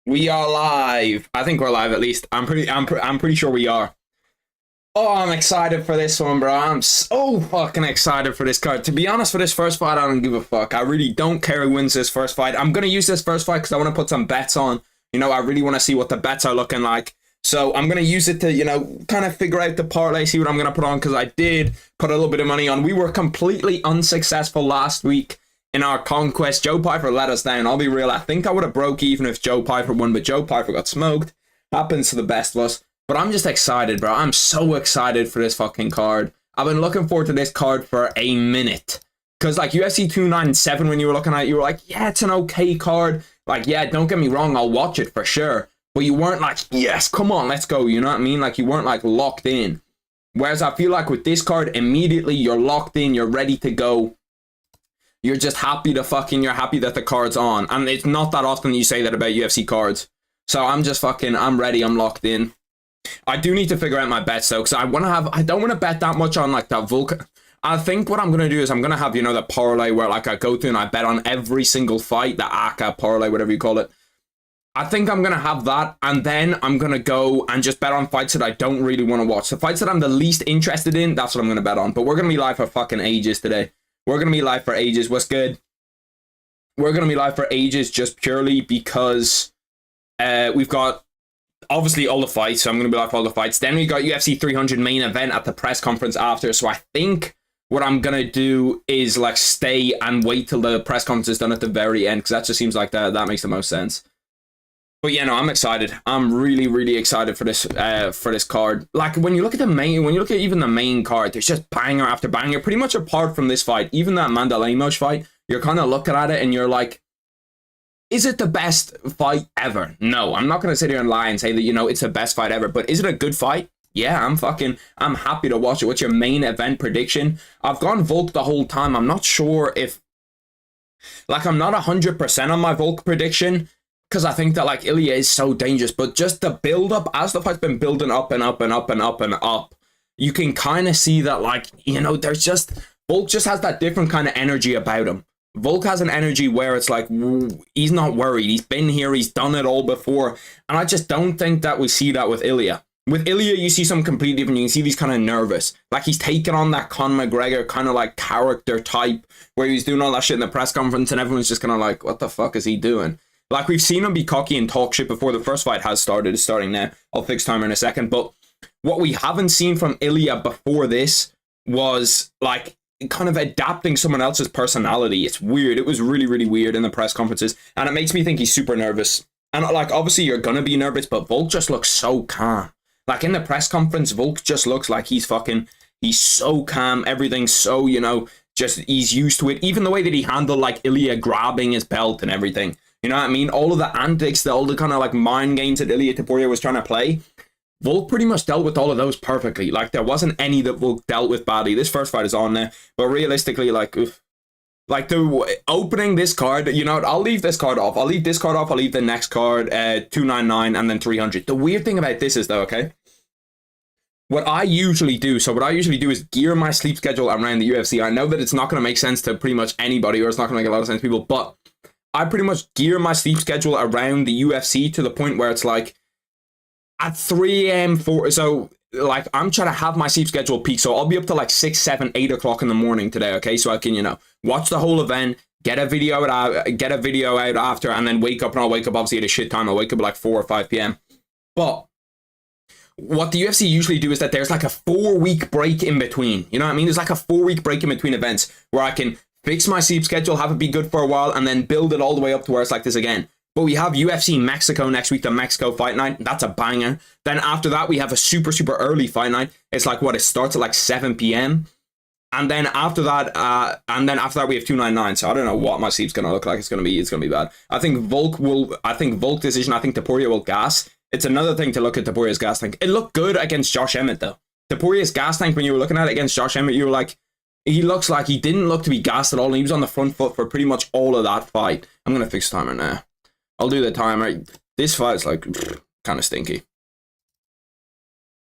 We are live. I think we're live at least. I'm pretty sure we are. Oh, I'm excited for this one, bro. I'm so fucking excited for this card. To be honest, for this first fight, I don't give a fuck. I really don't care who wins this first fight. I'm gonna use this first fight because I want to put some bets on. You know, I really want to see what the bets are looking like. So I'm gonna use it to, you know, kind of figure out the parlay, see what I'm gonna put on, because I did put a little bit of money on. We were completely unsuccessful last week in our conquest. Joe Pyfer let us down. I'll be real. I think I would have broke even if Joe Pyfer won, but Joe Pyfer got smoked. Happens to the best of us. But I'm just excited, bro. I'm so excited for this fucking card. I've been looking forward to this card for a minute. Because, like, UFC 297, when you were looking at it, you were like, yeah, it's an okay card. Like, yeah, don't get me wrong, I'll watch it for sure. But you weren't like, yes, come on, let's go. You know what I mean? Like, you weren't, like, locked in. Whereas I feel like with this card, immediately you're locked in, you're ready to go. You're just happy you're happy that the card's on. And it's not that often you say that about UFC cards. So I'm just I'm ready, I'm locked in. I do need to figure out my bets though, because I don't want to bet that much on like that Volk. I think what I'm going to do is I'm going to have, you know, the parlay where like I go through and I bet on every single fight, the ACA parlay, whatever you call it. I think I'm going to have that, and then I'm going to go and just bet on fights that I don't really want to watch. The fights that I'm the least interested in, that's what I'm going to bet on. But we're going to be live for fucking ages today. We're going to be live for ages. What's good? We're going to be live for ages just purely because we've got obviously all the fights, so I'm going to be live for all the fights. Then we got UFC 300 main event at the press conference after, so I think what I'm going to do is like stay and wait till the press conference is done at the very end, because that just seems like that makes the most sense. But yeah, no, I'm excited. I'm really, really excited for this card. Like when you look at even the main card, there's just banger after banger. Pretty much apart from this fight, even that Amanda Lemos fight, you're kind of looking at it and you're like, is it the best fight ever? No, I'm not going to sit here and lie and say that, you know, it's the best fight ever. But is it a good fight? Yeah, I'm happy to watch it. What's your main event prediction? I've gone Volk the whole time. I'm not sure if, like, I'm not 100% on my Volk prediction, because I think that, like, Ilya is so dangerous. But just the build-up, as the fight's been building up and up and up and up and up, you can kind of see that, like, you know, Volk just has that different kind of energy about him. Volk has an energy where it's like, he's not worried. He's been here. He's done it all before. And I just don't think that we see that with Ilya. With Ilya, you see something completely different. You can see he's kind of nervous. Like, he's taken on that Conor McGregor kind of like character type where he's doing all that shit in the press conference and everyone's just kind of like, what the fuck is he doing? Like, we've seen him be cocky and talk shit before the first fight has started. It's starting now. I'll fix timer in a second. But what we haven't seen from Ilya before this was, like, kind of adapting someone else's personality. It's weird. It was really, really weird in the press conferences. And it makes me think he's super nervous. And, like, obviously you're going to be nervous, but Volk just looks so calm. Like, in the press conference, Volk just looks like he's so calm. Everything's so, you know, just he's used to it. Even the way that he handled, like, Ilya grabbing his belt and everything. You know what I mean? All of the antics, all the kind of, like, mind games that Ilya Topuria was trying to play, Volk pretty much dealt with all of those perfectly. Like, there wasn't any that Volk dealt with badly. This first fight is on there. But realistically, like, the opening this card, you know, I'll leave this card off. I'll leave this card off. I'll leave the next card, 299 and then 300. The weird thing about this is, though, okay? What I usually do is gear my sleep schedule around the UFC. I know that it's not going to make sense to pretty much anybody, or it's not going to make a lot of sense to people, but I pretty much gear my sleep schedule around the UFC to the point where it's like, at 3 a.m. so like I'm trying to have my sleep schedule peak, so I'll be up to like 6, 7, 8 o'clock in the morning today, okay? So I can, you know, watch the whole event, get a video out after, and then wake up, and I'll wake up obviously at a shit time. I'll wake up at like 4 or 5 p.m. But what the UFC usually do is that there's like a 4-week break in between. You know what I mean? There's like a 4-week break in between events where I can fix my sleep schedule, have it be good for a while, and then build it all the way up to where it's like this again. But we have UFC Mexico next week, the Mexico fight night. That's a banger. Then after that, we have a super, super early fight night. It's like, it starts at like 7 p.m. And then after that, we have 299. So I don't know what my sleep's gonna look like. It's gonna be bad. I think Volk decision. I think Topuria will gas. It's another thing to look at Topuria's gas tank. It looked good against Josh Emmett though. Topuria's gas tank, when you were looking at it against Josh Emmett, you were like, he looks like he didn't look to be gassed at all. And he was on the front foot for pretty much all of that fight. I'm gonna fix timer now. I'll do the timer. This fight's like kind of stinky.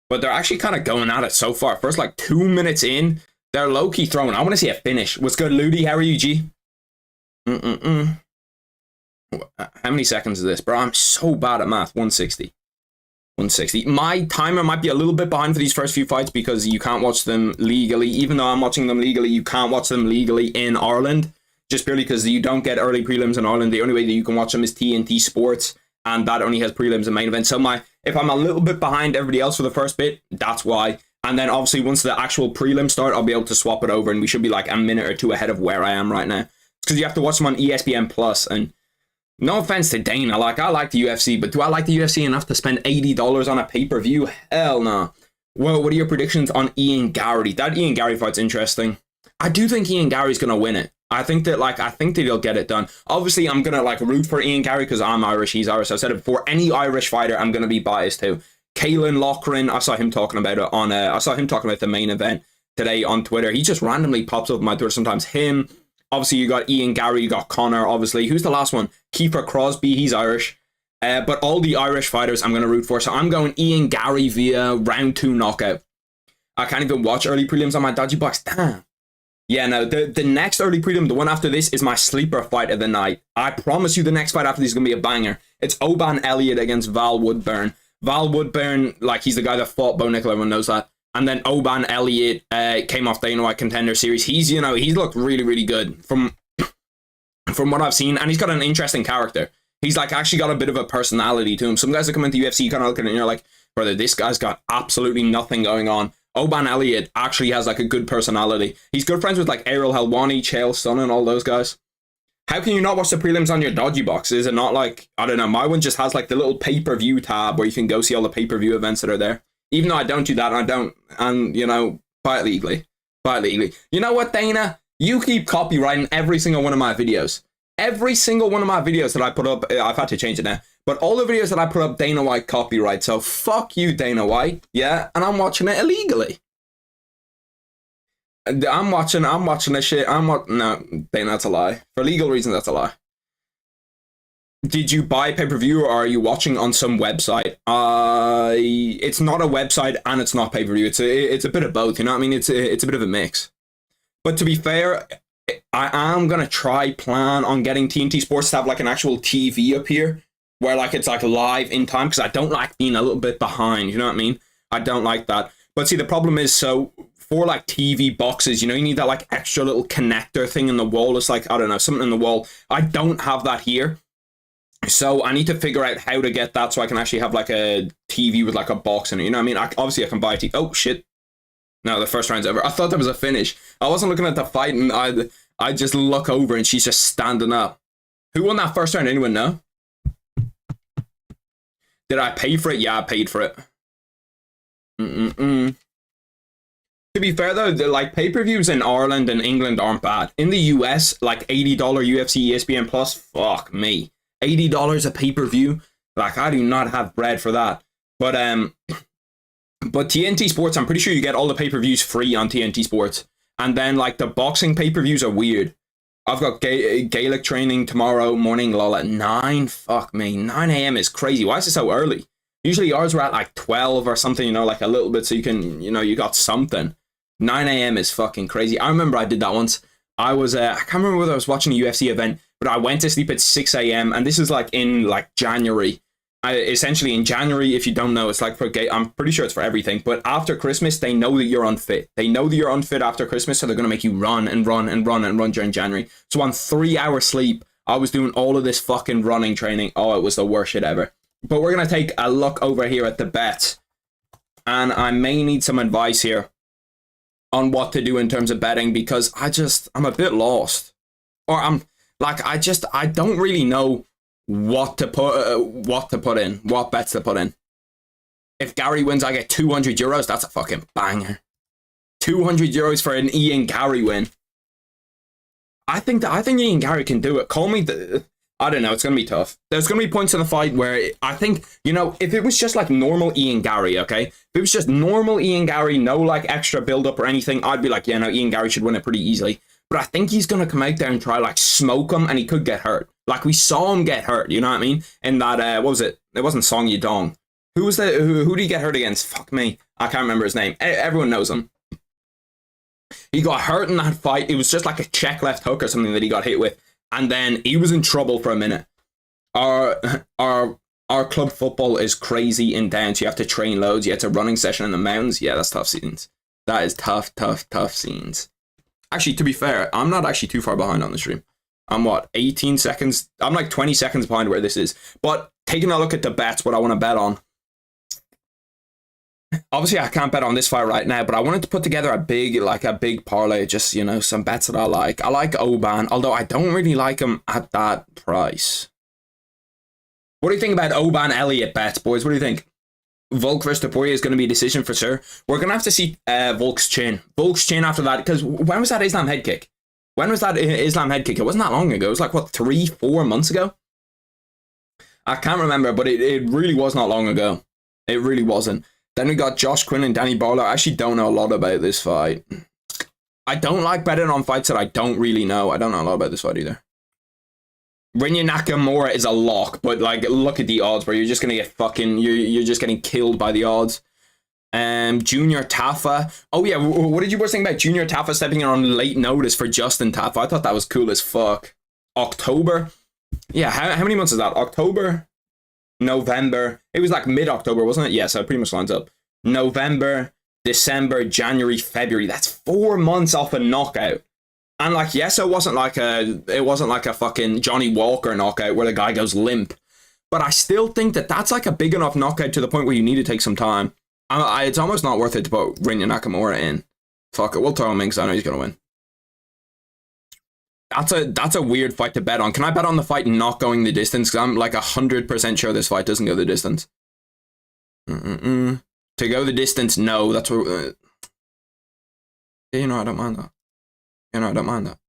But they're actually kind of going at it so far. First, like 2 minutes in, they're low-key throwing. I want to see a finish. What's good, Ludi? How are you, G? How many seconds is this, bro? I'm so bad at math. 160. 160. My timer might be a little bit behind for these first few fights because you can't watch them legally. Even though I'm watching them legally, you can't watch them legally in Ireland. Just purely because you don't get early prelims in Ireland. The only way that you can watch them is TNT Sports, and that only has prelims and main event. So if I'm a little bit behind everybody else for the first bit, that's why. And then obviously once the actual prelims start, I'll be able to swap it over, and we should be like a minute or two ahead of where I am right now. It's because you have to watch them on ESPN Plus, and no offense to Dana, like I like the UFC, but do I like the UFC enough to spend $80 on a pay-per-view? Hell no. Well, what are your predictions on Ian Garry? That Ian Garry fight's interesting. I do think Ian Garry's gonna win it. I think that he'll get it done. Obviously, I'm gonna root for Ian Garry because I'm Irish, he's Irish. I've said it before. Any Irish fighter, I'm gonna be biased to. Caolan Loughran, I saw him talking about it on. I saw him talking about the main event today on Twitter. He just randomly pops up on my Twitter sometimes. Him. Obviously, you got Ian Garry, you got Connor. Obviously, who's the last one? Kiefer Crosby. He's Irish. But all the Irish fighters, I'm gonna root for. So I'm going Ian Garry via round 2 knockout. I can't even watch early prelims on my dodgy box. Damn. Yeah, no, the next early prelim, the one after this, is my sleeper fight of the night. I promise you the next fight after this is going to be a banger. It's Oban Elliott against Val Woodburn. Val Woodburn, he's the guy that fought Bo Nickel, everyone knows that. And then Oban Elliott came off Dana White Contender Series. He's looked really, really good from what I've seen. And he's got an interesting character. He's actually got a bit of a personality to him. Some guys that come into UFC, you kind of look at it and you're like, brother, this guy's got absolutely nothing going on. Oban Elliott actually has a good personality. He's good friends with Ariel Helwani, Chael Sonnen, all those guys. How can you not watch the prelims on your dodgy box? Is it not I don't know, my one just has the little pay-per-view tab where you can go see all the pay-per-view events that are there. Even though I don't do that, and buy it legally. Buy it legally. You know what, Dana? You keep copyrighting every single one of my videos. Every single one of my videos that I put up, I've had to change it now. But all the videos that I put up, Dana White copyright. So fuck you, Dana White. Yeah, and I'm watching it illegally. I'm watching this shit. No, Dana, that's a lie. For legal reasons, that's a lie. Did you buy pay-per-view or are you watching on some website? It's not a website and it's not pay-per-view. It's a bit of both, you know what I mean? It's a bit of a mix. But to be fair, I am going to plan on getting TNT Sports to have an actual TV up here. Where it's live in time, because I don't like being a little bit behind, you know what I mean? I don't like that. But see, the problem is, so for TV boxes, you need that extra little connector thing in the wall. It's I don't know, something in the wall. I don't have that here. So I need to figure out how to get that so I can actually have a TV with a box in it, you know what I mean? Obviously I can buy a TV. Oh shit. No, the first round's over. I thought there was a finish. I wasn't looking at the fight and I just look over and she's just standing up. Who won that first round? Anyone know? Did I pay for it? Yeah, I paid for it. To be fair though, the pay-per-views in Ireland and England aren't bad. In the US, $80 UFC ESPN Plus, fuck me. $80 a pay-per-view? I do not have bread for that. But TNT Sports, I'm pretty sure you get all the pay-per-views free on TNT Sports. And then the boxing pay-per-views are weird. I've got Gaelic training tomorrow morning, lol, at 9. Fuck me. 9 a.m. is crazy. Why is it so early? Usually ours were at 12 or something, a little bit so you can, you got something. 9 a.m. is fucking crazy. I remember I did that once. I was, I can't remember whether I was watching a UFC event, but I went to sleep at 6 a.m. and this is in January. Essentially in January, if you don't know, it's for I'm pretty sure it's for everything, but after Christmas they know that you're unfit. They know that you're unfit after Christmas, so they're going to make you run and run and run and run during January. So on 3 hours sleep I was doing all of this fucking running training. Oh, it was the worst shit ever. But we're going to take a look over here at the bets, and I may need some advice here on what to do in terms of betting, because I'm a bit lost, or I don't really know what to put in, what bets to put in. If Garry wins, I get 200 euros. That's a fucking banger. 200 euros for an Ian Garry win. I think Ian Garry can do it. Call me I don't know. It's gonna be tough. There's gonna be points in the fight where I think, if it was just normal Ian Garry, okay, if it was just normal Ian Garry, no extra build up or anything, I'd be yeah, no, Ian Garry should win it pretty easily. But I think he's going to come out there and try smoke him, and he could get hurt. We saw him get hurt, you know what I mean? In that, what was it? It wasn't Song Yadong. Who did he get hurt against? Fuck me. I can't remember his name. Everyone knows him. He got hurt in that fight. It was just a check left hook or something that he got hit with. And then he was in trouble for a minute. our our our club football is crazy intense. You have to train loads. You have to running session in the mountains. Yeah, that's tough scenes. That is tough scenes. Actually, to be fair, I'm not actually too far behind on the stream. I'm what, 18 seconds? I'm like 20 seconds behind where this is. But taking a look at the bets, what I want to bet on. Obviously, I can't bet on this fight right now, but I wanted to put together a big parlay, just, you know, some bets that I like. I like Oban, although I don't really like him at that price. What do you think about Oban Elliott bets, boys? What do you think? Volk versus Topuria is going to be a decision for sure. We're going to have to see Volk's chin. Volk's chin after that, because when was that Islam head kick? When was that Islam head kick? It wasn't that long ago. It was like, what, 3-4 months ago? I can't remember, but it really was not long ago. It really wasn't. Then we got Josh Quinn and Danny Barlow. I actually don't know a lot about this fight. I don't like betting on fights that I don't really know. I don't know a lot about this fight either. Rinya Nakamura is a lock, but like, look at the odds, bro. You're just gonna get fucking. You're just getting killed by the odds. Junior Tafa. Oh yeah, what did you boys think about Junior Tafa stepping in on late notice for Justin Tafa? I thought that was cool as fuck. October. Yeah, how many months is that? October. November. It was like mid-October, wasn't it? Yeah, so it pretty much lines up. November, December, January, February. That's 4 months off a knockout. And like, yes, it wasn't like a fucking Johnny Walker knockout where the guy goes limp. But I still think that that's like a big enough knockout to the point where you need to take some time. It's almost not worth it to put Rinya Nakamura in. Fuck it, we'll throw him in because I know he's gonna win. That's a weird fight to bet on. Can I bet on the fight not going the distance? Because I'm like 100% sure this fight doesn't go the distance. To go the distance, no. That's what. You know, I don't mind that. You know, I don't mind that.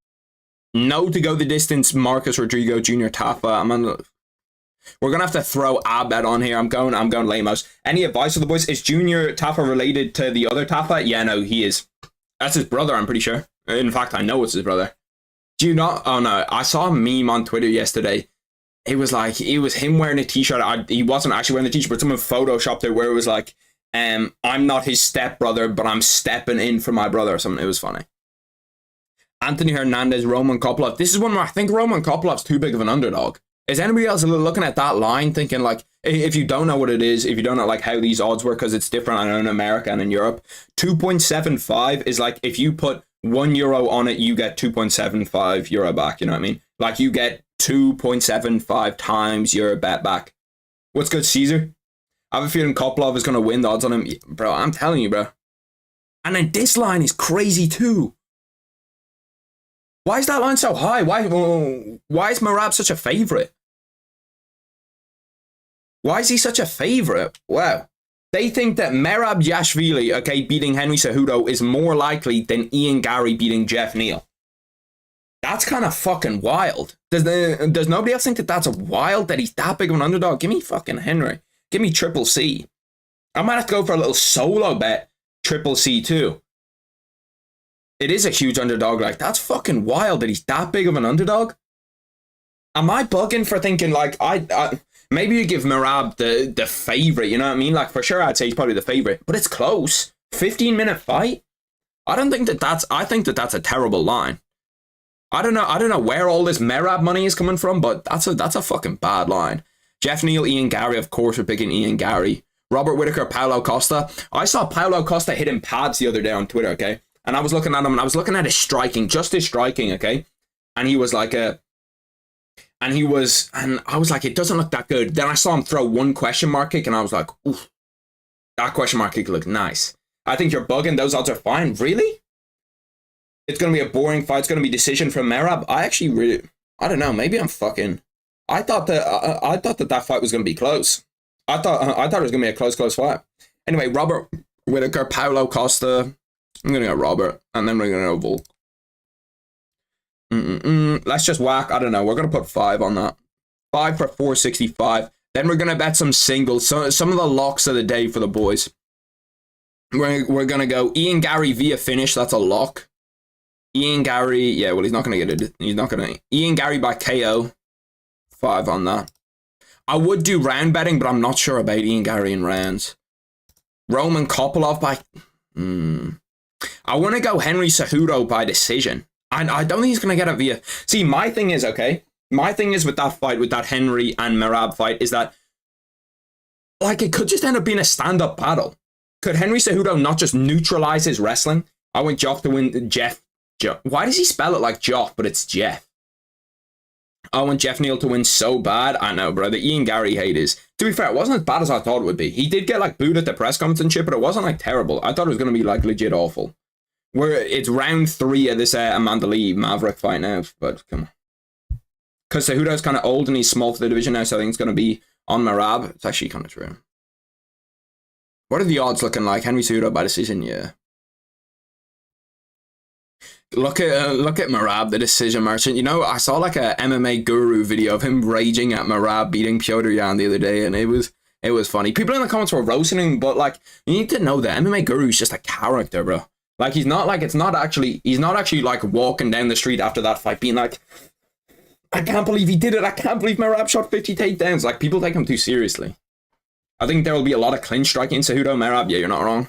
No to go the distance. Marcus Rodrigo, Junior Tafa. We're gonna have to throw a bet on here. I'm going lamos. Any advice for the boys? Is Junior Tafa related to the other Tafa? Yeah, no, he is. That's his brother. I'm pretty sure. In fact, I know it's his brother. Do you not? Oh no, I saw a meme on Twitter yesterday. It was like, it was him wearing a t-shirt. He wasn't actually wearing the t-shirt, but someone photoshopped it where it was like, I'm not his stepbrother, but I'm stepping in for my brother or something. It was funny. Anthony Hernandez, Roman Kopylov. This is one where I think Roman Kopilov's too big of an underdog. Is anybody else looking at that line thinking like, if you don't know what it is, if you don't know like how these odds work, because it's different, I know, in America and in Europe, 2.75 is like, if you put €1 on it, you get 2.75 euro back. You know what I mean? Like, you get 2.75 times your bet back. What's good, Caesar? I have a feeling Kopylov is going to win the odds on him. Bro, I'm telling you, bro. And then this line is crazy too. Why is that line so high? Why is Merab such a favorite? Why is he such a favorite? Wow. They think that Merab Yashvili, okay, beating Henry Cejudo is more likely than Ian Gary beating Jeff Neal. That's kind of fucking wild. Does nobody else think that that's wild, that he's that big of an underdog? Give me fucking Henry. Give me Triple C. I might have to go for a little solo bet, Triple C too. It is a huge underdog. Like, that's fucking wild that he's that big of an underdog. Am I bugging for thinking like, maybe you give Merab the favorite, you know what I mean? Like, for sure, I'd say he's probably the favorite, but it's close. 15-minute fight. I think that that's a terrible line. I don't know where all this Merab money is coming from, but that's a fucking bad line. Jeff Neal, Ian Gary, of course, we're picking Ian Gary. Robert Whittaker, Paulo Costa. I saw Paulo Costa hitting pads the other day on Twitter, okay? And I was looking at him, and I was looking at his striking, just his striking, okay? And he was like and I was like, it doesn't look that good. Then I saw him throw one question mark kick, and I was like, oof, that question mark kick looked nice. I think you're bugging. Those odds are fine. Really? It's going to be a boring fight. It's going to be decision from Merab. I don't know. Maybe I'm fucking... I thought that fight was going to be close. I thought it was going to be a close fight. Anyway, Robert Whittaker, Paulo Costa. I'm going to go Robert, and then we're going to go Volk. Let's just whack. I don't know. We're going to put 5 on that. 5 for 465. Then we're going to bet some singles. So some of the locks of the day for the boys. We're going to go Ian Gary via finish. That's a lock. Ian Gary. Yeah, well, he's not going to get it. He's not going to. Ian Gary by KO. 5 on that. I would do round betting, but I'm not sure about Ian Gary in rounds. Roman Kopylov by... I want to go Henry Cejudo by decision. I don't think he's going to get it via... See, my thing is, okay, My thing is with that fight, with that Henry and Merab fight, is that like it could just end up being a stand-up battle. Could Henry Cejudo not just neutralize his wrestling? I want Joff to win. Jeff. Why does he spell it like Joff, but it's Jeff? I want Jeff Neal to win so bad. I know, bro. The Ian Gary hate is. To be fair, it wasn't as bad as I thought it would be. He did get like booed at the press conference and shit, but it wasn't like terrible. I thought it was going to be like legit awful. It's round 3 of this Amanda Lee Maverick fight now, but come on. Because Cejudo's kind of old and he's small for the division now, so I think it's going to be on Merab. It's actually kind of true. What are the odds looking like? Henry Cejudo by decision, yeah. Look at Merab, the decision merchant. You know, I saw like a MMA guru video of him raging at Merab beating Petr Yan the other day, and it was funny. People in the comments were roasting him, but like you need to know that MMA guru is just a character, bro. Like he's not actually like walking down the street after that fight being like, I can't believe he did it. I can't believe Merab shot 50 takedowns. Like people take him too seriously. I think there will be a lot of clinch striking. Cejudo, Merab, yeah, you're not wrong.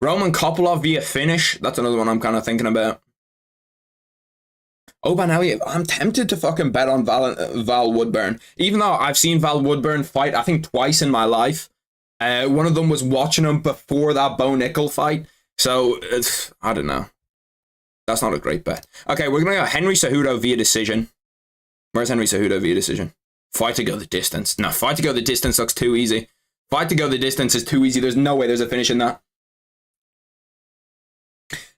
Roman Kopylov via finish. That's another one I'm kind of thinking about. Oban Elliott. I'm tempted to fucking bet on Val Woodburn. Even though I've seen Val Woodburn fight, I think twice in my life. One of them was watching him before that Bo Nickel fight. So, I don't know. That's not a great bet. Okay, we're going to go Henry Cejudo via decision. Where's Henry Cejudo via decision? Fight to go the distance. No, fight to go the distance looks too easy. Fight to go the distance is too easy. There's no way there's a finish in that.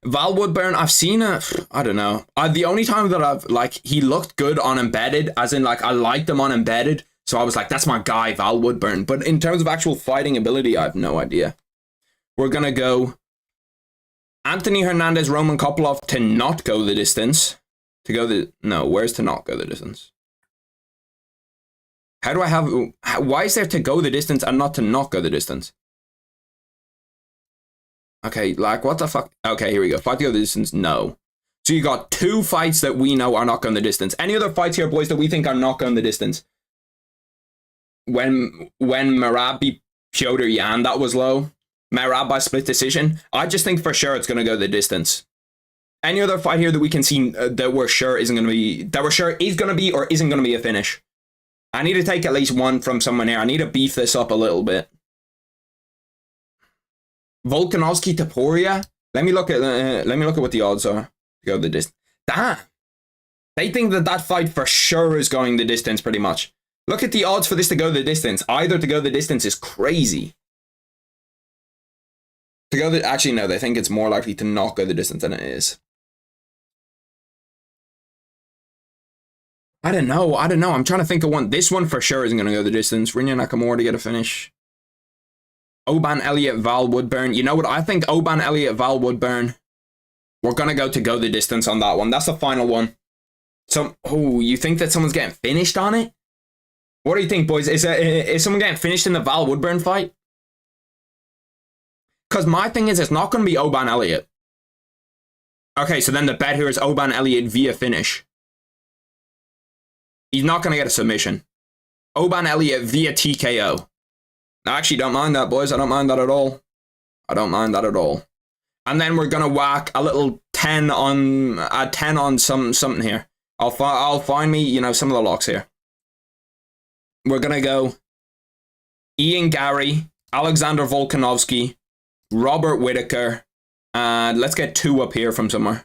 Val Woodburn, I've seen I don't know. The only time that I've, like, he looked good on Embedded, as in, like, I liked him on Embedded, so I was like, that's my guy, Val Woodburn. But in terms of actual fighting ability, I have no idea. We're going to go Anthony Hernandez, Roman Kopylov to not go the distance. No, where's to not go the distance? How do I have, why is there to go the distance and not to not go the distance? Okay, like, what the fuck? Okay, here we go. Fight to go the distance, no. So you got 2 fights that we know are not going the distance. Any other fights here, boys, that we think are not going the distance? When Merab beat Petr Yan, that was low. Merab by split decision. I just think for sure it's going to go the distance. Any other fight here that we can see that we're sure isn't going to be, that we're sure is going to be or isn't going to be a finish? I need to take at least one from someone here. I need to beef this up a little bit. Volkanovski Topuria. Let me look at what the odds are to go the distance. Damn, they think that fight for sure is going the distance. Pretty much. Look at the odds for this to go the distance. Either to go the distance is crazy. Actually no, they think it's more likely to not go the distance than it is. I don't know. I'm trying to think of one. This one for sure isn't going to go the distance. Rinya Nakamura to get a finish. Oban Elliott, Val Woodburn. You know what? I think Oban Elliott, Val Woodburn. We're going to go the distance on that one. That's the final one. So, you think that someone's getting finished on it? What do you think, boys? Is someone getting finished in the Val Woodburn fight? Because my thing is, it's not going to be Oban Elliott. Okay, so then the bet here is Oban Elliott via finish. He's not going to get a submission. Oban Elliott via TKO. I actually don't mind that, boys. I don't mind that at all. And then we're going to whack a little 10 on something here. I'll find me, some of the locks here. We're going to go Ian Gary, Alexander Volkanovski, Robert Whittaker, and let's get 2 up here from somewhere.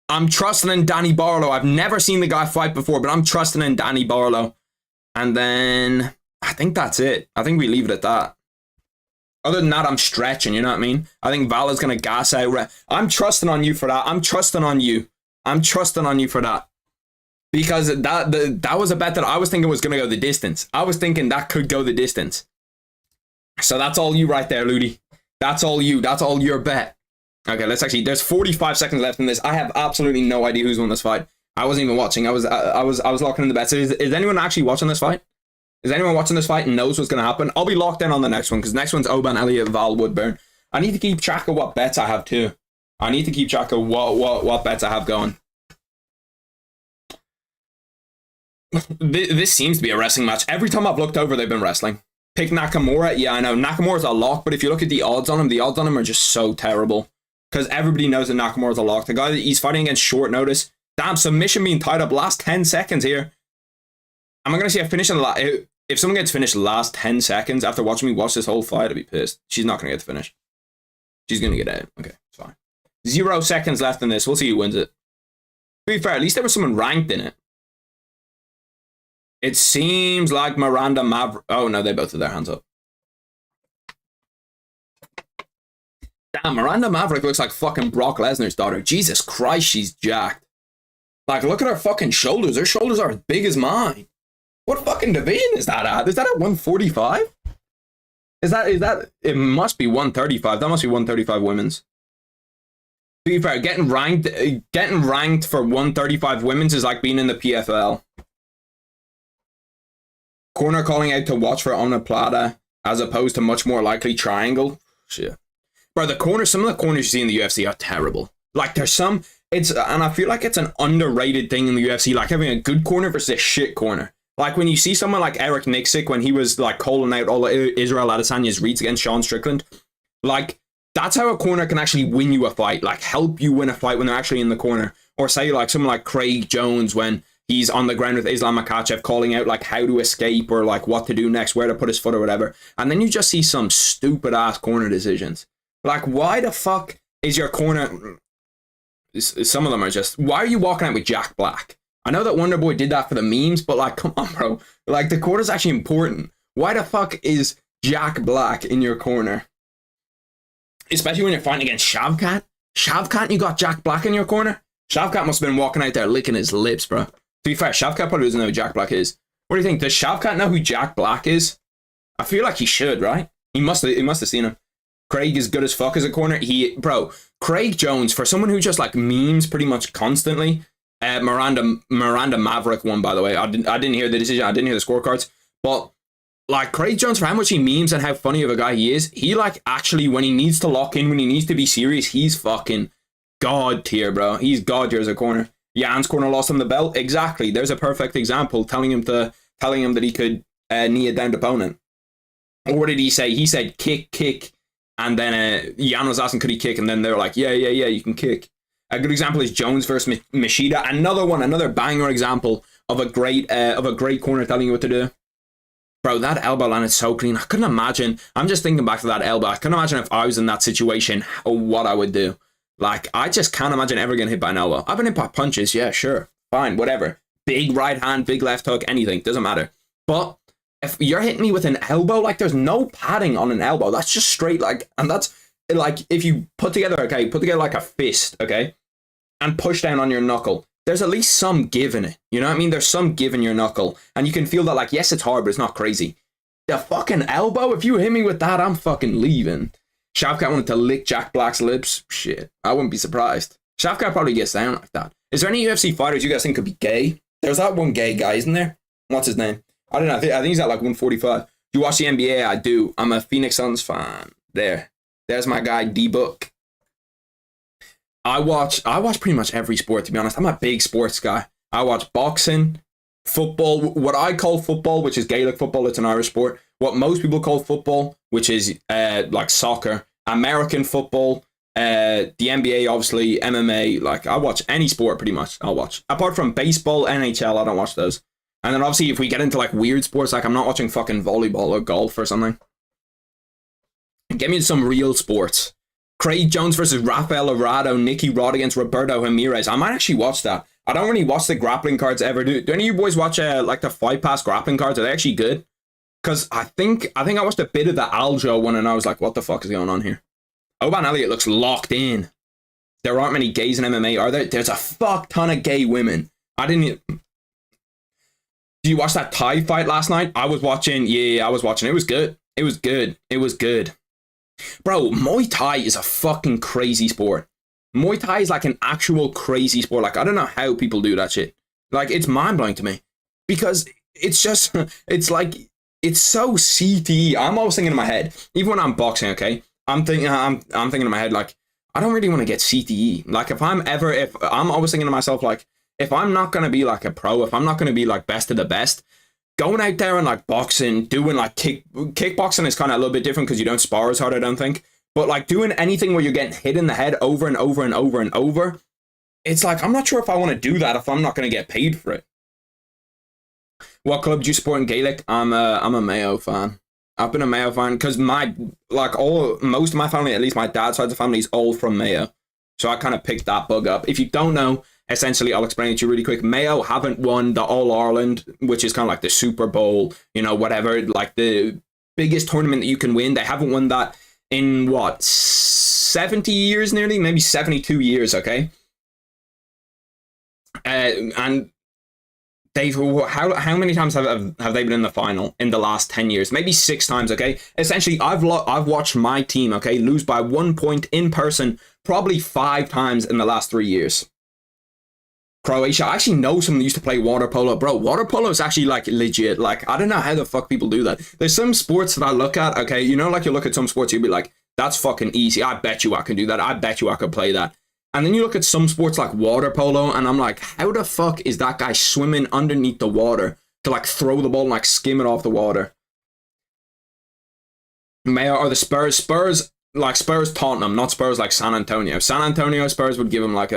I'm trusting in Danny Barlow. I've never seen the guy fight before, but I'm trusting in Danny Barlow. And then I think that's it. I think we leave it at that. Other than that, I'm stretching, you know what I mean? I think Val is going to gas out. I'm trusting on you for that. I'm trusting on you for that. Because that was a bet that I was thinking was going to go the distance. I was thinking that could go the distance. So that's all you right there, Ludi. That's all you. That's all your bet. Okay, there's 45 seconds left in this. I have absolutely no idea who's won this fight. I wasn't even watching. I was locking in the bets. So is anyone actually watching this fight? Is anyone watching this fight and knows what's going to happen? I'll be locked in on the next one because the next one's Oban Elliott, Val Woodburn. I need to keep track of what bets I have too. I need to keep track of what bets I have going. This seems to be a wrestling match. Every time I've looked over, they've been wrestling. Pick Nakamura. Yeah, I know. Nakamura's a lock, but if you look at the odds on him are just so terrible. because everybody knows that Nakamura's a lock. The guy that he's fighting against short notice. Damn, submission being tied up last 10 seconds here. Am I going to see a finish in the if someone gets finished last 10 seconds after watching me watch this whole fight, I'd be pissed. She's not going to get the finish. She's going to get out. Okay, it's fine. 0 seconds left in this. We'll see who wins it. To be fair, at least there was someone ranked in it. It seems like Miranda Maverick. Oh, no, they both have their hands up. Damn, Miranda Maverick looks like fucking Brock Lesnar's daughter. Jesus Christ, she's jacked. Like, look at her fucking shoulders. Her shoulders are as big as mine. What fucking division is that at? Is that at 145? Is that? It must be 135. That must be 135 women's. To be fair, getting ranked for 135 women's is like being in the PFL. Corner calling out to watch for omoplata as opposed to much more likely triangle. Shit. Bro, some of the corners you see in the UFC are terrible. Like, there's some, and I feel like it's an underrated thing in the UFC, like having a good corner versus a shit corner. Like, when you see someone like Eric Nixick, when he was, like, calling out all Israel Adesanya's reads against Sean Strickland, like, that's how a corner can actually win you a fight, like, help you win a fight when they're actually in the corner. Or say, like, someone like Craig Jones, when he's on the ground with Islam Makhachev calling out, like, how to escape or, like, what to do next, where to put his foot or whatever. And then you just see some stupid-ass corner decisions. Like, why the fuck is your corner... Some of them are just... Why are you walking out with Jack Black? I know that Wonderboy did that for the memes, but, like, come on, bro. Like, the corner's actually important. Why the fuck is Jack Black in your corner? Especially when you're fighting against Shavkat. Shavkat, you got Jack Black in your corner? Shavkat must have been walking out there licking his lips, bro. To be fair, Shavkat probably doesn't know who Jack Black is. What do you think? Does Shavkat know who Jack Black is? I feel like he should, right? He must have seen him. Craig is good as fuck as a corner. Bro, Craig Jones, for someone who just, like, memes pretty much constantly. Miranda Maverick won, by the way. I didn't hear the decision. I didn't hear the scorecards. But, like, Craig Jones, for how much he memes and how funny of a guy he is, he, like, actually, when he needs to lock in, when he needs to be serious, he's fucking god tier, bro. He's god tier as a corner. Jan's corner lost him the belt. Exactly. There's a perfect example telling him that he could knee a downed opponent. Or what did he say? He said kick. And then Jan was asking, could he kick? And then they were like, yeah, you can kick. A good example is Jones versus Machida. Another banger example of a great corner telling you what to do. Bro, that elbow landed so clean. I couldn't imagine. I'm just thinking back to that elbow. I couldn't imagine if I was in that situation what I would do. Like, I just can't imagine ever getting hit by an elbow. I've been hit by punches. Yeah, sure. Fine, whatever. Big right hand, big left hook, anything. Doesn't matter. But if you're hitting me with an elbow, like, there's no padding on an elbow. That's just straight, like, and that's, like, if you put together like a fist, okay, and push down on your knuckle, there's at least some give in it. You know what I mean? There's some give in your knuckle. And you can feel that, like, yes, it's hard, but it's not crazy. The fucking elbow, if you hit me with that, I'm fucking leaving. Shavkat wanted to lick Jack Black's lips. Shit, I wouldn't be surprised. Shavkat probably gets down like that. Is there any UFC fighters you guys think could be gay? There's that one gay guy, isn't there? What's his name? I don't know. I think he's at like 145. Do you watch the NBA? I do. I'm a Phoenix Suns fan. There's my guy, D-Book. I watch pretty much every sport, to be honest. I'm a big sports guy. I watch boxing, football, what I call football, which is Gaelic football. It's an Irish sport. What most people call football, which is like soccer, American football, the NBA, obviously, MMA. Like, I watch any sport pretty much. I'll watch. Apart from baseball, NHL, I don't watch those. And then obviously if we get into like weird sports, like I'm not watching fucking volleyball or golf or something. Get me some real sports. Craig Jones versus Rafael Arado, Nicky Rod against Roberto Ramirez. I might actually watch that. I don't really watch the grappling cards ever. Do any of you boys watch like the Fight Pass grappling cards? Are they actually good? Because I think I watched a bit of the Aljo one and I was like, what the fuck is going on here? Oban Elliott looks locked in. There aren't many gays in MMA, are there? There's a fuck ton of gay women. Did you watch that Thai fight last night? I was watching. Yeah, I was watching. It was good. It was good. Bro, Muay Thai is a fucking crazy sport. Muay Thai is like an actual crazy sport. Like, I don't know how people do that shit. Like, it's mind-blowing to me. Because it's just, it's like, it's so CTE. I'm always thinking in my head, even when I'm boxing, okay? I'm thinking in my head, like, I don't really want to get CTE. Like, if I'm always thinking to myself, like, if I'm not going to be like a pro, if I'm not going to be like best of the best, going out there and like boxing, doing like kickboxing is kind of a little bit different because you don't spar as hard, I don't think. But like doing anything where you're getting hit in the head over and over and over and over, it's like, I'm not sure if I want to do that if I'm not going to get paid for it. What club do you support in Gaelic? I'm a Mayo fan. I've been a Mayo fan because most of my family, at least my dad's side of the family, is all from Mayo. So I kind of picked that bug up. If you don't know, essentially, I'll explain it to you really quick. Mayo haven't won the All-Ireland, which is kind of like the Super Bowl, whatever, like the biggest tournament that you can win. They haven't won that in, 70 years nearly? Maybe 72 years, okay? And how many times have they been in the final in the last 10 years? Maybe 6 times, okay? Essentially, I've watched my team, okay, lose by 1 point in person probably 5 times in the last 3 years. Croatia, I actually know someone that used to play water polo. Bro, water polo is actually like legit. Like, I don't know how the fuck people do that. There's some sports that I look at, okay, like you look at some sports, you'll be like, that's fucking easy. I bet you I can do that. I bet you I could play that. And then you look at some sports like water polo, and I'm like, how the fuck is that guy swimming underneath the water to like throw the ball and like skim it off the water? Mayo or the Spurs? Spurs Tottenham, not Spurs like San Antonio. San Antonio Spurs would give them like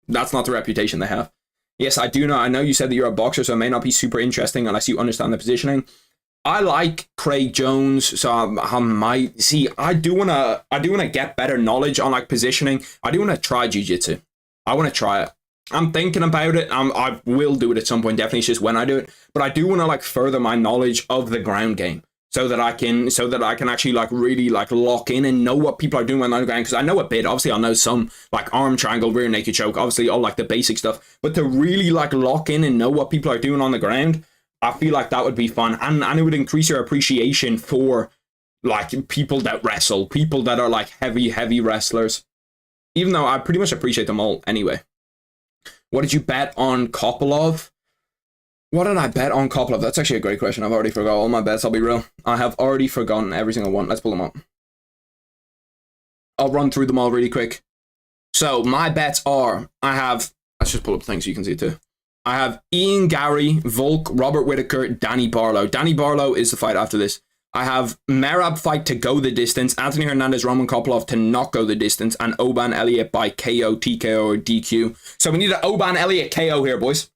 that's not the reputation they have. Yes, I do know. I know you said that you're a boxer, so it may not be super interesting unless you understand the positioning. I like Craig Jones, so I might see. I do wanna get better knowledge on like positioning. I do wanna try jiu-jitsu. I wanna try it. I'm thinking about it. I will do it at some point. Definitely, it's just when I do it. But I do wanna like further my knowledge of the ground game, so that I can actually like really like lock in and know what people are doing when they're going. Because I know a bit. Obviously, I'll know some like arm triangle, rear naked choke. Obviously, all like the basic stuff. But to really like lock in and know what people are doing on the ground, I feel like that would be fun, and it would increase your appreciation for like people that wrestle, people that are like heavy wrestlers. Even though I pretty much appreciate them all anyway. What did you bet on Kopylov? What did I bet on Kopylov? That's actually a great question. I've already forgot all my bets, I'll be real. I have already forgotten every single one. Let's pull them up. I'll run through them all really quick. So my bets are, let's just pull up things so you can see it too. I have Ian Gary, Volk, Robert Whittaker, Danny Barlow. Danny Barlow is the fight after this. I have Merab fight to go the distance, Anthony Hernandez, Roman Kopylov to not go the distance, and Oban Elliott by KO, TKO, or DQ. So we need an Oban Elliott KO here, boys.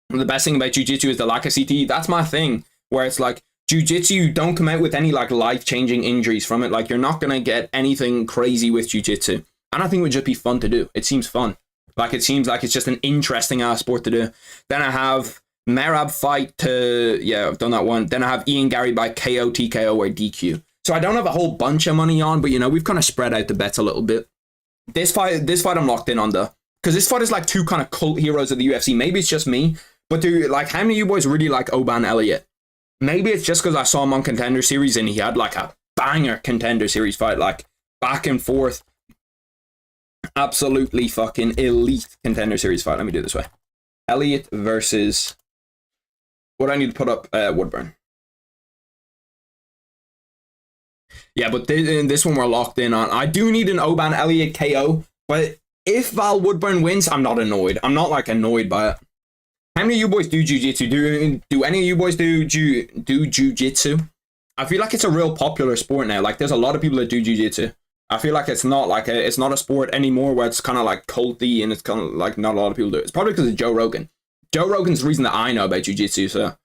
And the best thing about jiu-jitsu is the lack of CTE. That's my thing, where it's like, jiu-jitsu, you don't come out with any like life-changing injuries from it. Like, you're not going to get anything crazy with jiu-jitsu. And I think it would just be fun to do. It seems fun. Like, it seems like it's just an interesting ass sport to do. Then I have Merab fight to, I've done that one. Then I have Ian Gary by KO, TKO, or DQ. So I don't have a whole bunch of money on, but we've kind of spread out the bets a little bit. This fight I'm locked in on though. Because this fight is like two kind of cult heroes of the UFC. Maybe it's just me, but dude, like, how many of you boys really like Oban Elliott? Maybe it's just because I saw him on Contender Series and he had like a banger Contender Series fight, like back and forth. Absolutely fucking elite Contender Series fight. Let me do it this way. Elliott versus... What do I need to put up? Woodburn. Yeah, but this one we're locked in on. I do need an Oban Elliott KO, but if Val Woodburn wins, I'm not annoyed. I'm not like annoyed by it. How many of you boys do jiu-jitsu? Do any of you boys do jiu-jitsu? I feel like it's a real popular sport now. Like, there's a lot of people that do jiu-jitsu. I feel like it's not a sport anymore where it's kind of like culty and it's kind of like not a lot of people do it. It's probably because of Joe Rogan. Joe Rogan's the reason that I know about jiu-jitsu, so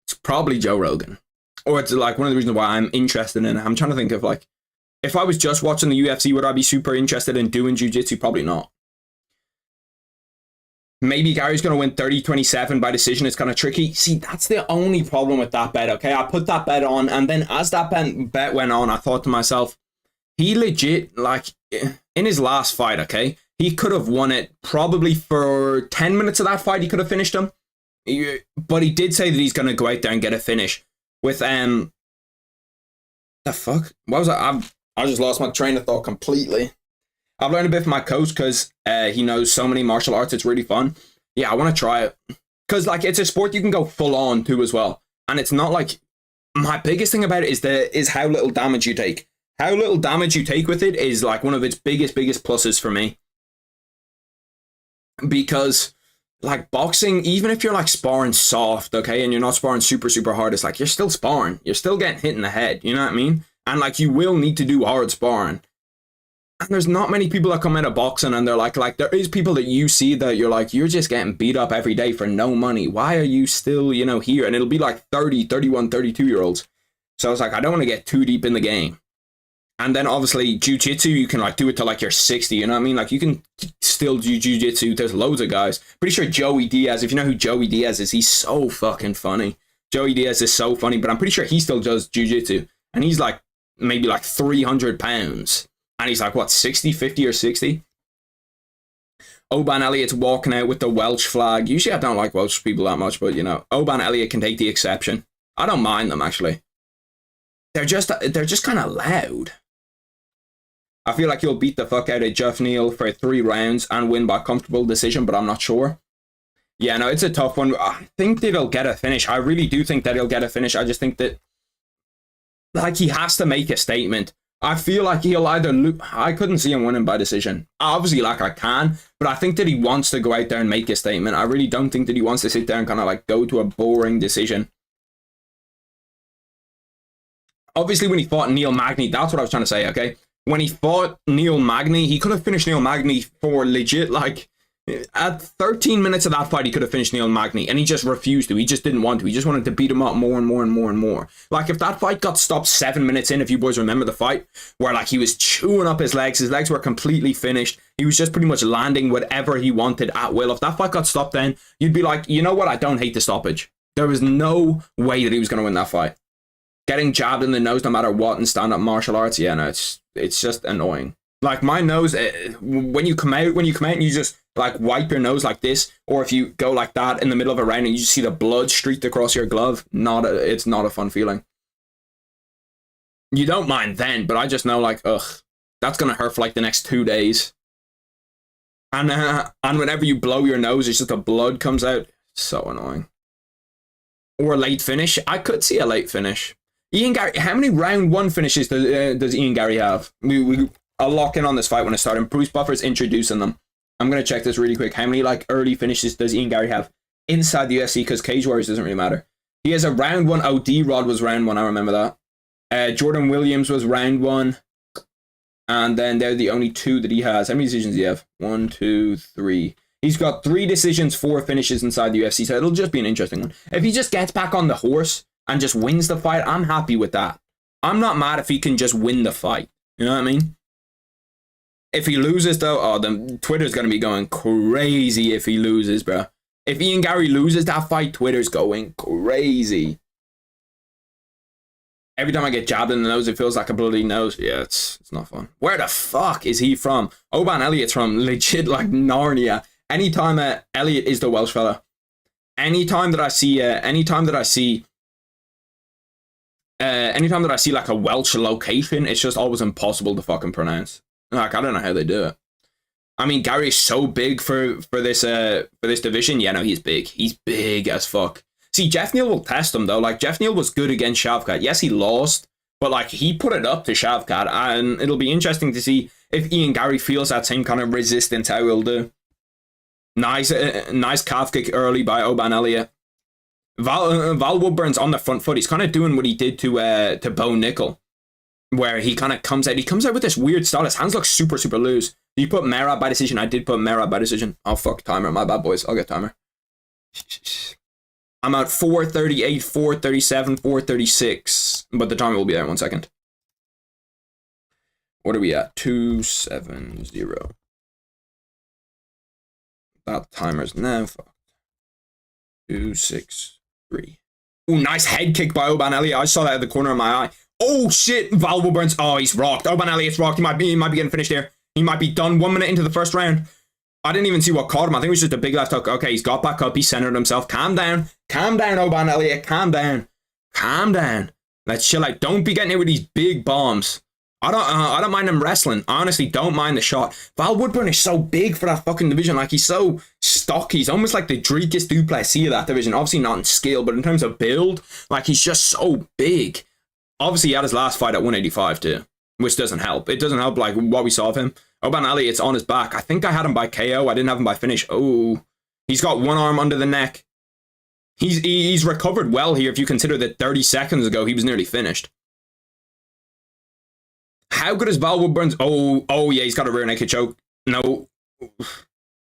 it's probably Joe Rogan. Or it's like one of the reasons why I'm interested in it. I'm trying to think of like, if I was just watching the UFC, would I be super interested in doing jiu-jitsu? Probably not. Maybe Gary's going to win 30-27 by decision. It's kind of tricky. See, that's the only problem with that bet, okay? I put that bet on, and then as that bet went on, I thought to myself, he legit, like, in his last fight, okay, he could have won it probably for 10 minutes of that fight. He could have finished him. But he did say that he's going to go out there and get a finish with, the fuck? What was that? I just lost my train of thought completely. I've learned a bit from my coach because he knows so many martial arts. It's really fun. Yeah, I want to try it. Because, like, it's a sport you can go full on to as well. And it's not like... My biggest thing about it is how little damage you take. How little damage you take with it is like one of its biggest pluses for me. Because like boxing, even if you're like sparring soft, okay, and you're not sparring super hard, it's like you're still sparring. You're still getting hit in the head. You know what I mean? And like, you will need to do hard sparring. And there's not many people that come out of boxing and they're like there is people that you see that you're like, you're just getting beat up every day for no money. Why are you still, you know, here? And it'll be like 30, 31, 32-year-olds. So I was like, I don't want to get too deep in the game. And then obviously jiu-jitsu, you can like do it till like you're 60, you know what I mean? Like you can still do jiu-jitsu. There's loads of guys. Pretty sure Joey Diaz, if you know who Joey Diaz is, he's so fucking funny. Joey Diaz is so funny, but I'm pretty sure he still does jiu-jitsu. And he's like maybe like 300 pounds. And he's like, what, 60, 50 or 60? Oban Elliott's walking out with the Welsh flag. Usually I don't like Welsh people that much, but you know, Oban Elliott can take the exception. I don't mind them actually. They're just kind of loud. I feel like he'll beat the fuck out of Geoff Neal for 3 rounds and win by comfortable decision, but I'm not sure. Yeah, no, it's a tough one. I think that he'll get a finish. I really do think that he'll get a finish. I just think that, like, he has to make a statement. I feel like he'll either I couldn't see him winning by decision. Obviously, like, I can, but I think that he wants to go out there and make a statement. I really don't think that he wants to sit there and kind of like go to a boring decision. Obviously, when he fought Neil Magny, that's what I was trying to say, okay? When he fought Neil Magny, he could have finished Neil Magny for legit, like, at 13 minutes of that fight, he could have finished Neil Magny, and he just refused to. He just didn't want to. He just wanted to beat him up more and more and more and more. Like, if that fight got stopped 7 minutes in, if you boys remember the fight, where, like, he was chewing up his legs were completely finished. He was just pretty much landing whatever he wanted at will. If that fight got stopped then, you'd be like, you know what, I don't hate the stoppage. There was no way that he was going to win that fight. Getting jabbed in the nose no matter what in stand-up martial arts, yeah, no, it's just annoying. Like, my nose, when you come out and you just, like, wipe your nose like this, or if you go like that in the middle of a round and you just see the blood streaked across your glove, it's not a fun feeling. You don't mind then, but I just know, like, ugh, that's going to hurt for, like, the next 2 days. And whenever you blow your nose, it's just the blood comes out. So annoying. Or a late finish. I could see a late finish. Ian Garry, how many round 1 finishes does Ian Garry have? I'll lock in on this fight when I start, and Bruce Buffer's introducing them. I'm going to check this really quick. How many, like, early finishes does Ian Garry have inside the UFC? Because Cage Warriors doesn't really matter. He has a round 1. Oh, D-Rod was round 1. I remember that. Jordan Williams was round 1. And then they're the only 2 that he has. How many decisions do you have? 1, 2, 3. He's got 3 decisions, 4 finishes inside the UFC. So it'll just be an interesting one. If he just gets back on the horse and just wins the fight, I'm happy with that. I'm not mad if he can just win the fight. You know what I mean? If he loses, though, oh, then Twitter's going to be going crazy if he loses, bro. If Ian Garry loses that fight, Twitter's going crazy. Every time I get jabbed in the nose, it feels like a bloody nose. Yeah, it's not fun. Where the fuck is he from? Oban Elliott's from legit, like, Narnia. Anytime Elliott is the Welsh fella. Anytime that I see like a Welsh location, it's just always impossible to fucking pronounce. Like, I don't know how they do it. I mean, Gary's so big for this division. Yeah, no, he's big. He's big as fuck. See, Geoff Neal will test him though. Like, Geoff Neal was good against Shavkat. Yes, he lost, but like, he put it up to Shavkat, and it'll be interesting to see if Ian Garry feels that same kind of resistance. How he'll do. Nice calf kick early by Oban Elliott. Val Woodburn's on the front foot. He's kind of doing what he did to Bo Nickel, where he kind of comes out. He comes out with this weird style. His hands look super, super loose. You put Merab by decision. I did put Merab by decision. Oh, fuck, timer. My bad, boys. I'll get timer. I'm at 4:38, 4:37, 4:36. But the timer will be there in 1 second. What are we at? 2:70. That timer's now fucked. 2:63. Ooh, nice head kick by Oban Elliott. I saw that at the corner of my eye. Oh shit, Val Woodburn's. Oh, he's rocked. Oban Elliott's rocked. He might be getting finished here. He might be done 1 minute into the first round. I didn't even see what caught him. I think it was just a big left hook. Okay, he's got back up. He centered himself. Calm down. Calm down, Oban Elliott. Calm down. Calm down. Let's chill out. Don't be getting hit with these big bombs. I don't mind him wrestling. I honestly don't mind the shot. Val Woodburn is so big for that fucking division. Like, he's so stocky. He's almost like the Dricus du Plessis of that division. Obviously not in skill, but in terms of build, like, he's just so big. Obviously, he had his last fight at 185 too, which doesn't help. It doesn't help, like, what we saw of him. Oban Elliott's on his back. I think I had him by KO. I didn't have him by finish. Oh, he's got one arm under the neck. He's recovered well here if you consider that 30 seconds ago he was nearly finished. How good is Val Woodburn's? Oh yeah, he's got a rear naked choke. No.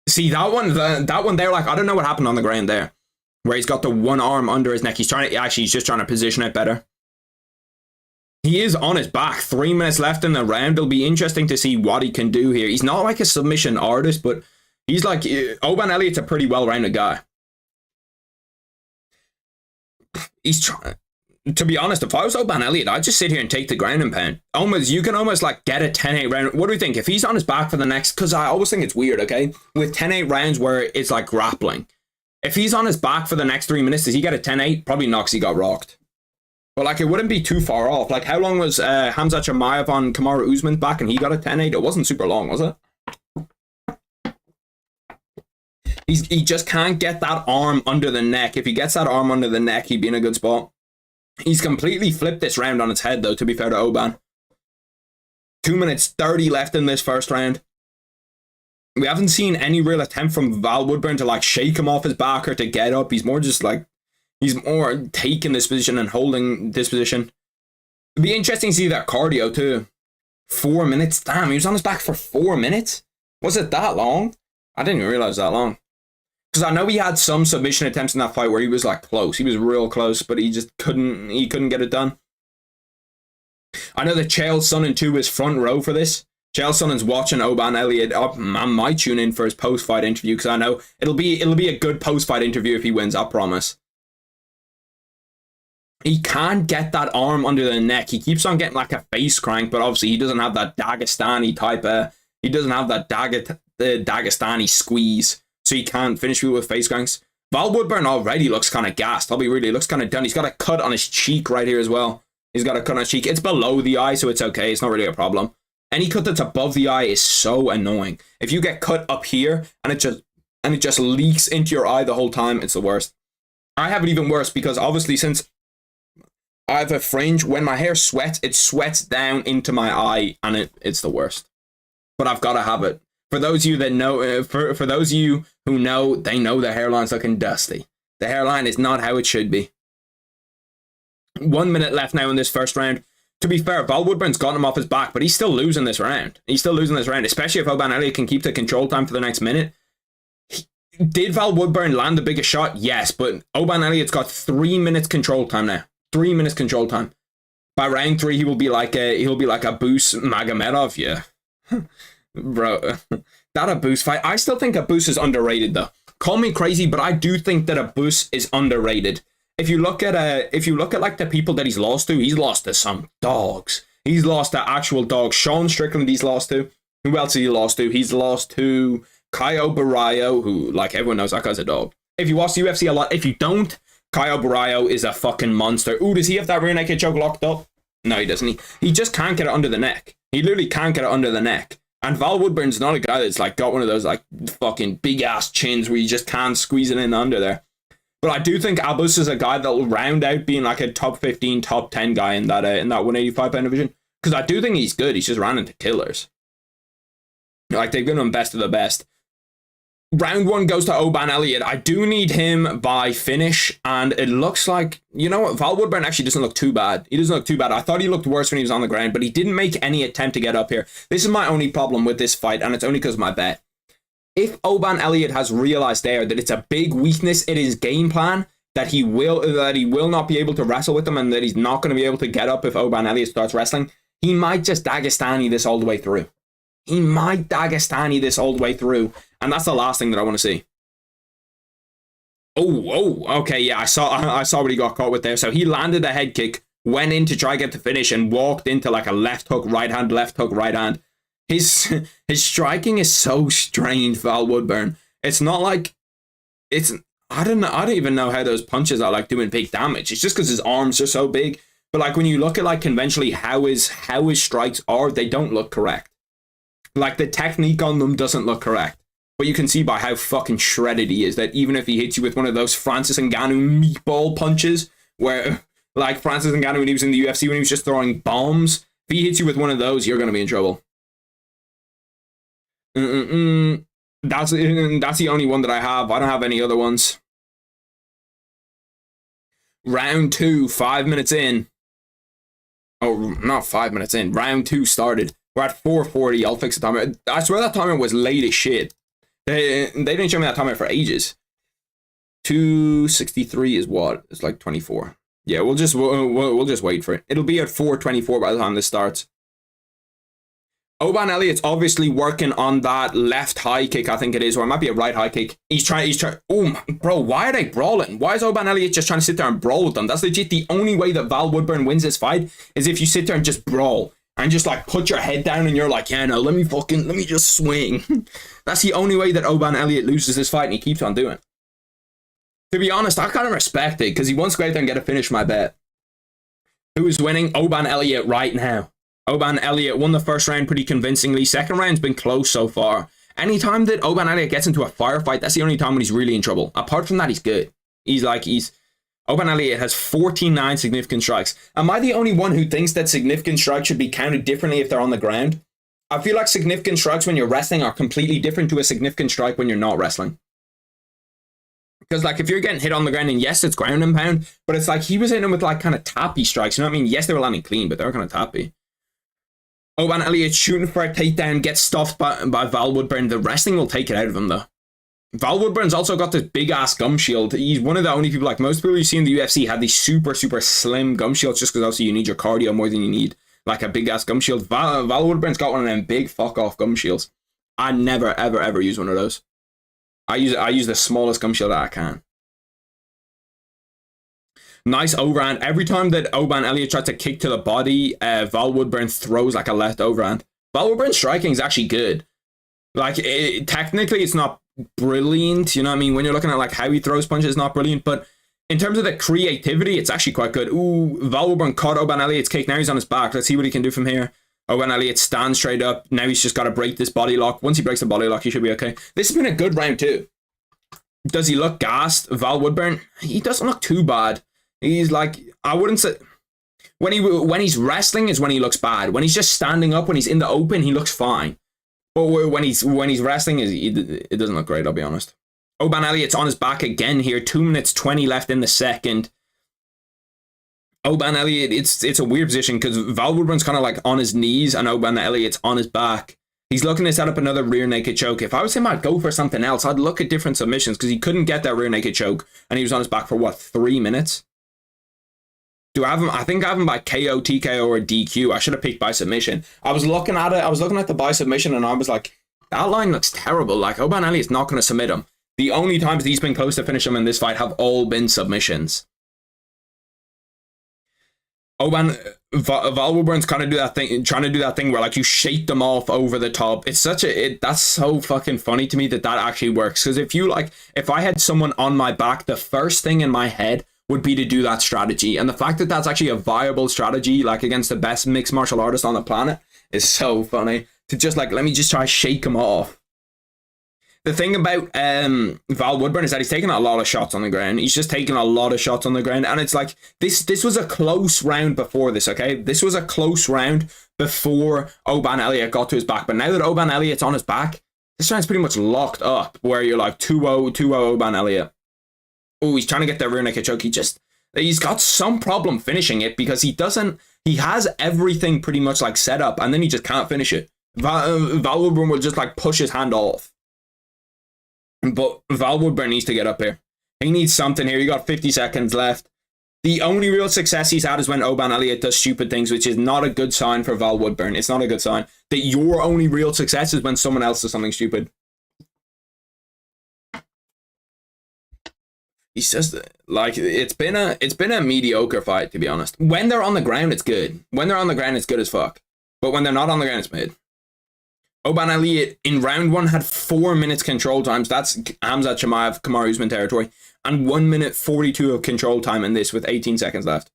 See, that one there, like, I don't know what happened on the ground there. Where he's got the one arm under his neck. He's just trying to position it better. He is on his back. 3 minutes left in the round. It'll be interesting to see what he can do here. He's not like a submission artist, but he's like, Oban Elliott's a pretty well-rounded guy. He's trying. To be honest, if I was Oban Elliott, I'd just sit here and take the ground and pound. You can almost like get a 10-8 round. What do we think? If he's on his back for the next, because I always think it's weird, okay? With 10-8 rounds where it's like grappling. If he's on his back for the next 3 minutes, does he get a 10-8? Probably not, 'cause he got rocked. But like, it wouldn't be too far off. Like, how long was Khamzat Chimaev on Kamaru Usman's back and he got a 10-8? It wasn't super long, was it? He just can't get that arm under the neck. If he gets that arm under the neck, he'd be in a good spot. He's completely flipped this round on its head, though, to be fair to Oban. 2 minutes 30 left in this first round. We haven't seen any real attempt from Val Woodburn to, like, shake him off his back or to get up. He's more just, like, he's more taking this position and holding this position. It'd be interesting to see that cardio, too. 4 minutes? Damn, he was on his back for 4 minutes? Was it that long? I didn't even realize that long. Because I know he had some submission attempts in that fight where he was like close. He was real close, but he just couldn't get it done. I know that Chael Sonnen too is front row for this. Chael Sonnen's watching Oban Elliott. I might tune in for his post-fight interview because I know it'll be a good post-fight interview if he wins, I promise. He can't get that arm under the neck. He keeps on getting like a face crank, but obviously he doesn't have that Dagestani type he doesn't have that Dagestani squeeze. So he can't finish people with face cranks. Val Woodburn already looks kind of gassed. He looks kind of done. He's got a cut on his cheek right here as well. He's got a cut on his cheek. It's below the eye, so it's okay. It's not really a problem. Any cut that's above the eye is so annoying. If you get cut up here and it just leaks into your eye the whole time, it's the worst. I have it even worse because obviously since I have a fringe, when my hair sweats, it sweats down into my eye and it's the worst. But I've got to have it. For those of you that know, for those of you who know, they know the hairline's looking dusty. The hairline is not how it should be. 1 minute left now in this first round. To be fair, Val Woodburn's gotten him off his back, but he's still losing this round. Especially if Oban Elliott can keep the control time for the next minute. Did Val Woodburn land the biggest shot? Yes, but Oban Elliott's got 3 minutes control time now. 3 minutes control time. By round 3, he'll be like a Abus Magomedov, yeah. Bro, that Abus fight, I still think Abus is underrated though. Call me crazy, but I do think that Abus is underrated. If you look at like the people that he's lost to some dogs. He's lost to actual dogs. Sean Strickland he's lost to. Who else has he lost to? He's lost to Caio Baralho, who, like, everyone knows that guy's a dog. If you watch the UFC a lot, if you don't, Caio Baralho is a fucking monster. Ooh, does he have that rear naked choke locked up? No, he doesn't. He just can't get it under the neck. He literally can't get it under the neck. And Val Woodburn's not a guy that's like got one of those like fucking big ass chins where you just can't squeeze it in under there. But I do think Abus is a guy that'll round out being like a top 15, top 10 guy in that 185 pound division. Because I do think he's good. He's just ran into killers. Like, they've given him best of the best. Round 1 goes to Oban Elliott. I do need him by finish, and it looks like, you know what, Val Woodburn actually doesn't look too bad. He doesn't look too bad. I thought he looked worse when he was on the ground, but he didn't make any attempt to get up here. This is my only problem with this fight, and it's only because of my bet. If Oban Elliott has realized there that it's a big weakness in his game plan, that he will not be able to wrestle with him, and that he's not going to be able to get up if Oban Elliott starts wrestling, he might just Dagestani this all the way through. And that's the last thing that I want to see. Okay, yeah, I saw what he got caught with there. So he landed a head kick, went in to try to get the finish, and walked into like a left hook, right hand. His striking is so strange, Val Woodburn. It's not like I don't even know how those punches are like doing big damage. It's just because his arms are so big. But like when you look at like conventionally how his strikes are, they don't look correct. Like the technique on them doesn't look correct. But you can see by how fucking shredded he is that even if he hits you with one of those Francis Ngannou meatball punches, where like Francis Ngannou when he was in the UFC when he was just throwing bombs, if he hits you with one of those, you're going to be in trouble. That's the only one that I have. I don't have any other ones. Round 2, 5 minutes in. Oh, not 5 minutes in. Round 2 started. We're at 4:40. I'll fix the timer. I swear that timer was late as shit. They didn't show me that timer for ages. 2:63 is what? It's like 24. Yeah, we'll just wait for it. It'll be at 4:24 by the time this starts. Oban Elliott's obviously working on that left high kick, I think it is, or it might be a right high kick. He's trying. Oh, bro, why are they brawling? Why is Oban Elliott just trying to sit there and brawl with them? That's legit the only way that Val Woodburn wins this fight is if you sit there and just brawl and just like put your head down and you're like, yeah, no, let me just swing. That's the only way that Oban Elliott loses this fight, and he keeps on doing it. To be honest, I kind of respect it because he wants to go out there and get a finish, my bet. Who is winning? Oban Elliott right now. Oban Elliott won the first round pretty convincingly. Second round's been close so far. Anytime that Oban Elliott gets into a firefight, that's the only time when he's really in trouble. Apart from that, he's good. Oban Elliott has 49 significant strikes. Am I the only one who thinks that significant strikes should be counted differently if they're on the ground? I feel like significant strikes when you're wrestling are completely different to a significant strike when you're not wrestling. Because, like, if you're getting hit on the ground, and yes, it's ground and pound, but it's like he was hitting them with, like, kind of tappy strikes. You know what I mean? Yes, they were landing clean, but they were kind of tappy. Oban Elliott shooting for a takedown, gets stuffed by Val Woodburn. The wrestling will take it out of him, though. Val Woodburn's also got this big-ass gum shield. He's one of the only people, like, most people you see in the UFC have these super, super slim gum shields just because obviously you need your cardio more than you need, like, a big-ass gum shield. Val Woodburn's got one of them big fuck-off gum shields. I never, ever, ever use one of those. I use the smallest gum shield that I can. Nice overhand. Every time that Oban Elliott tries to kick to the body, Val Woodburn throws like a left overhand. Val Woodburn's striking is actually good. Like, technically, it's not brilliant. You know what I mean? When you're looking at like how he throws punches, it's not brilliant. But in terms of the creativity, it's actually quite good. Ooh, Val Woodburn caught Oban Elliott's kick. Now he's on his back. Let's see what he can do from here. Oban Elliott stands straight up. Now he's just got to break this body lock. Once he breaks the body lock, he should be okay. This has been a good round too. Does he look gassed, Val Woodburn? He doesn't look too bad. He's like, I wouldn't say, when he's wrestling is when he looks bad. When he's just standing up, when he's in the open, he looks fine. But when he's wrestling, it doesn't look great, I'll be honest. Oban Elliott's on his back again here. 2 minutes 20 left in the second. Oban Elliott, it's a weird position because Val Woodburn's kind of like on his knees and Oban Elliott's on his back. He's looking to set up another rear naked choke. If I was him, I'd go for something else. I'd look at different submissions because he couldn't get that rear naked choke and he was on his back for what, 3 minutes? Do I have him? I think I have him by KO, TKO, or DQ. I should have picked by submission. I was looking at it. I was looking at the by submission, and I was like, that line looks terrible. Like, Oban Elliott's not going to submit him. The only times he's been close to finish him in this fight have all been submissions. Val Woodburn's kind of trying to do that thing where like you shake them off over the top. It's that's so fucking funny to me that actually works. Because if I had someone on my back, the first thing in my head would be to do that strategy, and the fact that that's actually a viable strategy, like against the best mixed martial artist on the planet, is so funny. To just like, let me just try to shake him off. The thing about Val Woodburn is that he's taking a lot of shots on the ground. He's just taking a lot of shots on the ground, and it's like this was a close round before this. Okay, this was a close round before Oban Elliott got to his back, but now that Oban Elliott's on his back, this round's pretty much locked up. Where you're like 2-0 Oban Elliott. Oh, he's trying to get that rear naked choke. He's got some problem finishing it because he has everything pretty much like set up and then he just can't finish it. Val Woodburn will just like push his hand off. But Val Woodburn needs to get up here. He needs something here. You got 50 seconds left. The only real success he's had is when Oban Elliott does stupid things, which is not a good sign for Val Woodburn. It's not a good sign. That your only real success is when someone else does something stupid. He's just like, it's been a mediocre fight, to be honest. When they're on the ground, it's good. When they're on the ground, it's good as fuck. But when they're not on the ground, it's mid. Oban Elliott in round 1 had 4 minutes control times. That's Khamzat Chimaev, Kamaru Usman territory. And 1 minute 42 of control time in this with 18 seconds left.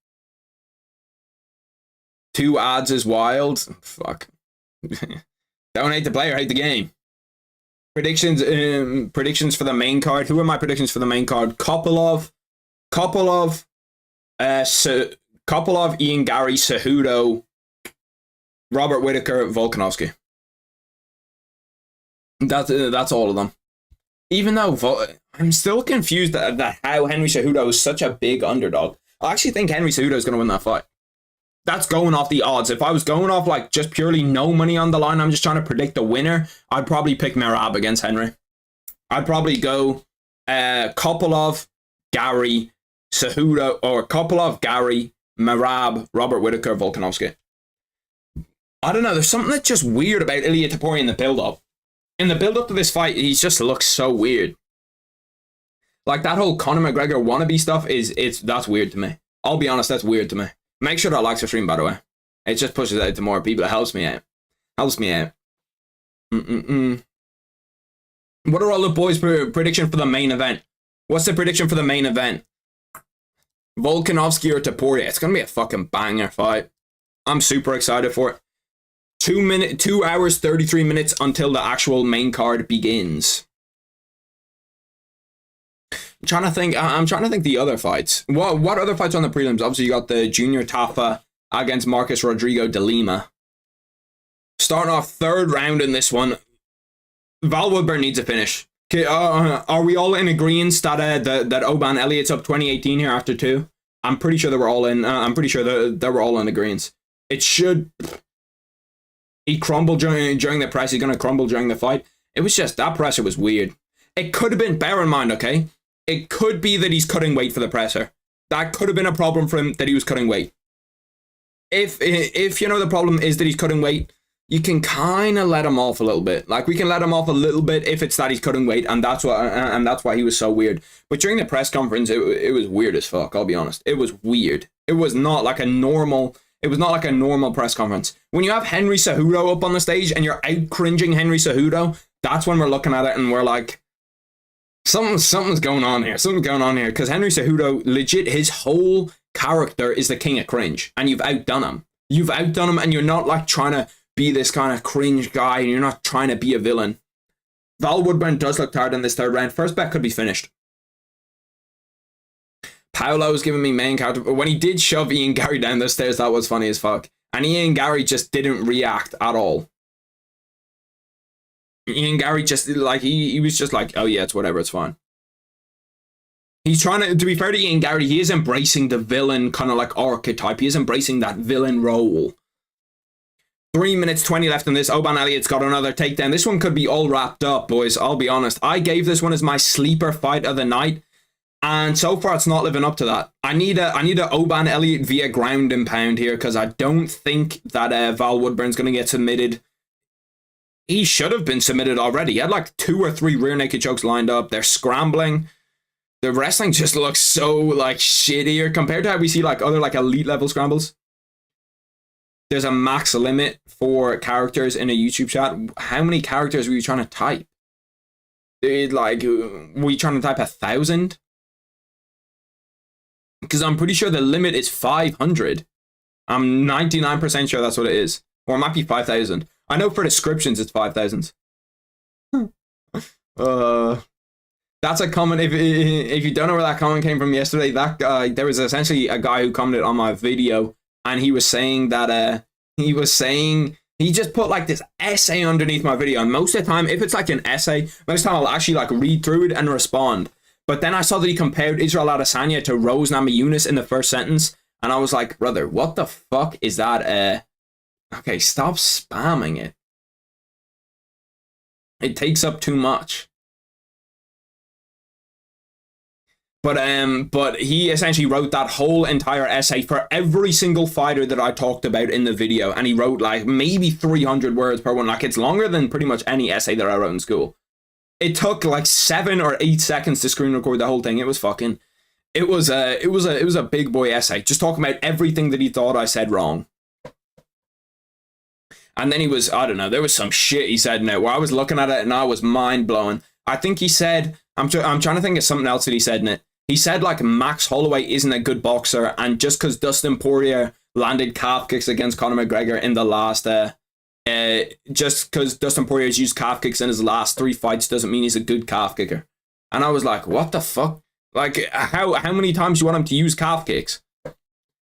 2 odds is wild. Fuck. Don't hate the player, hate the game. Predictions for the main card. Who are my predictions for the main card? Kopylov, Ian Gary, Cejudo, Robert Whittaker, Volkanovski. That's all of them. Even though I'm still confused that how Henry Cejudo is such a big underdog. I actually think Henry Cejudo is going to win that fight. that's going off the odds. If I was going off like just purely no money on the line, I'm just trying to predict the winner, I'd probably pick Merab against Henry. I'd probably go Kopylov, Gary, Cejudo, or Kopylov, Gary, Merab, Robert Whittaker, Volkanovski. I don't know. There's something that's just weird about Ilia Topuria in the build-up. In the build-up to this fight, he just looks so weird. Like, that whole Conor McGregor wannabe stuff that's weird to me. I'll be honest, that's weird to me. Make sure that likes the stream, by the way. It just pushes it out to more people. It helps me out. Helps me out. What are all the boys' prediction for the main event? What's the prediction for the main event? Volkanovski or Topuria? It's going to be a fucking banger fight. I'm super excited for it. 2 hours, 33 minutes until the actual main card begins. I'm trying to think the other fights. What other fights on the prelims? Obviously, you got the Junior Tafa against Marcus Rodrigo de Lima. Starting off third round in this one. Val Woodburn needs a finish. Okay, are we all in agreement that Oban Elliott's up 2018 here after 2? I'm pretty sure they were all in. I'm pretty sure they were all in agreement. It should. He crumbled during the press. He's gonna crumble during the fight. It was just that presser was weird. It could have been. Bear in mind, okay. It could be that he's cutting weight for the presser. That could have been a problem for him that he was cutting weight. If you know the problem is that he's cutting weight, you can kind of let him off a little bit. Like, we can let him off a little bit if it's that he's cutting weight, and that's why he was so weird. But during the press conference, it was weird as fuck. I'll be honest. It was weird. It was not like a normal press conference. When you have Henry Cejudo up on the stage and you're out cringing Henry Cejudo, that's when we're looking at it and we're like, something's going on here. Something's going on here, because Henry Cejudo, legit, his whole character is the king of cringe, and you've outdone him. You've outdone him, and you're not like trying to be this kind of cringe guy, and you're not trying to be a villain. Val Woodburn does look tired in this third round. First bet could be finished. Paolo's giving me main counter. When he did shove Ian Gary down the stairs, that was funny as fuck. And Ian Gary just didn't react at all. Ian Gary just, like, he was just like, oh yeah, it's whatever, it's fine. He's trying to be fair to Ian Gary, he is embracing the villain kind of like archetype. He is embracing that villain role. 3 minutes 20 left in this. Oban Elliott's got another takedown. This one could be all wrapped up, boys. I'll be honest. I gave this one as my sleeper fight of the night, and so far it's not living up to that. I need a Oban Elliott via ground and pound here, because I don't think that Val Woodburn's going to get submitted. He should have been submitted already. He had like 2 or 3 rear naked chokes lined up. They're scrambling. The wrestling just looks so like shittier compared to how we see like other like elite level scrambles. There's a max limit for characters in a YouTube chat. How many characters were you trying to type? Were you trying to type 1,000? Because I'm pretty sure the limit is 500. I'm 99% sure that's what it is. Or it might be 5,000. I know for descriptions it's 5,000. That's a comment. If you don't know where that comment came from yesterday, that guy, there was essentially a guy who commented on my video, and he was saying that he just put like this essay underneath my video, and most of the time, if it's like an essay, most of the time I'll actually like read through it and respond. But then I saw that he compared Israel Adesanya to Rose Namajunas in the first sentence, and I was like, brother, what the fuck is that? Okay, stop spamming it. It takes up too much. But he essentially wrote that whole entire essay for every single fighter that I talked about in the video, and he wrote like maybe 300 words per one. Like, it's longer than pretty much any essay that I wrote in school. It took like 7 or 8 seconds to screen record the whole thing. It was a big boy essay, just talking about everything that he thought I said wrong. And then he was, I don't know, there was some shit he said in it where I was looking at it and I was mind blowing. I think he said, I'm trying to think of something else that he said in it. He said like Max Holloway isn't a good boxer, and just because Dustin Poirier landed calf kicks against Conor McGregor in the last, just because Dustin Poirier's used calf kicks in his last 3 fights doesn't mean he's a good calf kicker. And I was like, what the fuck? Like, how many times do you want him to use calf kicks?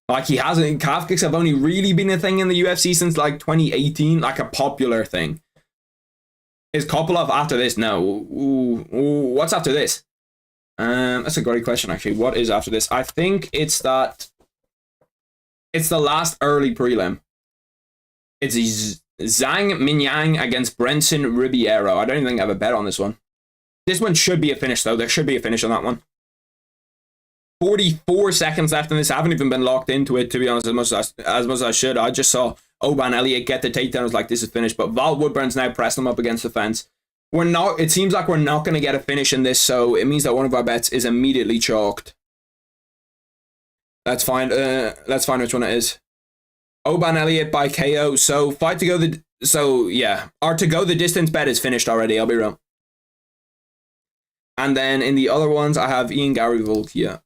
Like, he hasn't. Calf kicks have only really been a thing in the UFC since like 2018, like a popular thing. Is Kopylov after this? No. What's after this? That's a great question, actually. What is after this? I think it's that It's the last early prelim. It's Zhang Minyang against Brenson Ribeiro. I don't even think I have a bet on this one. This one should be a finish, though. There should be a finish on that one. 44 seconds left in this. I haven't even been locked into it, to be honest, as much as I should. I just saw Oban Elliott get the takedown. I was like, this is finished. But Val Woodburn's now pressing him up against the fence. We're not. It seems like we're not going to get a finish in this, so it means that one of our bets is immediately chalked. Let's find which one it is. Oban Elliott by KO. So fight to go the. So yeah, our to go the distance bet is finished already. I'll be real. And then in the other ones, I have Ian Gary Volkia.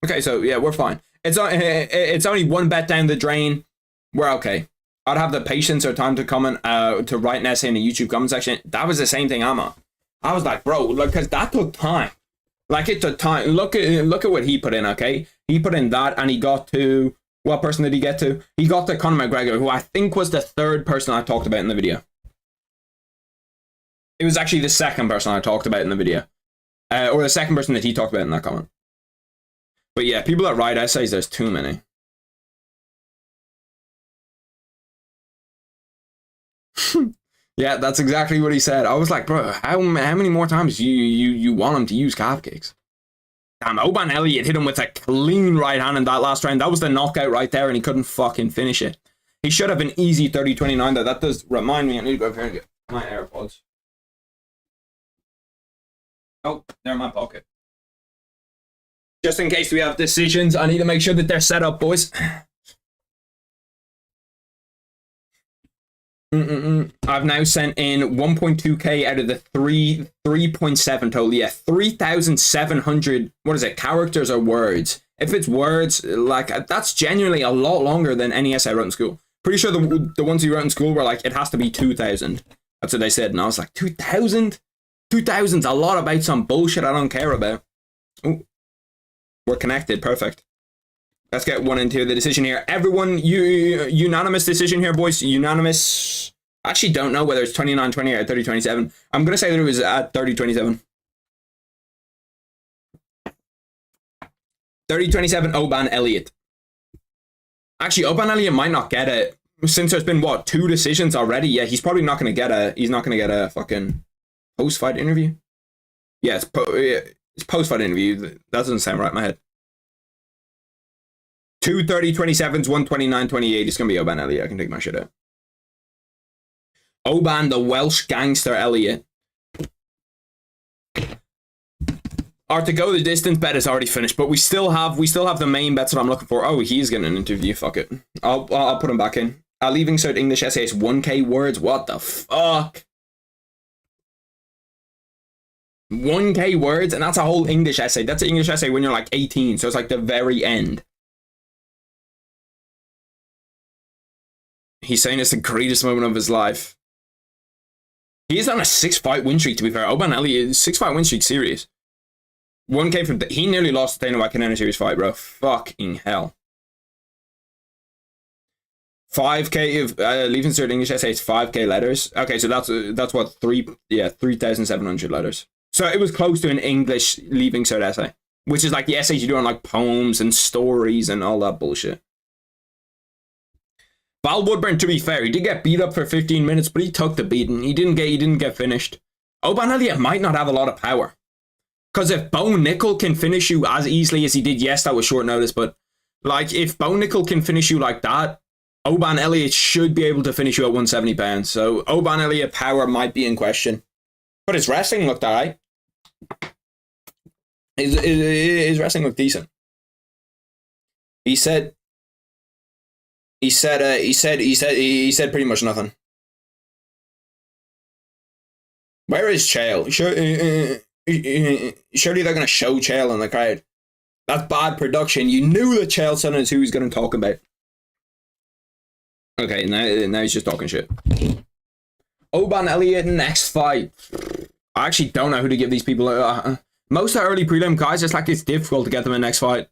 Okay, so yeah, we're fine. It's only one bet down the drain. We're okay. I'd have the patience or time to comment to write an essay in the YouTube comment section. That was the same thing I'm on. I was like, bro, look, because that took time. Like, it took time. Look at what he put in, okay? He put in that, and he got to... What person did he get to? He got to Conor McGregor, who I think was the third person I talked about in the video. It was actually the second person I talked about in the video. Or the second person that he talked about in that comment. But yeah, people that write essays, there's too many. Yeah, that's exactly what he said. I was like, bro, how many more times you want him to use calf kicks? Damn, Oban Elliott hit him with a clean right hand in that last round. That was the knockout right there, and he couldn't fucking finish it. He should have an easy 30-29, though. That does remind me, I need to go over here and get my AirPods. Oh, they're in my pocket. Just in case we have decisions, I need to make sure that they're set up, boys. I've now sent in 1.2k out of the 3.7 total. Yeah, 3,700. What is it? Characters or words? If it's words, like, that's genuinely a lot longer than any essay I wrote in school. Pretty sure the ones you wrote in school were like, it has to be 2,000. That's what they said, and I was like, 2,000? 2,000's a lot about some bullshit I don't care about. Ooh. We're connected. Perfect. Let's get one into the decision here. Everyone, unanimous decision here, boys. Unanimous. I actually don't know whether it's 29-28 or 30-27. I'm going to say that it was at 30-27. 30-27, Oban Elliott. Actually, Oban Elliott might not get it. Since there's been, what, 2 decisions already? Yeah, he's probably not going to get a... He's not going to get a fucking post-fight interview. Yeah, it's post-fight interview. That doesn't sound right in my head. 2 30-27s, 1 29-28. It's going to be Oban Elliott. I can take my shit out. Oban, the Welsh gangster Elliott. Our to go the distance bet is already finished, but we still have the main bets that I'm looking for. Oh, he's getting an interview. Fuck it. I'll put him back in. Leaving cert English essay is 1k words. What the fuck? 1k words, and that's a whole English essay. That's an English essay when you're like 18, so it's like the very end. He's saying it's the greatest moment of his life. He's on a 6-fight win streak, to be fair. Oban Elliott, 6-fight win streak, serious. 1k from... He nearly lost the Dana White Contender Series fight, bro. Fucking hell. 5k of... leaving cert English essay is 5k letters. Okay, so that's what, 3,700 letters. So it was close to an English leaving cert essay, which is like the essays you do on like poems and stories and all that bullshit. Val Woodburn, to be fair, he did get beat up for 15 minutes, but he took the beating. He didn't get finished. Oban Elliott might not have a lot of power. Because if Bo Nickel can finish you as easily as he did, yes, that was short notice, but like if Bo Nickel can finish you like that, Oban Elliott should be able to finish you at 170 pounds. So Oban Elliott power might be in question. But his wrestling looked alright. His wrestling looked decent. He said pretty much nothing. Where is Chael? Surely they're gonna show Chael in the crowd. That's bad production. You knew that Chael Sonnen is who he's gonna talk about. Okay, now he's just talking shit. Oban Elliott next fight. I actually don't know who to give these people. Most of the early prelim guys, it's difficult to get them a next fight.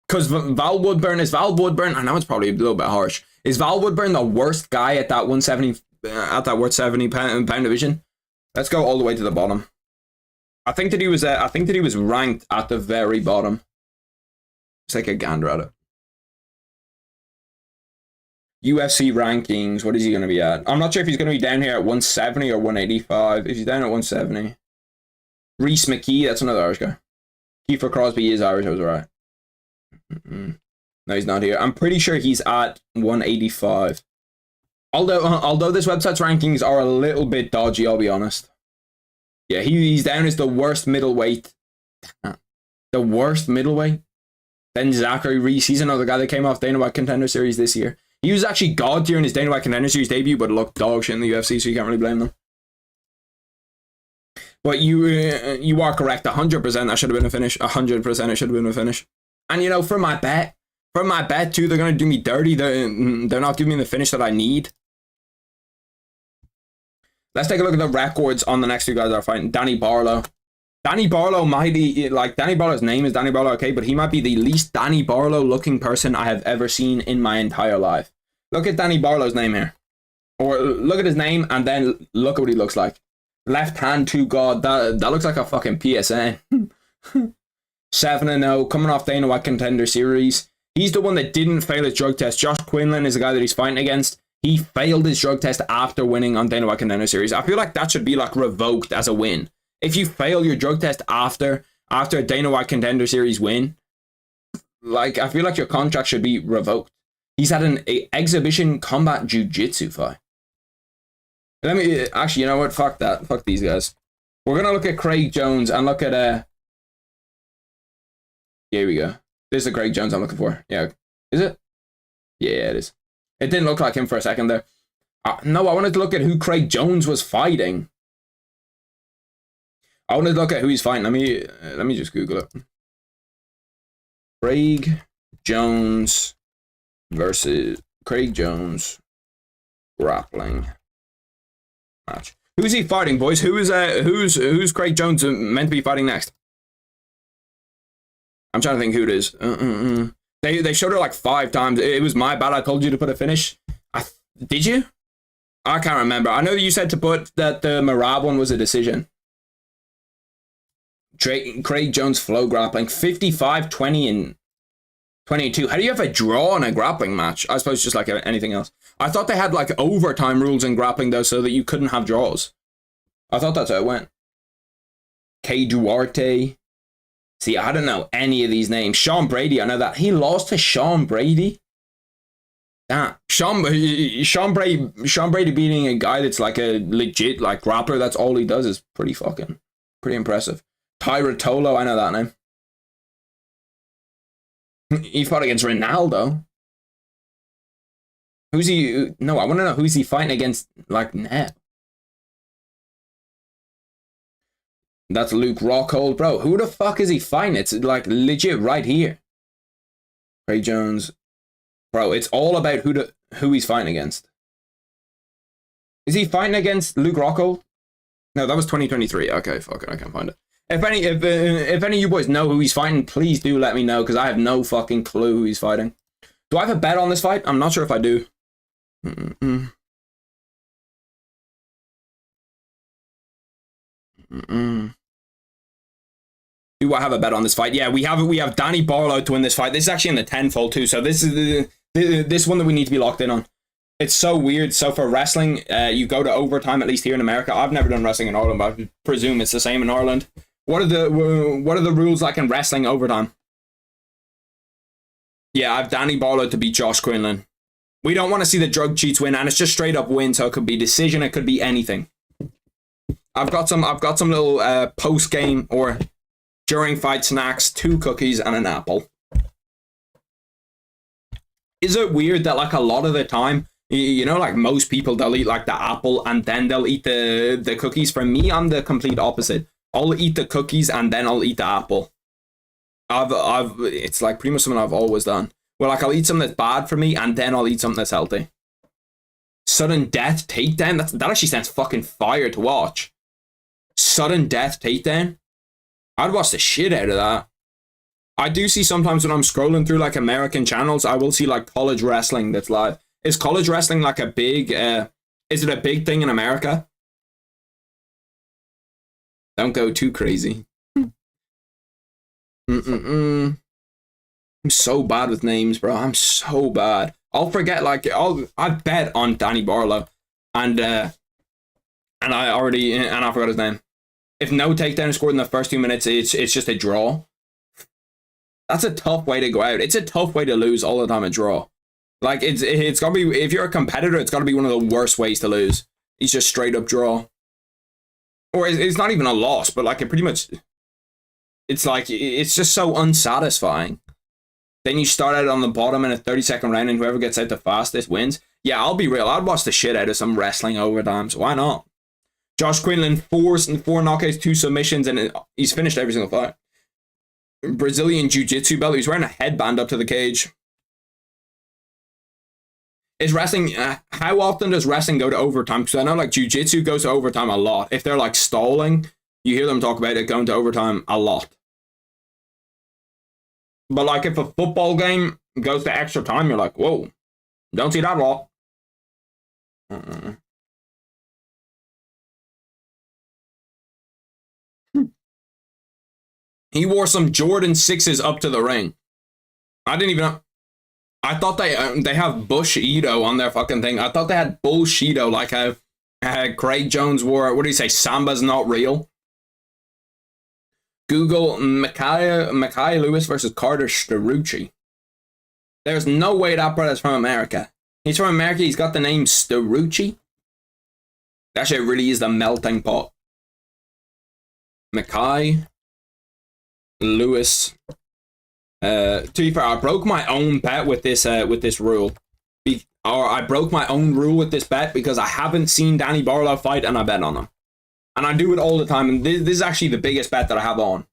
Because Val Woodburn, I know it's probably a little bit harsh. Is Val Woodburn the worst guy at that 170, at that 170 pound division? Let's go all the way to the bottom. I think that he was ranked at the very bottom. Let's take a gander at it. UFC rankings. What is he going to be at? I'm not sure if he's going to be down here at 170 or 185. If he's down at 170. Reese McKee, that's another Irish guy. Kiefer Crosby is Irish, I was right. No, he's not here. I'm pretty sure he's at 185. Although this website's rankings are a little bit dodgy, I'll be honest. Yeah, he's down as the worst middleweight. The worst middleweight? Then Zachary Reese, he's another guy that came off Dana White Contender Series this year. He was actually god tier in his Dana White Contender Series debut, but looked dog shit in the UFC, so you can't really blame them. But you are correct, 100% that should have been a finish. 100% it should have been a finish. And you know, for my bet too, they're going to do me dirty. They're not giving me the finish that I need. Let's take a look at the records on the next two guys that are fighting. Danny Barlow. Danny Barlow might be, like, Danny Barlow's name is Danny Barlow, okay, but he might be the least Danny Barlow looking person I have ever seen in my entire life. Look at Danny Barlow's name here. Or look at his name and then look at what he looks like. Left hand to God, that looks like a fucking PSN. 7-0, coming off Dana White Contender Series. He's the one that didn't fail his drug test. Josh Quinlan is the guy that he's fighting against. He failed his drug test after winning on Dana White Contender Series. I feel like that should be like revoked as a win. If you fail your drug test after a Dana White Contender Series win, like, I feel like your contract should be revoked. He's had an exhibition combat jiu-jitsu fight. Actually, you know what? Fuck that. Fuck these guys. We're going to look at Craig Jones and look at, here we go. This is the Craig Jones I'm looking for. Yeah. Is it? Yeah, it is. It didn't look like him for a second there. No, I wanted to look at who Craig Jones was fighting. I wanted to look at who he's fighting. Let me just Google it. Craig Jones versus Craig Jones grappling match. Who's he fighting, boys? Who's Craig Jones meant to be fighting next? I'm trying to think who it is. They showed it like 5 times. It was my bad. I told you to put a finish. Did you? I can't remember. I know that you said to put that the Merab one was a decision. Craig Jones flow grappling 55-20 and 22. How do you have a draw in a grappling match? I suppose just like anything else. I thought they had like overtime rules in grappling though, so that you couldn't have draws. I thought that's how it went. K Duarte. See, I don't know any of these names. Sean Brady, I know that. He lost to Sean Brady? Damn. Sean Brady beating a guy that's like a legit like grappler, that's all he does, is pretty impressive. Tyra Tolo, I know that name. He fought against Ronaldo. Who's he? No, I want to know who's he fighting against, like, now. That's Luke Rockhold. Bro, who the fuck is he fighting? It's, like, legit right here. Craig Jones. Bro, it's all about who he's fighting against. Is he fighting against Luke Rockhold? No, that was 2023. Okay, fuck it, I can't find it. If any of you boys know who he's fighting, please do let me know, because I have no fucking clue who he's fighting. Do I have a bet on this fight? I'm not sure if I do. Do I have a bet on this fight? Yeah, we have Danny Barlow to win this fight. This is actually in the tenfold too, so this is this one that we need to be locked in on. It's so weird. So for wrestling, you go to overtime, at least here in America. I've never done wrestling in Ireland, but I presume it's the same in Ireland. What are the rules like in wrestling overtime? Yeah, I have Danny Barlow to beat Josh Quinlan. We don't want to see the drug cheats win, and it's just straight up win, so it could be decision, it could be anything. I've got some little post game or during fight snacks, 2 cookies and an apple. Is it weird that like a lot of the time, you know, like most people, they'll eat like the apple and then they'll eat the cookies? For me, I'm the complete opposite. I'll eat the cookies and then I'll eat the apple. It's like pretty much something I've always done. Well, like I'll eat something that's bad for me and then I'll eat something that's healthy. Sudden Death Takedown? That actually sounds fucking fire to watch. Sudden Death Takedown? I'd watch the shit out of that. I do see sometimes when I'm scrolling through like American channels, I will see like college wrestling that's live. Is college wrestling like a big, is it a big thing in America? Don't go too crazy. I'm so bad with names, bro. I'm so bad. I'll forget, like, I bet on Danny Barlow, and I forgot his name. If no takedown is scored in the first 2 minutes, it's just a draw. That's a tough way to go out. It's a tough way to lose all the time, a draw. Like, it's gotta be, if you're a competitor, it's gotta be one of the worst ways to lose. It's just straight up draw. Or it's not even a loss, but like, it pretty much, it's like, it's just so unsatisfying. Then you start out on the bottom in a 30-second round, and whoever gets out the fastest wins. Yeah, I'll be real. I'd watch the shit out of some wrestling overtimes. Why not? Josh Quinlan, 4 knockouts, 2 submissions, and he's finished every single fight. Brazilian Jiu-Jitsu belt. He's wearing a headband up to the cage. Is wrestling... how often does wrestling go to overtime? Because I know, like, Jiu-Jitsu goes to overtime a lot. If they're, like, stalling, you hear them talk about it going to overtime a lot. But, like, if a football game goes to extra time, you're like, whoa, don't see that a lot. He wore some Jordan 6s up to the ring. I didn't even know. I thought they have Bushido on their fucking thing. I thought they had Bullshido, like how Craig Jones wore, what do you say, Samba's not real? Google Micaiah Lewis versus Carter Sterucci. There's no way that brother's from America. He's from America, he's got the name Sterucci. That shit really is the melting pot. Micaiah Lewis. To be fair, I broke my own bet with this rule. I broke my own rule with this bet because I haven't seen Danny Barlow fight and I bet on him. And I do it all the time, and this is actually the biggest bet that I have on.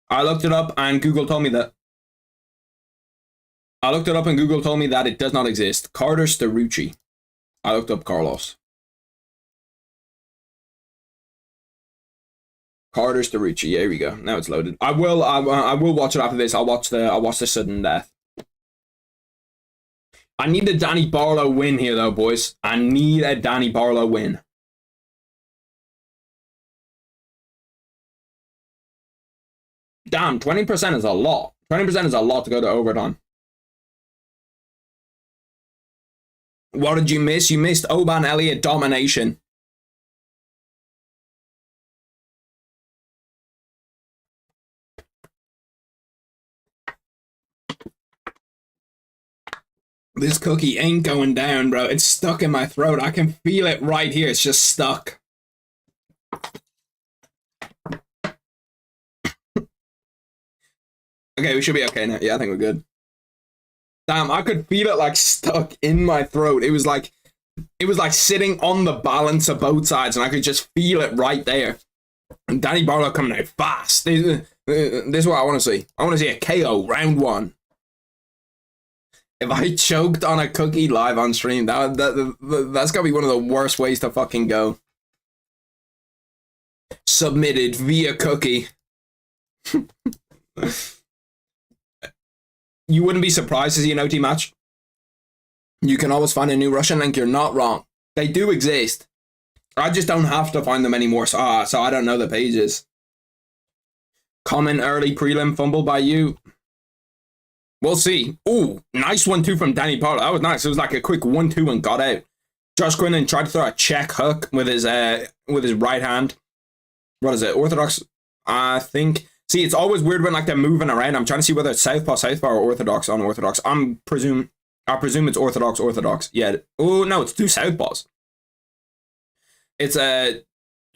I looked it up and Google told me that. It does not exist. Carter Sterucci. I looked up Carlos. Carter Sterucci. Here we go. Now it's loaded. I will watch it after this. I'll watch the sudden death. I need a Danny Barlow win here, though, boys. I need a Danny Barlow win. Damn, 20% is a lot. 20% is a lot to go to overtime. What did you miss? You missed Oban Elliott domination. This cookie ain't going down, bro. It's stuck in my throat. I can feel it right here. It's just stuck. Okay, we should be okay now. Yeah, I think we're good. Damn, I could feel it like stuck in my throat. It was like sitting on the balance of both sides, and I could just feel it right there. And Danny Barlow coming out fast. This is what I want to see. I want to see a KO round 1. If I choked on a cookie live on stream, that's gotta be one of the worst ways to fucking go. Submitted via cookie. You wouldn't be surprised to see an OT match. You can always find a new Russian link. You're not wrong. They do exist. I just don't have to find them anymore, so I don't know the pages. Common early prelim fumble by you. We'll see. Ooh, nice 1-2 from Danny Barlow. That was nice. It was like a quick 1-2 and got out. Josh Quinlan tried to throw a check hook with his right hand. What is it? Orthodox, I think. See, it's always weird when like they're moving around. I'm trying to see whether it's southpaw or orthodox, unorthodox. I presume it's orthodox. Yeah. Oh no, it's 2 southpaws. It's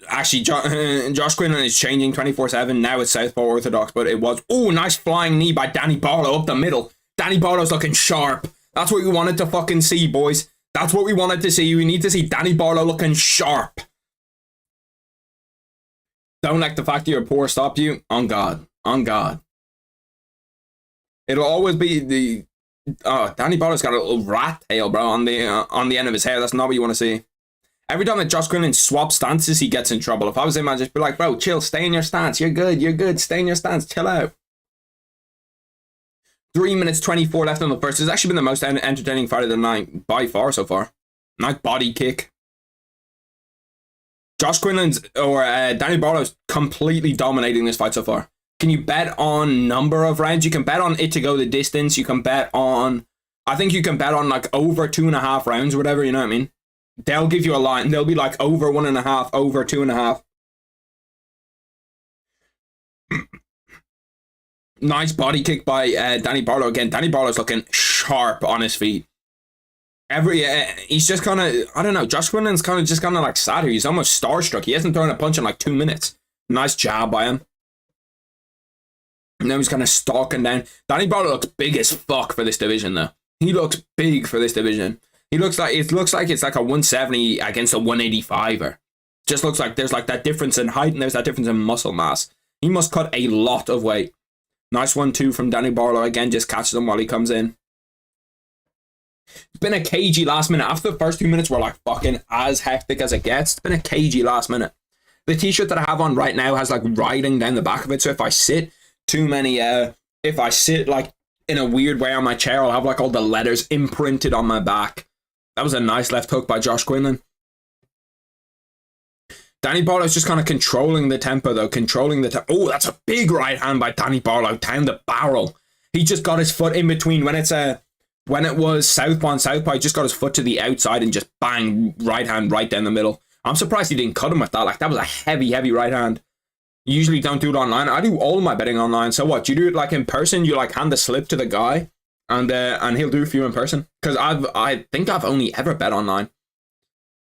actually Josh Quinlan is changing 24/7. Now it's southpaw orthodox, but it was nice flying knee by Danny Barlow up the middle. Danny Barlow's looking sharp. That's what we wanted to fucking see, boys. That's what we wanted to see. We need to see Danny Barlow looking sharp. Don't let the fact that you're poor stop you. On God. On God. It'll always be the... Danny Barlow's got a little rat tail, bro, on the end of his hair. That's not what you want to see. Every time that Josh Quinlan swaps stances, he gets in trouble. If I was him, I'd just be like, bro, chill, stay in your stance. You're good. Stay in your stance. Chill out. 3 minutes 24 left on the first. It's actually been the most entertaining fight of the night by far so far. Nice body kick. Josh Quinlan's or Danny Barlow's completely dominating this fight so far. Can you bet on number of rounds? You can bet on it to go the distance. You can bet on... I think you can bet on like over 2.5 rounds or whatever, you know what I mean? They'll give you a line. They'll be like over 1.5, over 2.5. Nice body kick by Danny Barlow again. Danny Barlow's looking sharp on his feet. He's just kind of, I don't know, Josh Quinlan's kind of like sad here. He's almost starstruck. He hasn't thrown a punch in like 2 minutes. Nice jab by him. And now he's kind of stalking down. Danny Barlow looks big as fuck for this division though. He looks big for this division. It looks like it's like a 170 against a 185er. Just looks like there's like that difference in height and there's that difference in muscle mass. He must cut a lot of weight. Nice 1-2 from Danny Barlow again, just catches him while he comes in. It's been a cagey last minute. After the first 2 minutes were like fucking as hectic as it gets. It's been a cagey last minute. The t-shirt that I have on right now has like writing down the back of it, so if I sit like in a weird way on my chair, I'll have like all the letters imprinted on my back. That was a nice left hook by Josh Quinlan. Danny Barlow's just kind of controlling the tempo though, oh, that's a big right hand by Danny Barlow down the barrel. He just got his foot in between when it was southpaw and southpaw, he just got his foot to the outside and just bang, right hand right down the middle. I'm surprised he didn't cut him with that. Like, that was a heavy, heavy right hand. Usually don't do it online. I do all my betting online. So what? You do it like in person? You like hand the slip to the guy and he'll do it for you in person? Because I think I've only ever bet online.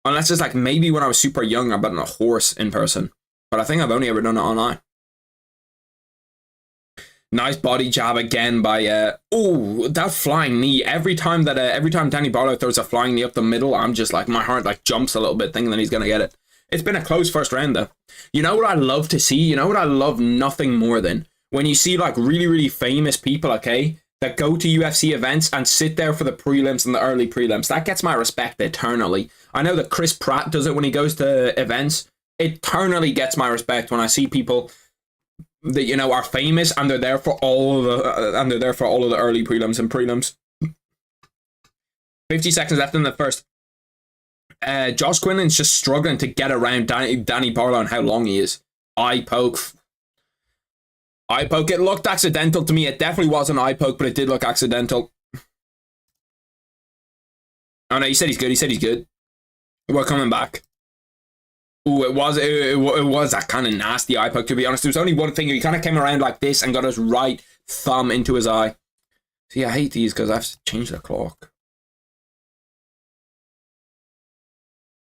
Unless it's like maybe when I was super young, I bet on a horse in person. But I think I've only ever done it online. Nice body jab again by that flying knee. Every time Danny Barlow throws a flying knee up the middle, I'm just like, my heart like jumps a little bit thinking that he's gonna get it. It's been a close first round though. You know what I love to see? You know what I love nothing more than? When you see like really, really famous people, okay, that go to UFC events and sit there for the prelims and the early prelims. That gets my respect eternally. I know that Chris Pratt does it when he goes to events. Eternally gets my respect when I see people that, you know, are famous and they're there for all of the early prelims and prelims. 50 seconds left in the first. Josh Quinlan's just struggling to get around Danny Barlow and how long he is. Eye poke. It looked accidental to me. It definitely was an eye poke, but it did look accidental. Oh no, he said he's good. We're coming back. Ooh, it was that kind of nasty eye poke, to be honest. There was only one finger. He kind of came around like this and got his right thumb into his eye. See, I hate these because I have to change the clock.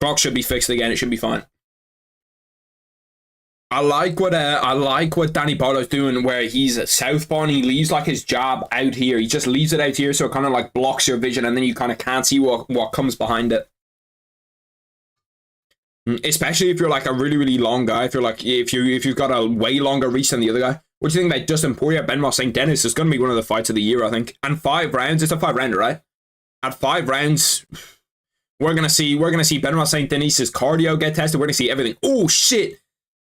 Clock should be fixed again. It should be fine. I like what Danny Barlow's doing, where he's a southpaw and he leaves like his jab out here. He just leaves it out here, so it kind of like blocks your vision, and then you kind of can't see what comes behind it. Especially if you're like a really, really long guy. If you've got a way longer reach than the other guy. What do you think about Dustin Poirier, Benoit St. Denis? Is going to be one of the fights of the year, I think. And 5 rounds. It's a 5-rounder, right? At 5 rounds, we're gonna see Benoit St. Denis's cardio get tested. We're gonna see everything. Oh shit!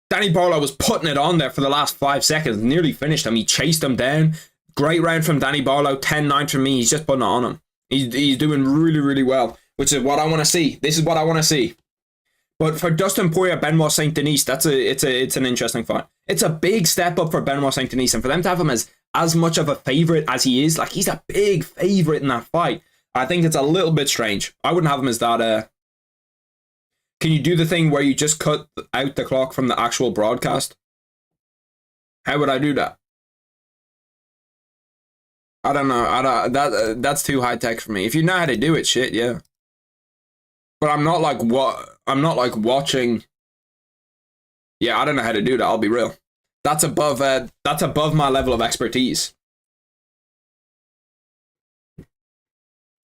Danny Barlow was putting it on there for the last 5 seconds. Nearly finished him. He chased him down. Great round from Danny Barlow. 10-9 from me. He's just putting it on him. He's doing really, really well, which is what I want to see. This is what I want to see. But for Dustin Poirier, Benoit St. Denis, it's an interesting fight. It's a big step up for Benoit St. Denis, and for them to have him as much of a favorite as he is, like he's a big favorite in that fight. I think it's a little bit strange. I wouldn't have him as that. Can you do the thing where you just cut out the clock from the actual broadcast? How would I do that? I don't know. That's too high tech for me. If you know how to do it, shit, yeah. But I'm not like watching. Yeah, I don't know how to do that. I'll be real. That's above my level of expertise.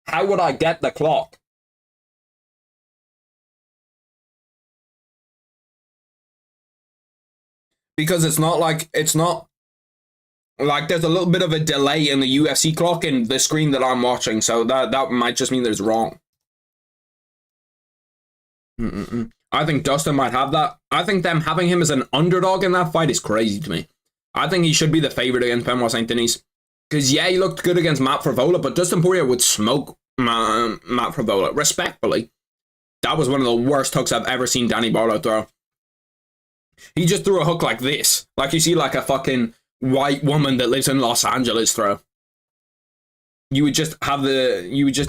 How would I get the clock? Because it's not like there's a little bit of a delay in the UFC clock in the screen that I'm watching, so that might just mean that it's wrong. I think Dustin might have that. I think them having him as an underdog in that fight is crazy to me. I think he should be the favorite against Benoit St. Denis. Because, yeah, he looked good against Matt Frevola, but Dustin Poirier would smoke Matt Frevola. Respectfully, that was one of the worst hooks I've ever seen Danny Barlow throw. He just threw a hook like this. Like you see like a fucking white woman that lives in Los Angeles throw. you would just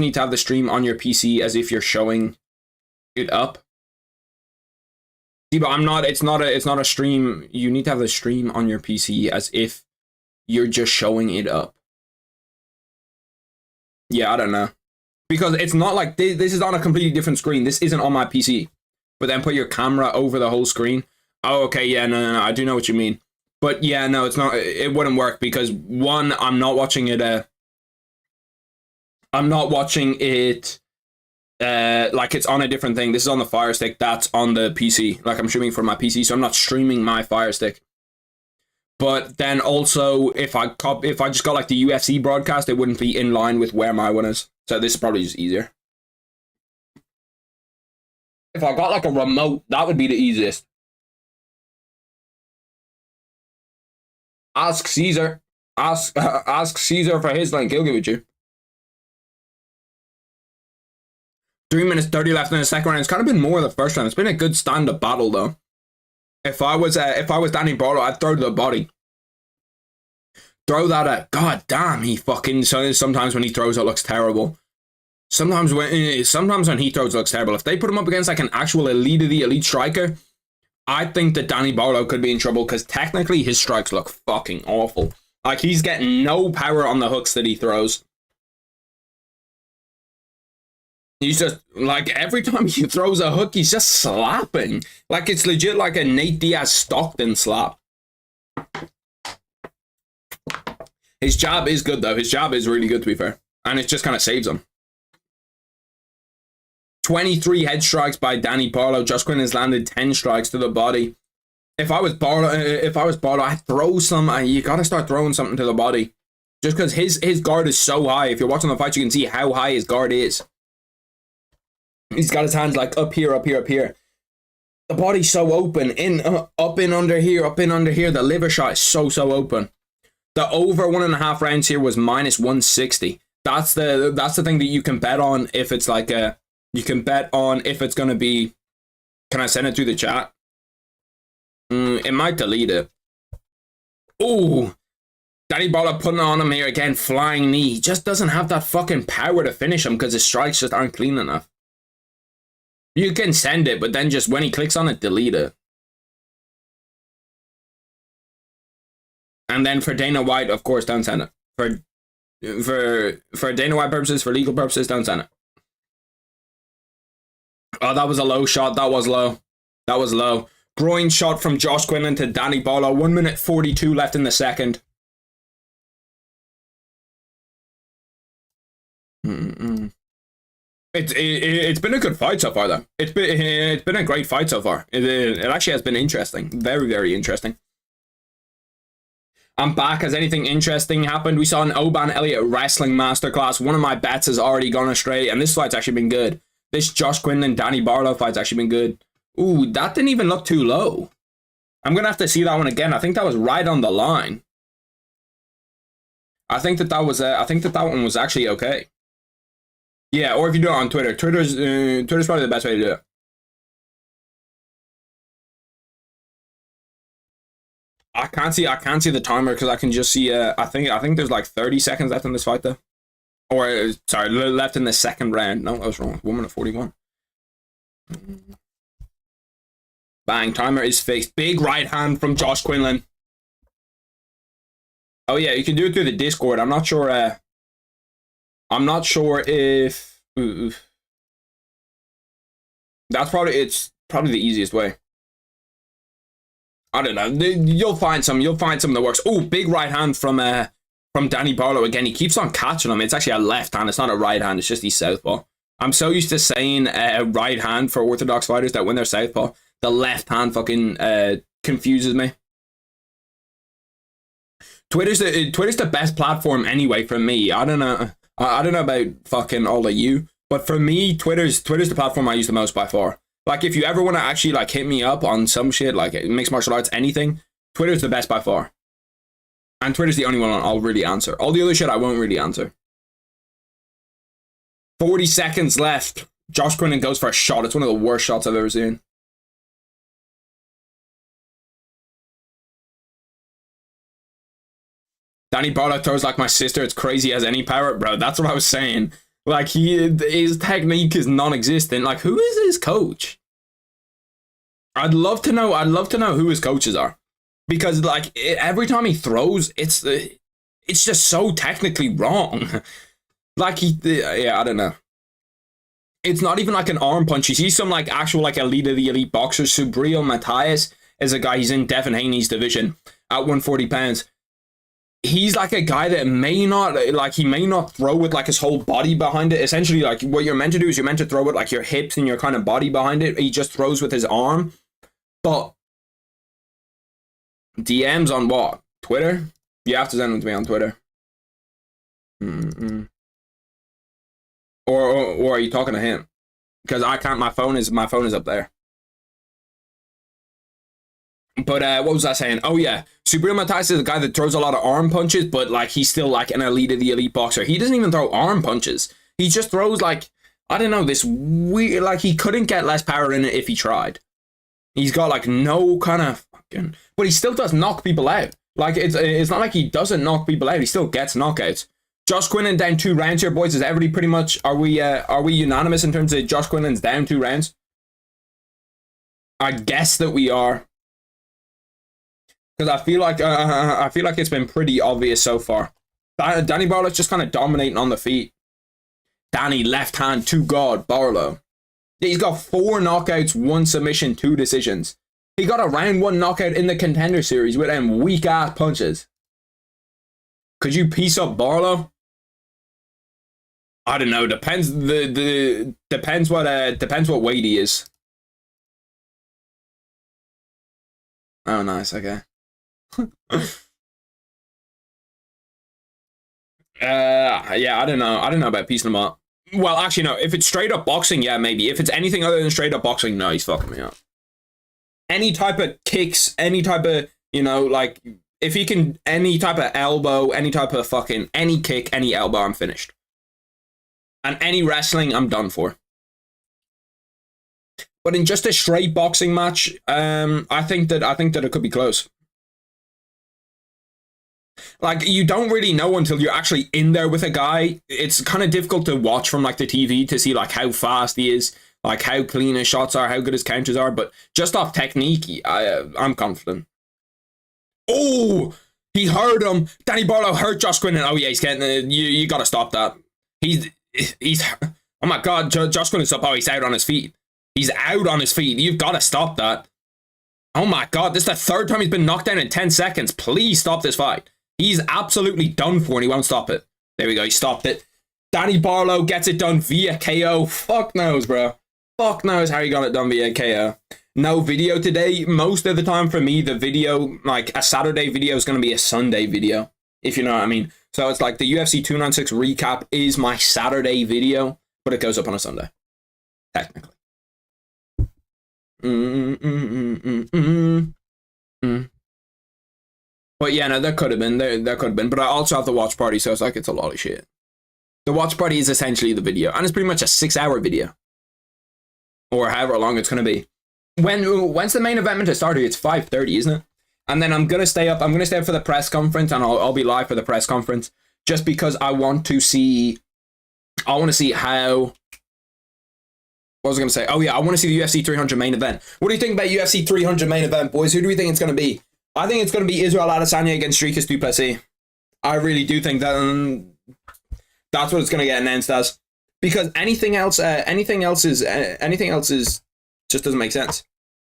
need to have the stream on your PC as if you're showing it up. See, but it's not a stream. You need to have the stream on your PC as if you're just showing it up. Yeah, I don't know. Because it's not like this is on a completely different screen. This isn't on my PC. But then put your camera over the whole screen. Oh, okay, yeah, no, I do know what you mean. But yeah, no, it's not. It wouldn't work because one, I'm not watching it. I'm not watching it. Like it's on a different thing. This is on the Fire Stick. That's on the PC. Like I'm streaming from my PC, so I'm not streaming my Fire Stick. But then also, if I just got like the UFC broadcast, it wouldn't be in line with where my one is. So this is probably just easier. If I got like a remote, that would be the easiest. Ask Caesar. Ask Caesar for his link. He'll give it to you. 3 minutes 30 left in the second round. It's kind of been more the first round. It's been a good stand-up battle though. If I was Danny Barlow, I'd throw to the body. Throw that at. God damn, he fucking. Sometimes when he throws, it looks terrible. Sometimes when he throws, it looks terrible. If they put him up against like an actual elite of the elite striker, I think that Danny Barlow could be in trouble because technically his strikes look fucking awful. Like he's getting no power on the hooks that he throws. He's just like every time he throws a hook, he's just slapping. Like it's legit like a Nate Diaz Stockton slap. His jab is good though. His jab is really good to be fair. And it just kind of saves him. 23 head strikes by Danny Barlow. Josh Quinn has landed 10 strikes to the body. If I was Barlow, I'd throw some. You gotta start throwing something to the body. Just because his guard is so high. If you're watching the fight, you can see how high his guard is. He's got his hands like up here, up here, up here. The body's so open. Up in under here, up in under here. The liver shot is so open. The over 1.5 rounds here was minus 160. That's the thing that you can bet on if it's like a. You can bet on if it's going to be... Can I send it through the chat? It might delete it. Ooh. Danny Barlow putting on him here again. Flying knee. He just doesn't have that fucking power to finish him because his strikes just aren't clean enough. You can send it, but then just when he clicks on it, delete it. And then for Dana White, of course, don't send it. For Dana White purposes, for legal purposes, don't send it. Oh, that was a low shot. That was low. That was low. Groin shot from Josh Quinlan to Danny Barlow. 1 minute 42 left in the second. It's been a good fight so far, though. It's been a great fight so far. It actually has been interesting. Very, very interesting. I'm back. Has anything interesting happened? We saw an Oban Elliott wrestling masterclass. One of my bets has already gone astray, and this fight's actually been good. This Josh Quinlan Danny Barlow fight's actually been good. Ooh, that didn't even look too low. I'm gonna have to see that one again. I think that was right on the line. I think that one was actually okay. Yeah, or if you do it on Twitter. Twitter's probably the best way to do it. I can't see the timer because I can just see I think there's like 30 seconds left in this fight though. Or sorry, left in the second round. No, I was wrong. 1 minute 41. Bang, timer is fixed. Big right hand from Josh Quinlan. Oh yeah, you can do it through the Discord. I'm not sure if it's probably the easiest way. I don't know. You'll find some that works. Oh, big right hand from Danny Barlow again. He keeps on catching him. It's actually a left hand. It's not a right hand. It's just his southpaw. I'm so used to saying right hand for orthodox fighters that when they're southpaw, the left hand fucking confuses me. Twitter's the best platform anyway for me. I don't know about fucking all of you, but for me, Twitter's the platform I use the most by far. Like if you ever want to actually like hit me up on some shit like mixed martial arts, anything, Twitter's the best by far. And Twitter's the only one I'll really answer. All the other shit I won't really answer. 40 seconds left. Josh Quinlan goes for a shot. It's one of the worst shots I've ever seen. Danny Barlow throws like my sister. It's crazy as any power, bro. That's what I was saying. Like his technique is non-existent. Like who is his coach? I'd love to know. I'd love to know who his coaches are, because like every time he throws, it's just so technically wrong. Like yeah, I don't know. It's not even like an arm punch. You see some like actual like elite of the elite boxers. Subriel Matthias is a guy. He's in Devin Haney's division at 140 pounds. He's like a guy that may not throw with like his whole body behind it. Essentially, like what you're meant to do is you're meant to throw with like your hips and your kind of body behind it. He just throws with his arm. But DMs on what? Twitter? You have to send them to me on Twitter. Or are you talking to him? Because I can't. My phone is up there. But what was I saying? Oh yeah, Subriel Matthias is a guy that throws a lot of arm punches, but like he's still like an elite of the elite boxer. He doesn't even throw arm punches. He just throws like, I don't know, this weird, like he couldn't get less power in it if he tried. He's got like no kind of fucking, but he still does knock people out. Like it's not like he doesn't knock people out. He still gets knockouts. Josh Quinlan down 2 rounds here, boys. Is everybody pretty much, are we unanimous in terms of Josh Quinlan's down 2 rounds? I guess that we are. Because I feel like it's been pretty obvious so far. Danny Barlow's just kind of dominating on the feet. Danny left hand to God Barlow. He's got 4 knockouts, 1 submission, 2 decisions. He got a round 1 knockout in the Contender Series with them weak ass punches. Could you piece up Barlow? I don't know. Depends what weight he is. Oh, nice. Okay. Yeah, I don't know about piecing him up. Well, actually, no. If it's straight up boxing, yeah, maybe. If it's anything other than straight up boxing, no, he's fucking me up. Any type of kicks, any type of, like, if he can, any type of elbow, any type of fucking, any kick, any elbow, I'm finished. And any wrestling, I'm done for. But in just a straight boxing match, I think that it could be close. Like, you don't really know until you're actually in there with a guy. It's kind of difficult to watch from like the TV to see like how fast he is, like how clean his shots are, how good his counters are. But just off technique, I'm confident. Oh, he hurt him. Danny Barlow hurt Josh Quinlan. Oh yeah, he's getting. You got to stop that. He's. Oh my God, Josh Quinlan's up. Oh, he's out on his feet. He's out on his feet. You've got to stop that. Oh my God, this is the 3rd time he's been knocked down in 10 seconds. Please stop this fight. He's absolutely done for and he won't stop it. There we go, he stopped it. Danny Barlow gets it done via KO. Fuck knows, bro. Fuck knows how he got it done via KO. No video today. Most of the time for me, the video, like a Saturday video is going to be a Sunday video, if you know what I mean. So it's like the UFC 296 recap is my Saturday video, but it goes up on a Sunday, technically. But yeah, no, there could have been. There could have been. But I also have the watch party, so it's like it's a lot of shit. The watch party is essentially the video, and it's pretty much a 6-hour video, or however long it's gonna be. When's the main event meant to start? It's 5:30, isn't it? And then I'm gonna stay up. I'm gonna stay up for the press conference, and I'll be live for the press conference, just because I want to see. I want to see how. What was I going to say? Oh, yeah, I want to see the UFC 300 main event. What do you think about UFC 300 main event, boys? Who do we think it's going to be? I think it's going to be Israel Adesanya against Dricus du Plessis. I really do think that that's what it's going to get announced as. Because anything else is just doesn't make sense.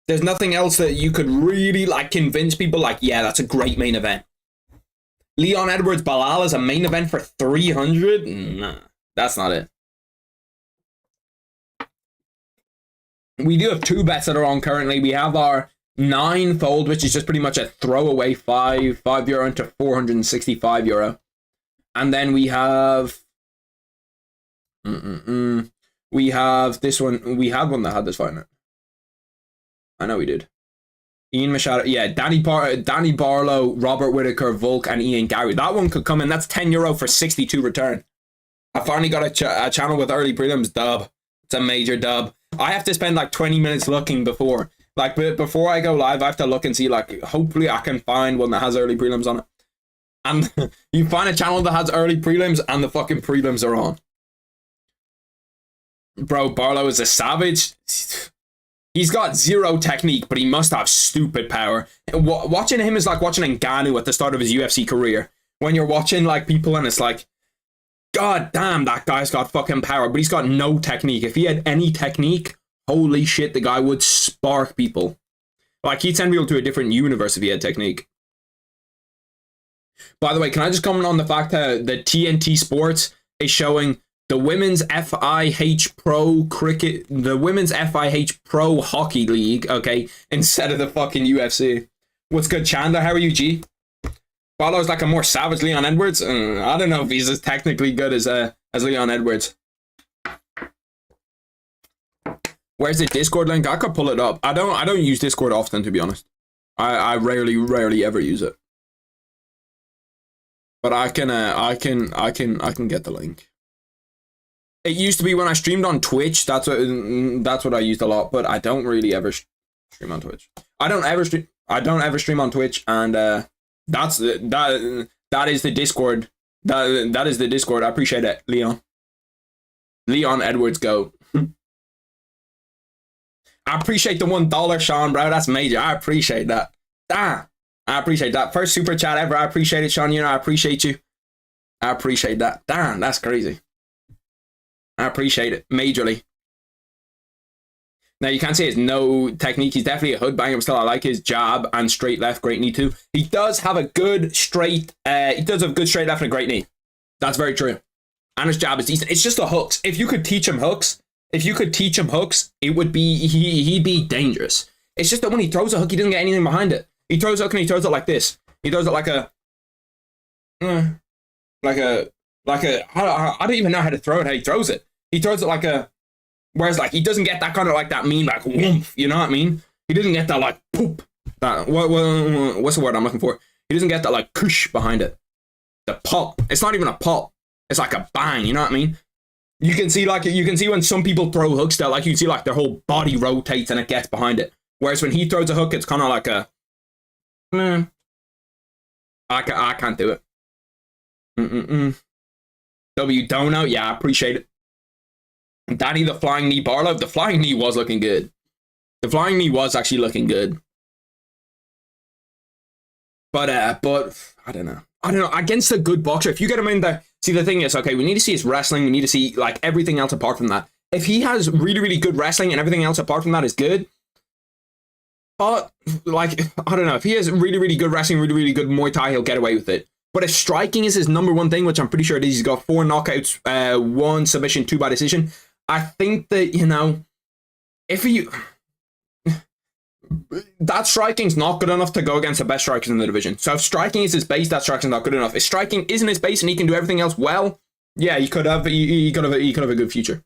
There's nothing else that you could really like convince people like, yeah, that's a great main event. Leon Edwards Balal is a main event for 300? Nah, that's not it. We do have 2 bets that are on currently. We have our 9-fold, which is just pretty much a throwaway €5 into €465. And then we have we have this one. We had one that had this fight in it. I know we did. Ian Machado, yeah, Danny Barlow, Robert Whittaker, Volk, and Ian Gary. That one could come in. That's €10 for 62 return. I finally got a channel with early prelims dub. It's a major dub. I have to spend like 20 minutes looking before I go live. I have to look and see, like, hopefully I can find one that has early prelims on it. and you find a channel that has early prelims, and the fucking prelims are on. Bro, Barlow is a savage. He's got zero technique, but he must have stupid power. Watching him is like watching Ngannou at the start of his UFC career. When you're watching like people and it's like, God damn, that guy's got fucking power, but he's got no technique. If he had any technique, holy shit, the guy would spark people. Like, he'd send people to a different universe if he had technique. By the way, can I just comment on the fact that the TNT Sports is showing the women's FIH Pro Cricket, the women's FIH Pro Hockey League, okay, instead of the fucking UFC. What's good, Chandler? How are you, G? Barlow's like a more savage Leon Edwards. I don't know if he's as technically good as Leon Edwards. Where's the Discord link? I could pull it up. I don't use Discord often, to be honest. I rarely ever use it. But I can get the link. It used to be when I streamed on Twitch. That's what I used a lot. But I don't really ever stream on Twitch. I don't ever stream on Twitch, and that is the Discord. That is the Discord. I appreciate it, Leon. Leon Edwards, go. I appreciate the $1, Sean, bro. That's major. I appreciate that. Damn. I appreciate that. First super chat ever. I appreciate it, Sean. You know, I appreciate you. I appreciate that. Damn, that's crazy. I appreciate it majorly. Now, you can't say it's no technique. He's definitely a hood banger, but still, I like his jab and straight left, great knee too. He does have a good straight, left and a great knee. That's very true. And his jab is decent. It's just the hooks. If you could teach him hooks, it would be, he'd be dangerous. It's just that when he throws a hook, he doesn't get anything behind it. He throws a hook and he throws it like this. He throws it like a, I don't even know how to throw it, how he throws it. He throws it like a, whereas like, he doesn't get that kind of like that mean, like, woomph, you know what I mean? He doesn't get that like, poop. That, what's the word I'm looking for? He doesn't get that like, kush behind it. The pop. It's not even a pop. It's like a bang, you know what I mean? You can see when some people throw hooks, they're like, you can see like their whole body rotates and it gets behind it. Whereas when he throws a hook, it's kind of like a, I can't do it. W Dono, yeah, I appreciate it. Danny the Flying Knee Barlow, the Flying Knee was looking good. The Flying Knee was actually looking good. But I don't know. Against a good boxer, if you get him in there, see, the thing is, okay, we need to see his wrestling. We need to see like everything else apart from that. If he has really, really good wrestling and everything else apart from that is good, but like, I don't know, if he has really, really good wrestling, really, really good Muay Thai, he'll get away with it. But if striking is his number one thing, which I'm pretty sure it is, he's got 4 knockouts, 1 submission, 2 by decision. I think that, you know, if you... that striking's not good enough to go against the best strikers in the division. So if striking is his base, that striking's not good enough. If striking isn't his base and he can do everything else well, yeah, he could have a good future.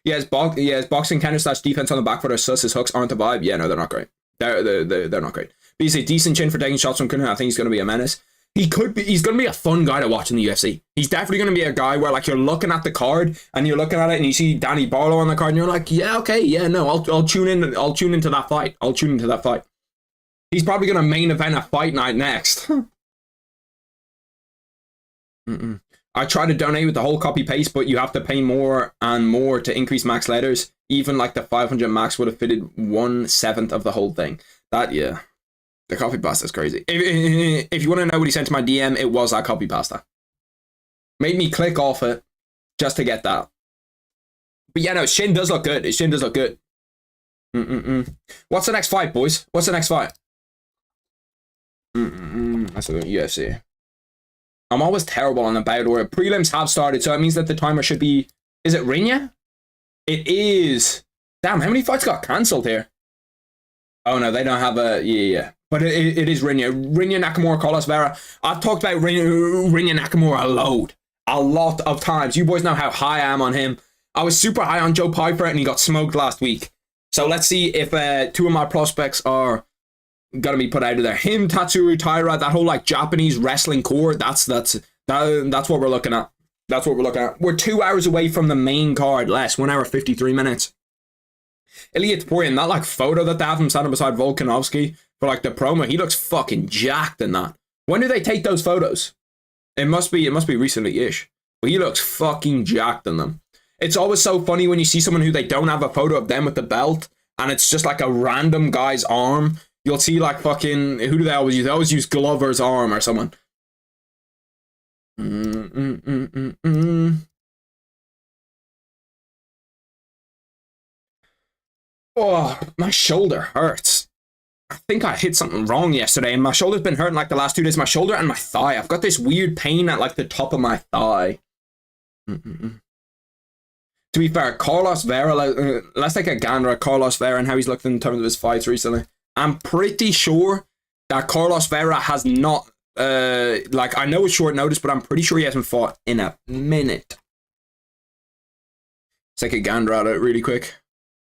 Yeah, his boxing counter / defense on the back foot are sus. His hooks aren't a vibe. Yeah, no, they're not great. They're not great. But he's a decent chin for taking shots from Cunningham. I think he's going to be a menace. He's going to be a fun guy to watch in the UFC. He's definitely going to be a guy where like you're looking at the card and you're looking at it and you see Danny Barlow on the card and you're like, yeah, okay, yeah, no, I'll tune in. I'll tune into that fight. He's probably going to main event a fight night next. I try to donate with the whole copy paste, but you have to pay more and more to increase max letters. Even like the 500 max would have fitted 1/7 of the whole thing. That, yeah. The copy pasta is crazy. If you want to know what he sent to my DM, it was that copy pasta. Made me click off it just to get that. But yeah, no, his shin does look good. What's the next fight, boys? What's the next fight? That's the UFC. I'm always terrible on about order. Prelims have started, so it means that the timer should be... Is it Rinya? It is. Damn, how many fights got cancelled here? Oh, no, they don't have a... Yeah. But it is Rinya. Rinya Nakamura, Carlos Vera. I've talked about Rinya Nakamura a lot of times. You boys know how high I am on him. I was super high on Joe Piper and he got smoked last week. So let's see if 2 of my prospects are going to be put out of there. Him, Tatsuru Taira, that whole like Japanese wrestling core, that's what we're looking at. That's what we're looking at. We're 2 hours away from the main card, less 1 hour 53 minutes. Ilya Topuria, that like photo that they have him standing beside Volkanovski for like the promo, he looks fucking jacked in that. When do they take those photos? It must be recently-ish. But he looks fucking jacked in them. It's always so funny when you see someone who they don't have a photo of them with the belt, and it's just like a random guy's arm. You'll see like fucking, who do they always use? They always use Glover's arm or someone. Oh, my shoulder hurts. I think I hit something wrong yesterday, and my shoulder's been hurting like the last 2 days. My shoulder and my thigh. I've got this weird pain at like the top of my thigh. To be fair, Carlos Vera, let's take a gander at Carlos Vera and how he's looked in terms of his fights recently. I'm pretty sure that Carlos Vera has not, like, I know it's short notice, but I'm pretty sure he hasn't fought in a minute. Let's take a gander at it really quick.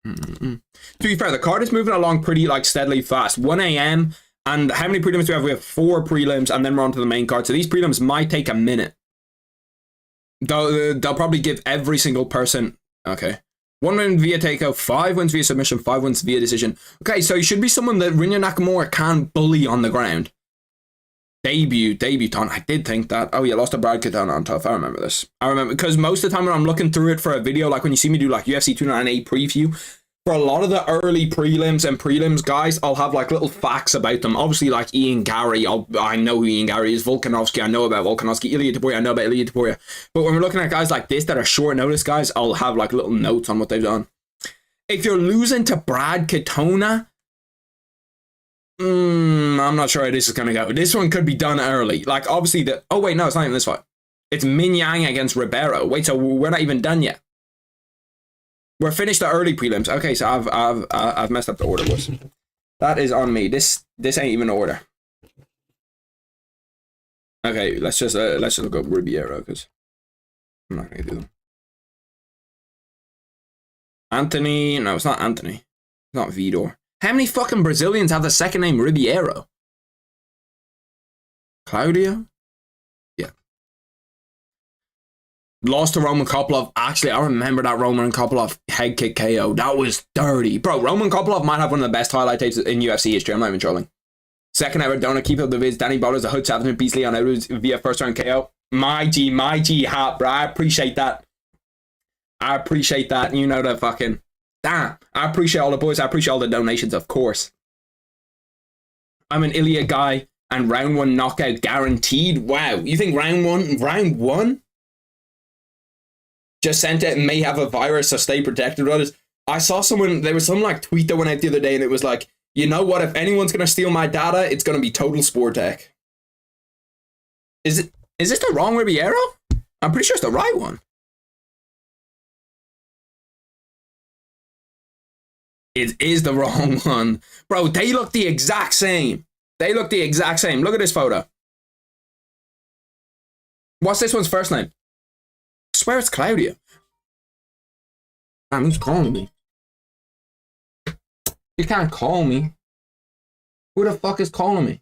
To be fair, the card is moving along pretty, like, steadily fast. 1 a.m. And how many prelims do we have? We have 4 prelims, and then we're on to the main card. So these prelims might take a minute. They'll probably give every single person... Okay. 1 win via takeout, 5 wins via submission, 5 wins via decision. Okay, so he should be someone that Rinya Nakamura can bully on the ground. Debutant. I did think that. Oh yeah, lost to Brad Katona on tough. I remember this. I remember, because most of the time when I'm looking through it for a video, like when you see me do like UFC 298 preview, for a lot of the early prelims and prelims guys, I'll have like little facts about them. Obviously, like Ian Gary, I know who Ian Gary is. Volkanovski, I know about Volkanovski. Ilia Topuria, I know about Ilia Topuria. But when we're looking at guys like this that are short notice guys, I'll have like little notes on what they've done. If you're losing to Brad Katona, I'm not sure how this is going to go. This one could be done early. Like, obviously, oh, wait, no, it's not even this fight. It's Min Yang against Ribeiro. Wait, so we're not even done yet. We're finished the early prelims. Okay, so I've messed up the order, boys. That is on me. This ain't even order. Okay, let's just look up Ribeiro, because I'm not going to do them. Anthony. No, it's not Anthony. It's not Vidor. How many fucking Brazilians have the second name Ribeiro? Claudio? Yeah. Lost to Roman Kopylov. Actually, I remember that Roman Kopylov head kick KO. That was dirty. Bro, Roman Kopylov might have one of the best highlight tapes in UFC history. I'm not even trolling. Second ever donor, keep up the vids. Danny Butler's a hood challenge Beasley on Edwards via first round KO. My G hat, bro. I appreciate that. I appreciate that. You know that fucking... Damn, I appreciate all the boys. I appreciate all the donations, of course. I'm an Ilya guy, and round 1 knockout guaranteed. Wow, you think round one? Just sent it and may have a virus, so stay protected, brothers. I saw someone, there was some like tweet that went out the other day, and it was like, you know what? If anyone's gonna steal my data, it's gonna be Total Sport Tech. Is this the wrong Ribeiro? I'm pretty sure it's the right one. It is the wrong one. Bro, they look the exact same. They look the exact same. Look at this photo. What's this one's first name? I swear it's Claudio. Damn, who's calling me? You can't call me. Who the fuck is calling me?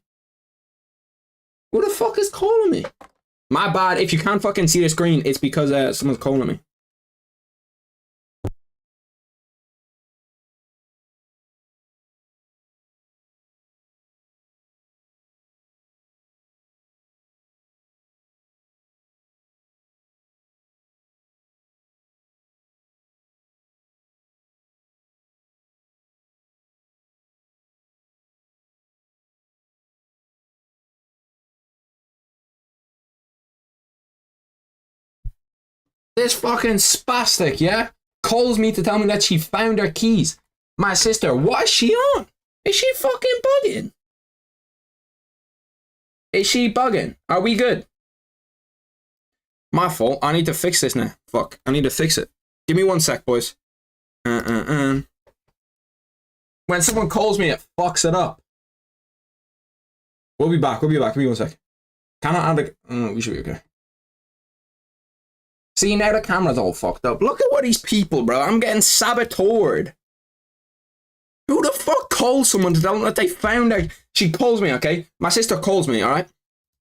Who the fuck is calling me? My bad. If you can't fucking see the screen, it's because someone's calling me. This fucking spastic, yeah, calls me to tell me that she found her keys. My sister, what is she on? Is she fucking bugging? Is she bugging? Are we good? My fault. I need to fix this now. Fuck. I need to fix it. Give me 1 sec, boys. When someone calls me, it fucks it up. We'll be back. We'll be back. Give me 1 sec. Can I add a... Oh, we should be okay. See, now the camera's all fucked up. Look at what these people, bro. I'm getting saboteured. Who the fuck calls someone to tell them that they found out? She calls me, okay? My sister calls me, alright?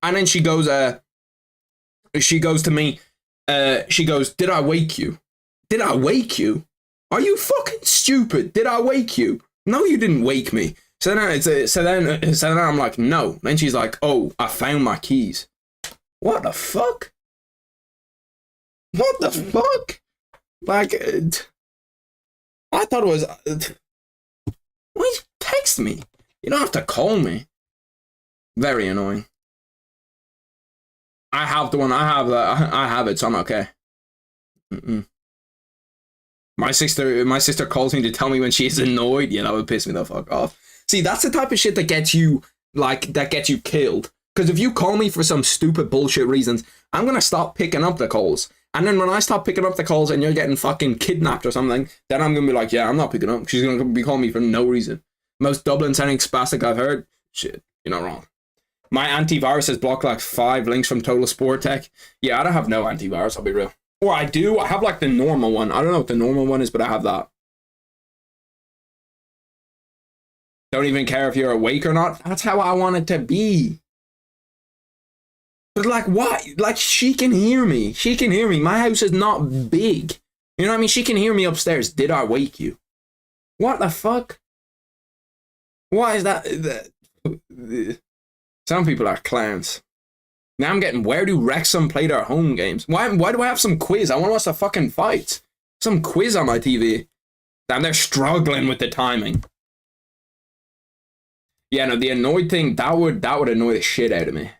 And then she goes to me, she goes, did I wake you? Did I wake you? Are you fucking stupid? Did I wake you? No, you didn't wake me. So then I'm like, no. Then she's like, oh, I found my keys. What the fuck? What the fuck? Like, I thought it was. Why you text me? You don't have to call me. Very annoying. I have the one. I have it, so I'm okay. My sister calls me to tell me when she's annoyed. Yeah, that would piss me the fuck off. See, that's the type of shit that gets you killed. Because if you call me for some stupid bullshit reasons, I'm gonna stop picking up the calls. And then when I stop picking up the calls and you're getting fucking kidnapped or something, then I'm gonna be like, yeah, I'm not picking up. She's gonna be calling me for no reason. Most Dublin sounding spastic I've heard. Shit, you're not wrong. My antivirus has blocked like 5 links from Total Sport Tech. Yeah, I don't have no antivirus, I'll be real. Or I do, I have like the normal one. I don't know what the normal one is, but I have that. Don't even care if you're awake or not. That's how I want it to be. But like, why? Like, she can hear me. She can hear me. My house is not big. You know what I mean? She can hear me upstairs. Did I wake you? What the fuck? Why is that? Some people are clowns. Now I'm getting, where do Wrexham play their home games? Why do I have some quiz? I want to watch the fucking fight. Some quiz on my TV. Damn, they're struggling with the timing. Yeah, no, the annoyed thing, that would annoy the shit out of me.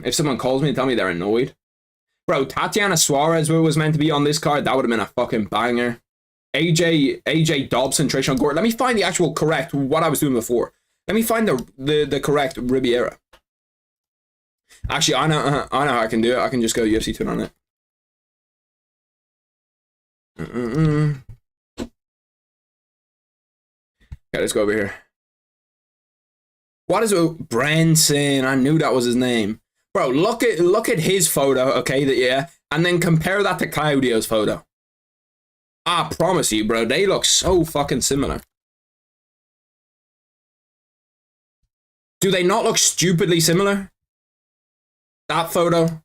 If someone calls me and tell me they're annoyed. Bro, Tatiana Suarez was meant to be on this card. That would have been a fucking banger. AJ Dobson, Trayshawn Gordon. Let me find the actual correct, what I was doing before. Let me find the correct Riviera. Actually, I know how I can do it. I can just go UFC 2 on it. Okay, let's go over here. What is it? Branson. I knew that was his name. Bro, look at his photo, okay? Yeah, and then compare that to Claudio's photo. I promise you, bro, they look so fucking similar. Do they not look stupidly similar? That photo,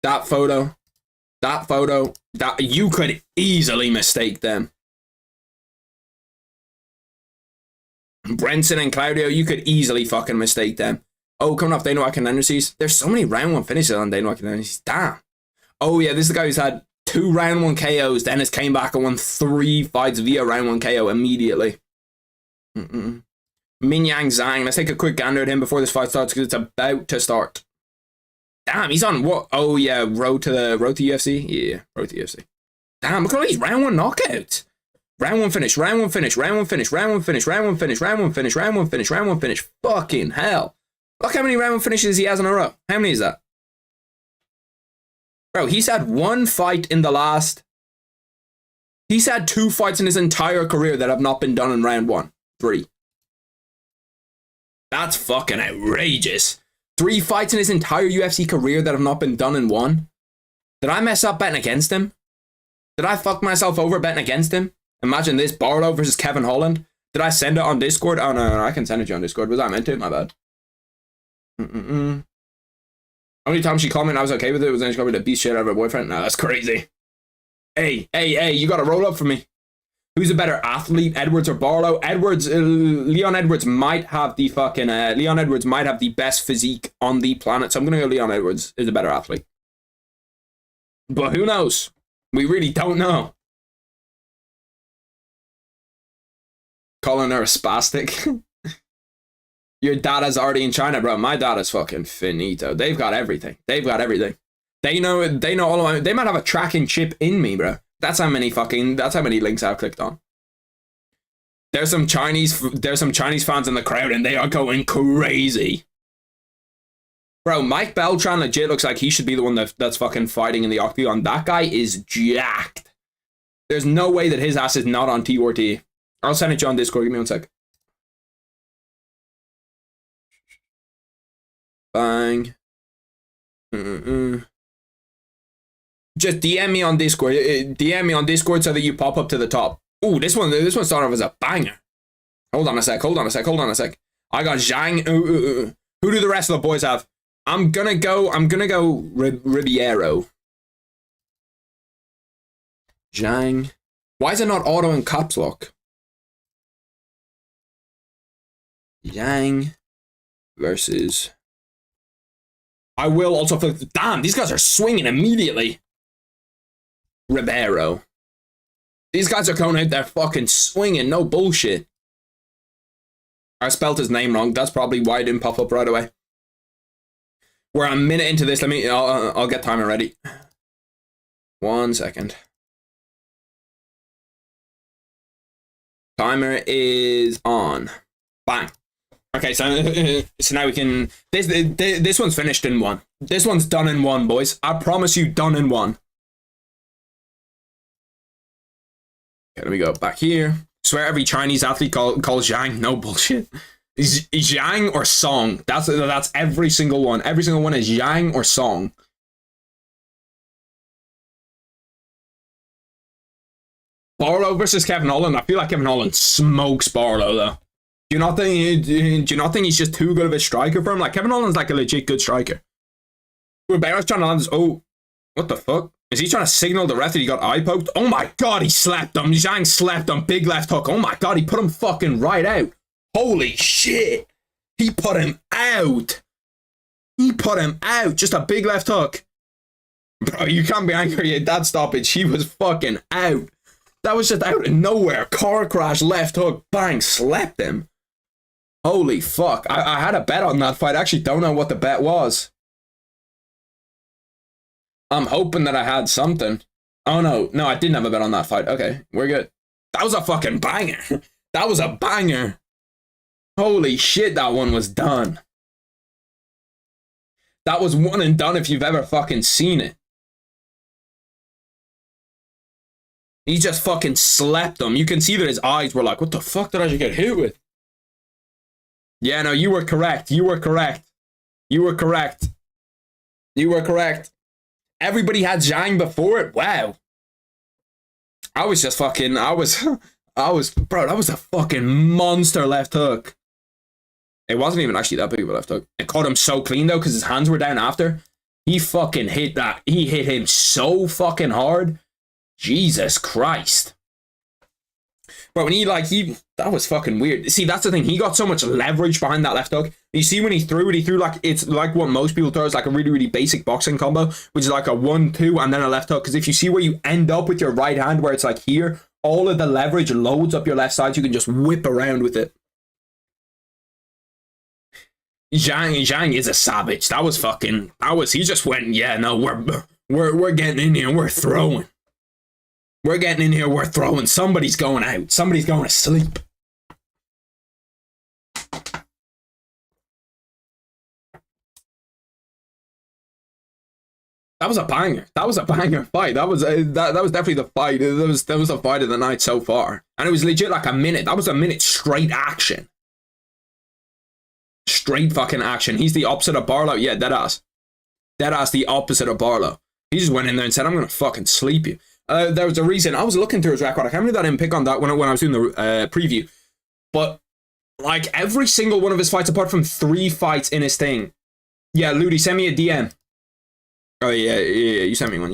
that photo, that photo, that you could easily mistake them. Brenson and Claudio, you could easily fucking mistake them. Oh, coming off Dana White contenders. There's so many round 1 finishes on Dana White contenders. Damn. Oh yeah, this is the guy who's had 2 round 1 KOs, then has came back and won 3 fights via round 1 KO immediately. Minyang Zhang. Let's take a quick gander at him before this fight starts because it's about to start. Damn, he's on what? Oh yeah, road to UFC. Yeah, road to UFC. Damn, look at all these round 1 knockouts. Round 1 finish, round 1 finish, round 1 finish, round 1 finish, round 1 finish, round 1 finish, round 1 finish, round 1 finish. Fucking hell. Look how many round 1 finishes he has in a row. How many is that? Bro, he's had 1 fight in the last... He's had 2 fights in his entire career that have not been done in round 1. 3. That's fucking outrageous. 3 fights in his entire UFC career that have not been done in 1. Did I mess up betting against him? Did I fuck myself over betting against him? Imagine this, Barlow versus Kevin Holland. Did I send it on Discord? Oh, no, I can send it to you on Discord. Was I meant to? My bad. How many times she called me and I was okay with it? Was then she called me the beast shit out of her boyfriend? No, that's crazy. Hey, you gotta roll up for me. Who's a better athlete, Edwards or Barlow? Leon Edwards might have the fucking, Leon Edwards might have the best physique on the planet, so I'm gonna go Leon Edwards is a better athlete. But who knows? We really don't know. Calling her a spastic. Your data's already in China, bro. My data's fucking finito. They've got everything. They know all of my, they might have a tracking chip in me, bro. That's how many links I've clicked on. There's some Chinese fans in the crowd and they are going crazy. Bro, Mike Beltran legit looks like he should be the one that's fucking fighting in the octagon. That guy is jacked. There's no way that his ass is not on TRT. I'll send it to you on Discord. Give me 1 sec. Bang. Just DM me on Discord. DM me on Discord so that you pop up to the top. Ooh, this one started off as a banger. Hold on a sec. I got Zhang. Who do the rest of the boys have? I'm gonna go Ribeiro. Zhang. Why is it not auto in caps lock? Zhang versus I will also feel... Damn, these guys are swinging immediately. Ribeiro. These guys are going out there fucking swinging, no bullshit. I spelled his name wrong. That's probably why it didn't pop up right away. We're a minute into this. I'll get timer ready. 1 second. Timer is on. Bang. Okay, so now we can... This one's finished in 1. This one's done in 1, boys. I promise you, done in 1. Okay, let me go back here. Swear every Chinese athlete calls Zhang. No bullshit. Zhang or Song. That's every single one. Every single one is Zhang or Song. Barlow versus Kevin Holland. I feel like Kevin Holland smokes Barlow though. Do you not think he's just too good of a striker for him? Like Kevin Holland's like a legit good striker. Ribero's trying to land this. Oh, what the fuck? Is he trying to signal the ref that he got eye poked? Oh my god, he slapped him. Zhang slapped him. Big left hook. Oh my god, he put him fucking right out. Holy shit. He put him out. He put him out. Just a big left hook. Bro, you can't be angry at that stoppage. He was fucking out. That was just out of nowhere. Car crash, left hook, bang, slapped him. Holy fuck. I had a bet on that fight. I actually don't know what the bet was. I'm hoping that I had something. Oh no, no, I didn't have a bet on that fight. Okay, we're good. That was a fucking banger. That was a banger. Holy shit, that one was done. That was one and done if you've ever fucking seen it. He just fucking slapped him. You can see that his eyes were like, what the fuck did I just get hit with? Yeah, no, you were correct. You were correct. You were correct. You were correct. Everybody had Zhang before it. Wow. I was just fucking, bro, that was a fucking monster left hook. It wasn't even actually that big of a left hook. It caught him so clean though, because his hands were down after. He fucking hit that. He hit him so fucking hard. Jesus Christ. But when that was fucking weird. See, that's the thing. He got so much leverage behind that left hook. You see when he threw like, it's like what most people throw is like a really, really basic boxing combo, which is like a 1-2 and then a left hook. Because if you see where you end up with your right hand, where it's like here, all of the leverage loads up your left side. So you can just whip around with it. Zhang is a savage. He just went, yeah, no, we're getting in here, we're throwing. We're getting in here, we're throwing. Somebody's going out. Somebody's going to sleep. That was a banger. That was a banger fight. That was definitely the fight. That was the fight of the night so far. And it was legit like a minute. That was a minute straight action. Straight fucking action. He's the opposite of Barlow. Yeah, deadass. Deadass the opposite of Barlow. He just went in there and said, I'm going to fucking sleep you. There was a reason. I was looking through his record. I can't believe that I didn't pick on that when I was doing the preview. But, like, every single one of his fights, apart from 3 fights in his thing. Yeah, Ludi, send me a DM. Oh, yeah, you sent me one.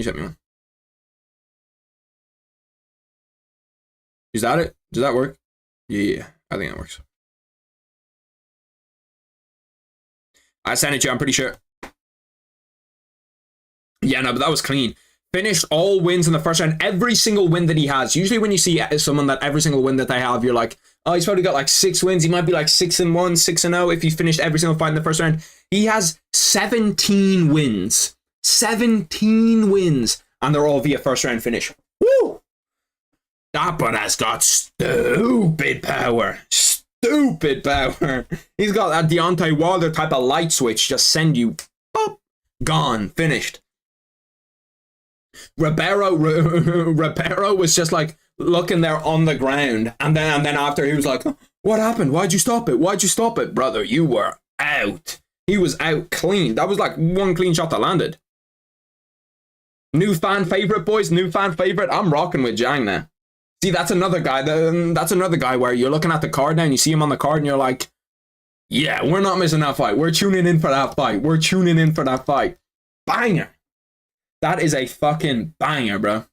Is that it? Does that work? Yeah, I think that works. I sent it to you, I'm pretty sure. Yeah, no, but that was clean. Finished all wins in the first round. Every single win that he has. Usually when you see someone that every single win that they have, you're like, oh, he's probably got like 6 wins. He might be like 6-1, 6-0 if he finished every single fight in the first round. He has 17 wins. 17 wins. And they're all via first round finish. Woo! That but has got stupid power. Stupid power. He's got that Deontay Wilder type of light switch. Just send you, pop, gone, finished. Ribeiro was just like looking there on the ground, and then after he was like, what happened? Why'd you stop it? Brother, you were out. He was out clean. That was like 1 clean shot that landed. New fan favorite, boys. New fan favorite. I'm rocking with Zhang now. See, that's another guy. That's another guy where you're looking at the card now and you see him on the card and you're like, yeah, we're not missing that fight. We're tuning in for that fight. Banger. That is a fucking banger, bro.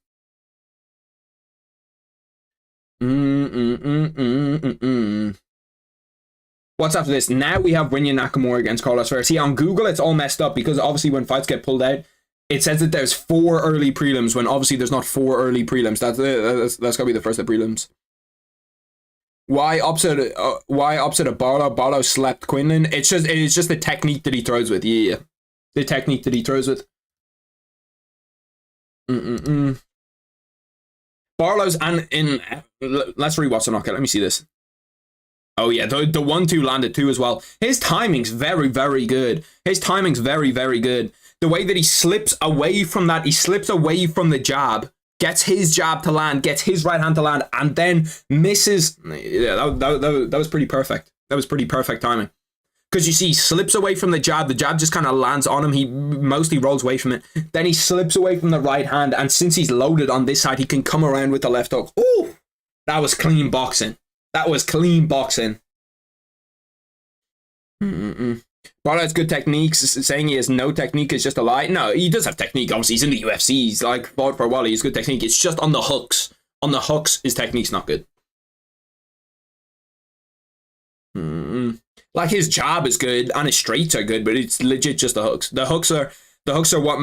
What's after this? Now we have Rinya Nakamura against Carlos Ferrer. See, on Google, it's all messed up because obviously when fights get pulled out, it says that there's 4 early prelims when obviously there's not 4 early prelims. That's got to be the first of prelims. Why opposite of Barlow? Barlow slept Quinlan. It's just the technique that he throws with. Yeah. The technique that he throws with. Barlow's and in let's rewatch the knockout. Let me see this. Oh yeah, the 1-2 landed too as well. His timing's very, very good. His timing's very, very good. The way that he slips away from that, he slips away from the jab, gets his jab to land, gets his right hand to land, and then misses. Yeah, that was pretty perfect. That was pretty perfect timing. Because you see, he slips away from the jab just kind of lands on him. He mostly rolls away from it. Then he slips away from the right hand, and since he's loaded on this side, he can come around with the left hook. Ooh, that was clean boxing. That was clean boxing. Barlow's good techniques. Saying he has no technique is just a lie. No, he does have technique. Obviously, he's in the UFC. He's like fought for a while. He's good technique. It's just on the hooks. On the hooks, his technique's not good. Like his jab is good and his straights are good, but it's legit just the hooks. The hooks are what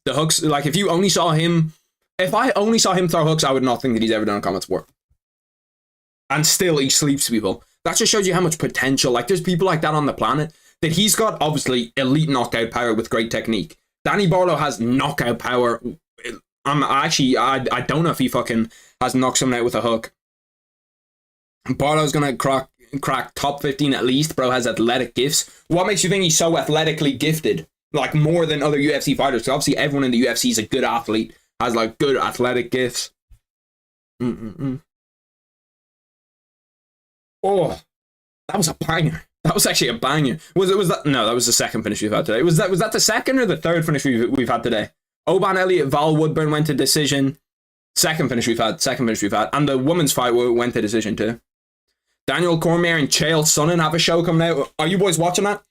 the hooks. Like if you only saw him, if I only saw him throw hooks, I would not think that he's ever done a combat sport. And still, he sleeps people. That just shows you how much potential. Like there's people like that on the planet that he's got obviously elite knockout power with great technique. Danny Barlow has knockout power. I don't know if he fucking has knocked someone out with a hook. Barlow's gonna crack top 15 at least. Bro has athletic gifts. What makes you think he's so athletically gifted? Like more than other UFC fighters? So obviously everyone in the UFC is a good athlete, has like good athletic gifts. Oh, that was a banger. That was actually a banger. Was that? No, that was the second finish we've had today. Was that the second or the third finish we've had today? Oban Elliott, Val Woodburn went to decision. Second finish we've had. And the women's fight went to decision too. Daniel Cormier and Chael Sonnen have a show coming out. Are you boys watching that?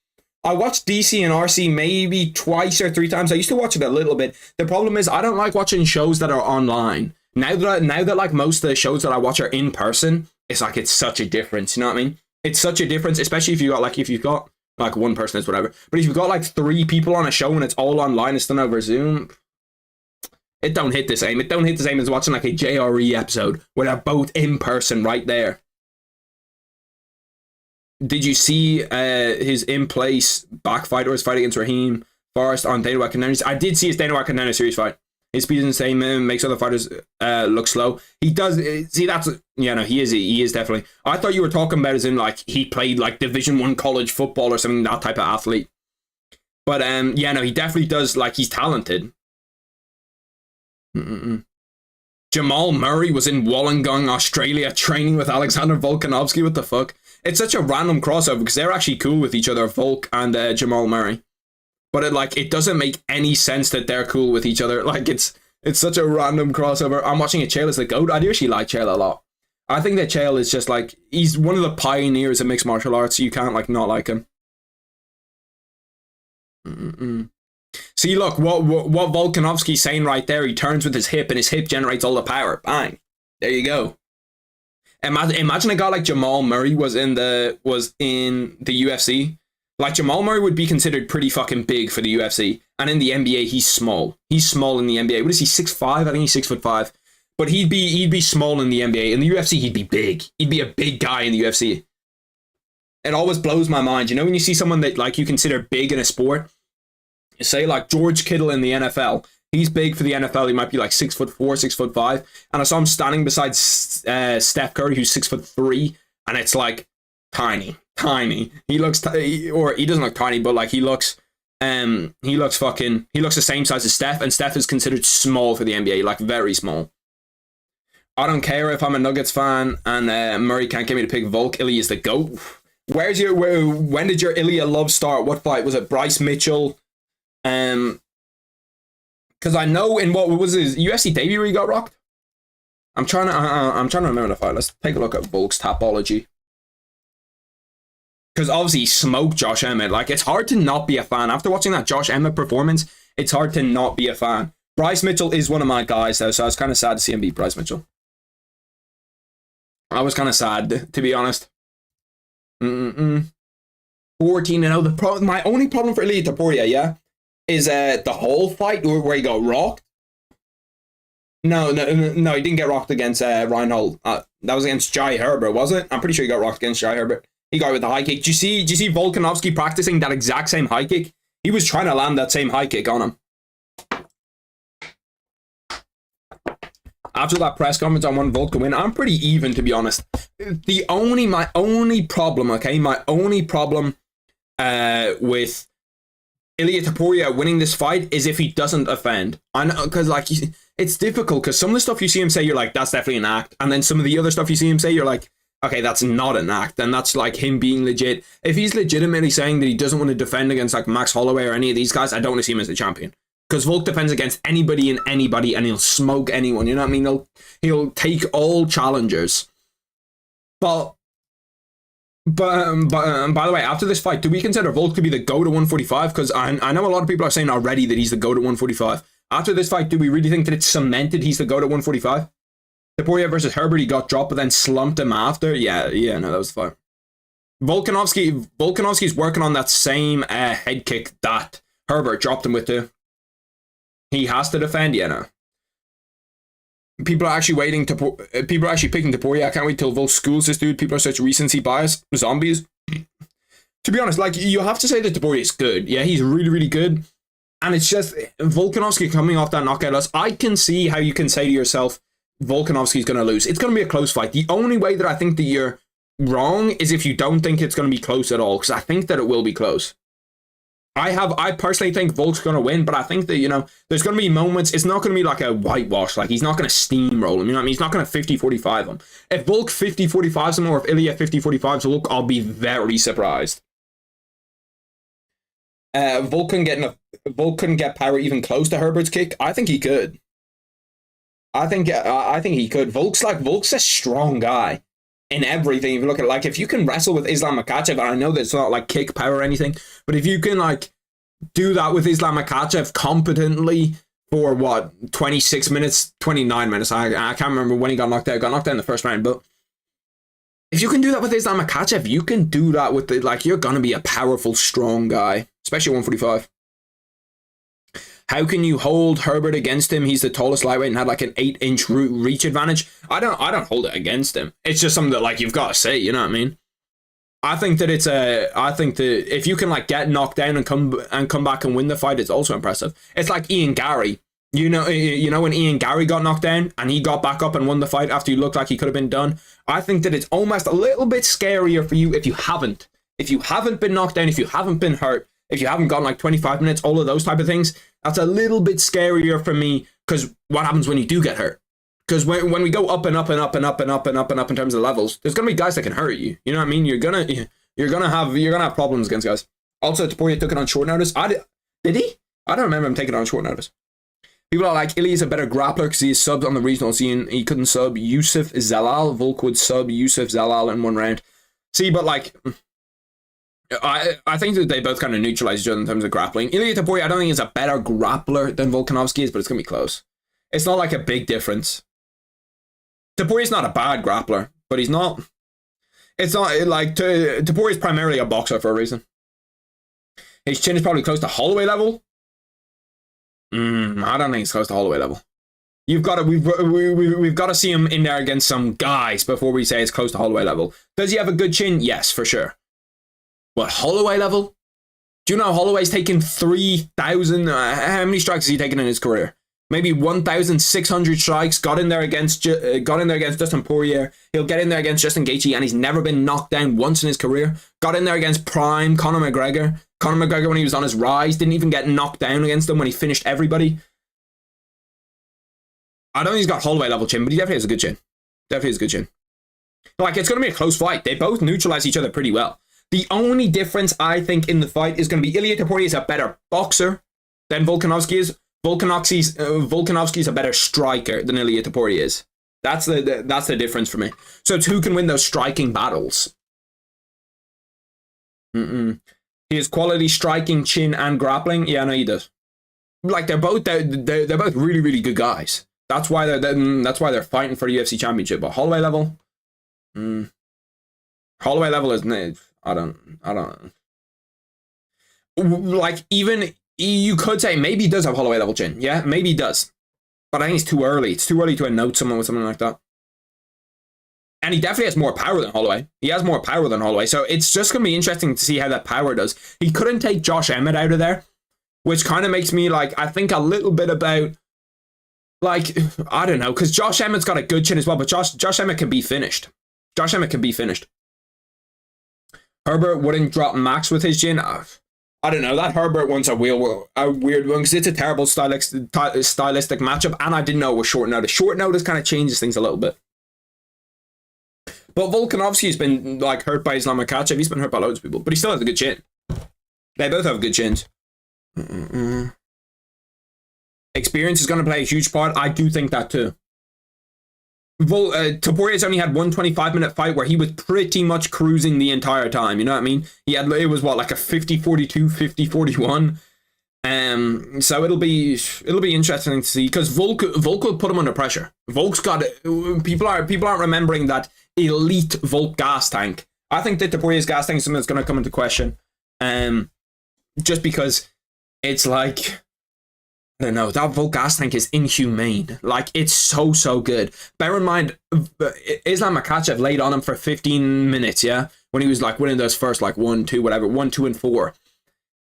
I watched DC and RC maybe twice or 3 times. I used to watch it a little bit. The problem is I don't like watching shows that are online. Now that like most of the shows that I watch are in person, it's like it's such a difference. You know what I mean? It's such a difference, especially if you've got like one person is whatever. But if you've got like 3 people on a show and it's all online, it's done over Zoom. It don't hit the same. It don't hit the same as watching like a JRE episode where they're both in person right there. Did you see his in-place back fight or his fight against Raheem Forrest on Dana White Contender? I did see his Dana White Contender series fight. His speed is insane, man. Makes other fighters look slow. He does. See, that's... Yeah, no, he is definitely. I thought you were talking about as in, like, he played, like, Division I college football or something, that type of athlete. But, yeah, no, he definitely does, like, he's talented. Jamal Murray was in Wollongong, Australia, training with Alexander Volkanovski. What the fuck? It's such a random crossover because they're actually cool with each other, Volk and Jamal Murray. But it doesn't make any sense that they're cool with each other. Like it's such a random crossover. I'm watching it. Chael is the GOAT. I do actually like Chael a lot. I think that Chael is just like, he's one of the pioneers of mixed martial arts. So you can't like not like him. See, look, what Volkanovski's saying right there. He turns with his hip and his hip generates all the power. Bang. There you go. Imagine a guy like Jamal Murray was in the UFC. Like Jamal Murray would be considered pretty fucking big for the UFC, and in the NBA he's small. He's small in the NBA. What is he? 6'5"? I think he's 6'5". But he'd be small in the NBA. In the UFC he'd be big. He'd be a big guy in the UFC. It always blows my mind. You know when you see someone that like you consider big in a sport, say like George Kittle in the NFL. He's big for the NFL. He might be like 6'4", 6'5", and I saw him standing beside Steph Curry, who's 6'3", and it's like tiny. He looks, or he doesn't look tiny, but like he looks the same size as Steph, and Steph is considered small for the NBA, like very small. I don't care if I'm a Nuggets fan and Murray can't get me to pick Volk. Ilya is the GOAT. When did your Ilya love start? What fight was it? Bryce Mitchell. Because I know in what was his UFC debut where he got rocked. I'm trying to remember the fight. Let's take a look at Volk's Tapology. Because obviously he smoked Josh Emmett. Like it's hard to not be a fan after watching that Josh Emmett performance. It's hard to not be a fan. Bryce Mitchell is one of my guys though, so I was kind of sad to see him beat Bryce Mitchell. I was kind of sad, to be honest. 14-0. My only problem for Ilia Topuria, yeah, is the whole fight where he got rocked. No, he didn't get rocked against Reinhold. That was against Jai Herbert, was it? I'm pretty sure he got rocked against Jai Herbert. He got it with the high kick. Do you see Volkanovski practicing that exact same high kick? He was trying to land that same high kick on him. After that press conference, I want Volk to win. I'm pretty even, to be honest. My only problem with Ilia Topuria winning this fight is if he doesn't offend. I know, because like it's difficult, because some of the stuff you see him say, you're like, that's definitely an act, and then some of the other stuff you see him say, you're like, okay, that's not an act, and that's like him being legit. If he's legitimately saying that he doesn't want to defend against like Max Holloway or any of these guys, I don't want to see him as the champion. Because Volk defends against anybody and anybody, and he'll smoke anyone. You know what I mean? He'll take all challengers. But by the way, after this fight, do we consider Volk to be the GOAT at 145? Because I know a lot of people are saying already that he's the GOAT at 145. After this fight, do we really think that it's cemented he's the GOAT at 145? Topuria versus Herbert, he got dropped, but then slumped him after. Yeah, no, that was the fight. Volkanovski's working on that same head kick that Herbert dropped him with too. He has to defend, no. People are actually picking Topuria. I can't wait till Volk schools this dude. People are such recency bias. Zombies. To be honest, like, you have to say that Topuria is good. Yeah, he's really, really good. And it's just Volkanovski coming off that knockout loss. I can see how you can say to yourself, Volkanovski's going to lose. It's going to be a close fight. The only way that I think that you're wrong is if you don't think it's going to be close at all, because I think that it will be close. I personally think Volk's going to win, but I think that, there's going to be moments. It's not going to be like a whitewash. Like, he's not going to steamroll him. You know what I mean? He's not going to 50-45 him. If Volk 50-45s him, or if Ilia 50-45s Volk, I'll be very surprised. Volk couldn't get power even close to Herbert's kick. I think he could. I think he could. Volk's a strong guy in everything. If you look at it, if you can wrestle with Islam Makhachev, and I know that it's not like kick power or anything, but if you can do that with Islam Makhachev competently for 26 minutes, 29 minutes. I can't remember when he got knocked out. He got knocked out in the first round, but if you can do that with Islam Makhachev, you can do that with you're gonna be a powerful, strong guy, especially 145. How can you hold Herbert against him? He's the tallest lightweight and had an 8-inch reach advantage. I don't hold it against him. It's just something that you've got to say. You know what I mean? I think that if you can get knocked down and come back and win the fight, it's also impressive. It's like Ian Gary. You know when Ian Gary got knocked down and he got back up and won the fight after he looked like he could have been done. I think that it's almost a little bit scarier for you if you haven't been knocked down, if you haven't been hurt, if you haven't gone 25 minutes, all of those type of things. That's a little bit scarier for me, because what happens when you do get hurt? Because when we go up and up and up and up and up and up and up in terms of levels, there's gonna be guys that can hurt you. You know what I mean? You're gonna have problems against guys. Also, Topuria took it on short notice. Did he? I don't remember him taking it on short notice. People are like, Ily's a better grappler because he is subbed on the regional scene. He couldn't sub Yusuf Zalal. Volk would sub Yusuf Zalal in one round. See, but I think that they both kind of neutralize each other in terms of grappling. Ilia Topuria, I don't think is a better grappler than Volkanovski is, but it's going to be close. It's not a big difference. Topuria's not a bad grappler, but he's not... It's not Topuria's primarily a boxer for a reason. His chin is probably close to Holloway level. I don't think it's close to Holloway level. We've got to see him in there against some guys before we say it's close to Holloway level. Does he have a good chin? Yes, for sure. What, Holloway level? Do you know Holloway's taken 3,000? How many strikes has he taken in his career? Maybe 1,600 strikes. Got in there against Dustin Poirier. He'll get in there against Justin Gaethje, and he's never been knocked down once in his career. Got in there against prime Conor McGregor. Conor McGregor, when he was on his rise, didn't even get knocked down against him when he finished everybody. I don't think he's got Holloway level chin, but he definitely has a good chin. Definitely has a good chin. It's going to be a close fight. They both neutralize each other pretty well. The only difference, I think, in the fight is going to be Ilia Topuria is a better boxer than Volkanovski is. Volkanovski's a better striker than Ilia Topuria is. That's the difference for me. So it's who can win those striking battles. He has quality striking, chin, and grappling. Yeah, no, he does. They're both really, really good guys. That's why they're fighting for the UFC championship. But Holloway level, Holloway level is I don't know. like, even you could say maybe he does have Holloway level chin. Yeah, maybe he does. But I think it's too early. It's too early to note someone with something like that. And he definitely has more power than Holloway. He has more power than Holloway. So it's just going to be interesting to see how that power does. He couldn't take Josh Emmett out of there, which kind of makes me, like, I think a little bit about, like, I don't know, because Josh Emmett's got a good chin as well, but Josh Emmett can be finished. Josh Emmett can be finished. Herbert wouldn't drop Max with his chin. I don't know. That Herbert one's a weird one because it's a terrible stylistic matchup, and I didn't know it was short notice. Short notice kind of changes things a little bit. But Vulcan obviously has been, like, hurt by Islam Makhachev. He's been hurt by loads of people, but he still has a good chin. They both have good chins. Experience is going to play a huge part. I do think that too. Topuria's only had one 25-minute fight where he was pretty much cruising the entire time. You know what I mean? It was what, like a 50-42, 50-41. So it'll be interesting to see, because Volk will put him under pressure. Volk's got, people aren't remembering that elite Volk gas tank. I think that Topuria's gas tank is something that's going to come into question. Just because it's like, I don't know, that Volk gas tank is inhumane. Like, it's so good. Bear in mind, Islam Makhachev laid on him for 15 minutes, yeah? When he was, like, winning those first, like, 1, 2, whatever, 1, 2, and 4.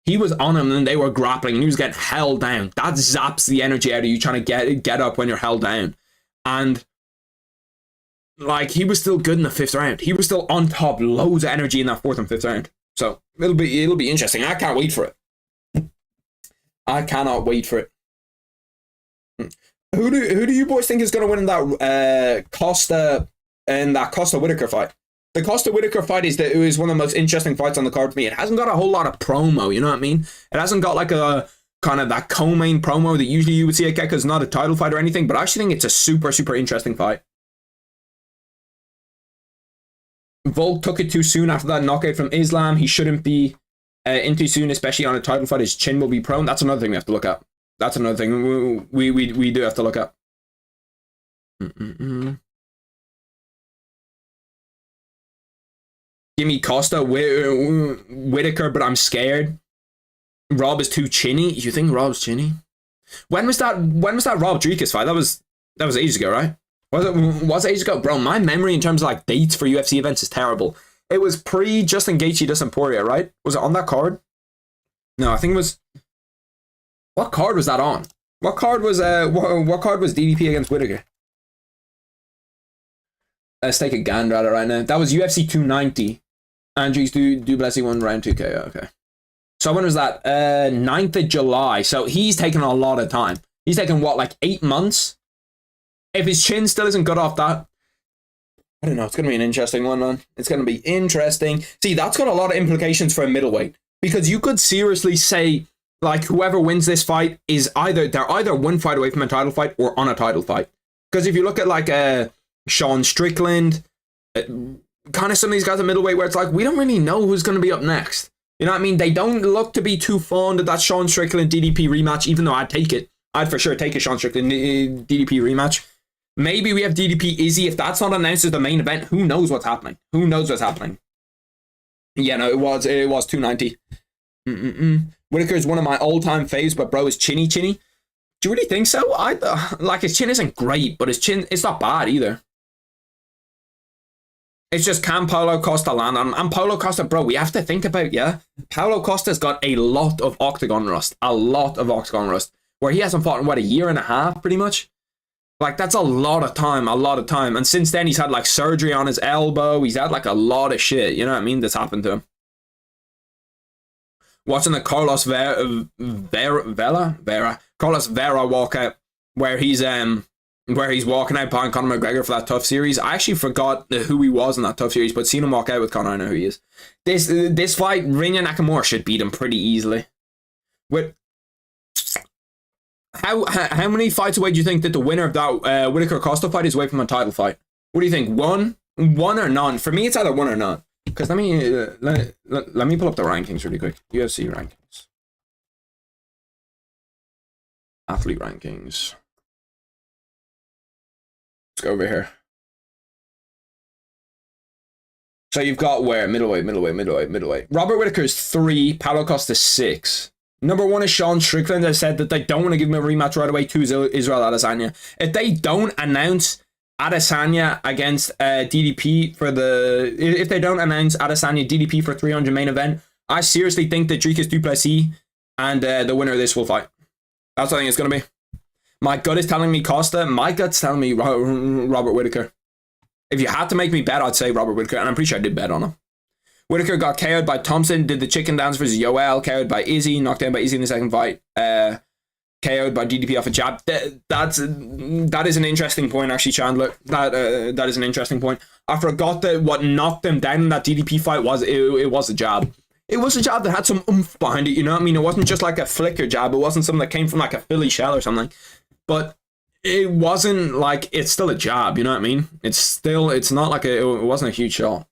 He was on him and they were grappling and he was getting held down. That zaps the energy out of you trying to get up when you're held down. And, like, he was still good in the 5th round. He was still on top, loads of energy in that 4th and 5th round. So, it'll be interesting. I can't wait for it. I cannot wait for it. Who do you boys think is going to win in that Costa Whitaker fight? The Costa Whitaker fight is one of the most interesting fights on the card to me. It hasn't got a whole lot of promo, you know what I mean? It hasn't got like a kind of that co-main promo that usually you would see at Gekka. It's not a title fight or anything, but I actually think it's a super interesting fight. Volk took it too soon after that knockout from Islam. He shouldn't be in too soon, especially on a title fight. His chin will be prone. That's another thing we have to look at. That's another thing we do have to look at. Give me Costa Whitaker, but I'm scared. Rob is too chinny. You think Rob's chinny? When was that Rob Dricus fight? That was ages ago, right? Was it ages ago? Bro, my memory in terms of like dates for UFC events is terrible. It was pre Justin Gaethje Dustin Poirier, right? Was it on that card? No, I think it was. What card was that on? What card was DDP against Whitaker? Let's take a gander at it right now. That was UFC 290. Andres Duplessis won round 2 KO. Okay. So when was that? 9th of July. So he's taken a lot of time. He's taken what, like 8 months? If his chin still isn't good off that, I don't know. It's going to be an interesting one, man. It's going to be interesting. See, that's got a lot of implications for a middleweight. Because you could seriously say, like, whoever wins this fight is they're either one fight away from a title fight or on a title fight. Because if you look at, like, Sean Strickland, kind of some of these guys at middleweight where it's like, we don't really know who's going to be up next. You know what I mean? They don't look to be too fond of that Sean Strickland DDP rematch, even though I'd take it. I'd for sure take a Sean Strickland DDP rematch. Maybe we have DDP Izzy. If that's not announced as the main event, who knows what's happening? Who knows what's happening? Yeah, no, it was 290. Whitaker is one of my all-time faves, but bro is chinny. Do you really think so? Like, his chin isn't great, but his chin, it's not bad either. It's just, can Paulo Costa land on? And Paulo Costa, bro, we have to think about, yeah? Paulo Costa's got a lot of octagon rust. Where he hasn't fought in, what, a year and a half, pretty much? Like, that's a lot of time. And since then, he's had, like, surgery on his elbow. He's had, like, a lot of shit, you know what I mean, that's happened to him. Watching the Carlos Vera walkout, where he's walking out behind Conor McGregor for that tough series. I actually forgot who he was in that tough series, but seeing him walk out with Conor, I know who he is. This fight, Rinya Nakamura should beat him pretty easily. With how many fights away do you think that the winner of that Whitaker Costa fight is away from a title fight? What do you think? One or none? For me, it's either one or none. Because let me pull up the rankings really quick. UFC rankings. Athlete rankings. Let's go over here. So you've got where? Middleweight. Robert Whittaker's 3, Paulo Costa 6. Number 1 is Sean Strickland. They said that they don't want to give him a rematch right away. 2 is Israel Adesanya. If they don't announce Adesanya against DDP for the... If they don't announce Adesanya DDP for 300 main event, I seriously think that Dricus du Plessis and the winner of this will fight. That's what I think it's going to be. My gut is telling me Costa. My gut's telling me Robert Whittaker. If you had to make me bet, I'd say Robert Whittaker, and I'm pretty sure I did bet on him. Whittaker got KO'd by Thompson, did the chicken dance versus Yoel, KO'd by Izzy, knocked down by Izzy in the second fight, KO'd by DDP off a jab. That is an interesting point, actually, Chandler. That is an interesting point. I forgot that what knocked them down in that DDP fight was it was a jab. It was a jab that had some oomph behind it, you know what I mean? It wasn't just like a flicker jab. It wasn't something that came from like a Philly shell or something. But it wasn't like, it's still a jab, you know what I mean? It's not like it wasn't a huge shot.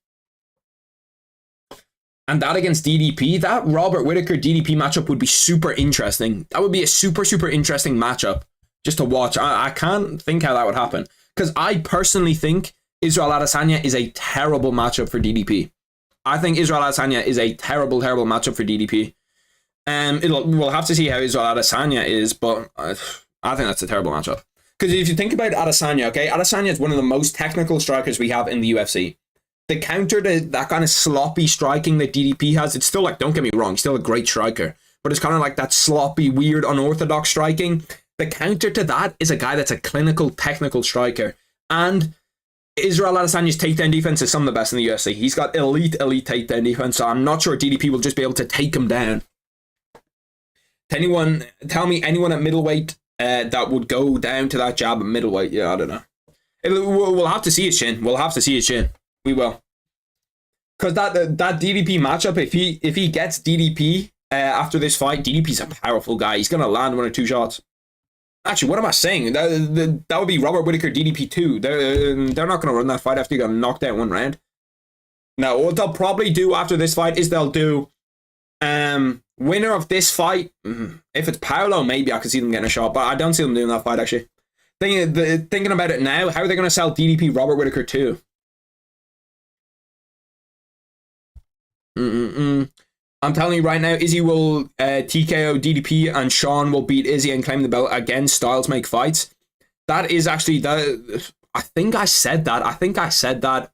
And that against DDP, that Robert Whittaker DDP matchup would be super interesting. That would be a super, super interesting matchup just to watch. I can't think how that would happen. Because I personally think Israel Adesanya is a terrible matchup for DDP. I think Israel Adesanya is a terrible, terrible matchup for DDP. We'll have to see how Israel Adesanya is, but I think that's a terrible matchup. Because if you think about Adesanya, okay, Adesanya is one of the most technical strikers we have in the UFC. The counter to that kind of sloppy striking that DDP has, it's still like, don't get me wrong, he's still a great striker, but it's kind of like that sloppy, weird, unorthodox striking. The counter to that is a guy that's a clinical, technical striker. And Israel Adesanya's takedown defense is some of the best in the UFC. He's got elite takedown defense, so I'm not sure DDP will just be able to take him down. Tell me anyone at middleweight that would go down to that jab at middleweight. Yeah, I don't know. We'll have to see his chin. We will. Because that DDP matchup, if he gets DDP after this fight, DDP's a powerful guy. He's going to land 1 or 2 shots. Actually, what am I saying? That would be Robert Whittaker DDP 2. They're not going to run that fight after you got knocked out 1 round. Now, what they'll probably do after this fight is they'll do winner of this fight. If it's Paulo, maybe I could see them getting a shot, but I don't see them doing that fight, actually. Thinking about it now, how are they going to sell DDP Robert Whittaker 2? I'm telling you right now, Izzy will TKO DDP and Sean will beat Izzy and claim the belt again. Styles make fights. That is actually I think I said that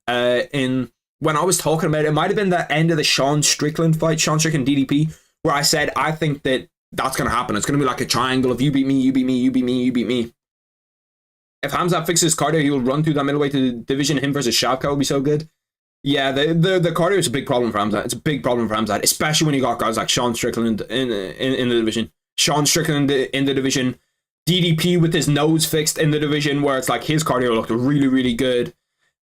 in when I was talking about it. It might have been the end of the Sean Strickland fight, Sean Strickland DDP, where I said I think that's going to happen. It's going to be like a triangle of you beat me, you beat me, you beat me, you beat me. If Khamzat fixes cardio, he will run through that middleweight division. Him versus Shavkat will be so good. Yeah, the cardio is a big problem for Khamzat. It's a big problem for Khamzat, especially when you got guys like Sean Strickland in the division. Sean Strickland in the division. DDP with his nose fixed in the division, where it's like his cardio looked really, really good.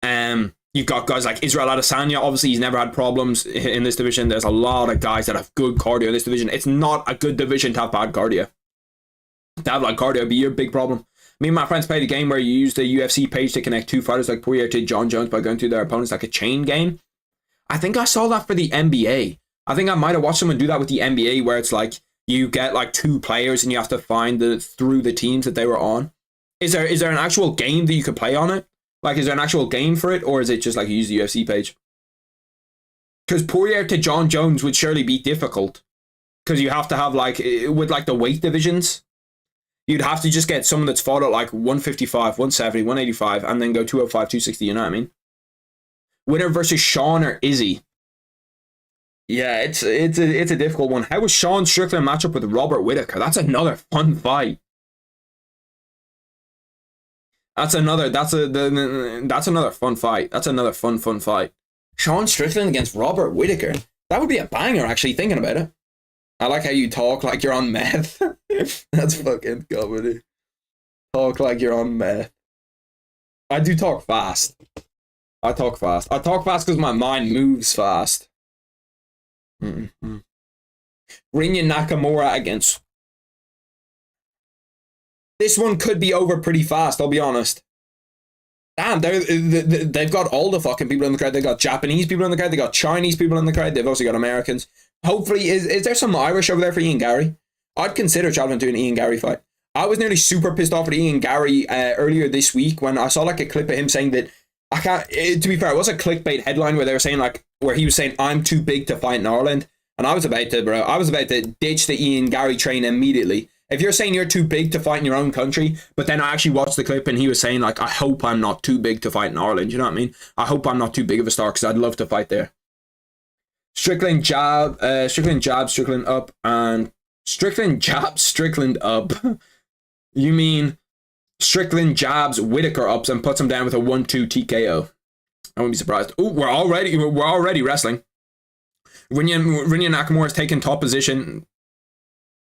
You've got guys like Israel Adesanya. Obviously, he's never had problems in this division. There's a lot of guys that have good cardio in this division. It's not a good division to have bad cardio. To have like cardio be your big problem. Me and my friends played a game where you use the UFC page to connect 2 fighters like Poirier to John Jones by going through their opponents like a chain game. I think I saw that for the NBA. I think I might have watched someone do that with the NBA, where it's like you get like 2 players and you have to find through the teams that they were on. Is there an actual game that you could play on it? Like, is there an actual game for it, or is it just like you use the UFC page? Because Poirier to John Jones would surely be difficult, because you have to have like with like the weight divisions. You'd have to just get someone that's fought at like 155, 170, 185, and then go 205, 260, you know what I mean? Winner versus Sean or Izzy. Yeah, it's a difficult one. How was Sean Strickland match up with Robert Whittaker? That's another fun fight. That's another fun fight. That's another fun fight. Sean Strickland against Robert Whittaker. That would be a banger, actually, thinking about it. I like how you talk like you're on meth. That's fucking comedy. Talk like you're on meth. I do talk fast. I talk fast because my mind moves fast. Mm-hmm. Rinya Nakamura against... This one could be over pretty fast, I'll be honest. Damn, they've got all the fucking people in the crowd. They've got Japanese people in the crowd. They've got Chinese people in the crowd. They've also got Americans. Hopefully, is there some Irish over there for Ian Gary? I'd consider traveling to an Ian Gary fight. I was nearly super pissed off at Ian Gary earlier this week when I saw like a clip of him saying that I can't. To be fair, it was a clickbait headline where they were saying like, where he was saying, "I'm too big to fight in Ireland," and I was about to, bro. I was about to ditch the Ian Gary train immediately. If you're saying you're too big to fight in your own country, but then I actually watched the clip and he was saying like, "I hope I'm not too big to fight in Ireland." You know what I mean? I hope I'm not too big of a star because I'd love to fight there. Strickland jab, Strickland up, and Strickland jabs Strickland up. You mean Strickland jabs Whittaker ups and puts him down with a 1-2 TKO. I wouldn't be surprised. Oh, we're already wrestling. Rinya Nakamura is taking top position.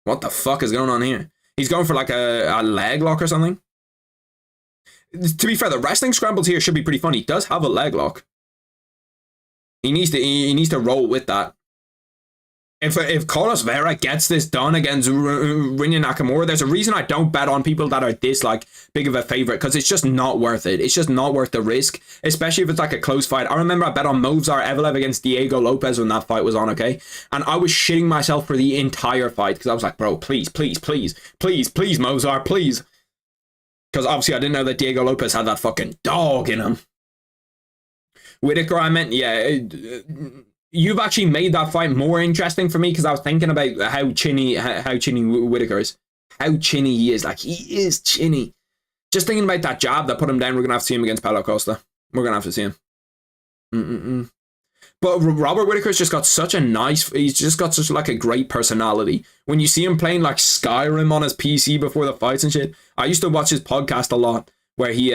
What the fuck is going on here? He's going for like a leg lock or something. To be fair, the wrestling scrambles here should be pretty fun. He does have a leg lock. He needs to roll with that. If Carlos Vera gets this done against Rinya Nakamura, there's a reason I don't bet on people that are this like big of a favorite, because it's just not worth it. It's just not worth the risk, especially if it's like a close fight. I remember I bet on Movsar Evelev against Diego Lopez when that fight was on, okay? And I was shitting myself for the entire fight because I was like, bro, please, Movsar, please. Because obviously I didn't know that Diego Lopez had that fucking dog in him. Whittaker, I meant, yeah... You've actually made that fight more interesting for me because I was thinking about how chinny Whittaker is. How chinny he is. Like, he is chinny. Just thinking about that jab that put him down, we're going to have to see him against Paulo Costa. We're going to have to see him. But Robert Whittaker's just got such a nice... He's just got such like a great personality. When you see him playing like Skyrim on his PC before the fights and shit. I used to watch his podcast a lot. Where he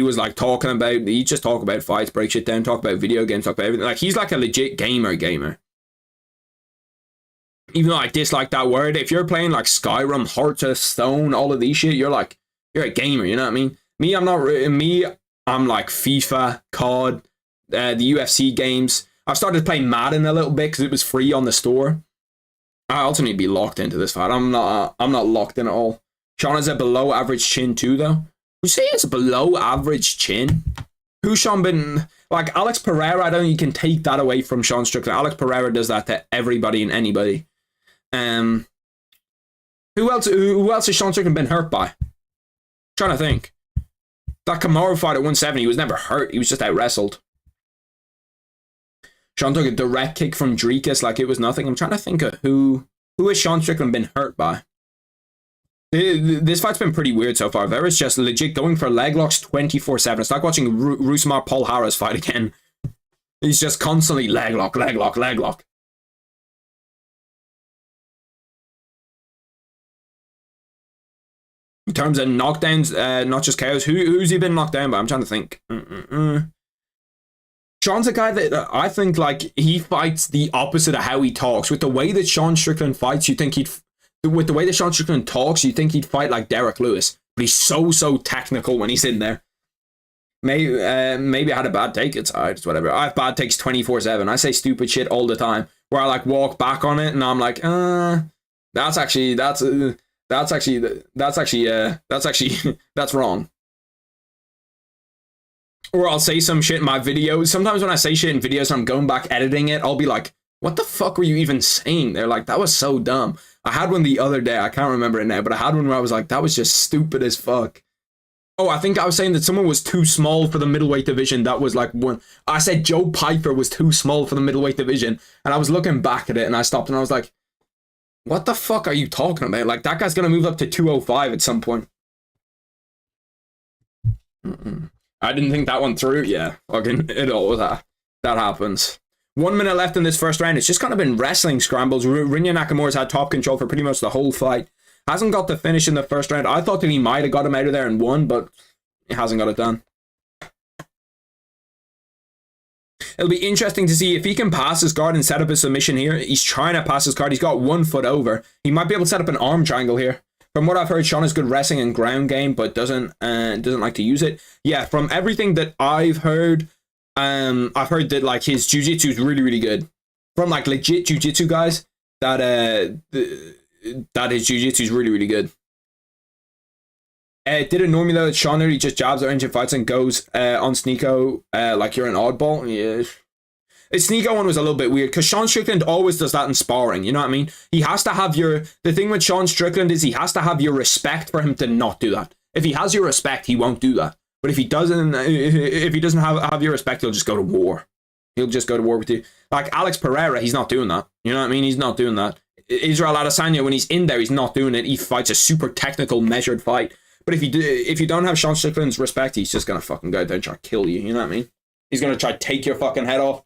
was like talking about, he just talk about fights, break shit down, talk about video games, talk about everything. Like, he's like a legit gamer. Even though I dislike that word, if you're playing like Skyrim, Hearts of Stone, all of these shit, you're a gamer, you know what I mean? I'm like FIFA, COD, the UFC games. I've started playing Madden a little bit because it was free on the store. I also need to be locked into this fight. I'm not locked in at all. Sean has a below average chin too, though. You say it's a below average chin? Who's Sean been... Like, Alex Pereira, I don't think you can take that away from Sean Strickland. Alex Pereira does that to everybody and anybody. Who else has Sean Strickland been hurt by? I'm trying to think. That Kamaru fight at 170, he was never hurt. He was just out-wrestled. Sean took a direct kick from Drekus like it was nothing. I'm trying to think of who has Sean Strickland been hurt by? This fight's been pretty weird so far. Vera's just legit going for leg locks 24/7. It's like watching Rusmar Paul Harris fight again. He's just constantly leg lock. In terms of knockdowns, not just KOs, who's he been knocked down by? I'm trying to think. Sean's a guy that I think like he fights the opposite of how he talks. With the way that Sean Strickland fights, you think he'd fight like Derek Lewis, but he's so technical when he's in there. Maybe I had a bad take. It's whatever. I have bad takes 24/7. I say stupid shit all the time where I like walk back on it and I'm like, that's wrong. Or I'll say some shit in my videos. Sometimes when I say shit in videos and I'm going back editing it, I'll be like, what the fuck were you even saying? They're like, that was so dumb. I had one the other day. I can't remember it now, but I had one where I was like, that was just stupid as fuck. Oh, I think I was saying that someone was too small for the middleweight division. That was like one. I said Joe Piper was too small for the middleweight division. And I was looking back at it and I stopped and I was like, what the fuck are you talking about? Like, that guy's going to move up to 205 at some point. I didn't think that one through. Yeah, fucking it all that happens. 1 minute left in this first round. It's just kind of been wrestling scrambles. Rinya Nakamura's had top control for pretty much the whole fight. Hasn't got the finish in the first round. I thought that he might have got him out of there and won, but he hasn't got it done. It'll be interesting to see if he can pass his guard and set up a submission here. He's trying to pass his guard. He's got 1 foot over. He might be able to set up an arm triangle here. From what I've heard, Sean is good wrestling and ground game, but doesn't like to use it. Yeah, from everything that I've heard that like his jiu-jitsu is really, really good. From like legit jiu-jitsu guys, that his jiu-jitsu is really, really good. Did it annoy me though that Sean literally just jabs or engine fights and goes on Sneeko like you're an oddball? Yeah. The Sneeko one was a little bit weird because Sean Strickland always does that in sparring, you know what I mean? He has to have the thing with Sean Strickland is he has to have your respect for him to not do that. If he has your respect, he won't do that. But if he doesn't have your respect, he'll just go to war. He'll just go to war with you. Like Alex Pereira, he's not doing that. You know what I mean? He's not doing that. Israel Adesanya, when he's in there, he's not doing it. He fights a super technical, measured fight. But if you don't have Sean Strickland's respect, he's just gonna fucking go out there and try to kill you. You know what I mean? He's gonna try to take your fucking head off.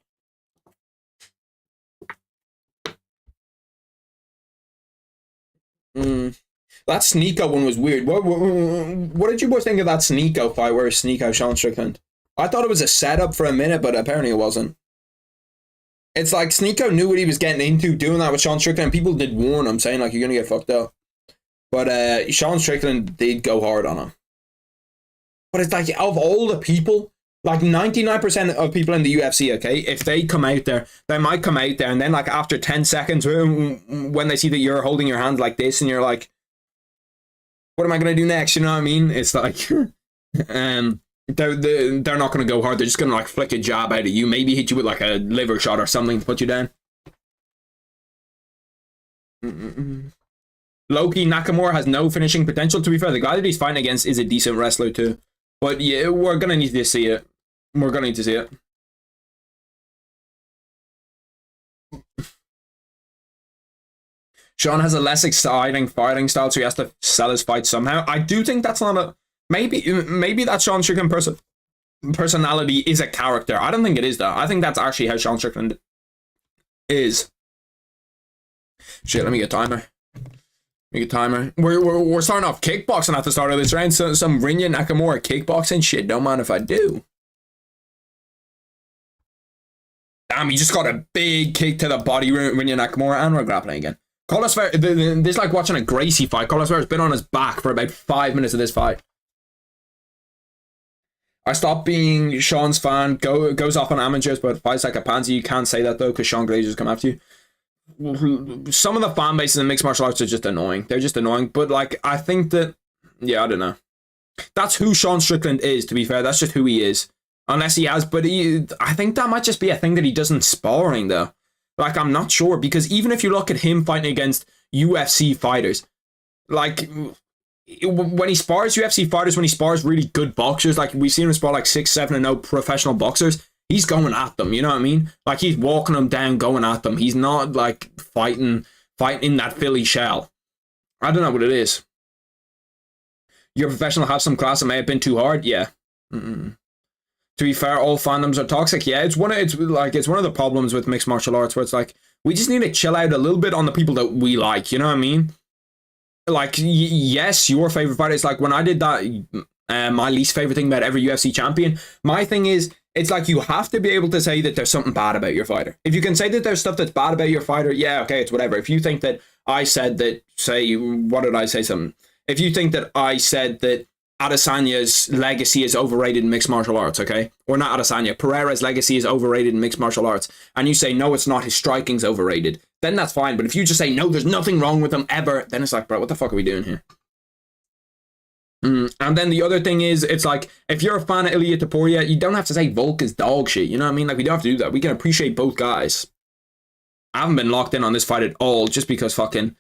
That Sneeko one was weird. What did you boys think of that Sneeko fight where Sneeko Sean Strickland? I thought it was a setup for a minute, but apparently it wasn't. It's like Sneeko knew what he was getting into doing that with Sean Strickland. People did warn him, saying like, you're gonna get fucked up. But Sean Strickland did go hard on him. But it's like, of all the people, like 99% of people in the UFC, okay, if they come out there, they might come out there and then like after 10 seconds, when they see that you're holding your hand like this and you're like, what am I going to do next? You know what I mean? It's like, they're not going to go hard. They're just going to like flick a jab out of you, maybe hit you with like a liver shot or something to put you down. Loki Nakamura has no finishing potential. To be fair, the guy that he's fighting against is a decent wrestler too. But yeah, we're going to need to see it. We're going to need to see it. Sean has a less exciting fighting style, so he has to sell his fight somehow. I do think that's not a... Maybe that Sean Strickland personality is a character. I don't think it is, though. I think that's actually how Sean Strickland is. Shit, let me get timer. We're starting off kickboxing at the start of this round. So some Rinya Nakamura kickboxing shit. Don't mind if I do. Damn, he just got a big kick to the body, Rinya Nakamura, and we're grappling again. Carlos Ferrer, this is like watching a Gracie fight. Carlos Ferrer's been on his back for about 5 minutes of this fight. I stopped being Sean's fan. Goes off on amateurs, but fights like a pansy. You can't say that though, because Sean Glazer's come after you. Some of the fan bases in mixed martial arts are just annoying. They're just annoying. But like, I think that, yeah, I don't know. That's who Sean Strickland is, to be fair. That's just who he is. Unless he has, but I think that might just be a thing that he does in sparring though. Like, I'm not sure, because even if you look at him fighting against UFC fighters, like, when he spars UFC fighters, when he spars really good boxers, like we've seen him spar like 6-7-0 professional boxers, he's going at them, you know what I mean? Like, he's walking them down, going at them. He's not like fighting in that Philly shell. I don't know what it is. You're professional, have some class. It may have been too hard. Yeah. To be fair, all fandoms are toxic. Yeah, it's one of the problems with mixed martial arts, where it's like, we just need to chill out a little bit on the people that we like. You know what I mean? Like, yes, your favorite fighter is like when I did that. My least favorite thing about every UFC champion. My thing is, it's like you have to be able to say that there's something bad about your fighter. If you can say that there's stuff that's bad about your fighter, yeah, okay, it's whatever. If you think that I said that, say, what did I say? Something. If you think that I said that Adesanya's legacy is overrated in mixed martial arts, okay? Or not Adesanya, Pereira's legacy is overrated in mixed martial arts, and you say, no, it's not, his striking's overrated, then that's fine. But if you just say, no, there's nothing wrong with him ever, then it's like, bro, what the fuck are we doing here? And then the other thing is, it's like, if you're a fan of Ilia Topuria, you don't have to say Volk is dog shit, you know what I mean? Like, we don't have to do that. We can appreciate both guys. I haven't been locked in on this fight at all, just because fucking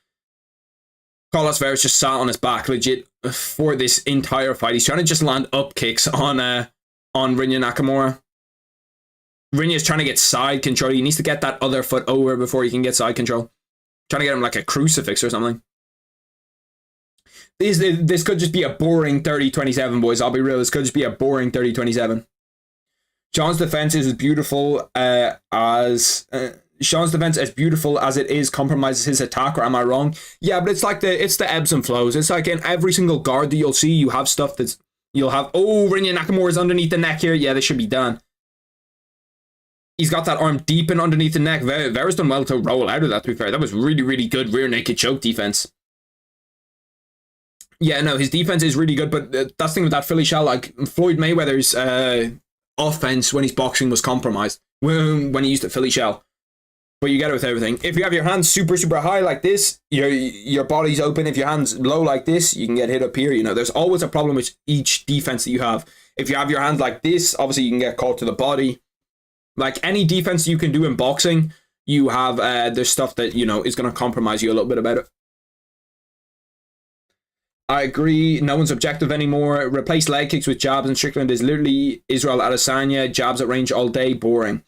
Carlos Ferrer just sat on his back legit for this entire fight. He's trying to just land up kicks on Rinya Nakamura. Rinya's trying to get side control. He needs to get that other foot over before he can get side control. Trying to get him like a crucifix or something. This could just be a boring 30-27, boys. I'll be real. This could just be a boring 30-27. Sean's defense is as beautiful Sean's defense, as beautiful as it is, compromises his attack, or am I wrong? Yeah, but it's like it's the ebbs and flows. It's like in every single guard that you'll see, you have stuff you'll have, oh, Rinya Nakamura's underneath the neck here. Yeah, this should be done. He's got that arm deep in underneath the neck. Vera's done well to roll out of that, to be fair. That was really, really good rear naked choke defense. Yeah, no, his defense is really good, but that's the thing with that Philly shell, like Floyd Mayweather's offense when he's boxing was compromised when he used the Philly shell. But you get it with everything. If you have your hands super, super high like this, your body's open. If your hand's low like this, you can get hit up here. You know, there's always a problem with each defense that you have. If you have your hands like this, obviously you can get caught to the body. Like any defense you can do in boxing, you have there's stuff that, you know, is going to compromise you a little bit about it. I agree. No one's objective anymore. Replace leg kicks with jabs, and Strickland is literally Israel Adesanya. Jabs at range all day. Boring.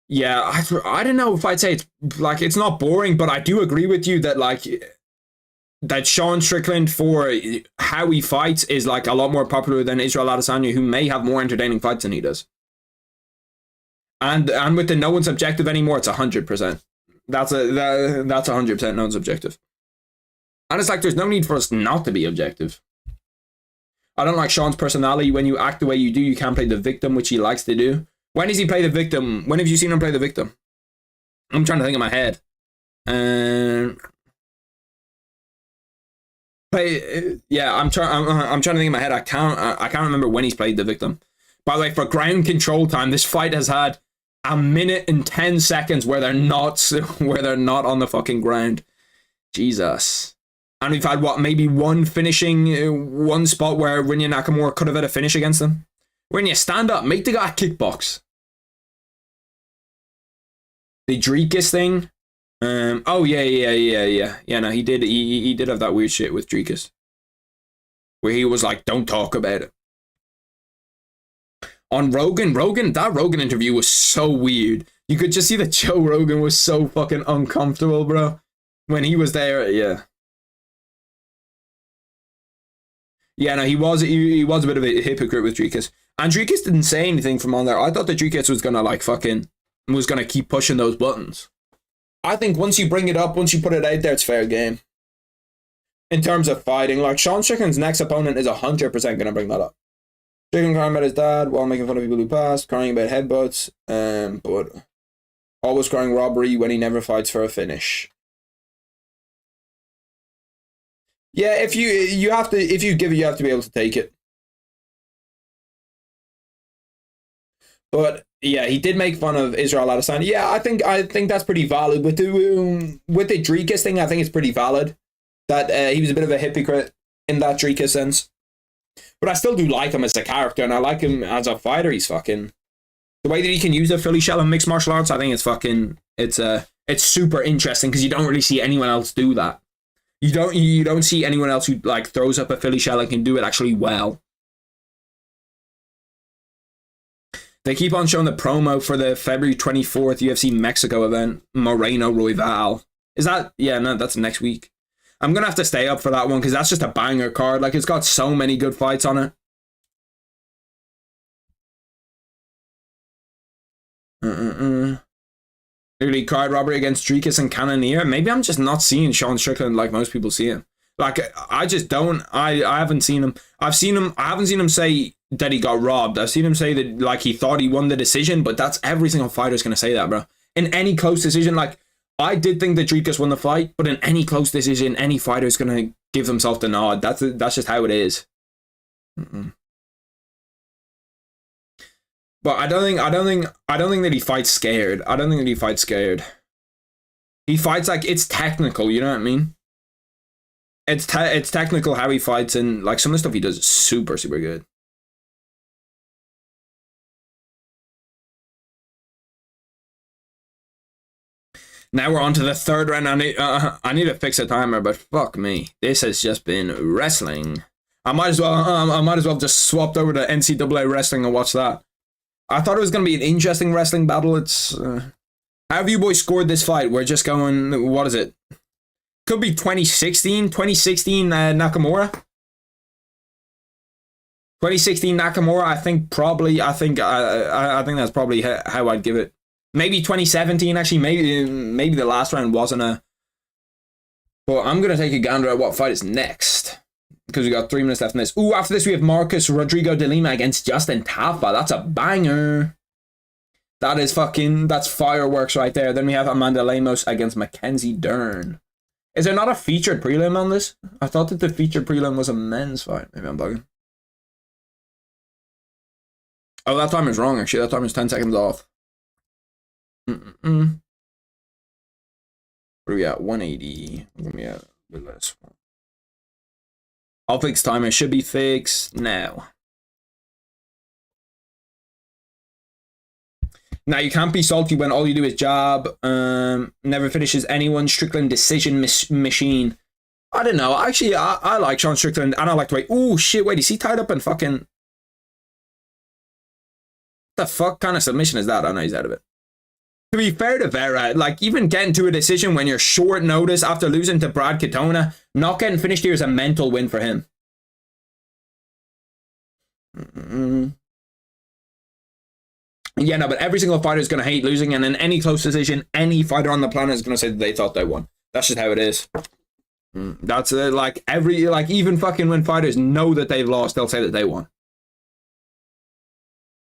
Yeah, I don't know if I'd say it's like it's not boring, but I do agree with you that like that Sean Strickland for how he fights is like a lot more popular than Israel Adesanya, who may have more entertaining fights than he does. And with the no one's objective anymore, it's 100%. That's 100% no one's objective. And it's like there's no need for us not to be objective. I don't like Sean's personality. When you act the way you do, you can't play the victim, which he likes to do. When does he play the victim? When have you seen him play the victim? I'm trying to think in my head. Yeah, I'm trying to think in my head. I can't remember when he's played the victim. By the way, for ground control time, this fight has had 1 minute and 10 seconds where they're not on the fucking ground. Jesus. And we've had, what, maybe one spot where Rinya Nakamura could have had a finish against them. Rinya, stand up. Make the guy kickbox. The Dricus thing. Oh, yeah. Yeah, no, he did. He did have that weird shit with Dricus. Where he was like, don't talk about it. On Rogan, that Rogan interview was so weird. You could just see that Joe Rogan was so fucking uncomfortable, bro. When he was there, yeah. Yeah, no, he was a bit of a hypocrite with Dricus. And Dricus didn't say anything from on there. I thought that Dricus was gonna keep pushing those buttons. I think once you bring it up, once you put it out there, it's fair game. In terms of fighting, like Sean Strickland's next opponent is 100% gonna bring that up. Strickland crying about his dad while making fun of people who passed, crying about headbutts, but always crying robbery when he never fights for a finish. Yeah, if you have to be able to take it. But yeah, he did make fun of Israel Adesanya. Yeah, I think that's pretty valid with the Dricus thing. I think it's pretty valid that he was a bit of a hypocrite in that Dricus sense. But I still do like him as a character, and I like him as a fighter. He's fucking the way that he can use a Philly shell in mixed martial arts. I think it's fucking it's super interesting because you don't really see anyone else do that. You don't see anyone else who like throws up a Philly shell and can do it actually well. They keep on showing the promo for the February 24th UFC Mexico event, Moreno Royval. Is that? Yeah, no, that's next week. I'm going to have to stay up for that one because that's just a banger card. Like, it's got so many good fights on it. Literally card robbery against Dricus and Cannonier. Maybe I'm just not seeing Sean Strickland like most people see him. Like, I just don't. I haven't seen him. I haven't seen him say that he got robbed. I've seen him say that, like, he thought he won the decision, but that's every single fighter's going to say that, bro. In any close decision, like, I did think that Dricus won the fight, but in any close decision, any fighter is going to give themselves the nod. That's just how it is. But I don't think that he fights scared. I don't think that he fights scared. He fights like it's technical. You know what I mean? It's technical how he fights, and like some of the stuff he does is super good. Now we're on to the third round. I need to fix a timer, but fuck me, this has just been wrestling. I might as well just swapped over to NCAA wrestling and watch that. I thought it was gonna be an interesting wrestling battle. It's how have you boys scored this fight? We're just going. What is it? Could be 2016 Nakamura. 2016 Nakamura. I think that's probably how I'd give it. Maybe 2017, actually. Maybe the last round wasn't a... But I'm going to take a gander at what fight is next. Because we got 3 minutes left in this. Ooh, after this we have Marcus Rodrigo de Lima against Justin Tafa. That's a banger. That's fireworks right there. Then we have Amanda Lemos against Mackenzie Dern. Is there not a featured prelim on this? I thought that the featured prelim was a men's fight. Maybe I'm bugging. Oh, that timer's wrong, actually. That timer's 10 seconds off. What are we at? 180. What are we at with this one? I'll fix timer. Should be fixed now. Now, you can't be salty when all you do is jab. Never finishes anyone. Strickland decision machine. I don't know. Actually, I like Sean Strickland, and I like the way. Oh shit! Wait, is he tied up in fucking? The fuck kind of submission is that? I know he's out of it. To be fair to Vera, like even getting to a decision when you're short notice after losing to Brad Katona, not getting finished here is a mental win for him. Yeah, no, but every single fighter is going to hate losing, and in any close decision, any fighter on the planet is going to say that they thought they won. That's just how it is. That's like even fucking when fighters know that they've lost, they'll say that they won.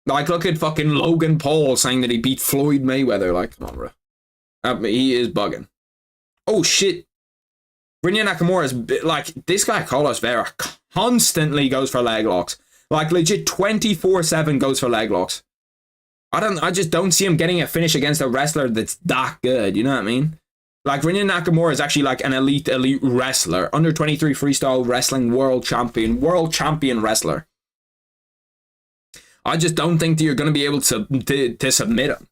Like, look at fucking Logan Paul saying that he beat Floyd Mayweather. Like, come on, bro. He is bugging. Oh, shit. Rinya Nakamura is, like, this guy, Carlos Vera, constantly goes for leg locks. Like, legit 24/7 goes for leg locks. I just don't see him getting a finish against a wrestler that's that good. You know what I mean? Like, Rinya Nakamura is actually, like, an elite wrestler. Under 23 freestyle wrestling world champion wrestler. I just don't think that you're going to be able to submit him.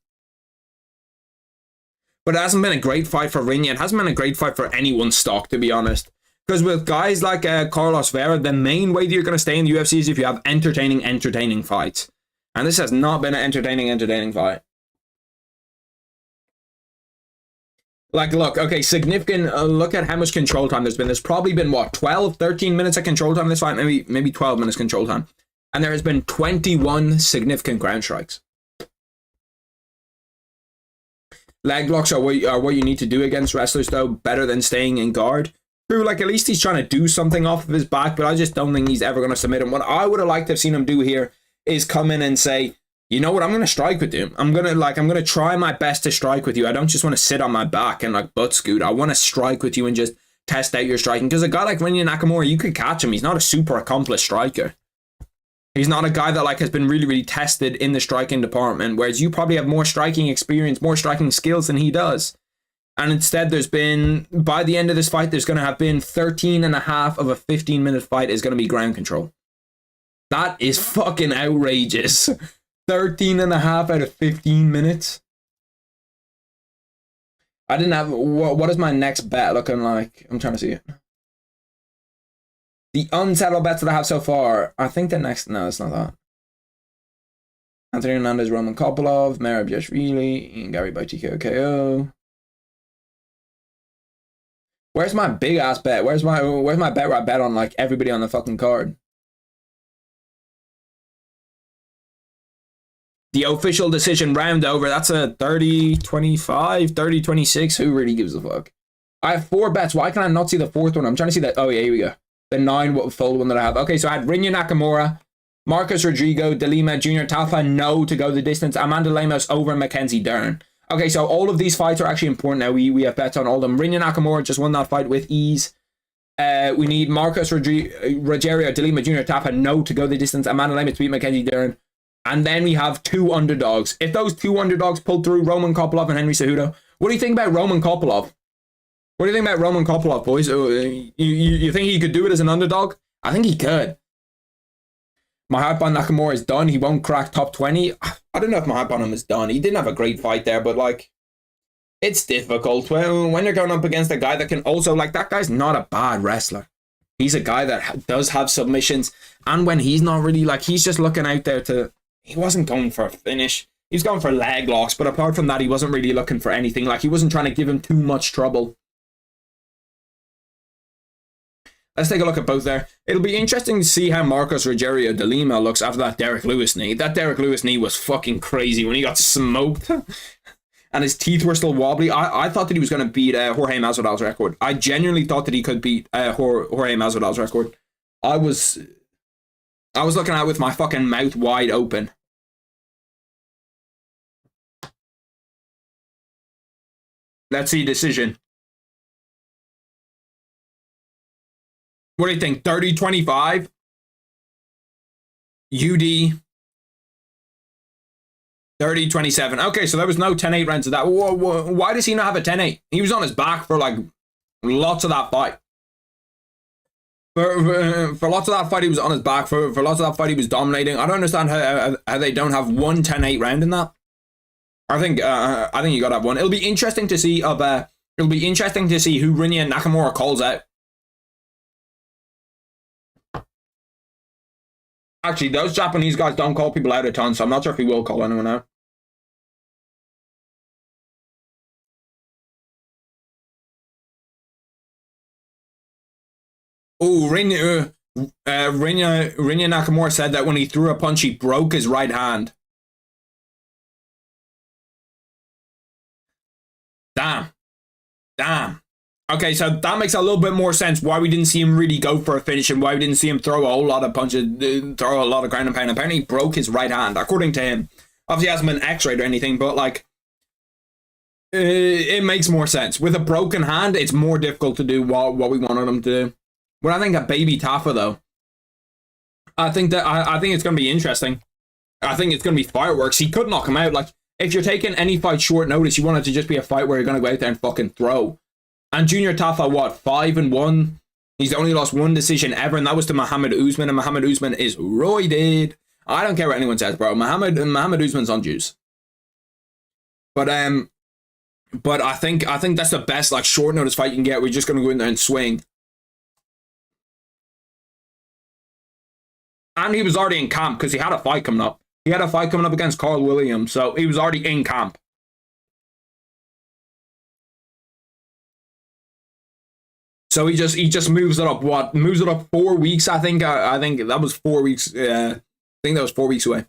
But it hasn't been a great fight for Rinya. It hasn't been a great fight for anyone's stock, to be honest. Because with guys like Carlos Vera, the main way that you're going to stay in the UFC is if you have entertaining fights. And this has not been an entertaining fight. Like, look, okay, significant, look at how much control time there's been. There's probably been, what, 12, 13 minutes of control time in this fight? Maybe 12 minutes control time. And there has been 21 significant ground strikes. Leg locks are what you need to do against wrestlers, though, better than staying in guard. True, like, at least he's trying to do something off of his back, but I just don't think he's ever going to submit him. What I would have liked to have seen him do here is come in and say, you know what, I'm going to strike with you. I'm going to try my best to strike with you. I don't just want to sit on my back and, like, butt scoot. I want to strike with you and just test out your striking. Because a guy like Rinya Nakamura, you could catch him. He's not a super accomplished striker. He's not a guy that, like, has been really, really tested in the striking department, whereas you probably have more striking experience, more striking skills than he does. And instead, there's been, by the end of this fight, there's going to have been 13 and a half of a 15-minute fight is going to be ground control. That is fucking outrageous. 13 and a half out of 15 minutes. I didn't have, what is my next bet looking like? I'm trying to see it. The unsettled bets that I have so far, I think the next, no, it's not that. Anthony Hernandez, Roman Kopylov, Merab Yashvili, Gary by TKO KO. Where's my big ass bet? Where's my bet where I bet on like everybody on the fucking card? The official decision round over. That's a 30-25, 30-26. Who really gives a fuck? I have 4 bets. Why can I not see the 4th one? I'm trying to see that. Oh yeah, here we go. The 9-fold one that I have. Okay, so I had Rinya Nakamura, Marcus Rodrigo, DeLima Jr., Talfa no to go the distance, Amanda Lemos over Mackenzie Dern. Okay, so all of these fights are actually important now. We have bets on all of them. Rinya Nakamura just won that fight with ease. We need Marcus Rogerio, DeLima Jr., Talfa no to go the distance, Amanda Lemos to beat Mackenzie Dern. And then we have 2 underdogs. If those 2 underdogs pull through, Roman Kopylov and Henry Cejudo. What do you think about Roman Kopylov? What do you think about Roman Kopylov, boys? You think he could do it as an underdog? I think he could. My hype on Nakamura is done. He won't crack top 20. I don't know if my hype on him is done. He didn't have a great fight there, but like, it's difficult when you're going up against a guy that can also, like, that guy's not a bad wrestler. He's a guy that does have submissions, and when he's not really, like, he's just looking out there to, he wasn't going for a finish. He was going for leg locks, but apart from that, he wasn't really looking for anything. Like, he wasn't trying to give him too much trouble. Let's take a look at both there. It'll be interesting to see how Marcos Rogerio de Lima looks after that Derek Lewis knee. That Derek Lewis knee was fucking crazy when he got smoked. And his teeth were still wobbly. I thought that he was going to beat Jorge Masvidal's record. I genuinely thought that he could beat Jorge Masvidal's record. I was looking at it with my fucking mouth wide open. Let's see decision. What do you think? 30-25? UD 30-27. Okay, so there was no 10-8 rounds of that. Why does he not have a 10-8? He was on his back for like lots of that fight. For lots of that fight, he was on his back. For lots of that fight, he was dominating. I don't understand how they don't have one 10-8 round in that. I think you gotta have one. It'll be interesting to see who Rinya Nakamura calls out. Actually, those Japanese guys don't call people out a ton, so I'm not sure if he will call anyone out. Oh, Rinya Nakamura said that when he threw a punch, he broke his right hand. Damn. Damn. Okay, so that makes a little bit more sense why we didn't see him really go for a finish and why we didn't see him throw a whole lot of punches, throw a lot of ground and pound. Apparently, he broke his right hand, according to him. Obviously, it hasn't been x-rayed or anything, but like, it makes more sense. With a broken hand, it's more difficult to do what we wanted him to do. When I think of Baby Tafa, though, I think it's going to be interesting. I think it's going to be fireworks. He could knock him out. Like, if you're taking any fight short notice, you want it to just be a fight where you're going to go out there and fucking throw. And Junior Tafa, what, 5-1? He's only lost one decision ever, and that was to Muhammad Usman, and Muhammad Usman is roided. I don't care what anyone says, bro. Muhammad Usman's on juice. But I think that's the best like short notice fight you can get. We're just gonna go in there and swing. And he was already in camp because he had a fight coming up. He had a fight coming up against Carl Williams, so he was already in camp. So he just moves it up. What moves it up 4 weeks? I think that was 4 weeks. I think that was 4 weeks away.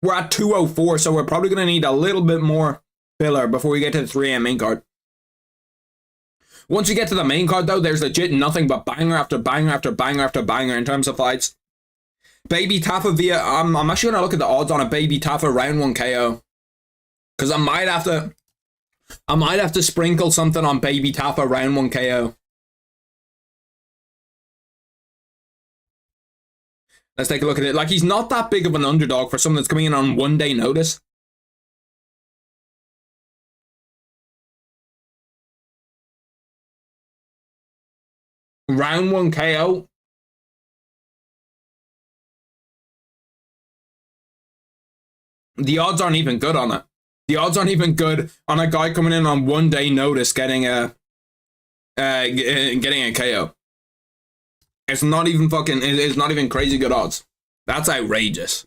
We're at 204, so we're probably gonna need a little bit more filler before we get to the 3 AM main card. Once you get to the main card, though, there's legit nothing but banger after banger after banger after banger in terms of fights. Baby Tafa via I'm actually gonna look at the odds on a Baby Tafa round 1 KO, because I might have to sprinkle something on Baby Tafa round 1 KO. Let's take a look at it. Like, he's not that big of an underdog for someone that's coming in on 1 day notice. Round 1 KO. The odds aren't even good on it. The odds aren't even good on a guy coming in on 1 day notice getting a KO. It's not even it's not even crazy good odds. That's outrageous.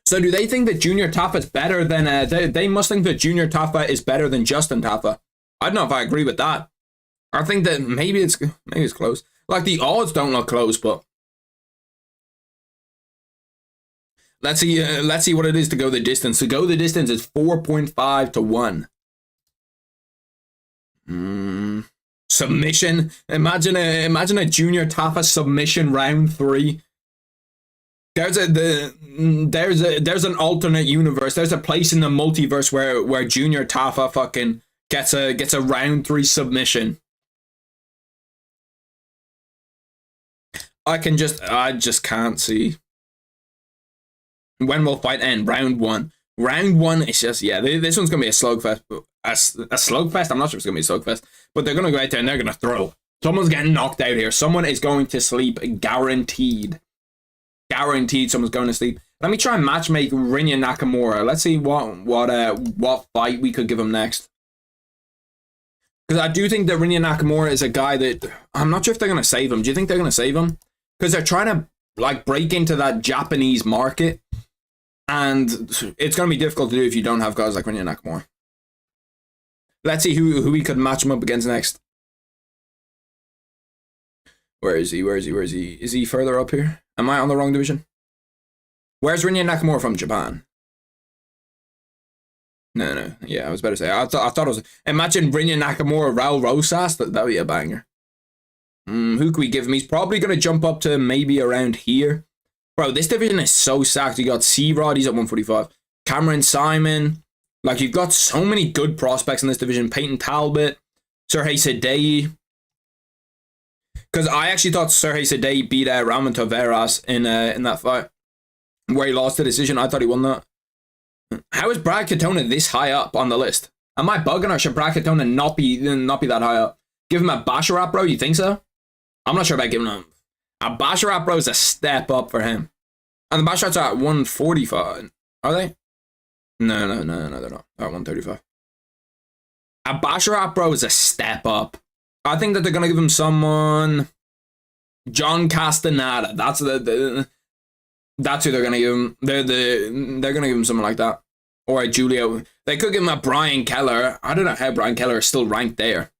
So do they think that Junior Tafa is better than they must think that Junior Tafa is better than Justin Tafa? I don't know if I agree with that. I think that maybe it's close. Like, the odds don't look close, but let's see what it is to go the distance. To go the distance is 4.5 to 1. Submission. Imagine a Junior Tafa submission round 3. There's an alternate universe. There's a place in the multiverse where Junior Tafa fucking gets a round 3 submission. I just can't see. When will fight end? Round 1. Round 1 is just, yeah, this one's gonna be a slugfest. A slugfest? I'm not sure if it's gonna be a slugfest, but they're gonna go out there and they're gonna throw. Someone's getting knocked out here. Someone is going to sleep, guaranteed. Guaranteed, someone's going to sleep. Let me try and matchmake Rinya Nakamura. Let's see what fight we could give him next. Because I do think that Rinya Nakamura is a guy that I'm not sure if they're gonna save him. Do you think they're gonna save him? Because they're trying to like break into that Japanese market. And it's going to be difficult to do if you don't have guys like Rinya Nakamura. Let's see who we could match him up against next. Where is he? Is he further up here? Am I on the wrong division? Where's Rinya Nakamura from? Japan? No. Yeah, I was about to say. I thought it was... Imagine Rinya Nakamura, Raul Rosas. That would be a banger. Who can we give him? He's probably going to jump up to maybe around here. Bro, this division is so stacked. You got C-Rod, he's at 145. Cameron Simon. Like, you've got so many good prospects in this division. Peyton Talbot. Sergey Sadei. Because I actually thought Sergey Sadei beat Ramon Taveras in that fight. Where he lost the decision. I thought he won that. How is Brad Katona this high up on the list? Am I bugging, or should Brad Katona not be that high up? Give him a Basharat, bro? You think so? I'm not sure about giving him... A Basharat, bro, is a step up for him. And the Basharats are at 145. Are they? No, they're not. They're at 135. A Basharat, bro, is a step up. I think that they're going to give him someone... John Castaneda. That's who they're gonna give him. They're gonna give him someone like that, or a Julio. They could give him a Brian Keller. I don't know how Brian Keller is still ranked there.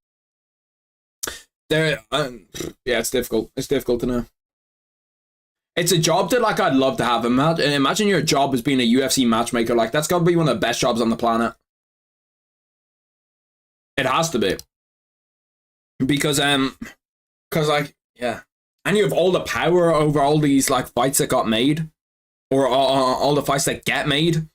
Yeah, it's difficult. It's difficult to know. It's a job that like I'd love to have. Imagine your job as being a UFC matchmaker. Like that's got to be one of the best jobs on the planet. It has to be. Because like yeah, and you have all the power over all these like fights that got made, or all the fights that get made.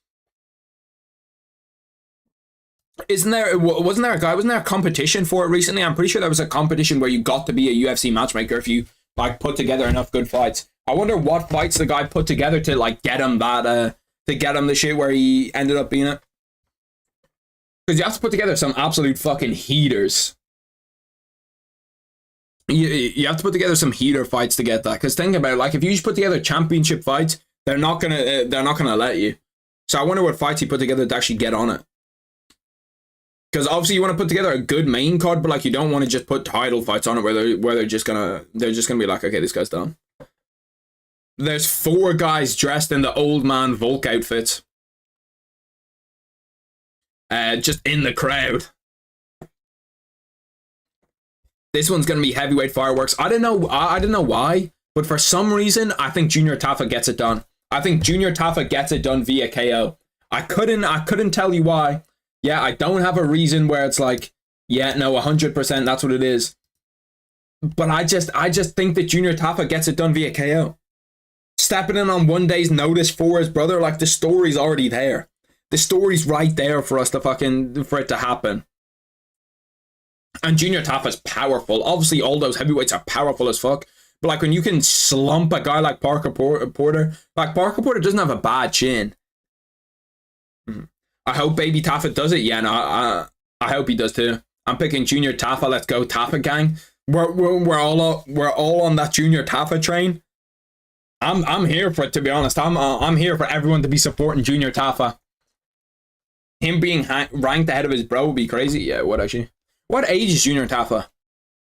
Wasn't there a competition for it recently? I'm pretty sure there was a competition where you got to be a UFC matchmaker if you like put together enough good fights. I wonder what fights the guy put together to like get him that to get him the shit where he ended up being it. Because you have to put together some absolute fucking heaters. You have to put together some heater fights to get that. Because think about it, like if you just put together championship fights, they're not gonna let you. So I wonder what fights he put together to actually get on it. Because obviously you want to put together a good main card, but like you don't want to just put title fights on it where they're just gonna be like, okay, this guy's done. There's 4 guys dressed in the old man Volk outfits. Just in the crowd. This one's gonna be heavyweight fireworks. I don't know why, but for some reason I think Junior Tafa gets it done. I think Junior Tafa gets it done via KO. I couldn't tell you why. Yeah, I don't have a reason where it's like, yeah, no, 100%, that's what it is. But I just think that Junior Tafa gets it done via KO. Stepping in on 1 day's notice for his brother, like the story's already there. The story's right there for us to for it to happen. And Junior Tafa's powerful. Obviously, all those heavyweights are powerful as fuck. But like when you can slump a guy like Parker Porter, like Parker Porter doesn't have a bad chin. I hope Baby Tafa does it. Yeah, no, I hope he does too. I'm picking Junior Tafa. Let's go, Tafa gang. We're all on that Junior Tafa train. I'm here for it, to be honest. I'm here for everyone to be supporting Junior Tafa. Him being ranked ahead of his bro would be crazy. Yeah, what actually? What age is Junior Tafa?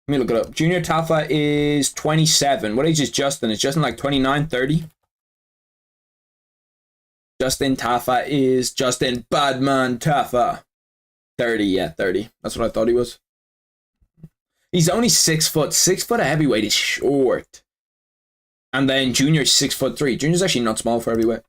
Let me look it up. Junior Tafa is 27. What age is Justin? Is Justin like 29, 30? Justin Tafa is Justin Badman Tafa. 30, yeah, 30. That's what I thought he was. He's only 6 foot. 6 foot of heavyweight is short. And then Junior's 6'3". Junior's actually not small for heavyweight.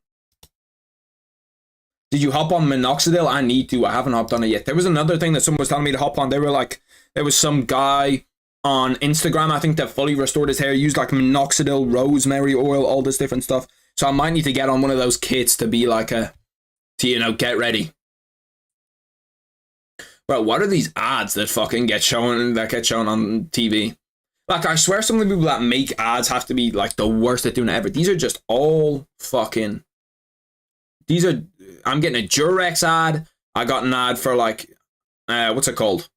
Did you hop on minoxidil? I need to. I haven't hopped on it yet. There was another thing that someone was telling me to hop on. They were like, there was some guy on Instagram, I think, that fully restored his hair, used like minoxidil, rosemary oil, all this different stuff. So I might need to get on one of those kits to be like get ready. Bro, what are these ads that fucking get shown on TV? Like, I swear some of the people that make ads have to be like the worst at doing it ever. These are just all fucking... I'm getting a Durex ad. I got an ad for like... what's it called?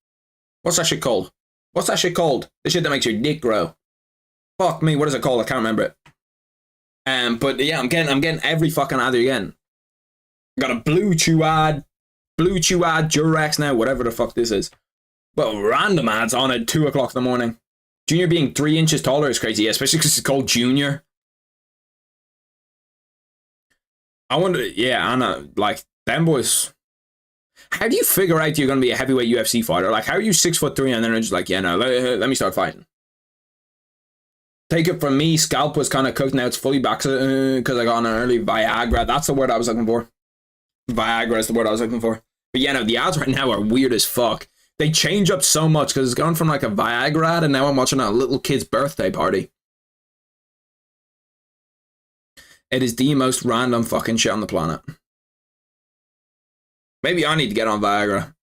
What's that shit called? The shit that makes your dick grow. Fuck me, what is it called? I can't remember it. But yeah, I'm getting every fucking ad again. I got a Blue Chew ad, Durex now, whatever the fuck this is. Well, random ads on at 2 o'clock in the morning. Junior being 3 inches taller is crazy, especially because it's called Junior. I wonder, yeah, I know, like, them boys. How do you figure out you're going to be a heavyweight UFC fighter? Like, how are you 6'3" and then it's just like, yeah, no, let me start fighting. Take it from me, scalp was kind of cooked, now it's fully back because I got on an early Viagra. That's the word I was looking for. Viagra is the word I was looking for. But yeah, no, the ads right now are weird as fuck. They change up so much because it's gone from like a Viagra ad and now I'm watching a little kid's birthday party. It is the most random fucking shit on the planet. Maybe I need to get on Viagra.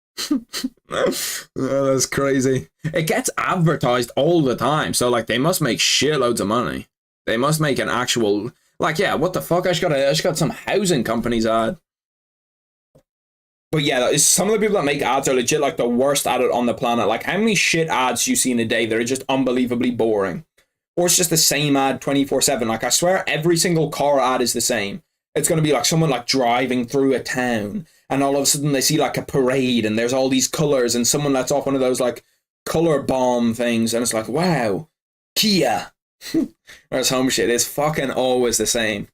Oh, that's crazy. It gets advertised all the time, so like they must make shitloads of money. They must make an actual, like, yeah, what the fuck? I just got some housing companies ad. But yeah, some of the people that make ads are legit like the worst at it on the planet. Like, how many shit ads you see in a day that are just unbelievably boring? Or it's just the same ad 24/7. Like, I swear every single car ad is the same. It's going to be like someone like driving through a town and all of a sudden they see like a parade and there's all these colors and someone lets off one of those like color bomb things and it's like, wow, Kia. Whereas home shit is fucking always the same.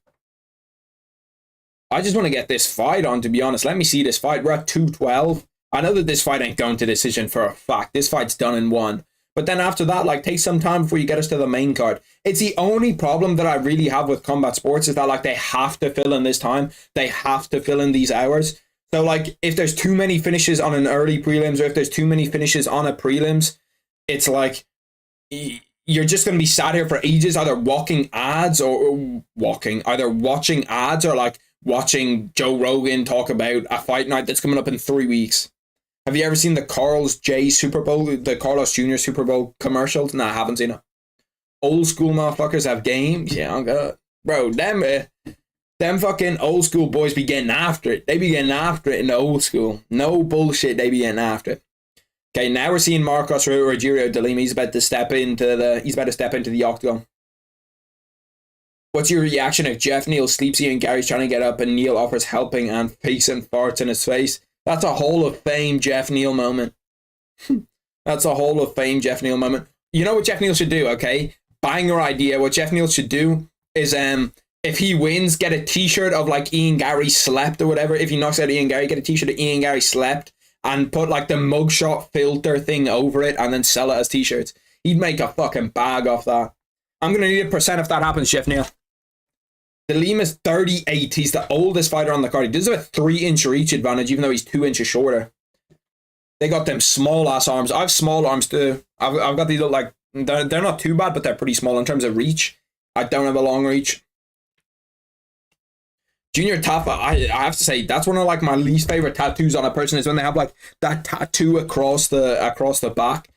I just want to get this fight on, to be honest. Let me see this fight. We're at 212. I know that this fight ain't going to decision for a fact. This fight's done in one. But then after that, like, take some time before you get us to the main card. It's the only problem that I really have with combat sports is that, like, they have to fill in this time. They have to fill in these hours. So, like, if there's too many finishes on an early prelims or if there's too many finishes on a prelims, it's like you're just going to be sat here for ages either watching ads or either watching ads or, like, watching Joe Rogan talk about a fight night that's coming up in 3 weeks. Have you ever seen the Carlos J Super Bowl, the Carlos Jr. Super Bowl commercials? Nah, I haven't seen it. Old school motherfuckers have games. Yeah, I'm good. Bro, them fucking old school boys be getting after it. They be getting after it in the old school. No bullshit, they be getting after it. Okay, now we're seeing Marcos Rogerio de Lima. He's about to step into the octagon. What's your reaction if Jeff Neal sleeps here and Gary's trying to get up and Neal offers helping and facing farts in his face? That's a Hall of Fame Jeff Neal moment. That's a Hall of Fame Jeff Neal moment. You know what Jeff Neal should do, okay? Banger idea. What Jeff Neal should do is if he wins, get a t-shirt of like Ian Gary slept or whatever. If he knocks out Ian Gary, get a t-shirt of Ian Gary slept and put like the mugshot filter thing over it and then sell it as t-shirts. He'd make a fucking bag off that. I'm going to need a percent if that happens, Jeff Neal. De Lima's 38. He's the oldest fighter on the card. He does have a 3-inch reach advantage, even though he's 2 inches shorter. They got them small ass arms. I have small arms too. I've got these little, like, they're not too bad, but they're pretty small in terms of reach. I don't have a long reach. Junior Tafa, I have to say, that's one of like my least favorite tattoos on a person is when they have like that tattoo across the back.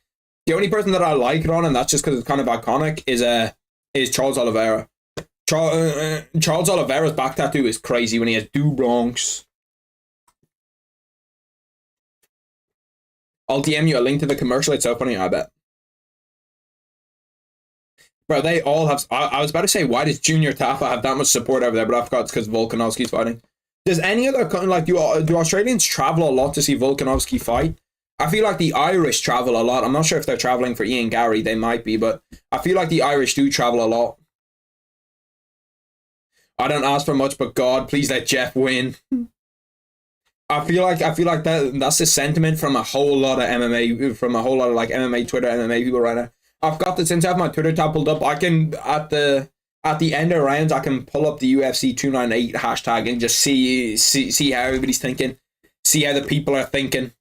The only person that I like it on, and that's just because it's kind of iconic, is Charles Oliveira. Charles Oliveira's back tattoo is crazy when he has Do Bronx. I'll DM you a link to the commercial. It's so funny, I bet. Bro, they all have... I was about to say, why does Junior Tafa have that much support over there? But I forgot it's because Volkanovski's fighting. Does any other... Like, do Australians travel a lot to see Volkanovski fight? I feel like the Irish travel a lot. I'm not sure if they're traveling for Ian Gary. They might be, but I feel like the Irish do travel a lot. I don't ask for much, but God, please let Jeff win. I feel like that's the sentiment from a whole lot of MMA, from a whole lot of like MMA Twitter, MMA people right now. I've got the since I have my Twitter tab pulled up, I can at the end of rounds I can pull up the UFC 298 hashtag and just see how everybody's thinking, see how the people are thinking.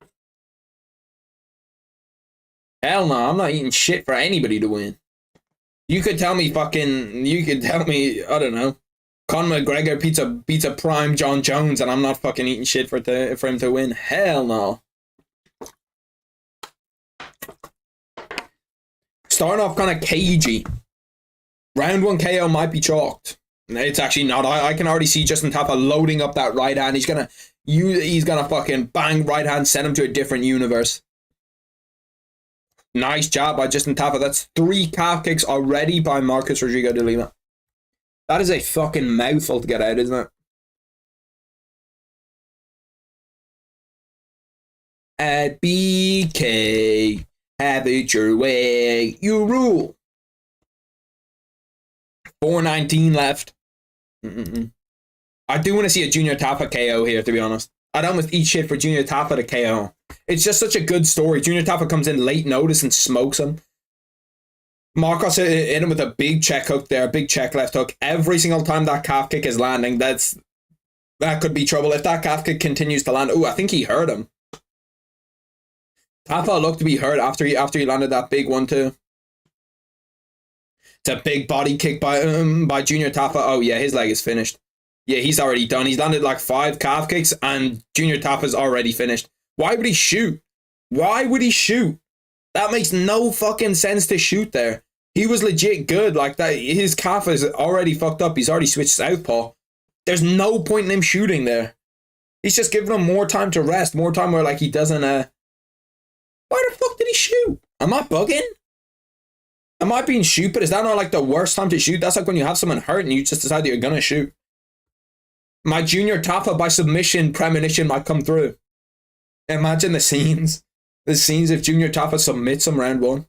Hell no, I'm not eating shit for anybody to win. You could tell me, I don't know, Conor McGregor beats a prime John Jones, and I'm not fucking eating shit for him to win. Hell no. Starting off kind of cagey. Round 1 KO might be chalked. It's actually not. I can already see Justin Tafa loading up that right hand. He's gonna fucking bang right hand, send him to a different universe. Nice job by Justin Tafa. That's 3 calf kicks already by Marcos Rogerio de Lima. That is a fucking mouthful to get out, isn't it? At BK, have it your way, you rule. 4:19 left. I do want to see a Junior Tafa KO here, to be honest. I'd almost eat shit for Junior Tafa to KO. It's just such a good story. Junior Tafa comes in late notice and smokes him. Marcos hit him with a big check hook there, a big check left hook. Every single time that calf kick is landing, that could be trouble. If that calf kick continues to land, I think he hurt him. Tafa looked to be hurt after he landed that big one too. It's a big body kick by Junior Tafa. Oh yeah, his leg is finished. Yeah, he's already done. He's landed like 5 calf kicks and Junior Tafa's already finished. Why would he shoot? Why would he shoot? That makes no fucking sense to shoot there. He was legit good. Like that, his calf is already fucked up. He's already switched southpaw. There's no point in him shooting there. He's just giving him more time to rest. More time where like he doesn't why the fuck did he shoot? Am I bugging? Am I being stupid? Is that not like the worst time to shoot? That's like when you have someone hurt and you just decide that you're gonna shoot. My Junior Tafa by submission premonition might come through. Imagine the scenes. The scenes if Junior Tafa submits him round 1.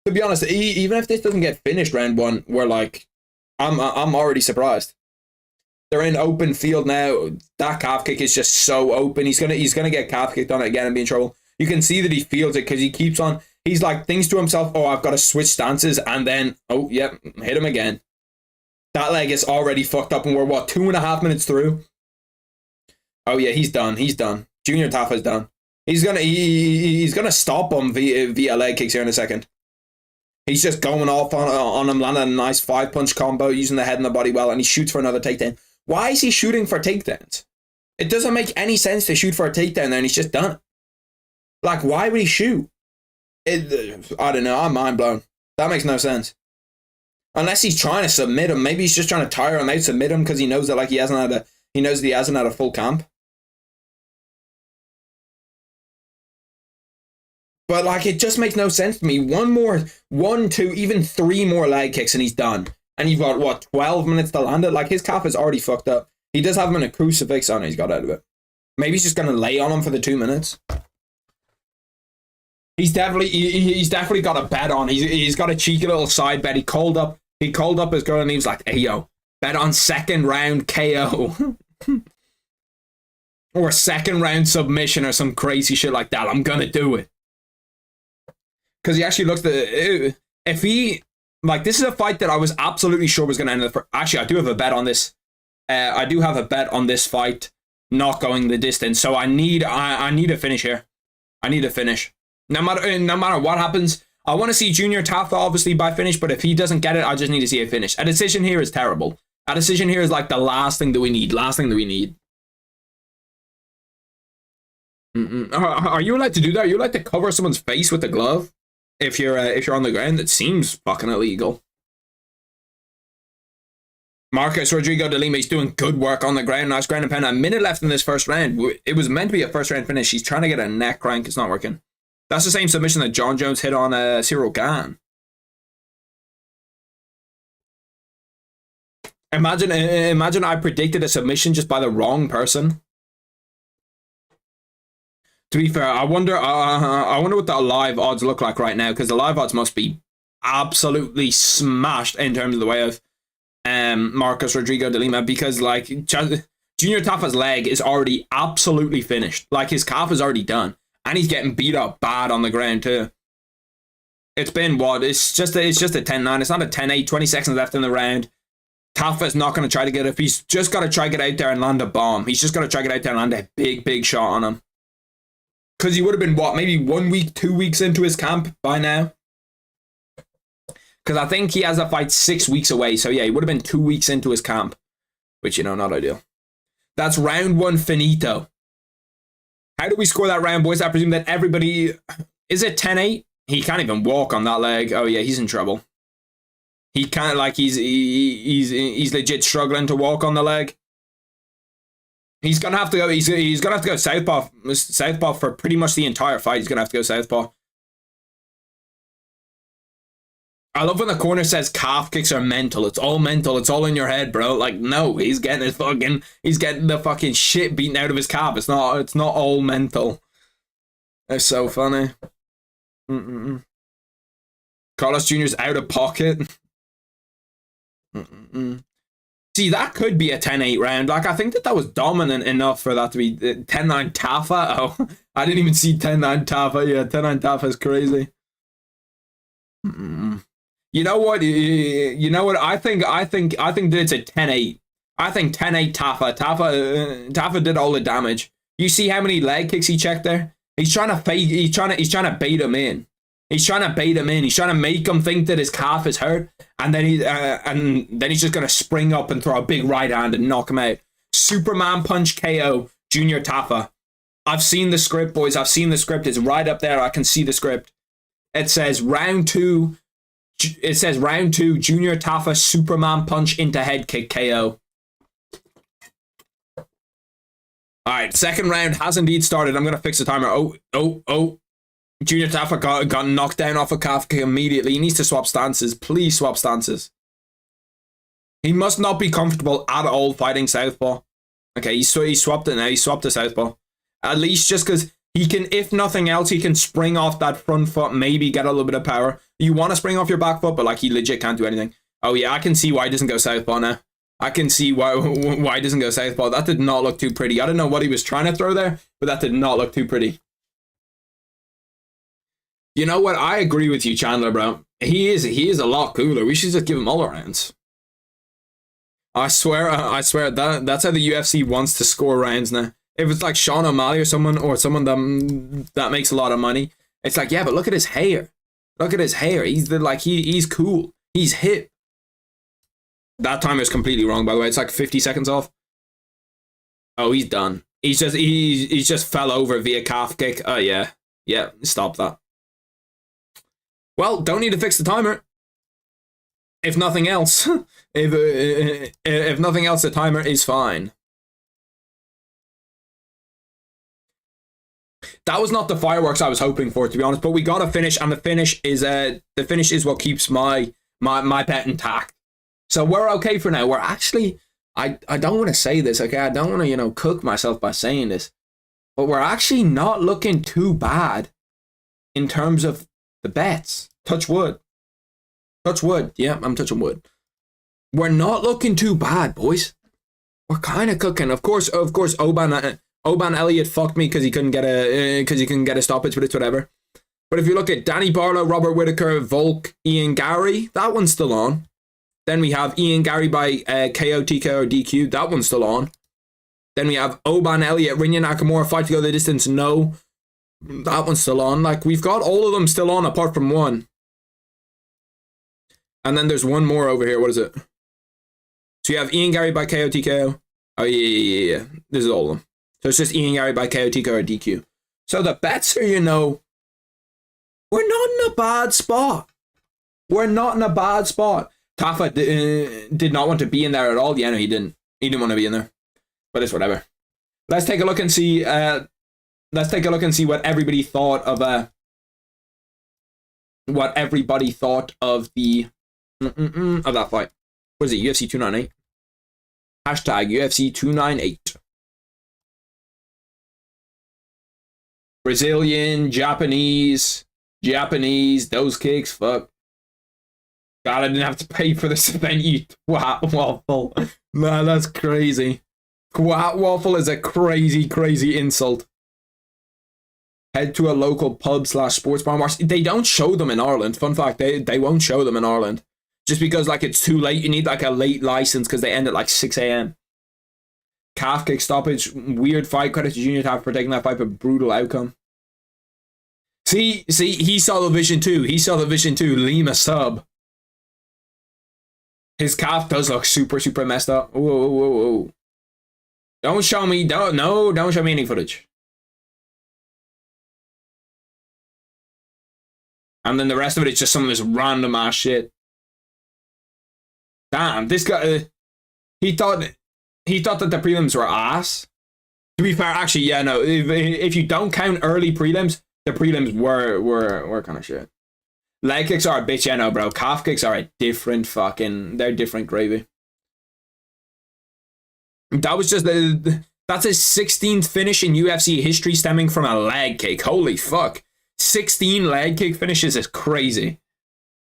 To be honest, even if this doesn't get finished round one, we're like, I'm already surprised. They're in open field now. That calf kick is just so open. He's gonna get calf kicked on it again and be in trouble. You can see that he feels it because he keeps on. He's like thinks to himself, "Oh, I've got to switch stances," and then, oh, yep, hit him again. That leg is already fucked up, and we're what, 2.5 minutes through? Oh yeah, he's done. He's done. Junior Tafa's done. He's gonna stop him via leg kicks here in a second. He's just going off on him, landing a nice 5-punch combo, using the head and the body well, and he shoots for another takedown. Why is he shooting for takedowns? It doesn't make any sense to shoot for a takedown there, and he's just done it. Like, why would he shoot? I don't know. I'm mind blown. That makes no sense. Unless he's trying to submit him. Maybe he's just trying to tire him out, submit him because he knows that he hasn't had a full camp. But like, it just makes no sense to me. 1, 2, even 3 more leg kicks and he's done. And you've got, what, 12 minutes to land it? Like, his calf is already fucked up. He does have him in a crucifix on it. He's got out of it. Maybe he's just going to lay on him for the 2 minutes. He's definitely got a bet on. He's got a cheeky little side bet. He called up his girl and he was like, "Hey, yo, bet on second round KO." Or second round submission or some crazy shit like that. I'm going to do it. Because he actually looks if he, like, this is a fight that I was absolutely sure was going to end. Actually, I do have a bet on this. I do have a bet on this fight not going the distance. So I need a finish here. I need a finish. No matter what happens, I want to see Junior Tafa obviously by finish, but if he doesn't get it, I just need to see a finish. A decision here is terrible. A decision here is like the last thing that we need. Are you allowed to do that? Are you allowed to cover someone's face with the glove if you're on the ground? That seems fucking illegal. Marcos Rodrigo de Lima is doing good work on the ground. Nice ground and pound. A minute left in this first round. It was meant to be a first round finish. He's trying to get a neck crank. It's not working. That's the same submission that John Jones hit on Cyril Gane. Imagine I predicted a submission just by the wrong person. To be fair, I wonder what the live odds look like right now, because the live odds must be absolutely smashed in terms of the way of Marcos Rodrigo de Lima, because like Junior Tafa's leg is already absolutely finished. Like, his calf is already done. And he's getting beat up bad on the ground too. It's been what? It's just a 10-9. It's not a 10-8. 20 seconds left in the round. Tafa's not going to try to get it. He's just got to try to get out there and land a bomb. He's just got to try to get out there and land a big shot on him. Because he would have been, what, maybe 1 week, 2 weeks into his camp by now? Because I think he has a fight 6 weeks away. So yeah, he would have been 2 weeks into his camp. Which, you know, not ideal. That's round 1 finito. How do we score that round, boys? I presume that everybody... Is it 10-8? He can't even walk on that leg. Oh, yeah, he's in trouble. He can't, like, he's legit struggling to walk on the leg. He's going to have to go... He's going to have to go southpaw for pretty much the entire fight. He's going to have to go southpaw. I love when the corner says calf kicks are mental. It's all mental. It's all in your head, bro. Like, no, he's getting the fucking shit beaten out of his calf. It's not all mental. It's so funny. Carlos Jr.'s out of pocket. See, that could be a 10-8 round. Like, I think that was dominant enough for that to be 10-9 Tafa. Oh, I didn't even see 10-9 Tafa. Yeah, 10-9 Tafa is crazy. You know what? I think that it's a 10-8. I think 10-8 Tafa. Tafa did all the damage. You see how many leg kicks he checked there? He's trying to fake. He's trying to bait him in. He's trying to make him think that his calf is hurt, and then he's just gonna spring up and throw a big right hand and knock him out. Superman punch KO Junior Tafa. I've seen the script, boys. I've seen the script. It's right up there. I can see the script. It says round 2. It says round 2, Junior Tafa Superman punch into head kick KO. Alright, second round has indeed started. I'm going to fix the timer. Oh. Junior Tafa got knocked down off a calf kick immediately. He needs to swap stances. Please swap stances. He must not be comfortable at all fighting southpaw. Okay, he swapped it now. He swapped to southpaw. At least just because He can, if nothing else, he can spring off that front foot, maybe get a little bit of power. You want to spring off your back foot, but like he legit can't do anything. Oh yeah, I can see why he doesn't go southpaw now. I can see why he doesn't go southpaw. That did not look too pretty. I don't know what he was trying to throw there, but that did not look too pretty. You know what? I agree with you, Chandler, bro. He is a lot cooler. We should just give him all rounds. I swear that's how the UFC wants to score rounds now. If it's like Sean O'Malley or someone that makes a lot of money, it's like, yeah, but look at his hair. Look at his hair. He's cool. He's hip. That timer is completely wrong, by the way. It's like 50 seconds off. Oh, he's done. He's just fell over via calf kick. Oh yeah. Yeah, stop that. Well, don't need to fix the timer. If nothing else, if nothing else, the timer is fine. That was not the fireworks I was hoping for, to be honest. But we got a finish, and the finish is what keeps my bet intact. So we're okay for now. We're actually, I don't want to say this, okay? I don't want to cook myself by saying this, but we're actually not looking too bad in terms of the bets. Touch wood. Touch wood. Yeah, I'm touching wood. We're not looking too bad, boys. We're kind of cooking. Of course, Oban Elliott fucked me because he couldn't get a stoppage, but it's whatever. But if you look at Danny Barlow, Robert Whittaker, Volk, Ian Gary, that one's still on. Then we have Ian Gary by KO, TKO, or DQ. That one's still on. Then we have Oban Elliott, Rinya Nakamura, fight to go the distance. No. That one's still on. Like, we've got all of them still on apart from one. And then there's one more over here. What is it? So you have Ian Gary by KO, TKO. Oh, yeah. This is all of them. So it's just Ian Gary by KO, TKO, or DQ. So the bets are, we're not in a bad spot. We're not in a bad spot. Tafa did not want to be in there at all. Yeah, no, he didn't. He didn't want to be in there. But it's whatever. Let's take a look and see. What everybody thought of of that fight. What is it? UFC 298. Hashtag UFC 298. Brazilian, Japanese, those kicks, fuck. God, I didn't have to pay for this event, you twat waffle. Man, that's crazy. Twat waffle is a crazy, crazy insult. Head to a local pub / sports bar. They don't show them in Ireland. Fun fact, they won't show them in Ireland. Just because, like, it's too late. You need, like, a late license because they end at, like, 6 a.m. Calf kick stoppage. Weird fight. Credit to Junior Taff for taking that fight, but brutal outcome. See, he saw the vision too. Lima sub. His calf does look super, super messed up. Whoa. Don't show me any footage. And then the rest of it is just some of this random ass shit. Damn, this guy, he thought that the prelims were ass. To be fair, actually, yeah, no. If you don't count early prelims, the prelims were kind of shit. Leg kicks are a bitch, yeah, no, bro. Calf kicks are a different they're different gravy. That was just that's his 16th finish in UFC history stemming from a leg kick. Holy fuck. 16 leg kick finishes is crazy.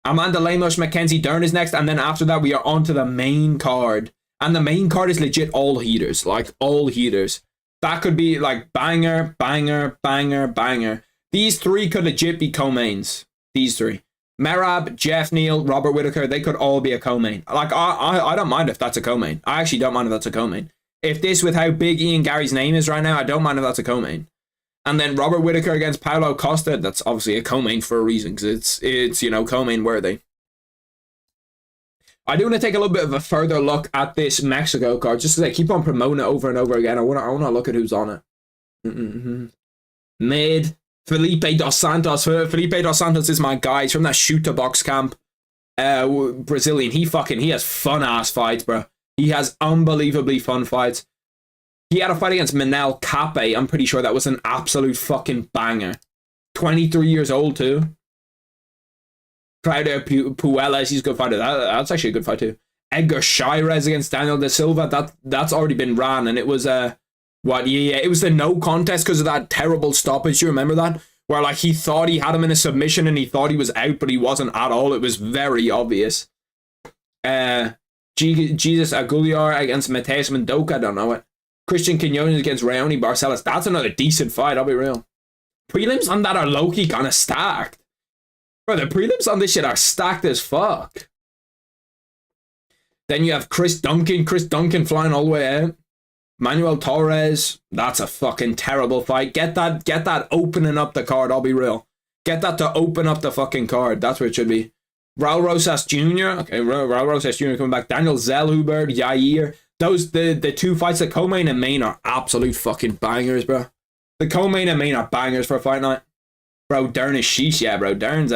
Amanda Lemos, Mackenzie Dern is next, and then after that we are on to the main card. And the main card is legit all heaters. Like, all heaters. That could be like banger, banger, banger, banger. These three could legit be co-mains. These three. Merab, Jeff Neal, Robert Whittaker, they could all be a co-main. Like, I don't mind if that's a co-main. I actually don't mind if that's a co-main. If this, with how big Ian Gary's name is right now, I don't mind if that's a co-main. And then Robert Whittaker against Paulo Costa, that's obviously a co-main for a reason, because it's co-main worthy. I do want to take a little bit of a further look at this Mexico card, just because I keep on promoting it over and over again. I want to look at who's on it. Mid Felipe Dos Santos. Felipe Dos Santos is my guy. He's from that shooter box camp. Brazilian. He has fun ass fights, bro. He has unbelievably fun fights. He had a fight against Manel Cape. I'm pretty sure that was an absolute fucking banger. 23 years old too. Claudio Puelles, he's a good fighter. That's actually a good fight too. Edgar Shirez against Daniel Da Silva. That's already been ran, and it was What? Yeah, it was the no contest because of that terrible stoppage. You remember that? Where like he thought he had him in a submission and he thought he was out, but he wasn't at all. It was very obvious. Jesus Aguilar against Mateus Mendoca. I don't know it. Christian Quinones against Raoni Barcelos. That's another decent fight. I'll be real. Prelims on that are low-key kind of stacked. Bro, the prelims on this shit are stacked as fuck. Then you have Chris Duncan flying all the way out. Manuel Torres, that's a fucking terrible fight. Get that opening up the card, I'll be real. Get that to open up the fucking card. That's where it should be. Raul Rosas Jr. Okay, Raul Rosas Jr. coming back. Daniel Zellhuber, Yair. Those, the two fights, the co-main and main are absolute fucking bangers, bro. The co-main and main are bangers for a fight night. Bro, Dern is sheesh, yeah, bro. Dern's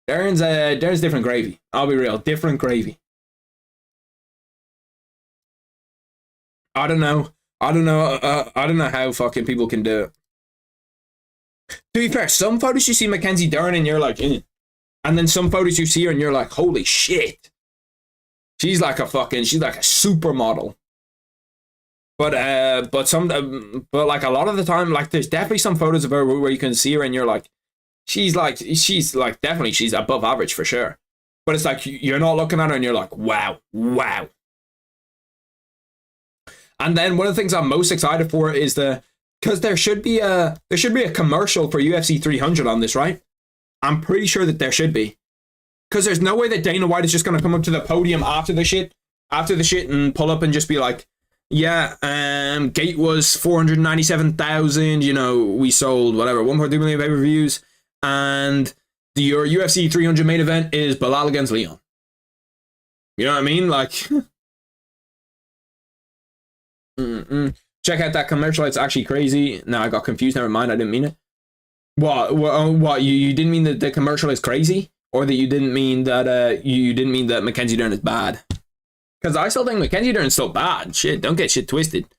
different gravy. I'll be real, different gravy. I don't know how fucking people can do it. To be fair, some photos you see Mackenzie Dern and you're like, and then some photos you see her and you're like, holy shit. She's like a supermodel. But like a lot of the time, like there's definitely some photos of her where you can see her and you're like, she's definitely she's above average for sure. But it's like you're not looking at her and you're like, wow. And then one of the things I'm most excited for is because there should be a commercial for UFC 300 on this, right? I'm pretty sure that there should be. Because there's no way that Dana White is just going to come up to the podium after the shit and pull up and just be like, yeah, gate was 497,000, we sold whatever, 1.2 million pay-per-views, and your UFC 300 main event is Belal against Leon. You know what I mean? Like, check out that commercial, it's actually crazy. No, I got confused, never mind, I didn't mean it. What, you didn't mean that the commercial is crazy? Or that you didn't mean that Mackenzie Dern is bad? Because I still think Mackenzie Dern is still bad. Shit, don't get shit twisted.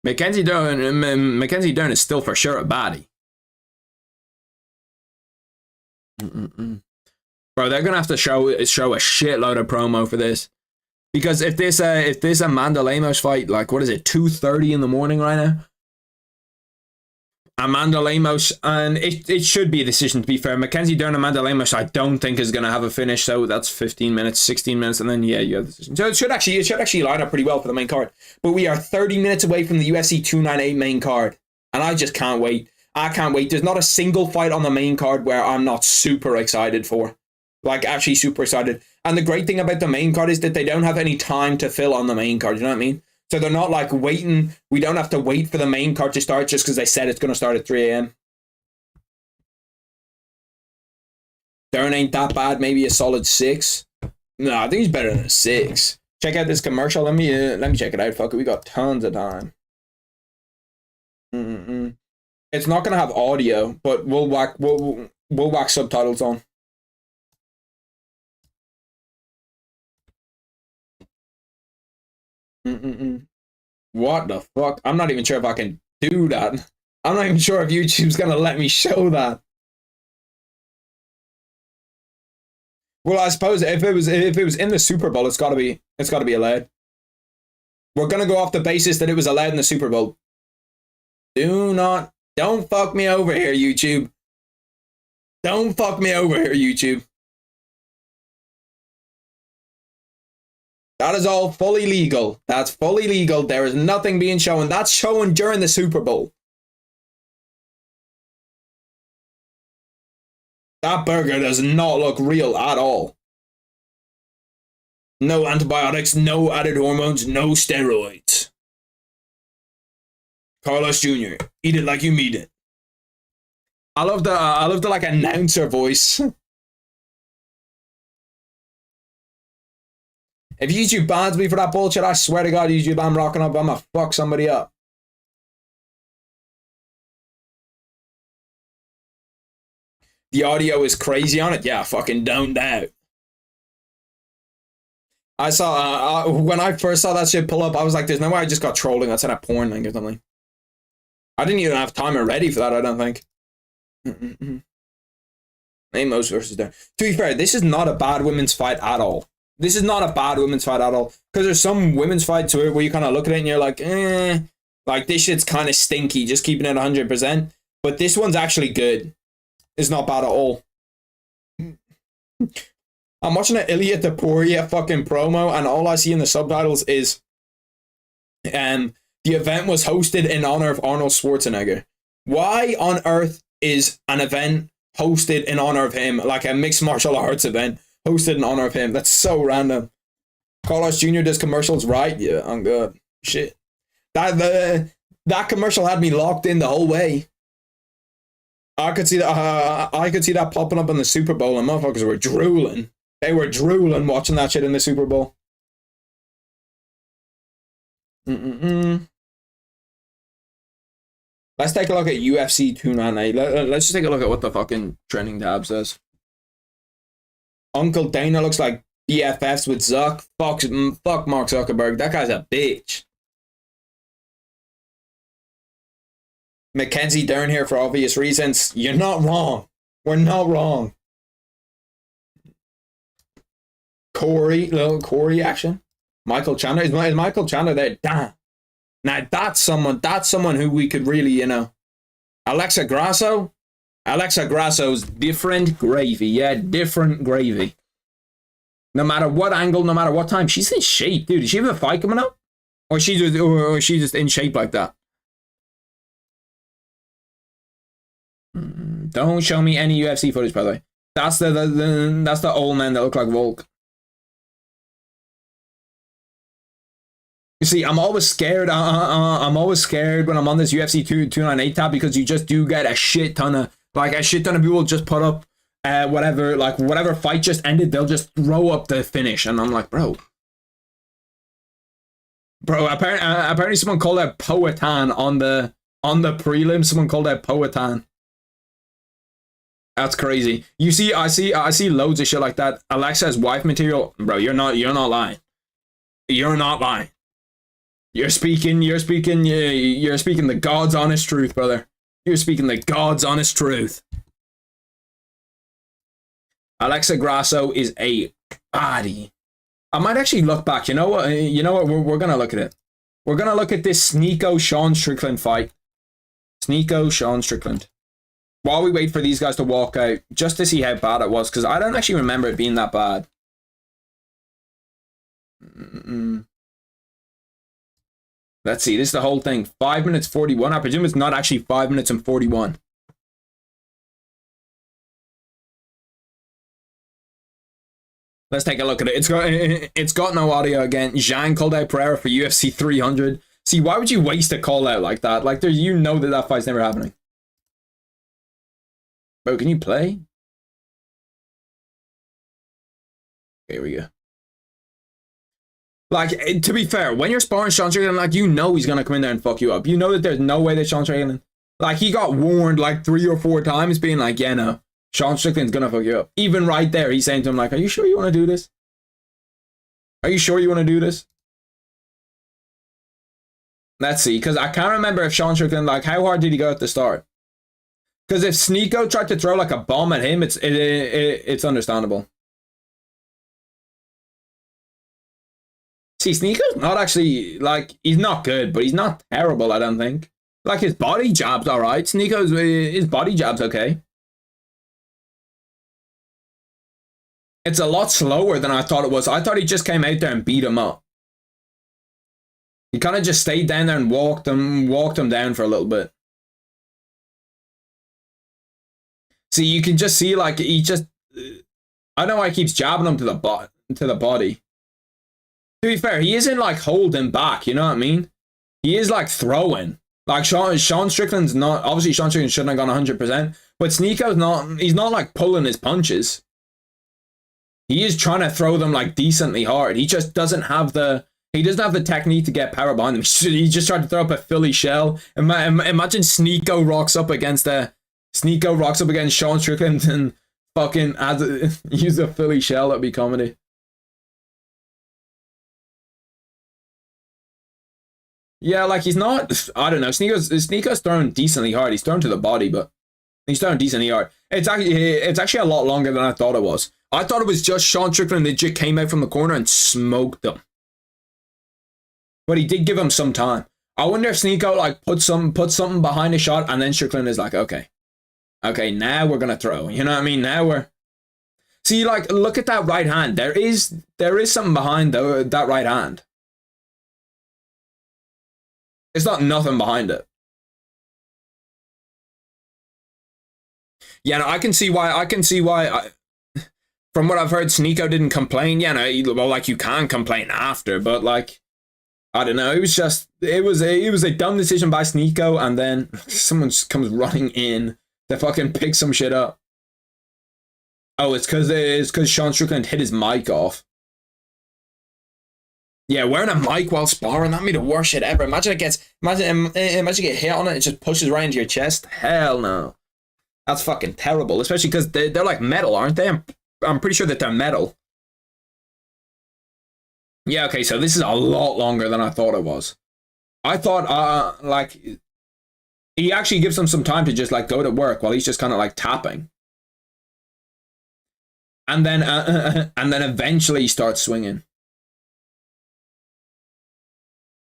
Mackenzie Dern is still for sure a baddie. Bro, they're gonna have to show a shitload of promo for this. Because if this Amanda Lemos fight, like what is it, 2:30 in the morning right now? Amanda Lemos, and it should be a decision, to be fair. Mackenzie Dern, Amanda Lemos, I don't think is going to have a finish, so that's 15 minutes, 16 minutes, and then, yeah, you have the decision. So it should actually line up pretty well for the main card. But we are 30 minutes away from the UFC 298 main card, and I just can't wait. I can't wait. There's not a single fight on the main card where I'm not super excited for. Like, actually super excited. And the great thing about the main card is that they don't have any time to fill on the main card, you know what I mean? So they're not like waiting. We don't have to wait for the main card to start just because they said it's going to start at 3 a.m. Dern ain't that bad. Maybe a solid 6. No, I think he's better than a 6. Check out this commercial. Let me check it out. Fuck it. We got tons of time. It's not going to have audio, but we'll whack subtitles on. What the fuck? I'm not even sure if I can do that. I'm not even sure if YouTube's gonna let me show that. Well, I suppose if it was in the Super Bowl, it's gotta be allowed. We're gonna go off the basis that it was allowed in the Super Bowl. Don't fuck me over here, YouTube. Don't fuck me over here, YouTube. That is all fully legal. That's fully legal. There is nothing being shown. That's shown during the Super Bowl. That burger does not look real at all. No antibiotics, no added hormones, no steroids. Carlos Jr., eat it like you mean it. I love the like announcer voice. If YouTube bans me for that bullshit, I swear to God, YouTube, I'm rocking up. I'm gonna fuck somebody up. The audio is crazy on it. Yeah, fucking don't doubt. I saw, when I first saw that shit pull up, I was like, there's no way I just got trolling. That's in a porn link or something. I didn't even have timer ready for that, I don't think. Amos versus Dern. To be fair, this is not a bad women's fight at all. This is not a bad women's fight at all. Because there's some women's fights where you kind of look at it and you're like, Like, this shit's kind of stinky, just keeping it 100%. But this one's actually good. It's not bad at all. I'm watching an Ilya Taporia fucking promo, and all I see in the subtitles is the event was hosted in honor of Arnold Schwarzenegger. Why on earth is an event hosted in honor of him, like a mixed martial arts event hosted in honor of him? That's so random. Carlos Jr. does commercials, right? Yeah, I'm good. Shit. That commercial had me locked in the whole way. I could see that popping up in the Super Bowl, and motherfuckers were drooling. They were drooling watching that shit in the Super Bowl. Let's take a look at UFC 298. Let's just take a look at what the fucking trending tab says. Uncle Dana looks like BFFs with Zuck. Fuck Mark Zuckerberg. That guy's a bitch. Mackenzie Dern here for obvious reasons. You're not wrong. We're not wrong. Little Corey action. Michael Chandler. Is Michael Chandler there? Damn. Now that's someone who we could really, you know. Alexa Grasso? Alexa Grasso's different gravy. Yeah, different gravy. No matter what angle, no matter what time, she's in shape, dude. Does she have a fight coming up? Or is she just in shape like that? Don't show me any UFC footage, by the way. That's the old man that look like Volk. You see, I'm always scared. I'm always scared when I'm on this UFC 298 tab, because you just do get a shit ton of people just put up whatever fight just ended. They'll just throw up the finish, and I'm like, bro. Apparently someone called out Poatan on the prelim. Someone called out Poatan. That's crazy. You see, I see loads of shit like that. Alexa's wife material, bro. You're not lying. You're not lying. You're speaking the God's honest truth, brother. You're speaking the God's honest truth. Alexa Grasso is a body. I might actually look back. You know what? We're gonna look at it. We're gonna look at this Sneeko Sean Strickland fight. Sneeko Sean Strickland. While we wait for these guys to walk out, just to see how bad it was, because I don't actually remember it being that bad. Let's see, this is the whole thing. 5 minutes 41. I presume it's not actually 5 minutes and 41. Let's take a look at it. It's got no audio again. Zhang called out Pereira for UFC 300. See, why would you waste a call out like that? Like, you know that fight's never happening. Bro, can you play? Here we go. Like, to be fair, when you're sparring Sean Strickland, like, you know he's gonna come in there and fuck you up. You know that there's no way that Sean Strickland... Like, he got warned, like, 3 or 4 times, being like, yeah, no, Sean Strickland's gonna fuck you up. Even right there, he's saying to him, like, are you sure you want to do this? Are you sure you want to do this? Let's see, because I can't remember if Sean Strickland, like, how hard did he go at the start? Because if Sneeko tried to throw, like, a bomb at him, it's understandable. See, Sneeko's not actually, like, he's not good, but he's not terrible, I don't think. Like, his body jab's alright. His body jab's okay. It's a lot slower than I thought it was. I thought he just came out there and beat him up. He kind of just stayed down there and walked him down for a little bit. See, you can just see, like, he just... I don't know why he keeps jabbing him to the body. To be fair, he isn't, like, holding back, you know what I mean? He is, like, throwing. Like, Sean Strickland's not... Obviously, Sean Strickland shouldn't have gone 100%, but Sneeko's not... He's not, like, pulling his punches. He is trying to throw them, like, decently hard. He just doesn't have the... He doesn't have the technique to get power behind him. He just tried to throw up a Philly shell. Imagine Sneeko rocks up against Sean Strickland and fucking use a Philly shell. That'd be comedy. Yeah, like, he's not... I don't know. Sneeko's thrown decently hard. He's thrown to the body, but he's thrown decently hard. It's actually a lot longer than I thought it was. I thought it was just Sean Strickland legit came out from the corner and smoked him. But he did give him some time. I wonder if Sneeko like put something behind the shot, and then Strickland is like, okay, now we're gonna throw. You know what I mean? Now we're see, like, look at that right hand. There is something behind that right hand. It's not nothing behind it. Yeah, no, I can see why. From what I've heard, Sneeko didn't complain. Yeah, no, well, like, you can complain after, but like, I don't know. It was a dumb decision by Sneeko, and then someone just comes running in to fucking pick some shit up. Oh, it's because Sean Strickland hit his mic off. Yeah, wearing a mic while sparring, that'd be the worst shit ever. Imagine you get hit on it, it just pushes right into your chest. Hell no. That's fucking terrible, especially because they're like metal, aren't they? I'm pretty sure that they're metal. Yeah, okay, so this is a lot longer than I thought it was. I thought, like, he actually gives them some time to just, like, go to work while he's just kind of, like, tapping. And then eventually he starts swinging.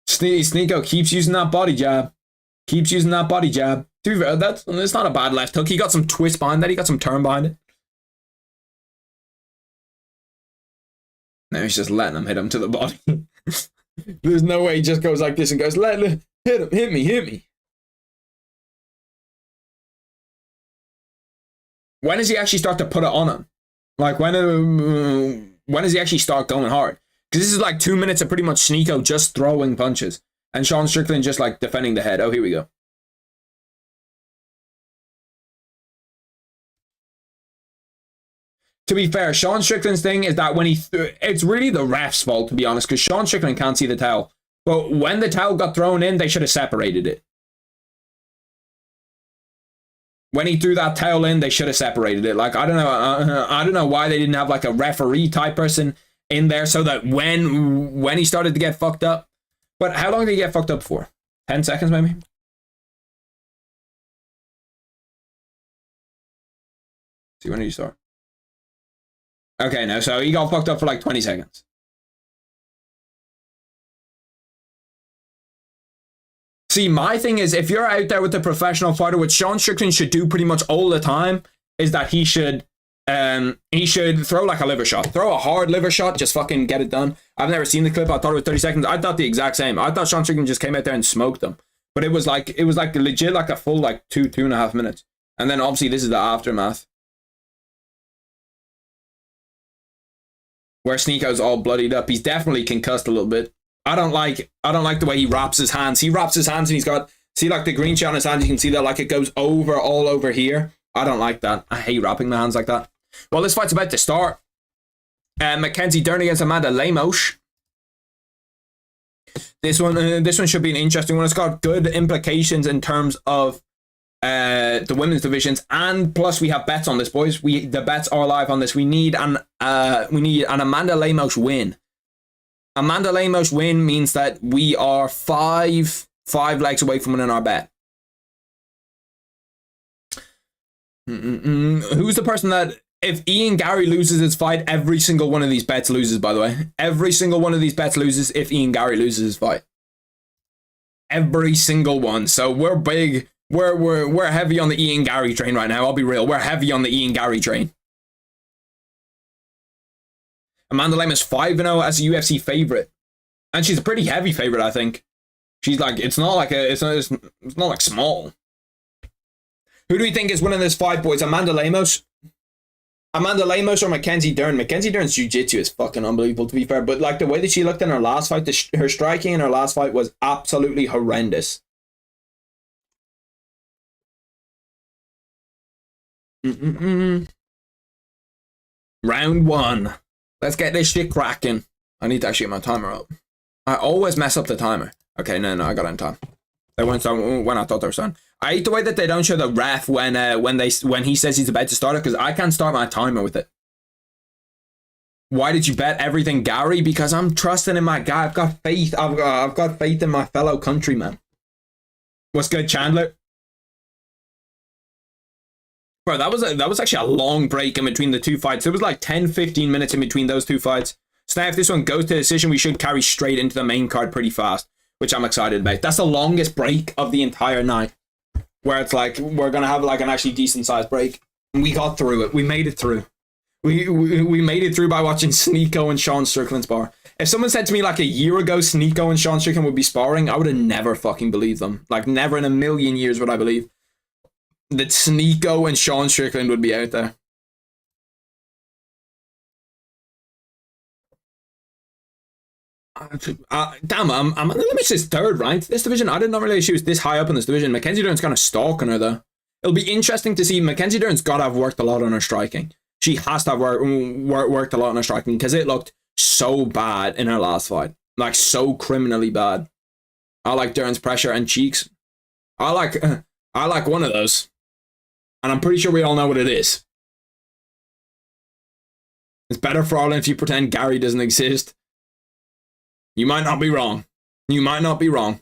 Sneeko keeps using that body jab. It's not a bad left hook. He got some twist behind that. He got some turn behind it. Now he's just letting him hit him to the body. There's no way he just goes like this and goes, hit me. When does he actually start to put it on him? Like, when does he actually start going hard? Because this is like 2 minutes of pretty much Sneeko just throwing punches. And Sean Strickland just like defending the head. Oh, here we go. To be fair, Sean Strickland's thing is that when it's really the ref's fault, to be honest, because Sean Strickland can't see the towel. But when the towel got thrown in, they should have separated it. When he threw that towel in, they should have separated it. Like, I don't know why they didn't have like a referee type person in there so that when he started to get fucked up. But how long did he get fucked up for? 10 seconds maybe? See, when did he start? Okay, no, so he got fucked up for like 20 seconds. See, my thing is, if you're out there with a professional fighter, what Sean Strickland should do pretty much all the time is that he should throw like a liver shot. Throw a hard liver shot, just fucking get it done. I've never seen the clip. I thought it was 30 seconds. I thought the exact same. I thought Sean Strickland just came out there and smoked them. But it was like legit like a full like 2.5 minutes. And then obviously this is the aftermath. Where Sneeko's all bloodied up. He's definitely concussed a little bit. I don't like the way he wraps his hands. He wraps his hands and he's got, see like the green shot on his hand, you can see that like it goes all over here. I don't like that. I hate wrapping my hands like that. Well, this fight's about to start. Mackenzie Dern against Amanda Lemos. This one should be an interesting one. It's got good implications in terms of the women's divisions, and plus we have bets on this, boys. The bets are live on this. We need an Amanda Lemos win. Amanda Lemos win means that we are five legs away from winning our bet. Who's the person that, if Ian Garry loses his fight, every single one of these bets loses, by the way. Every single one of these bets loses if Ian Garry loses his fight. Every single one. So we're big. We're heavy on the Ian Garry train right now. I'll be real. We're heavy on the Ian Garry train. Amanda Lemos 5-0 as a UFC favorite, and she's a pretty heavy favorite. I think she's like, it's not like small. Who do we think is winning this fight, boys? Amanda Lemos or Mackenzie Dern? Mackenzie Dern's jiu-jitsu is fucking unbelievable, to be fair, but like the way that she looked in her last fight, her striking in her last fight was absolutely horrendous. Round one. Let's get this shit cracking. I need to actually get my timer up. I always mess up the timer. Okay, no, I got it in time. They went on when I thought they were starting. I hate the way that they don't show the ref when he says he's about to start it, because I can't start my timer with it. Why did you bet everything Garry? Because I'm trusting in my guy. I've got faith. I've got faith in my fellow countryman. What's good, Chandler? Bro, that was actually a long break in between the two fights. It was like 10-15 minutes in between those two fights. So now if this one goes to decision, we should carry straight into the main card pretty fast. which I'm excited about. That's the longest break of the entire night, where it's like we're gonna have like an actually decent sized break. And we got through it. We made it through. We made it through by watching Sneeko and Sean Strickland spar. If someone said to me like a year ago Sneeko and Sean Strickland would be sparring, I would have never fucking believed them. Like, never in a million years would I believe that Sneeko and Sean Strickland would be out there. Damn, I'm is third ranked this division. I did not realize she was this high up in this division. Mackenzie Dern's kind of stalking her though. It'll be interesting to see. Mackenzie Dern's got to have worked a lot on her striking. She has to have worked a lot on her striking, because it looked so bad in her last fight. Like, so criminally bad. I like Dern's pressure and cheeks. I like one of those. And I'm pretty sure we all know what it is. It's better for all if you pretend Gary doesn't exist. You might not be wrong. You might not be wrong.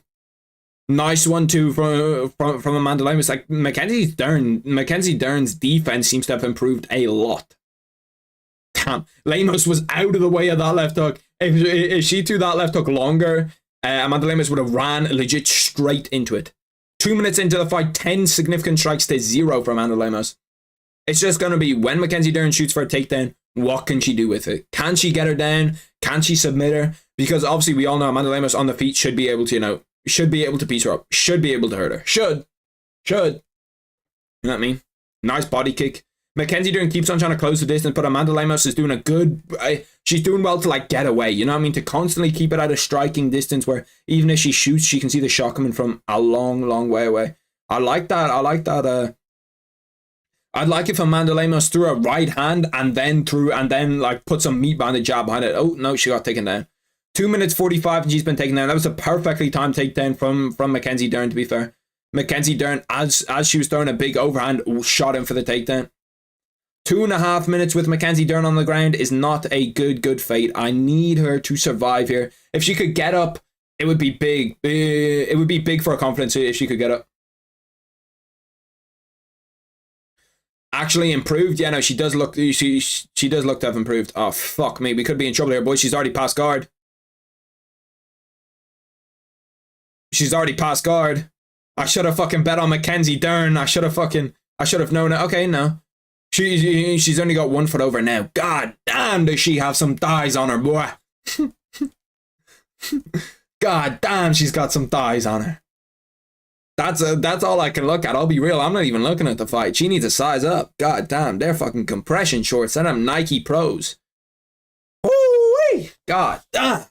Nice one too from Amanda Lemos. Like, Mackenzie Dern's defense seems to have improved a lot. Damn, Lemos was out of the way of that left hook. If she threw that left hook longer, Amanda Lemos would have ran legit straight into it. 2 minutes into the fight, 10 significant strikes to 0 from Amanda Lemos. It's just going to be, when Mackenzie Dern shoots for a takedown, what can she do with it? Can she get her down? Can she submit her? Because obviously we all know Amanda Lemos on the feet should be able to, should be able to piece her up. Should be able to hurt her. Should. You know what I mean? Nice body kick. Mackenzie Dern keeps on trying to close the distance, but Amanda Lemos is doing a good... she's doing well to, like, get away. You know what I mean? To constantly keep it at a striking distance where even if she shoots, she can see the shot coming from a long, long way away. I like that. I'd like if Amanda Lemos threw a right hand and then like put some meat behind the jab behind it. Oh, no, she got taken down. 2 minutes 45 and she's been taken down. That was a perfectly timed takedown from Mackenzie Dern, to be fair. Mackenzie Dern, as she was throwing a big overhand, shot in for the takedown. 2.5 minutes with Mackenzie Dern on the ground is not a good fate. I need her to survive here. If she could get up, it would be big. It would be big for her confidence if she could get up. Actually improved. Yeah, no, she does look she does look to have improved. Oh, fuck me. We could be in trouble here, boys. She's already past guard. She's already past guard. I should have fucking bet on Mackenzie Dern. I should have known it. Okay, no. She's only got 1 foot over now. God damn, does she have some thighs on her, boy. God damn, she's got some thighs on her. That's all I can look at. I'll be real. I'm not even looking at the fight. She needs to size up. God damn, they're fucking compression shorts. They're them Nike Pros. Woo-wee! God damn.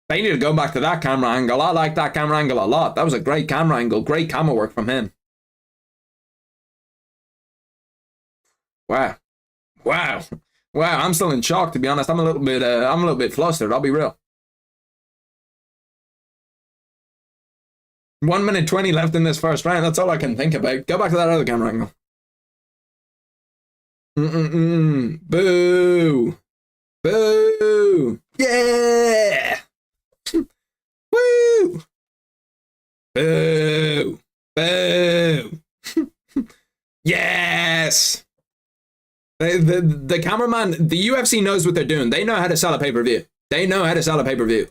They need to go back to that camera angle. I like that camera angle a lot. That was a great camera angle. Great camera work from him. Wow. I'm still in shock, to be honest. I'm a little bit flustered. I'll be real. 1 minute 20 left in this first round. That's all I can think about. Go back to that other camera angle. Boo. Boo. Yeah. Woo. Boo. Boo. Yes. The cameraman, the UFC knows what they're doing. They know how to sell a pay-per-view.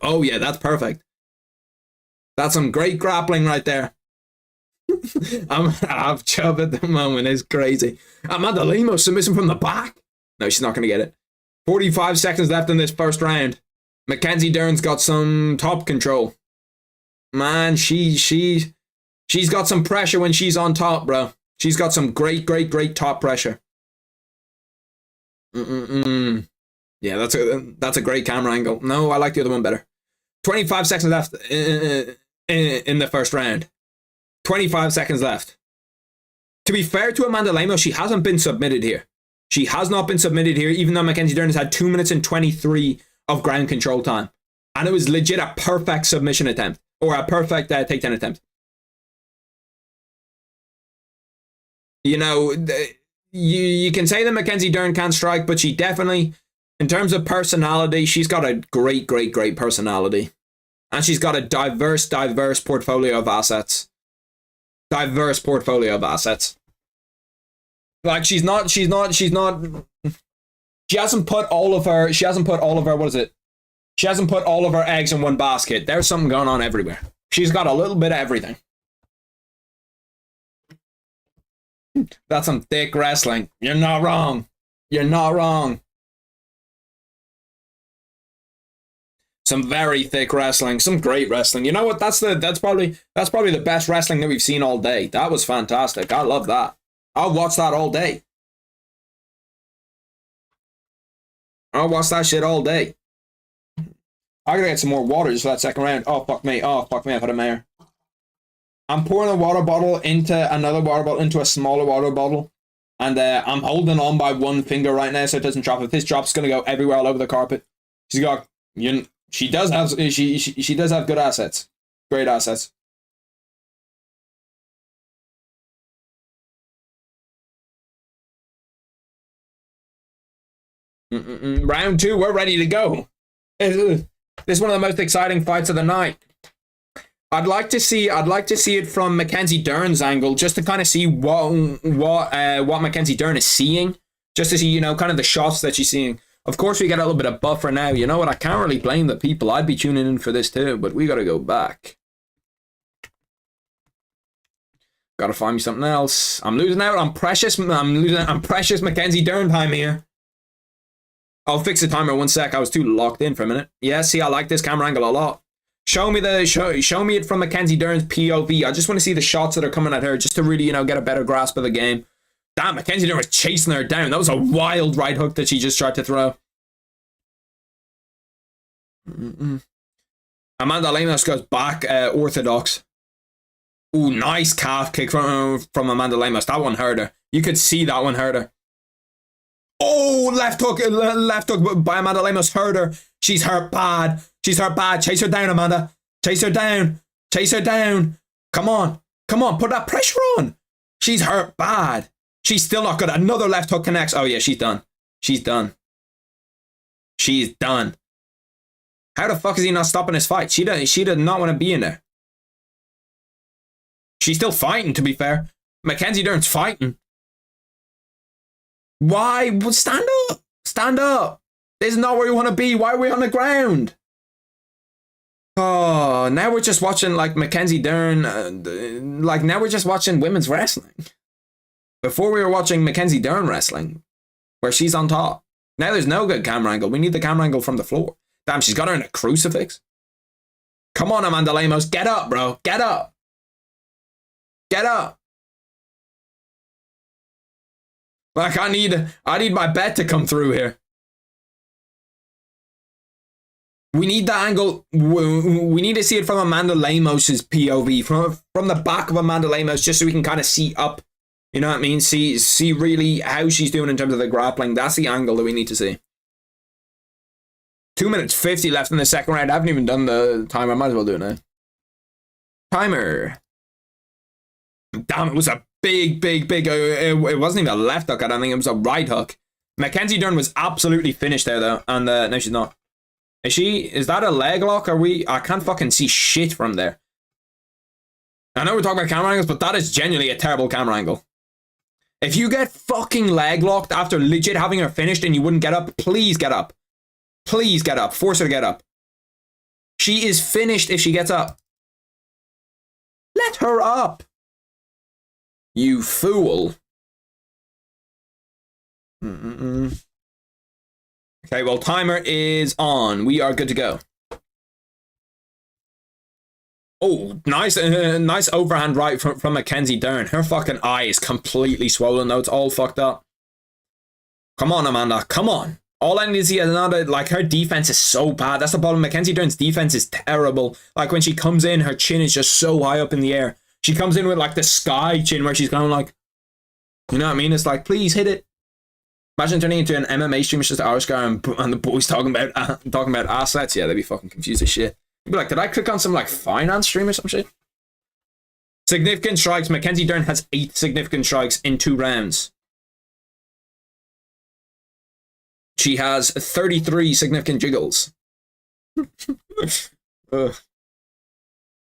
Oh yeah, that's perfect. That's some great grappling right there. I'm half chub at the moment. It's crazy. Amanda Lemos submission from the back. No, she's not going to get it. 45 seconds left in this first round. Mackenzie Dern's got some top control. Man, she's got some pressure when she's on top, bro. She's got some great top pressure. Yeah, that's a great camera angle. No, I like the other one better. 25 seconds left in the first round. 25 seconds left. To be fair to Amanda Lemos, she hasn't been submitted here. She has not been submitted here, even though Mackenzie Dern has had 2 minutes and 23 of ground control time. And it was legit a perfect submission attempt. Or a perfect takedown attempt. You know, you can say that Mackenzie Dern can't strike, but she definitely, in terms of personality, she's got a great personality. And she's got a diverse portfolio of assets. Like, she hasn't put all of her, what is it? She hasn't put all of her eggs in one basket. There's something going on everywhere. She's got a little bit of everything. That's some thick wrestling. You're not wrong. You're not wrong. Some very thick wrestling. Some great wrestling. You know what? That's probably the best wrestling that we've seen all day. That was fantastic. I love that. I'll watch that all day. I'll watch that shit all day. I gotta get some more water just for that second round. Oh, fuck me. Oh, fuck me. I've had a mare. I'm pouring a water bottle into another water bottle, into a smaller water bottle. And I'm holding on by one finger right now so it doesn't drop. If this drops, it's going to go everywhere all over the carpet. She does have good assets. Great assets. Round 2, we're ready to go. This is one of the most exciting fights of the night. I'd like to see it from Mackenzie Dern's angle, just to kind of see what Mackenzie Dern is seeing, just to see, you know, kind of the shots that she's seeing. Of course, we get a little bit of buffer now. You know what? I can't really blame the people. I'd be tuning in for this too, but we got to go back. Got to find me something else. I'm losing out on precious Mackenzie Dern time here. I'll fix the timer 1 sec. I was too locked in for a minute. Yeah, see, I like this camera angle a lot. Show me it from Mackenzie Dern's POV. I just want to see the shots that are coming at her, just to really, you know, get a better grasp of the game. Damn, Mackenzie Dern was chasing her down. That was a wild right hook that she just tried to throw. Amanda Lemos goes back orthodox. Ooh, nice calf kick from Amanda Lemos. That one hurt her. You could see that one hurt her. Oh, left hook by Amanda Lemos hurt her. She's hurt bad. She's hurt bad. Chase her down, Amanda. Chase her down. Chase her down. Come on. Come on. Put that pressure on. She's hurt bad. She's still not good. Another left hook connects. Oh, yeah, she's done. She's done. She's done. How the fuck is he not stopping this fight? She does not want to be in there. She's still fighting, to be fair. Mackenzie Dern's fighting. Why? Stand up. Stand up. This is not where you want to be. Why are we on the ground? Oh, now we're just watching, like, Mackenzie Dern. Now we're just watching women's wrestling. Before we were watching Mackenzie Dern wrestling, where she's on top. Now there's no good camera angle. We need the camera angle from the floor. Damn, she's got her in a crucifix. Come on, Amanda Lemos. Get up, bro. Get up. Get up. Like, I need my bet to come through here. We need that angle. We need to see it from Amanda Lemos's POV, from the back of Amanda Lemos, just so we can kind of see up. You know what I mean? See really how she's doing in terms of the grappling. That's the angle that we need to see. 2 minutes 50 left in the second round. I haven't even done the timer. I might as well do it now. Timer. Damn, it was a big. It wasn't even a left hook. I don't think it was a right hook. Mackenzie Dern was absolutely finished there, though. And no, she's not. Is she? Is that a leg lock? I can't fucking see shit from there. I know we're talking about camera angles, but that is genuinely a terrible camera angle. If you get fucking leg locked after legit having her finished and you wouldn't get up, please get up. Please get up. Force her to get up. She is finished if she gets up. Let her up. You fool. Okay, well, timer is on. We are good to go. Oh, nice overhand right from Mackenzie Dern. Her fucking eye is completely swollen, though. It's all fucked up. Come on, Amanda. Come on. All I need to see is another, like, her defense is so bad. That's the problem. Mackenzie Dern's defense is terrible. Like, when she comes in, her chin is just so high up in the air. She comes in with, like, the sky chin where she's kind of like, you know what I mean? It's like, please hit it. Imagine turning into an MMA stream, it's just Arscar and the boys talking about assets. Yeah, they'd be fucking confused as shit. You'd be like, did I click on some, like, finance stream or some shit? Significant strikes. Mackenzie Dern has 8 significant strikes in 2 rounds. She has 33 significant jiggles. To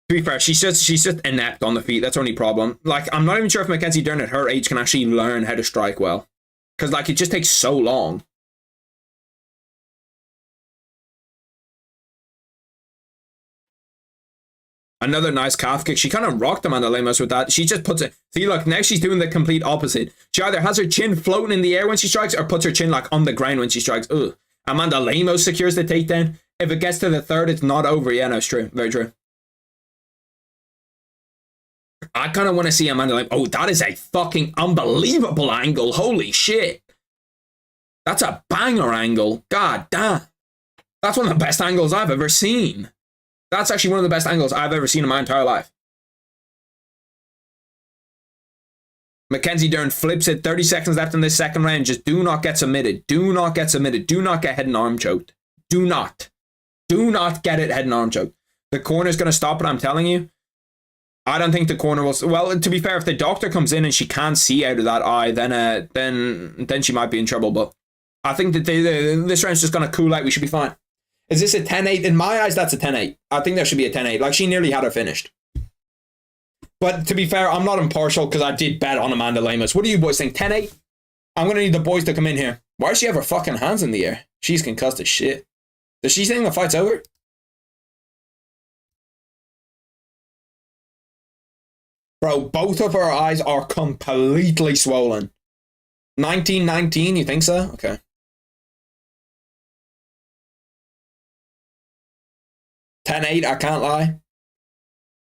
be fair, she's just inept on the feet. That's her only problem. Like, I'm not even sure if Mackenzie Dern at her age can actually learn how to strike well. Because, like, it just takes so long. Another nice calf kick. She kind of rocked Amanda Lemos with that. She just puts it. See, look, now she's doing the complete opposite. She either has her chin floating in the air when she strikes or puts her chin like on the ground when she strikes. Ugh. Amanda Lemos secures the takedown. If it gets to the third, it's not over. Yeah, no, it's true. Very true. I kind of want to see Amanda Lemos. Oh, that is a fucking unbelievable angle. Holy shit. That's a banger angle. God damn. That's one of the best angles I've ever seen. That's actually one of the best angles I've ever seen in my entire life. Mackenzie Dern flips it. 30 seconds left in this second round. Just do not get submitted. Do not get submitted. Do not get head and arm choked. Do not. Do not get it head and arm choked. The corner's going to stop it, I'm telling you. I don't think the corner will... Well, to be fair, if the doctor comes in and she can't see out of that eye, then she might be in trouble. But I think that this round's just going to cool out. We should be fine. Is this a 10-8? In my eyes, that's a 10-8. I think there should be a 10-8. Like, she nearly had her finished. But to be fair, I'm not impartial because I did bet on Amanda Lemos. What do you boys think? 10-8? I'm going to need the boys to come in here. Why does she have her fucking hands in the air? She's concussed as shit. Does she think the fight's over? Bro, both of her eyes are completely swollen. 19-19, you think so? Okay. 10-8, I can't lie.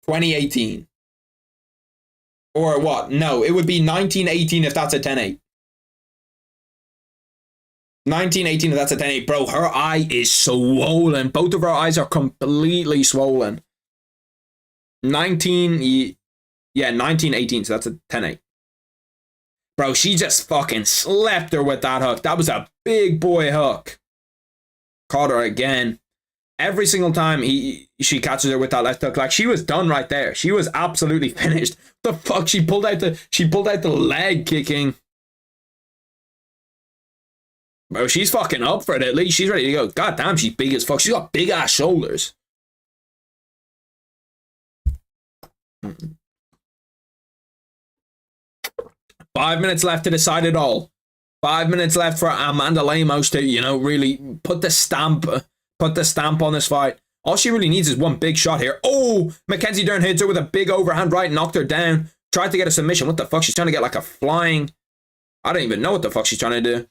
2018. Or what? No, it would be 19-18 if that's a 10-8. 19-18 if that's a 10-8. Bro, her eye is swollen. Both of her eyes are completely swollen. 19-18, so that's a 10-8. Bro, she just fucking slept her with that hook. That was a big boy hook. Caught her again. Every single time she catches her with that left hook, like she was done right there. She was absolutely finished. The fuck, she pulled out the leg kicking. Bro, she's fucking up for it at least. She's ready to go. God damn, she's big as fuck. She's got big ass shoulders. Mm-hmm. 5 minutes left to decide it all. 5 minutes left for Amanda Lemos to, really put the stamp on this fight. All she really needs is one big shot here. Oh, Mackenzie Dern hits her with a big overhand right, knocked her down. Tried to get a submission. What the fuck? She's trying to get like a flying... I don't even know what the fuck she's trying to do.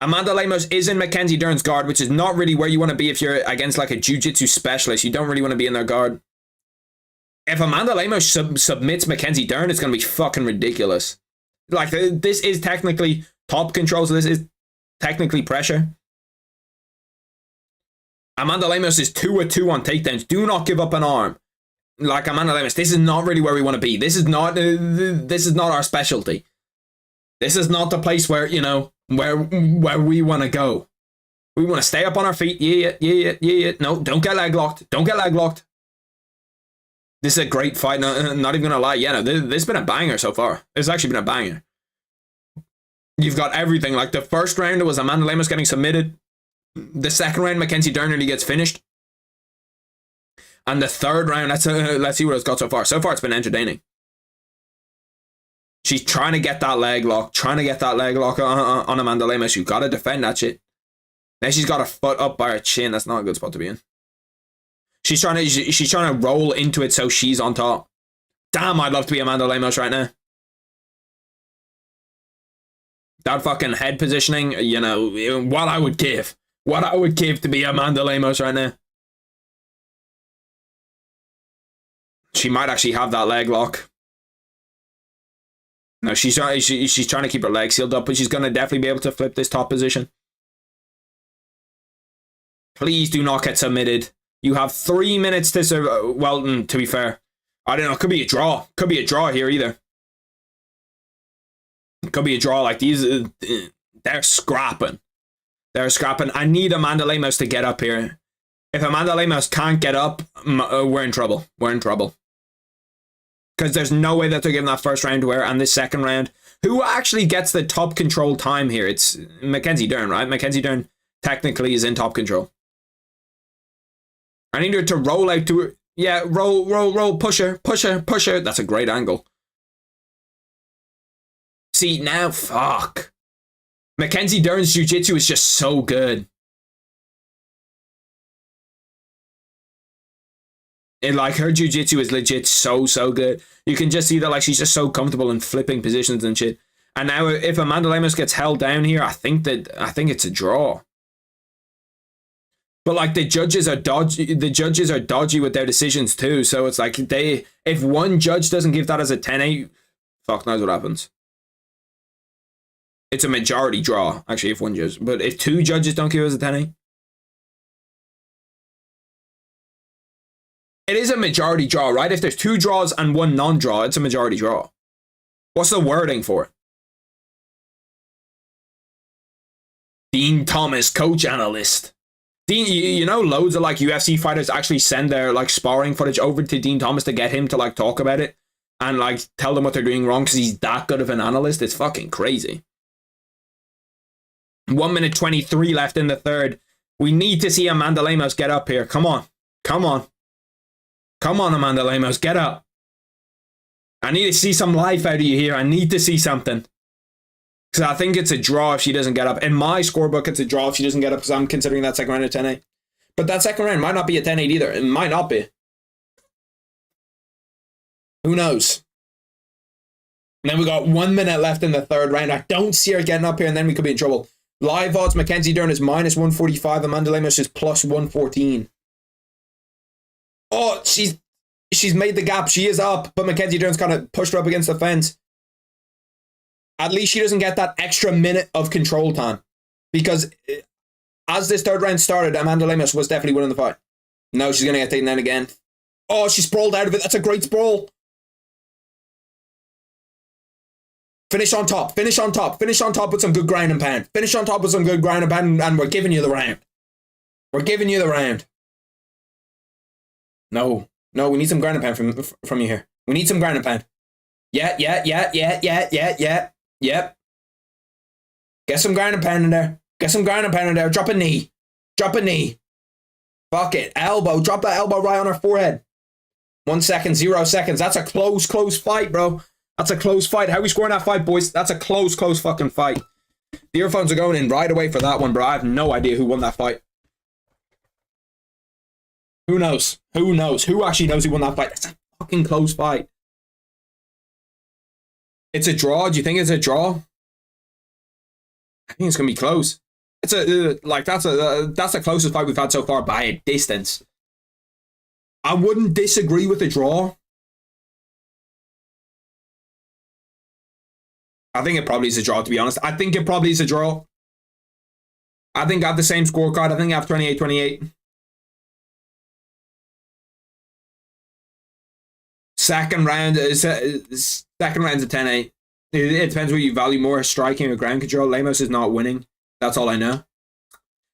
Amanda Lemos is in Mackenzie Dern's guard, which is not really where you want to be if you're against like a jiu-jitsu specialist. You don't really want to be in their guard. If Amanda Lemos submits Mackenzie Dern, it's going to be fucking ridiculous. Like, this is technically top control, so this is technically pressure. Amanda Lemos is 2-2 on takedowns. Do not give up an arm. Like, Amanda Lemos, this is not really where we want to be. This is not our specialty. This is not the place where, where we want to go. We want to stay up on our feet. Yeah. No, don't get leg locked. Don't get leg locked. This is a great fight, not even gonna lie. Yeah, no, this has been a banger so far. It's actually been a banger. You've got everything. Like, the first round, it was Amanda Lemos getting submitted. The second round, Mackenzie Dern nearly gets finished. And the third round, let's see what it's got so far. So far, it's been entertaining. She's trying to get that leg lock. On Amanda Lemos. You've got to defend that shit. Now she's got her foot up by her chin. That's not a good spot to be in. She's trying to roll into it so she's on top. Damn, I'd love to be Amanda Lemos right now. That fucking head positioning, what I would give to be Amanda Lemos right now. She might actually have that leg lock. No, she's trying to keep her legs sealed up, but she's going to definitely be able to flip this top position. Please do not get submitted. You have 3 minutes to survive. Well, to be fair, I don't know. It could be a draw. Could be a draw here either. It could be a draw. Like, these, they're scrapping. They're scrapping. I need Amanda Lemos to get up here. If Amanda Lemos can't get up, we're in trouble. We're in trouble. Because there's no way that they're giving that first round to her, and this second round. Who actually gets the top control time here? It's Mackenzie Dern, right? Mackenzie Dern technically is in top control. I need her to roll out to her. Yeah, roll, push her. That's a great angle. See, now, fuck. Mackenzie Dern's jiu-jitsu is just so good. And like her jiu-jitsu is legit so good. You can just see that like she's just so comfortable in flipping positions and shit. And now if Amanda Lemos gets held down here, I think it's a draw. But like the judges are dodgy with their decisions too. So it's like if one judge doesn't give that as a 10-8, fuck knows what happens. It's a majority draw, actually, if one judge. But if two judges don't give us a 10-8, it is a majority draw, right? If there's two draws and one non-draw, it's a majority draw. What's the wording for it? Dean Thomas, coach analyst. Dean, you know, loads of like UFC fighters actually send their like sparring footage over to Dean Thomas to get him to like talk about it and like tell them what they're doing wrong because he's that good of an analyst. It's fucking crazy. 1 minute 23 left in the third. We need to see Amanda Lemos get up here. Come on. Come on. Come on, Amanda Lemos. Get up. I need to see some life out of you here. I need to see something. Because I think it's a draw if she doesn't get up. In my scorebook, it's a draw if she doesn't get up because I'm considering that second round a 10-8. But that second round might not be a 10-8 either. It might not be. Who knows? And then we got 1 minute left in the third round. I don't see her getting up here and then we could be in trouble. Live odds, Mackenzie Dern is minus 145. Amanda Lemos is plus 114. Oh, she's made the gap. She is up, but Mackenzie Dern's kind of pushed her up against the fence. At least she doesn't get that extra minute of control time. Because as this third round started, Amanda Lemos was definitely winning the fight. No, she's going to get taken down again. Oh, she sprawled out of it. That's a great sprawl. Finish on top. Finish on top. Finish on top with some good ground and pound. Finish on top with some good ground and pound, and we're giving you the round. We're giving you the round. No, we need some ground and pound from you here. We need some ground and pound. Yeah. Yep. Get some ground and pound in there. Get some ground and pound in there. Drop a knee. Drop a knee. Fuck it. Elbow. Drop that elbow right on her forehead. 1 second, 0 seconds. That's a close fight, bro. That's a close fight. How are we scoring that fight, boys? That's a close fucking fight. The earphones are going in right away for that one, bro. I have no idea who won that fight. Who knows? Who knows? Who actually knows who won that fight? That's a fucking close fight. It's a draw. Do you think it's a draw? I think it's gonna be close. It's a that's the closest fight we've had so far by a distance. I wouldn't disagree with a draw. I think it probably is a draw, to be honest. I think it probably is a draw. I think I have the same scorecard. I think I have 28-28. Second round is a 10-8. It depends what you value more, striking or ground control. Lemos is not winning. That's all I know.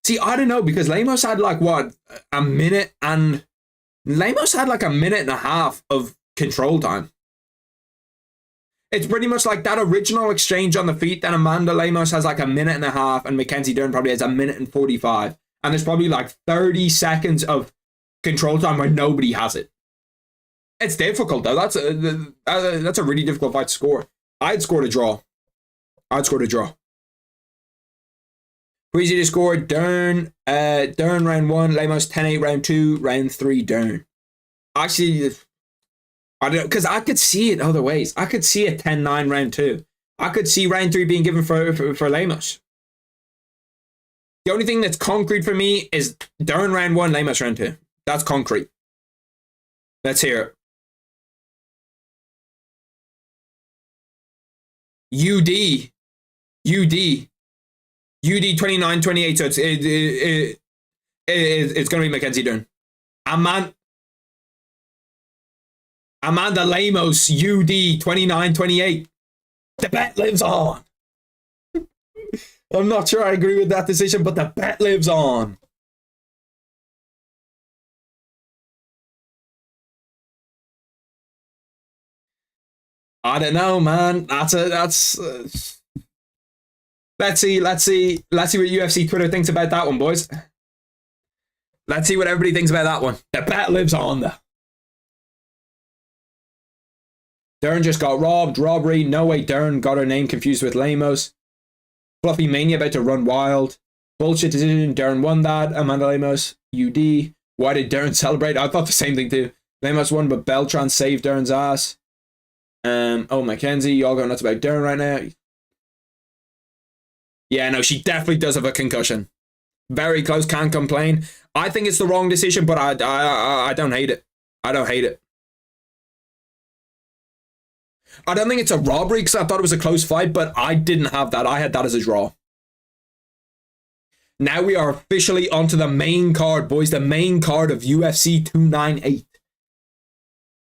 See, I don't know, because Lemos had like what, a minute and Lemos had like a minute and a half of control time. It's pretty much like that original exchange on the feet. Then Amanda Lemos has like a minute and a half, and Mackenzie Dern probably has a minute and 45. And there's probably like 30 seconds of control time where nobody has it. It's difficult though. That's a really difficult fight to score. I'd scored a draw. Who easy to score? Dern round 1, Lemos 10-8 round 2, round 3 Dern. Actually, I don't know, because I could see it other ways. I could see a 10-9 round 2. I could see round 3 being given for Lemos. The only thing that's concrete for me is Dern round 1, Lemos round 2. That's concrete. Let's hear it. UD 29-28, so it's going to be Mackenzie Dern. Amanda Lemos, UD 29-28. The bet lives on. I'm not sure I agree with that decision, but the bet lives on. I don't know, man. Let's see what UFC Twitter thinks about that one, boys. Let's see what everybody thinks about that one. The bet lives on. Dern just got robbed. Robbery. No way Dern got her name confused with Lemos. Fluffy Mania about to run wild. Bullshit decision. Dern won that. Amanda Lemos. UD. Why did Dern celebrate? I thought the same thing too. Lemos won, but Beltran saved Dern's ass. Oh, Mackenzie, y'all going nuts about Dern right now. Yeah, no, she definitely does have a concussion. Very close, can't complain. I think it's the wrong decision, but I don't hate it. I don't hate it. I don't think it's a robbery because I thought it was a close fight, but I didn't have that. I had that as a draw. Now we are officially onto the main card, boys. The main card of UFC 298.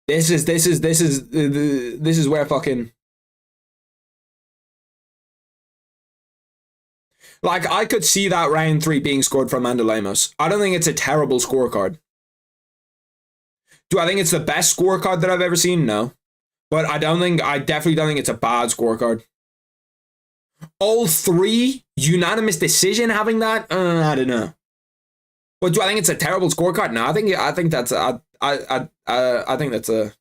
This is where fucking, like, I could see that round 3 being scored from Amanda Lemos. I don't think it's a terrible scorecard. Do I think it's the best scorecard that I've ever seen? No. But I definitely don't think it's a bad scorecard. All 3 unanimous decision having that? I don't know. But do I think it's a terrible scorecard? No, I think that's I think that's a.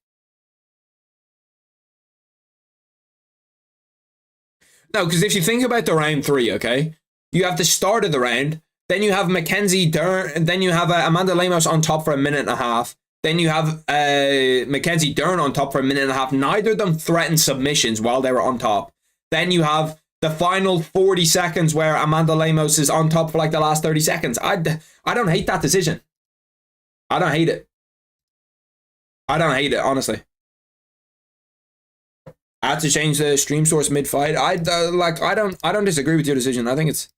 No, because if you think about the round 3, okay, you have the start of the round, then you have Mackenzie Dern, and then you have Amanda Lemos on top for a minute and a half. Then you have Mackenzie Dern on top for a minute and a half. Neither of them threatened submissions while they were on top. Then you have the final 40 seconds where Amanda Lemos is on top for like the last 30 seconds. I don't hate that decision. I don't hate it. I don't hate it, honestly. I had to change the stream source mid-fight. I don't disagree with your decision. I think it's.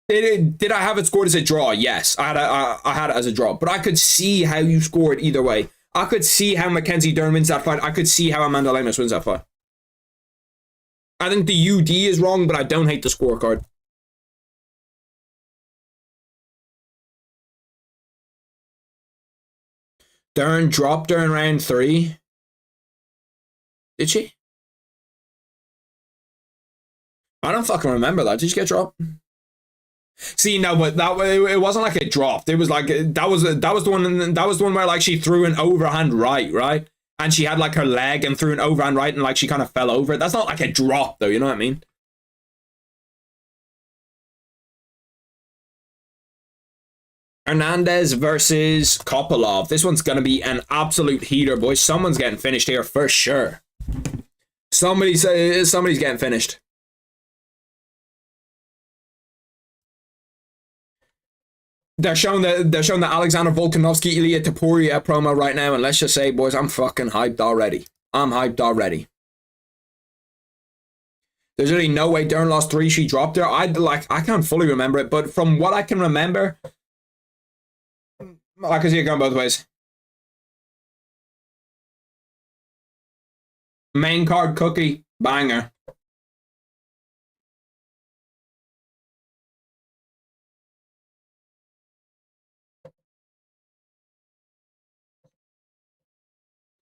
Did I have it scored as a draw? Yes, I had it as a draw. But I could see how you scored either way. I could see how Mackenzie Dern wins that fight. I could see how Amanda Lemos wins that fight. I think the UD is wrong, but I don't hate the scorecard. Dern dropped her in round 3. Did she? I don't fucking remember that. Did she get dropped? See, no, but it wasn't like it dropped. It was like that was the one where like she threw an overhand right, and she had like her leg and threw an overhand right, and like she kind of fell over it. That's not like a drop though. You know what I mean? Hernandez versus Kopylov. This one's gonna be an absolute heater, boys. Someone's getting finished here for sure. Somebody's getting finished. They're showing the Alexander Volkanovski Ilya Topuria promo right now, and let's just say, boys, I'm fucking hyped already. I'm hyped already. There's really no way Dern lost 3. She dropped her. I can't fully remember it, but from what I can remember, I can see it going both ways. Main card cookie banger.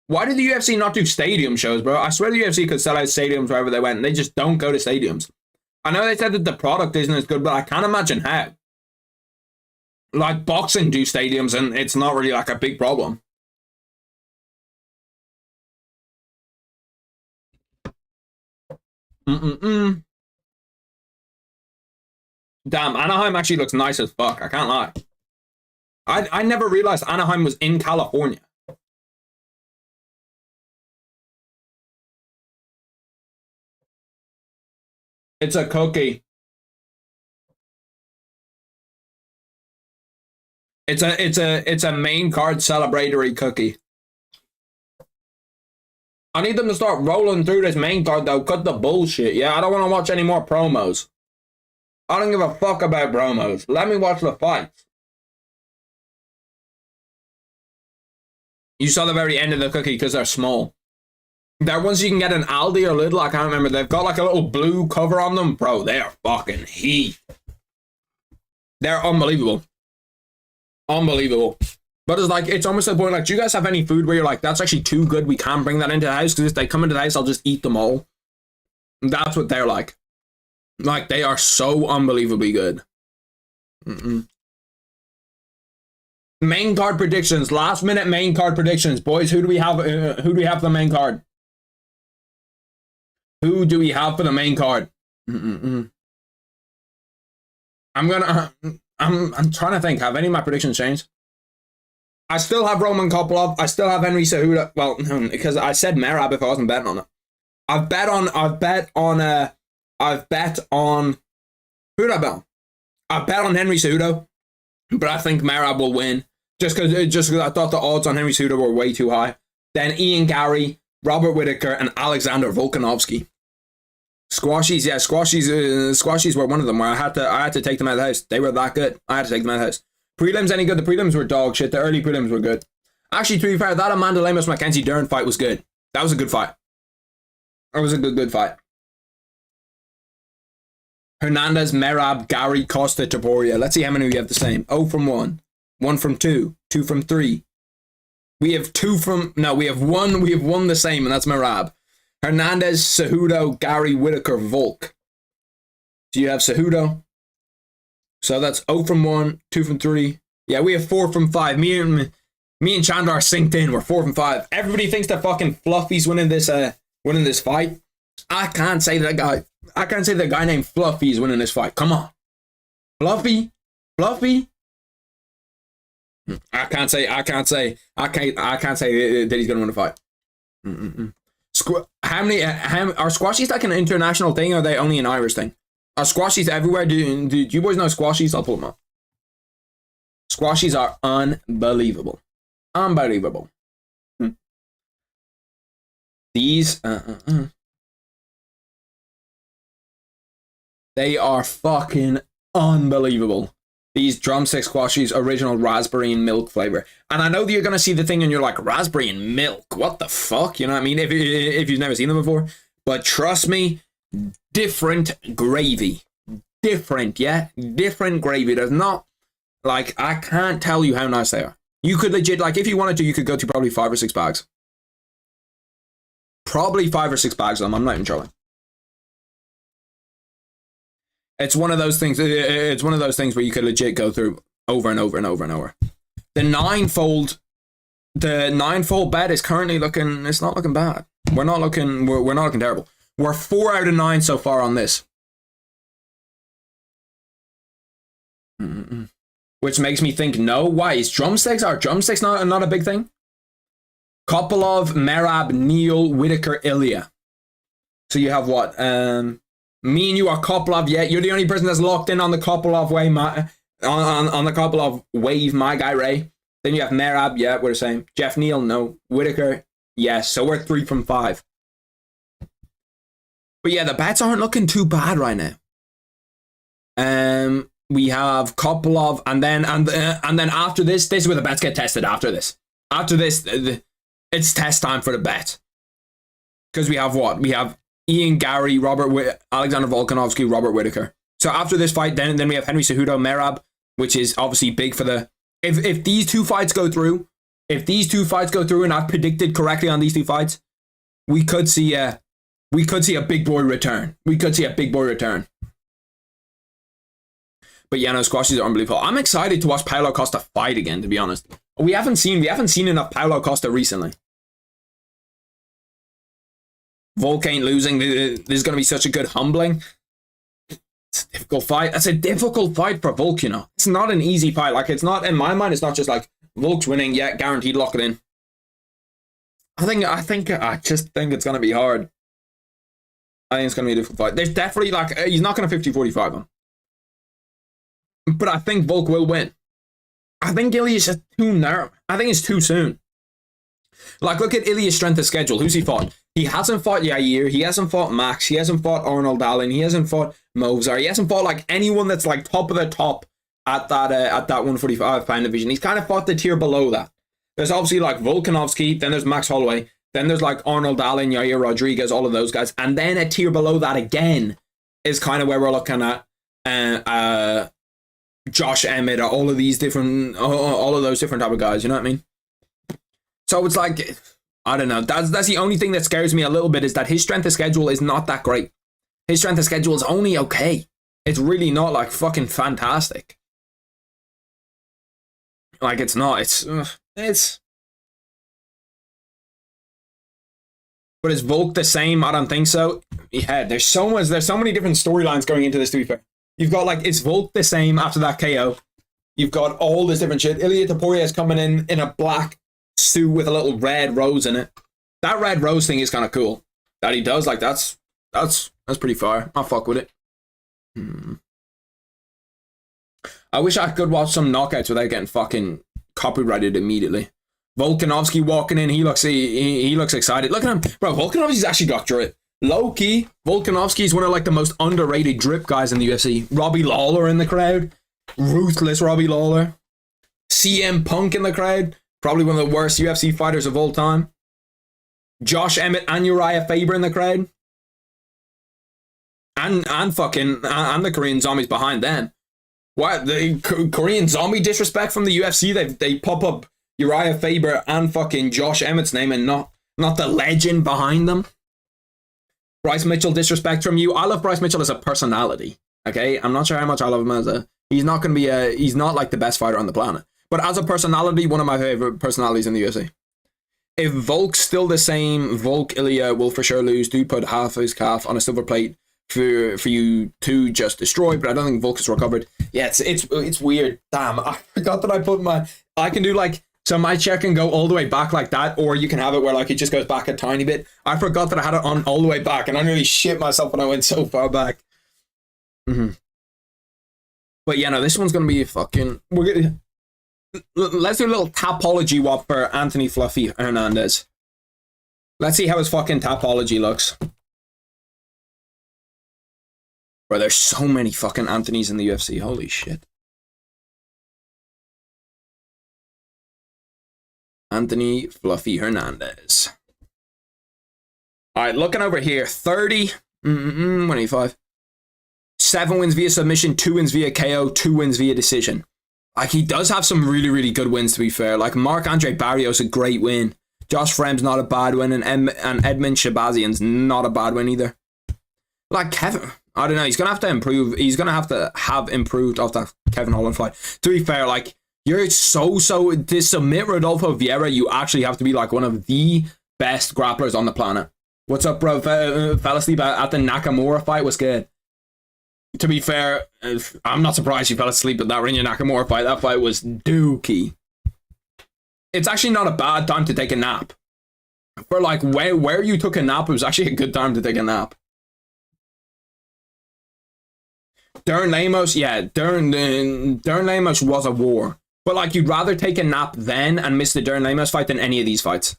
Why did the UFC not do stadium shows, bro? I swear the UFC could sell out stadiums wherever they went, and they just don't go to stadiums. I know they said that the product isn't as good, but I can't imagine how. Like, boxing do stadiums, and it's not really like a big problem. Damn, Anaheim actually looks nice as fuck. I can't lie. I never realized Anaheim was in California. It's a cookie. It's a main card celebratory cookie. I need them to start rolling through this main card though. Cut the bullshit. Yeah, I don't want to watch any more promos. I don't give a fuck about promos. Let me watch the fights. You saw the very end of the cookie because they're small. They're ones you can get in Aldi or Lidl. I can't remember. They've got like a little blue cover on them. Bro, they are fucking heat. They're unbelievable. Unbelievable. But it's like, it's almost to the point, like, do you guys have any food where you're like, that's actually too good, we can't bring that into the house, because if they come into the house, I'll just eat them all. And that's what they're like. Like, they are so unbelievably good. Main card predictions. Last minute main card predictions. Boys, who do we have for the main card? Who do we have for the main card? I'm trying to think. Have any of my predictions changed? I still have Roman Kopylov. I still have Henry Cejudo. Well, no, because I said Merab if I wasn't betting on it. I've bet on who did I bet on? I bet on Henry Cejudo, but I think Merab will win just because I thought the odds on Henry Cejudo were way too high. Then Ian Gary, Robert Whittaker, and Alexander Volkanovski. Squashies, yeah, squashies were one of them where I had to take them out of the house. They were that good. I had to take them out of the house. Prelims any good? The prelims were dog shit. The early prelims were good. Actually, to be fair, that Amanda Lemos Mackenzie Dern fight was good. That was a good fight. That was a good fight. Hernandez, Merab, Gary, Costa, Taboria. Let's see how many we have the same. 0 from 1. 1 from 2. 2 from 3. We have 2 from... No, we have 1. We have 1 the same, and that's Merab. Hernandez, Cejudo, Gary, Whittaker, Volk. So you have Cejudo. So that's 0 from 1, 2 from 3. Yeah, we have 4 from 5. Me and Chandler are synced in. We're 4 from 5. Everybody thinks that fucking Fluffy's winning this fight. I can't say that the guy named Fluffy is winning this fight. Come on. Fluffy? I can't say that he's gonna win the fight. How are squashies like an international thing, or are they only an Irish thing? Are squashies everywhere? Do you boys know squashies? I'll pull them up. Squashies are unbelievable. Unbelievable. These they are fucking unbelievable. These drumstick squashies, original raspberry and milk flavor. And I know that you're going to see the thing and you're like, raspberry and milk? What the fuck? You know what I mean? If you've never seen them before. But trust me, different gravy. Different, yeah? Different gravy. There's not, like, I can't tell you how nice they are. You could legit, like, if you wanted to, you could go to probably 5 or 6 bags. Probably 5 or 6 bags of them. I'm not even trolling. It's one of those things. It's one of those things where you could legit go through over and over and over and over. The ninefold bet is currently looking. It's not looking bad. We're not looking terrible. We're 4 out of 9 so far on this, which makes me think no. Why is drumsticks? Are drumsticks not a big thing? Kopylov, Merab, Neal, Whittaker, Ilya. So you have what? Me and you are Kopylov, yeah. You're the only person that's locked in on the Kopylov way, on the Kopylov wave, my guy Ray. Then you have Merab, yeah, we're the same. Jeff Neal, no. Whittaker, yes. So we're 3 from 5. But yeah, the bets aren't looking too bad right now. We have Kopylov, and then after this is where the bets get tested. After this, it's test time for the bet. Because we have what? We have Ian Gary, Alexander Volkanovski, Robert Whittaker. So after this fight, then we have Henry Cejudo, Merab, which is obviously big for the... If these two fights go through, and I've predicted correctly on these 2 fights, we could see a big boy return. But yeah, no, squashies are unbelievable. I'm excited to watch Paulo Costa fight again, to be honest. We haven't seen enough Paulo Costa recently. Volk ain't losing. This is going to be such a good humbling. It's a difficult fight. That's a difficult fight for Volk, you know. It's not an easy fight. Like, it's not, in my mind, it's not just like, Volk's winning, yeah, guaranteed, lock it in. I just think it's going to be hard. I think it's going to be a difficult fight. There's definitely, like, he's not going to 50-45 him. But I think Volk will win. I think Ilya's just too narrow. I think it's too soon. Like, look at Ilya's strength of schedule. Who's he fought? He hasn't fought Yair. He hasn't fought Max. He hasn't fought Arnold Allen. He hasn't fought Movzar. He hasn't fought, like, anyone that's, like, top of the top at that 145-pound division. He's kind of fought the tier below that. There's obviously, like, Volkanovski. Then there's Max Holloway. Then there's, like, Arnold Allen, Yair Rodriguez, all of those guys. And then a tier below that again is kind of where we're looking at Josh Emmett, or all of those different type of guys. You know what I mean? So it's like, I don't know. That's the only thing that scares me a little bit, is that his strength of schedule is not that great. His strength of schedule is only okay. It's really not, like, fucking fantastic. Like, it's not. It's. But is Volk the same? I don't think so. Yeah, there's so many different storylines going into this, to be fair. You've got, like, is Volk the same after that KO? You've got all this different shit. Ilia Topuria is coming in a black suit with a little red rose in it. That red rose thing is kind of cool. That he does, like, that's pretty fire. I'll fuck with it. I wish I could watch some knockouts without getting fucking copyrighted immediately. Volkanovski walking in, he looks excited. Look at him. Bro, Volkanovski's actually got drip. Low key, Volkanovski is one of like the most underrated drip guys in the UFC. Robbie Lawler in the crowd. Ruthless Robbie Lawler. CM Punk in the crowd. Probably one of the worst UFC fighters of all time. Josh Emmett and Uriah Faber in the crowd. And the Korean zombies behind them. What, the Korean zombie disrespect from the UFC? They pop up Uriah Faber and fucking Josh Emmett's name and not the legend behind them. Bryce Mitchell disrespect from you. I love Bryce Mitchell as a personality. Okay, I'm not sure how much I love him as a. He's not going to be he's not like the best fighter on the planet, but as a personality, one of my favorite personalities in the UFC. If Volk's still the same, Volk Ilya will for sure lose. Dude put half his calf on a silver plate for you to just destroy, but I don't think Volk has recovered. Yeah, it's weird. Damn, I forgot that I put I can do like. So my check can go all the way back like that, or you can have it where like it just goes back a tiny bit. I forgot that I had it on all the way back, and I nearly shit myself when I went so far back. But yeah, no, this one's gonna be fucking. Let's do a little tapology wop for Anthony Fluffy Hernandez. Let's see how his fucking tapology looks. Bro, there's so many fucking Anthonys in the UFC. Holy shit. Anthony Fluffy Hernandez. Alright, looking over here. 30, 25. 7 wins via submission, 2 wins via KO, 2 wins via decision. Like, he does have some really, really good wins, to be fair. Like, Marc-Andre Barrios a great win. Josh Fremd's not a bad win, and Edmund Shabazian's not a bad win either. Like, Kevin, I don't know, he's going to have to improve. He's going to have improved off that Kevin Holland fight. To be fair, like, you're to submit Rodolfo Vieira, you actually have to be like one of the best grapplers on the planet. What's up, bro? Fell asleep at the Nakamura fight was good. To be fair, I'm not surprised you fell asleep at that Rinya Nakamura fight. That fight was dookie. It's actually not a bad time to take a nap. For like where you took a nap, it was actually a good time to take a nap. Darren Lemos, yeah, Darren Lemos was a war. But like, you'd rather take a nap then and miss the Darren Lemos fight than any of these fights.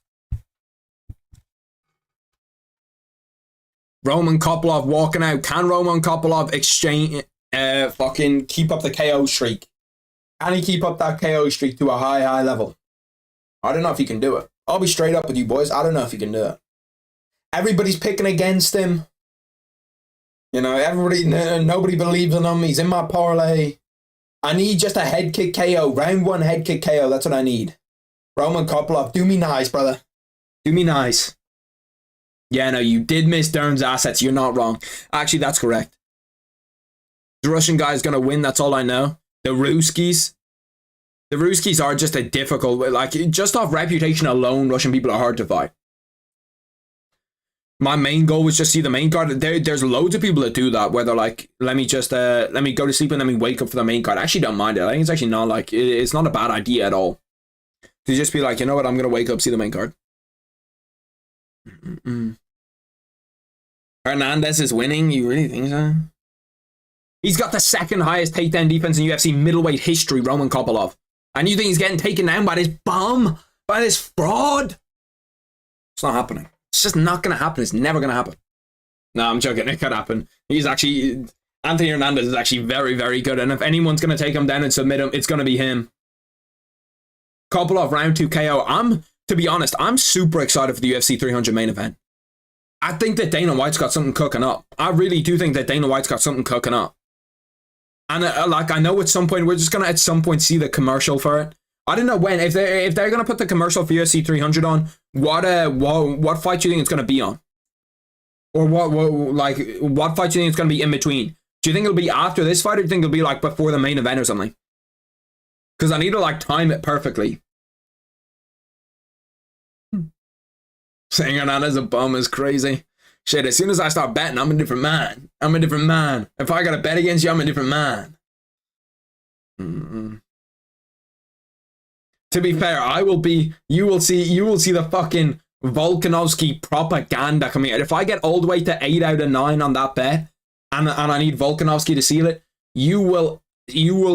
Roman Kopylov walking out. Can Roman Kopylov fucking keep up the KO streak? Can he keep up that KO streak to a high level? I don't know if he can do it. I'll be straight up with you boys. I don't know if he can do it. Everybody's picking against him. You know, nobody believes in him. He's in my parlay. I need just a head kick KO. Round 1 head kick KO. That's what I need. Roman Kopylov, do me nice, brother. Do me nice. Yeah, no, you did miss Darren's assets. You're not wrong. Actually, that's correct. The Russian guy's going to win. That's all I know. The Ruskies are just a difficult, like, just off reputation alone, Russian people are hard to fight. My main goal was just see the main card. There's loads of people that do that, where they're like, let me go to sleep and then we wake up for the main card. I actually don't mind it. I think it's actually not like, it's not a bad idea at all. To just be like, you know what, I'm going to wake up, see the main card. Hernandez is winning? You really think so? He's got the second highest takedown defense in UFC middleweight history, Roman Kopylov. And you think he's getting taken down by this bum? By this fraud? It's not happening. It's just not going to happen. It's never going to happen. No, I'm joking. It could happen. Anthony Hernandez is actually very, very good. And if anyone's going to take him down and submit him, it's going to be him. Kopylov round 2 KO. To be honest, I'm super excited for the UFC 300 main event. I think that Dana White's got something cooking up. I really do think that Dana White's got something cooking up. And I know at some point, we're just going to at some point see the commercial for it. I don't know when. If they're going to put the commercial for UFC 300 on, what fight do you think it's going to be on? Or what fight do you think it's going to be in between? Do you think it'll be after this fight, or do you think it'll be like before the main event or something? Because I need to like time it perfectly. Saying Hernandez a bum is crazy. Shit, as soon as I start betting, I'm a different man. I'm a different man. If I got to bet against you, I'm a different man. To be fair, you will see the fucking Volkanovski propaganda coming out. If I get all the way to 8 out of 9 on that bet, and I need Volkanovski to seal it, you will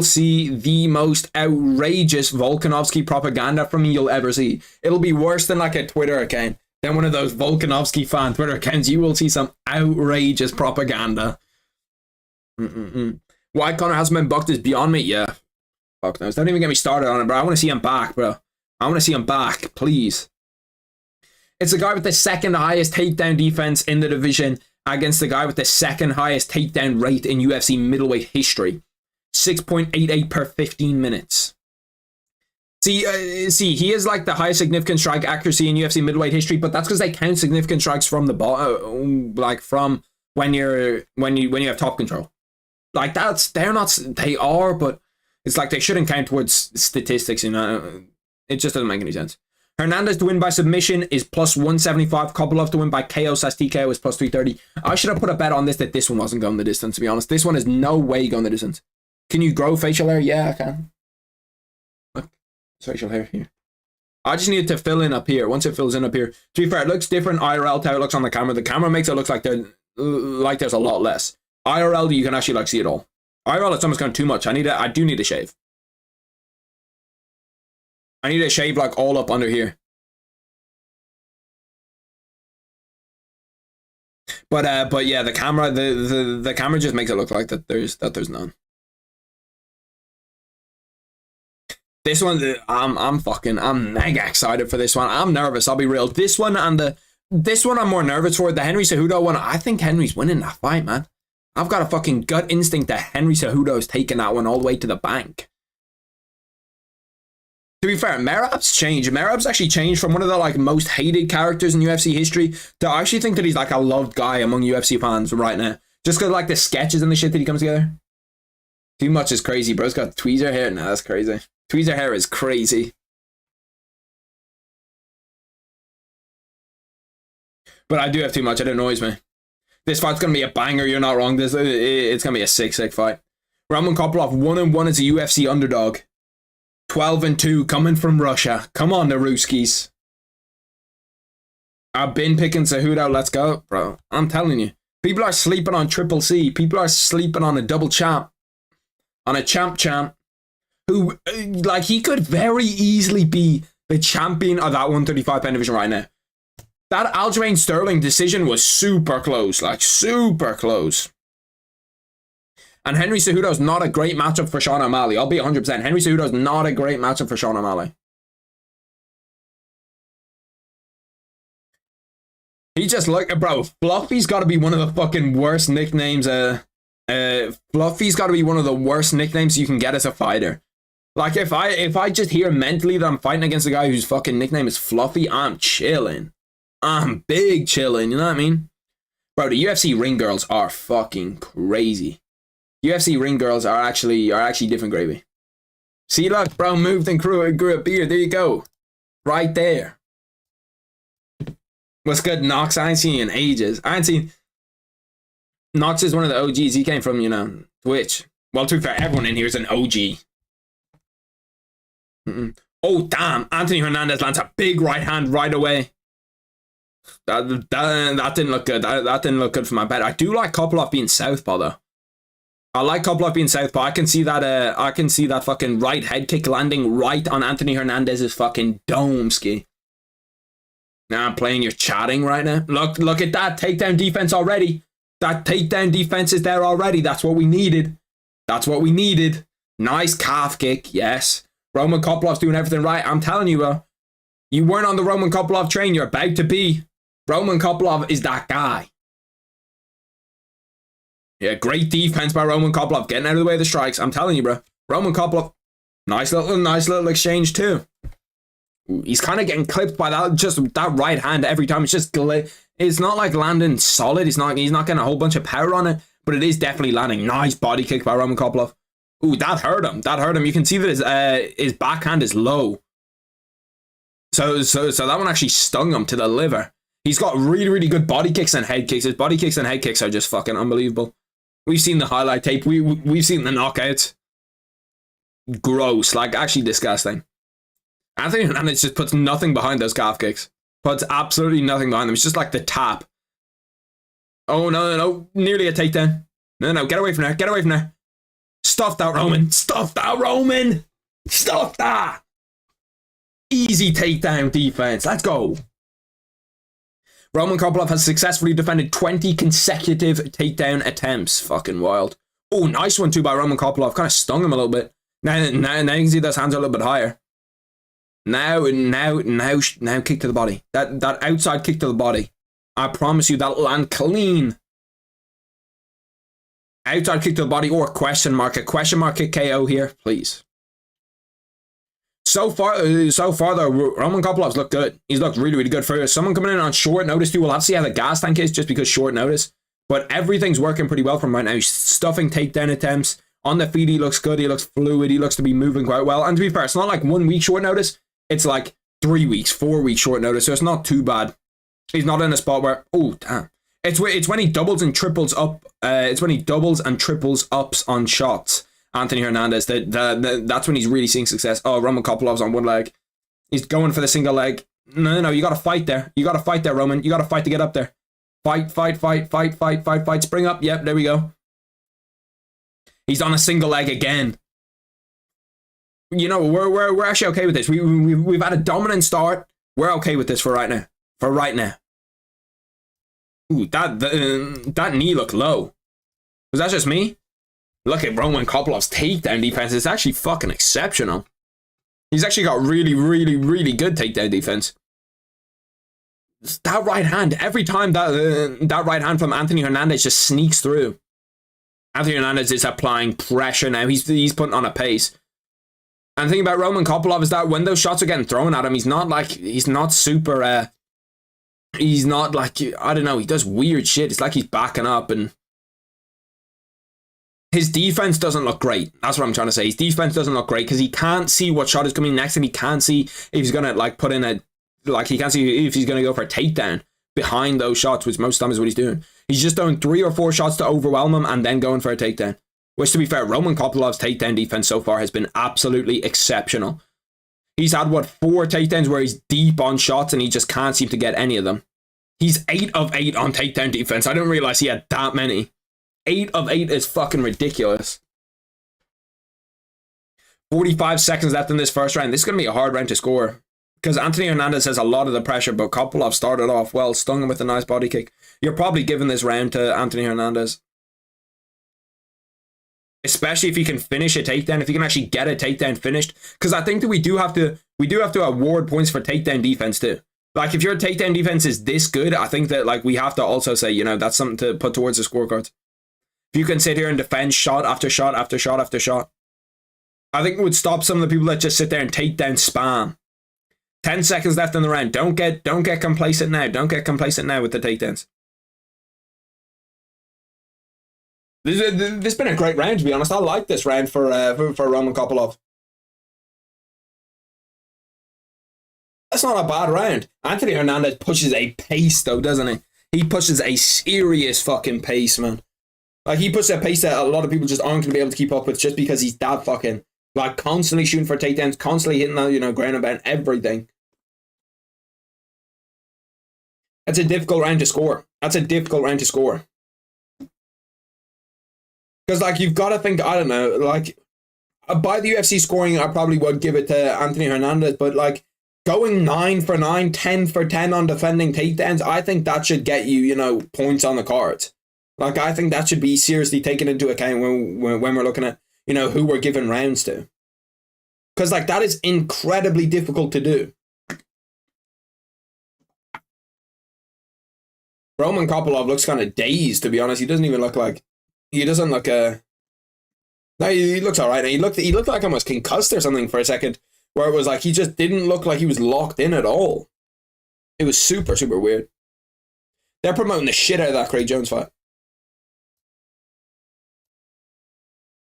see the most outrageous Volkanovski propaganda from me you'll ever see. It'll be worse than like a Twitter account. Then one of those Volkanovski fan Twitter accounts, you will see some outrageous propaganda. Why Conor hasn't been booked is beyond me. Yeah. Fuck knows. Don't even get me started on it, bro. I want to see him back, bro. I want to see him back, please. It's the guy with the second highest takedown defense in the division against the guy with the second highest takedown rate in UFC middleweight history. 6.88 per 15 minutes. See, he is like the highest significant strike accuracy in UFC middleweight history, but that's because they count significant strikes from the ball, like from when you have top control. Like they are, but it's like they shouldn't count towards statistics. You know, it just doesn't make any sense. Hernandez to win by submission is plus 175. Kopylov to win by KO/TKO is plus 330. I should have put a bet on this that this one wasn't going the distance. To be honest, this one is no way going the distance. Can you grow facial hair? Yeah, I can. Look, facial hair here. I just need it to fill in up here. Once it fills in up here, to be fair, it looks different IRL to how it looks on the camera. The camera makes it look like there's a lot less. IRL, you can actually like see it all. IRL, it's almost gone too much. I do need a shave. I need a shave like all up under here. But yeah, the camera the camera just makes it look like that there's none. This one, I'm mega excited for this one. I'm nervous, I'll be real. This one I'm more nervous for. The Henry Cejudo one, I think Henry's winning that fight, man. I've got a fucking gut instinct that Henry Cejudo's taking that one all the way to the bank. To be fair, Merab's changed. Merab's actually changed from one of the like most hated characters in UFC history to I actually think that he's like a loved guy among UFC fans right now. Just because like the sketches and the shit that he comes together. Too much is crazy, bro's got tweezer hair. Nah, that's crazy. Tweezer hair is crazy. But I do have too much. It annoys me. This fight's going to be a banger. You're not wrong. It's going to be a sick fight. Roman Kopylov 1-1 as a UFC underdog. 12-2 coming from Russia. Come on, the Ruskies. I've been picking Cejudo. Let's go, bro. I'm telling you. People are sleeping on Triple C. People are sleeping on a double champ. On a champ. Who, like, he could very easily be the champion of that 135-pound division right now. That Aljamain Sterling decision was super close. Like, super close. And Henry Cejudo's not a great matchup for Sean O'Malley. I'll be 100%. Henry Cejudo's not a great matchup for Sean O'Malley. He just look, bro, Fluffy's got to be one of the fucking worst nicknames. Fluffy's got to be one of the worst nicknames you can get as a fighter. Like, if I just hear mentally that I'm fighting against a guy whose fucking nickname is Fluffy, I'm chilling. I'm big chilling, you know what I mean? Bro, the UFC ring girls are fucking crazy. UFC ring girls are actually different gravy. See, look, bro moved and grew a beard. There you go. Right there. What's good, Nox? I ain't seen you in ages. Nox is one of the OGs. He came from, you know, Twitch. Well, to be fair, everyone in here is an OG. Oh, damn. Anthony Hernandez lands a big right hand right away. That didn't look good. That didn't look good for my bet. I do like Kopylov being southpaw, though. I like Kopylov being southpaw. I can see that fucking right head kick landing right on Anthony Hernandez's fucking dome ski. Now I'm playing your chatting right now. Look at that takedown defense already. That takedown defense is there already. That's what we needed. Nice calf kick. Yes. Roman Kopylov's doing everything right. I'm telling you, bro. You weren't on the Roman Kopylov train. You're about to be. Roman Kopylov is that guy. Yeah, great defense by Roman Kopylov. Getting out of the way of the strikes. I'm telling you, bro. Roman Kopylov. Nice little exchange, too. Ooh, he's kind of getting clipped by that right hand every time. It's just it's not like landing solid. He's not getting a whole bunch of power on it, but it is definitely landing. Nice body kick by Roman Kopylov. Ooh, that hurt him. You can see that his backhand is low. So that one actually stung him to the liver. He's got really, really good body kicks and head kicks. His body kicks and head kicks are just fucking unbelievable. We've seen the highlight tape. We've seen the knockouts. Gross. Like, actually disgusting. Anthony Hernandez just puts nothing behind those calf kicks. Puts absolutely nothing behind them. It's just like the tap. Oh, no. Nearly a takedown. No. Get away from there. Get away from there. Stuff that, Roman. Stuff that, Roman. Stuff that. Easy takedown defense. Let's go. Roman Kopylov has successfully defended 20 consecutive takedown attempts. Fucking wild. Oh, nice one too by Roman Kopylov. Kind of stung him a little bit. Now you can see those hands are a little bit higher. Now, kick to the body. That outside kick to the body. I promise you that'll land clean. Outside kick to the body or question mark. A question mark kick KO here, please. So far though, Roman Kopylov's looked good. He's looked really, really good. For someone coming in on short notice too, we'll have to see how the gas tank is just because short notice. But everything's working pretty well for him right now. He's stuffing takedown attempts. On the feet, he looks good. He looks fluid. He looks to be moving quite well. And to be fair, it's not like 1 week short notice. It's like 3 weeks, 4 weeks short notice. So it's not too bad. He's not in a spot where, oh, damn. It's when he doubles and triples up. It's when he doubles and triples ups on shots. Anthony Hernandez, that's when he's really seeing success. Oh, Roman Kopylov's on one leg. He's going for the single leg. No, you got to fight there. You got to fight there, Roman. You got to fight to get up there. Fight. Spring up. Yep, there we go. He's on a single leg again. You know, we're actually okay with this. We've had a dominant start. We're okay with this for right now. Ooh, that knee looked low. Was that just me? Look at Roman Kopylov's takedown defense. It's actually fucking exceptional. He's actually got really, really, really good takedown defense. That right hand, every time that right hand from Anthony Hernandez just sneaks through. Anthony Hernandez is applying pressure now. He's putting on a pace. And the thing about Roman Kopylov is that when those shots are getting thrown at him, he's not like, I don't know, he does weird shit. It's like he's backing up and his defense doesn't look great. That's what I'm trying to say. His defense doesn't look great because he can't see what shot is coming next and he can't see if he's going to like put in he can't see if he's going to go for a takedown behind those shots, which most times is what he's doing. He's just throwing 3 or 4 shots to overwhelm him and then going for a takedown. Which, to be fair, Roman Kopylov's takedown defense so far has been absolutely exceptional. He's had, 4 takedowns where he's deep on shots and he just can't seem to get any of them. He's 8 of 8 on takedown defense. I didn't realize he had that many. 8 of 8 is fucking ridiculous. 45 seconds left in this first round. This is going to be a hard round to score. Because Anthony Hernandez has a lot of the pressure, but Kopylov started off well, stung him with a nice body kick. You're probably giving this round to Anthony Hernandez. Especially if he can finish a takedown, if he can actually get a takedown finished. Because I think that we do have to award points for takedown defense too. Like if your takedown defense is this good, I think that like we have to also say, you know, that's something to put towards the scorecards. If you can sit here and defend shot after shot after shot after shot, I think it would stop some of the people that just sit there and take down spam. 10 seconds left in the round. Don't get complacent now. Don't get complacent now with the takedowns. This has been a great round, to be honest. I like this round for Roman Kopylov. That's not a bad round. Anthony Hernandez pushes a pace, though, doesn't he? He pushes a serious fucking pace, man. Like, he pushes a pace that a lot of people just aren't going to be able to keep up with just because he's that fucking, like, constantly shooting for takedowns, constantly hitting that, you know, ground and pound, everything. That's a difficult round to score. Because, like, you've got to think, I don't know, like, by the UFC scoring, I probably would give it to Anthony Hernandez, but, like, going 9 for 9, 10 for 10 on defending takedowns, I think that should get you, you know, points on the cards. Like, I think that should be seriously taken into account when we're looking at, you know, who we're giving rounds to. Because, like, that is incredibly difficult to do. Roman Kopylov looks kind of dazed, to be honest. He doesn't even look like... He doesn't look... No, he looks alright. He looked like almost concussed or something for a second. Where it was like, he just didn't look like he was locked in at all. It was super, super weird. They're promoting the shit out of that Craig Jones fight.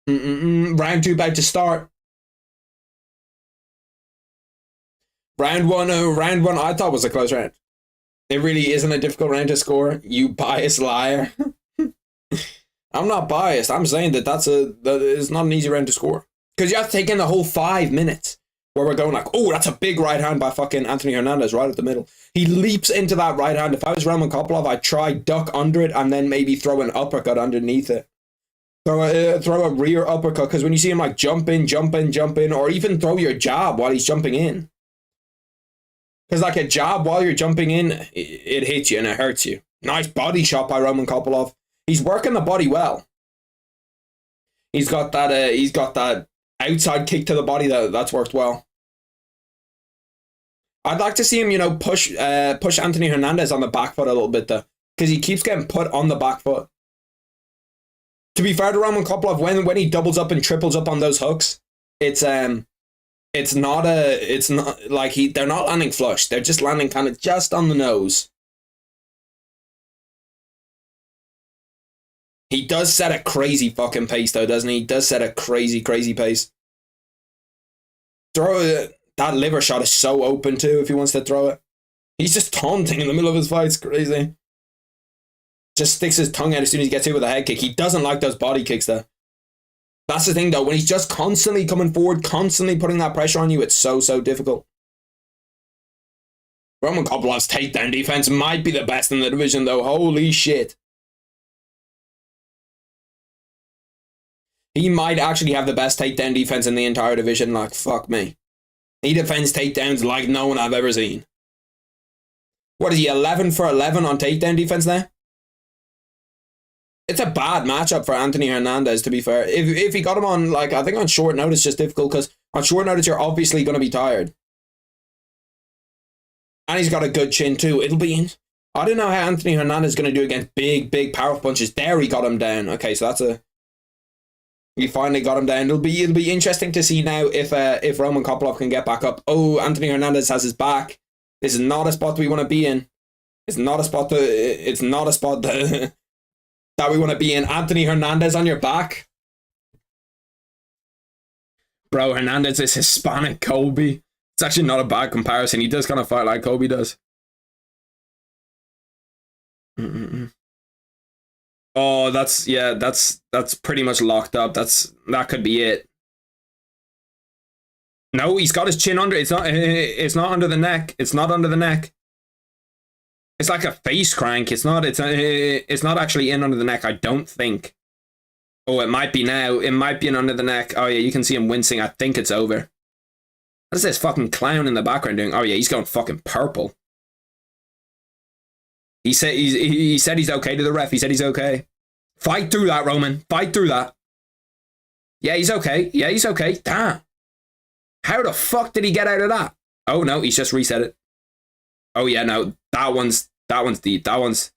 Round 2 about to start. Round one, I thought was a close round. It really isn't a difficult round to score. You biased liar. I'm not biased. I'm saying that that is not an easy round to score. Because you have to take in the whole 5 minutes. where we're going like, oh, that's a big right hand by fucking Anthony Hernandez right at the middle. He leaps into that right hand. If I was Roman Kopylov, I'd try duck under it and then maybe throw an uppercut underneath it. Throw a rear uppercut, because when you see him like jump in, or even throw your jab while he's jumping in. Because like a jab while you're jumping in, it hits you and it hurts you. Nice body shot by Roman Kopylov. He's working the body well. He's got that outside kick to the body that's worked well. I'd like to see him, you know, push Anthony Hernandez on the back foot a little bit though, because he keeps getting put on the back foot. To be fair to Roman Kopylov, when he doubles up and triples up on those hooks, it's not like they're not landing flush. They're just landing kind of just on the nose. He does set a crazy fucking pace though, doesn't he? He does set a crazy pace. That liver shot is so open too if he wants to throw it. He's just taunting in the middle of his fight. It's crazy. Just sticks his tongue out as soon as he gets hit with a head kick. He doesn't like those body kicks though. That's the thing though. When he's just constantly coming forward, constantly putting that pressure on you, it's so difficult. Roman Kopylov's takedown defense might be the best in the division though. Holy shit. He might actually have the best takedown defense in the entire division. Like, fuck me. He defends takedowns like no one I've ever seen. What is he, 11 for 11 on takedown defense now? It's a bad matchup for Anthony Hernandez, to be fair. If he got him on, like, I think on short notice, just difficult, because on short notice, you're obviously going to be tired. And he's got a good chin, too. I don't know how Anthony Hernandez is going to do against big power punches. There he got him down. Okay, so he finally got him down. It'll be interesting to see now if Roman Kopylov can get back up. Oh, Anthony Hernandez has his back. This is not a spot that we want to be in. It's not a spot that we want to be in. Anthony Hernandez on your back. Bro, Hernandez is Hispanic Kobe. It's actually not a bad comparison. He does kind of fight like Kobe does. Oh, that's pretty much locked up. That could be it. No, he's got his chin under. It's not under the neck. It's not under the neck. It's like a face crank. It's not actually in under the neck, I don't think. Oh, it might be now. It might be in under the neck. Oh yeah, you can see him wincing. I think it's over. What is this fucking clown in the background doing? Oh yeah, he's going fucking purple. He said he's okay to the ref. He said he's okay. Fight through that, Roman. Fight through that. Yeah, he's okay. Yeah, he's okay. Damn. How the fuck did he get out of that? Oh no, he's just reset it. Oh yeah, no. That one's deep. That one's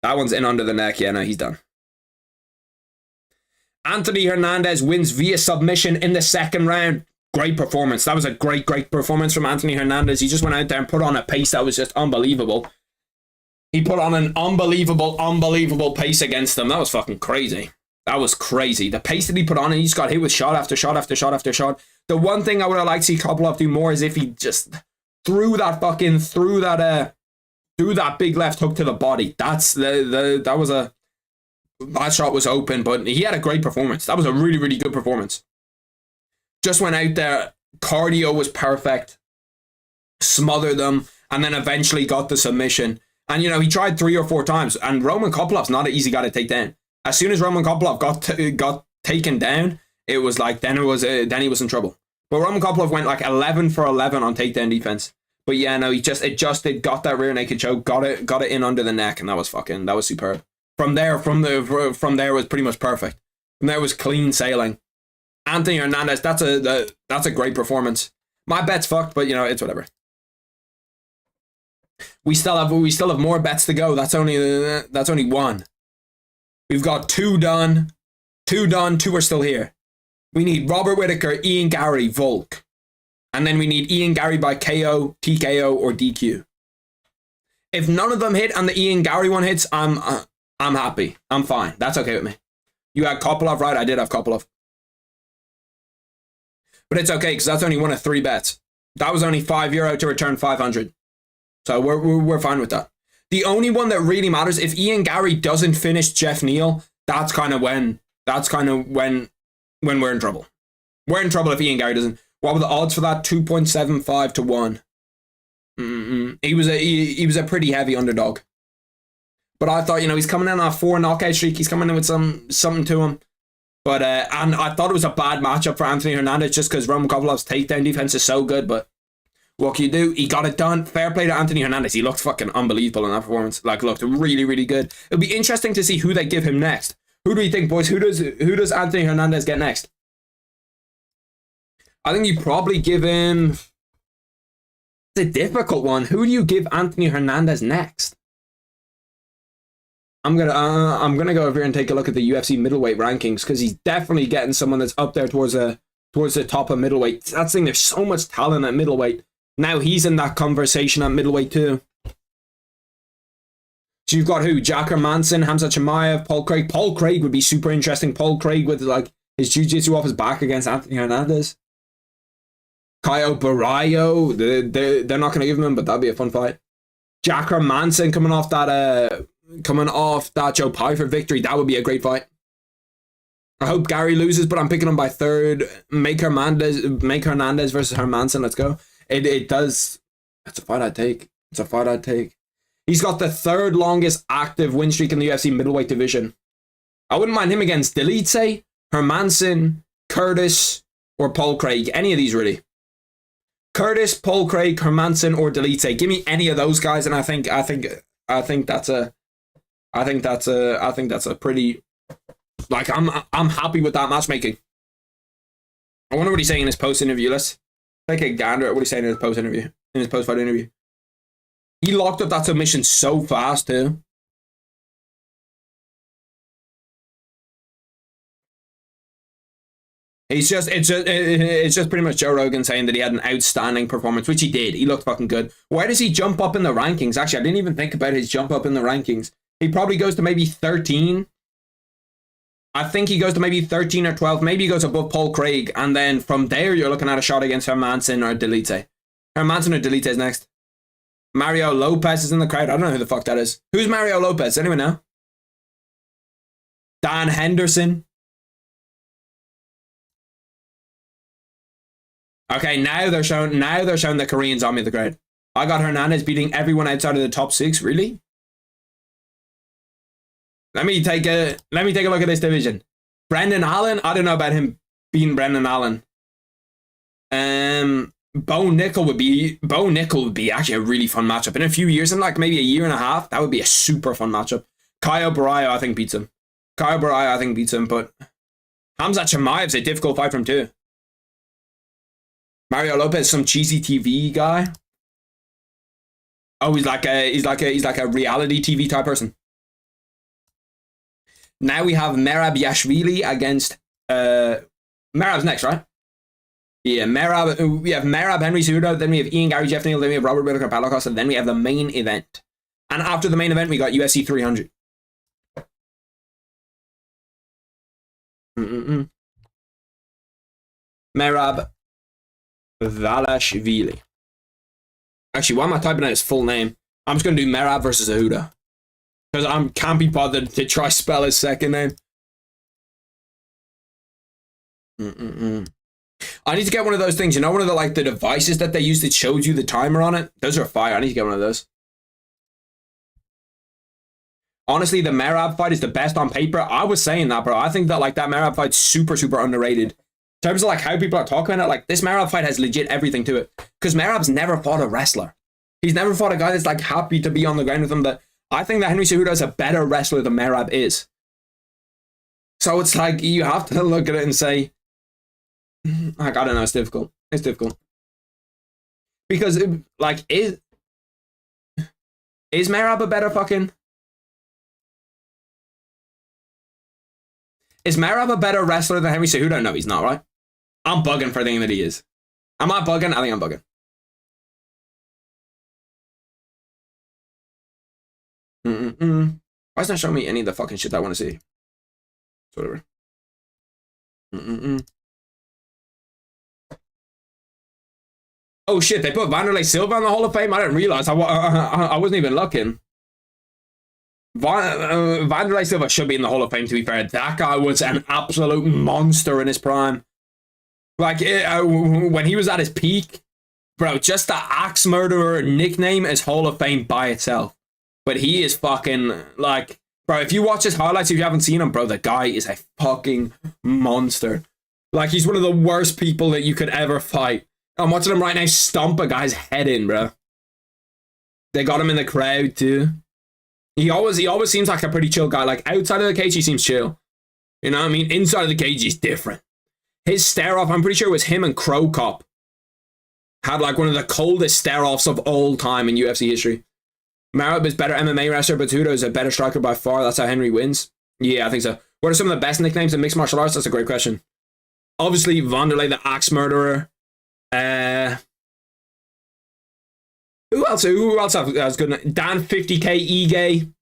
in under the neck. Yeah, no, he's done. Anthony Hernandez wins via submission in the second round. Great performance. That was a great performance from Anthony Hernandez. He just went out there and put on a pace that was just unbelievable. He put on an unbelievable pace against them. That was fucking crazy. That was crazy. The pace that he put on, and he just got hit with shot after shot after shot after shot. The one thing I would have liked to see Kopylov do more is if he just threw that big left hook to the body. That shot was open, but he had a great performance. That was a really good performance. Just went out there, cardio was perfect, smothered them, and then eventually got the submission. And, you know, he tried 3 or 4 times, and Roman Kopylov's not an easy guy to take down. As soon as Roman Kopylov got taken down, it was like, then he was in trouble. But Roman Kopylov went like 11 for 11 on takedown defense. But yeah, no, he just adjusted, got that rear naked choke, got it in under the neck, and that was superb. From there was pretty much perfect. From there was clean sailing. Anthony Hernandez, that's a great performance. My bet's fucked, but you know, it's whatever. We still have more bets to go. That's only one. We've got 2 done. 2 done, 2 are still here. We need Robert Whittaker, Ian Gary, Volk. And then we need Ian Gary by KO, TKO, or DQ. If none of them hit and the Ian Gary one hits, I'm happy. I'm fine. That's okay with me. You had Kopylov, right? I did have Kopylov. But it's okay, because that's only one of 3 bets. That was only €5 to return 500. So we're fine with that. The only one that really matters, if Ian Gary doesn't finish Jeff Neal, that's kind of when we're in trouble. We're in trouble if Ian Gary doesn't. What were the odds for that? 2.75 to 1. He was a pretty heavy underdog. But I thought, he's coming in on a 4 knockout streak. He's coming in with something to him. But and I thought it was a bad matchup for Anthony Hernandez just because Roman Kovalov's takedown defense is so good. But what can you do? He got it done. Fair play to Anthony Hernandez. He looked fucking unbelievable in that performance. Like, looked really, really good. It'll be interesting to see who they give him next. Who do you think, boys? Who does Anthony Hernandez get next? I think you probably give him... It's a difficult one. Who do you give Anthony Hernandez next? I'm gonna go over here and take a look at the UFC middleweight rankings because he's definitely getting someone that's up there towards the top of middleweight. That's the thing. There's so much talent at middleweight. Now he's in that conversation at middleweight too. So you've got who? Jack Hermansson, Hamza Chimaev, Paul Craig. Paul Craig would be super interesting. Paul Craig with like his jiu-jitsu off his back against Anthony Hernandez. Caio Borralho, they're not going to give him, but that'd be a fun fight. Jack Hermansson coming off that Joe Pyfer victory, that would be a great fight. I hope Gary loses, but I'm picking him by third. Make Hernandez versus Hermansson. Let's go. It does. It's a fight I'd take. He's got the third longest active win streak in the UFC middleweight division. I wouldn't mind him against Delice, Hermansson, Curtis, or Paul Craig. Any of these really. Curtis, Paul Craig, Hermansson, or Delice. Give me any of those guys, and I think that's a pretty, like, I'm happy with that matchmaking. I wonder what he's saying in his post interview. Let's take a gander at what he's saying in his post interview, in his post fight interview. He locked up that submission so fast too. It's just pretty much Joe Rogan saying that he had an outstanding performance, which he did. He looked fucking good. Why does he jump up in the rankings? Actually, I didn't even think about his jump up in the rankings. He probably goes to maybe 13. I think he goes to maybe 13 or 12. Maybe he goes above Paul Craig. And then from there, you're looking at a shot against Hermansson or Delice. Hermansson or Delice is next. Mario Lopez is in the crowd. I don't know who the fuck that is. Who's Mario Lopez? Anyone know? Dan Henderson. Okay, now they're showing the Koreans on me in the crowd. I got Hernandez beating everyone outside of the top 6. Really? Let me take a look at this division. Brendan Allen. I don't know about him beating Brendan Allen. Bo Nickel would be actually a really fun matchup in a few years, in like maybe a year and a half. That would be a super fun matchup. Caio Borralho, I think beats him. But Hamza Chimaev's a difficult fight for him too. Mario Lopez, some cheesy TV guy. Oh, he's like a reality TV type person. Now we have Merab Yashvili against Merab's next, right? Yeah, Merab. We have Merab Henry Cejudo, then we have Ian Gary Jeff Neal, then we have Robert Whittaker Paulo Costa, then we have the main event. And after the main event, we got UFC 300. Merab Valashvili. Actually, why am I typing out his full name? I'm just going to do Merab versus Cejudo. Because I can't be bothered to try spell his second name. I need to get one of those things. You know, one of the devices that they use that shows you the timer on it? Those are fire. I need to get one of those. Honestly, the Merab fight is the best on paper. I was saying that, bro. I think that that Merab fight's super, super underrated. In terms of how people are talking about it, this Merab fight has legit everything to it. Because Merab's never fought a wrestler. He's never fought a guy that's happy to be on the ground with him. That I think that Henry Cejudo is a better wrestler than Merab is. So it's you have to look at it and say, I don't know, it's difficult. Because is Merab a better fucking... Is Merab a better wrestler than Henry Cejudo? No, he's not, right? I'm bugging for thinking that he is. Am I bugging? I think I'm bugging. Why is it not showing me any of the fucking shit that I want to see? Whatever. Oh shit, they put Wanderlei Silva in the Hall of Fame? I didn't realize. I wasn't even looking. Wanderlei Silva should be in the Hall of Fame, to be fair. That guy was an absolute monster in his prime. Like when he was at his peak, bro, just the Axe Murderer nickname is Hall of Fame by itself. But he is fucking like, bro, if you watch his highlights, if you haven't seen him, bro, the guy is a fucking monster. Like, he's one of the worst people that you could ever fight. I'm watching him right now stomp a guy's head in, bro. They got him in the crowd too. He always seems like a pretty chill guy. Like, outside of the cage, he seems chill. You know what I mean? Inside of the cage, he's different. His stare-off, I'm pretty sure it was him and Crow Cop, had like one of the coldest stare-offs of all time in UFC history. Merab is better MMA wrestler, but Batuto is a better striker by far. That's how Henry wins. Yeah, I think so. What are some of the best nicknames in mixed martial arts? That's a great question. Obviously, Wanderlei, the Axe Murderer. Who else has good? Dan 50K Ige.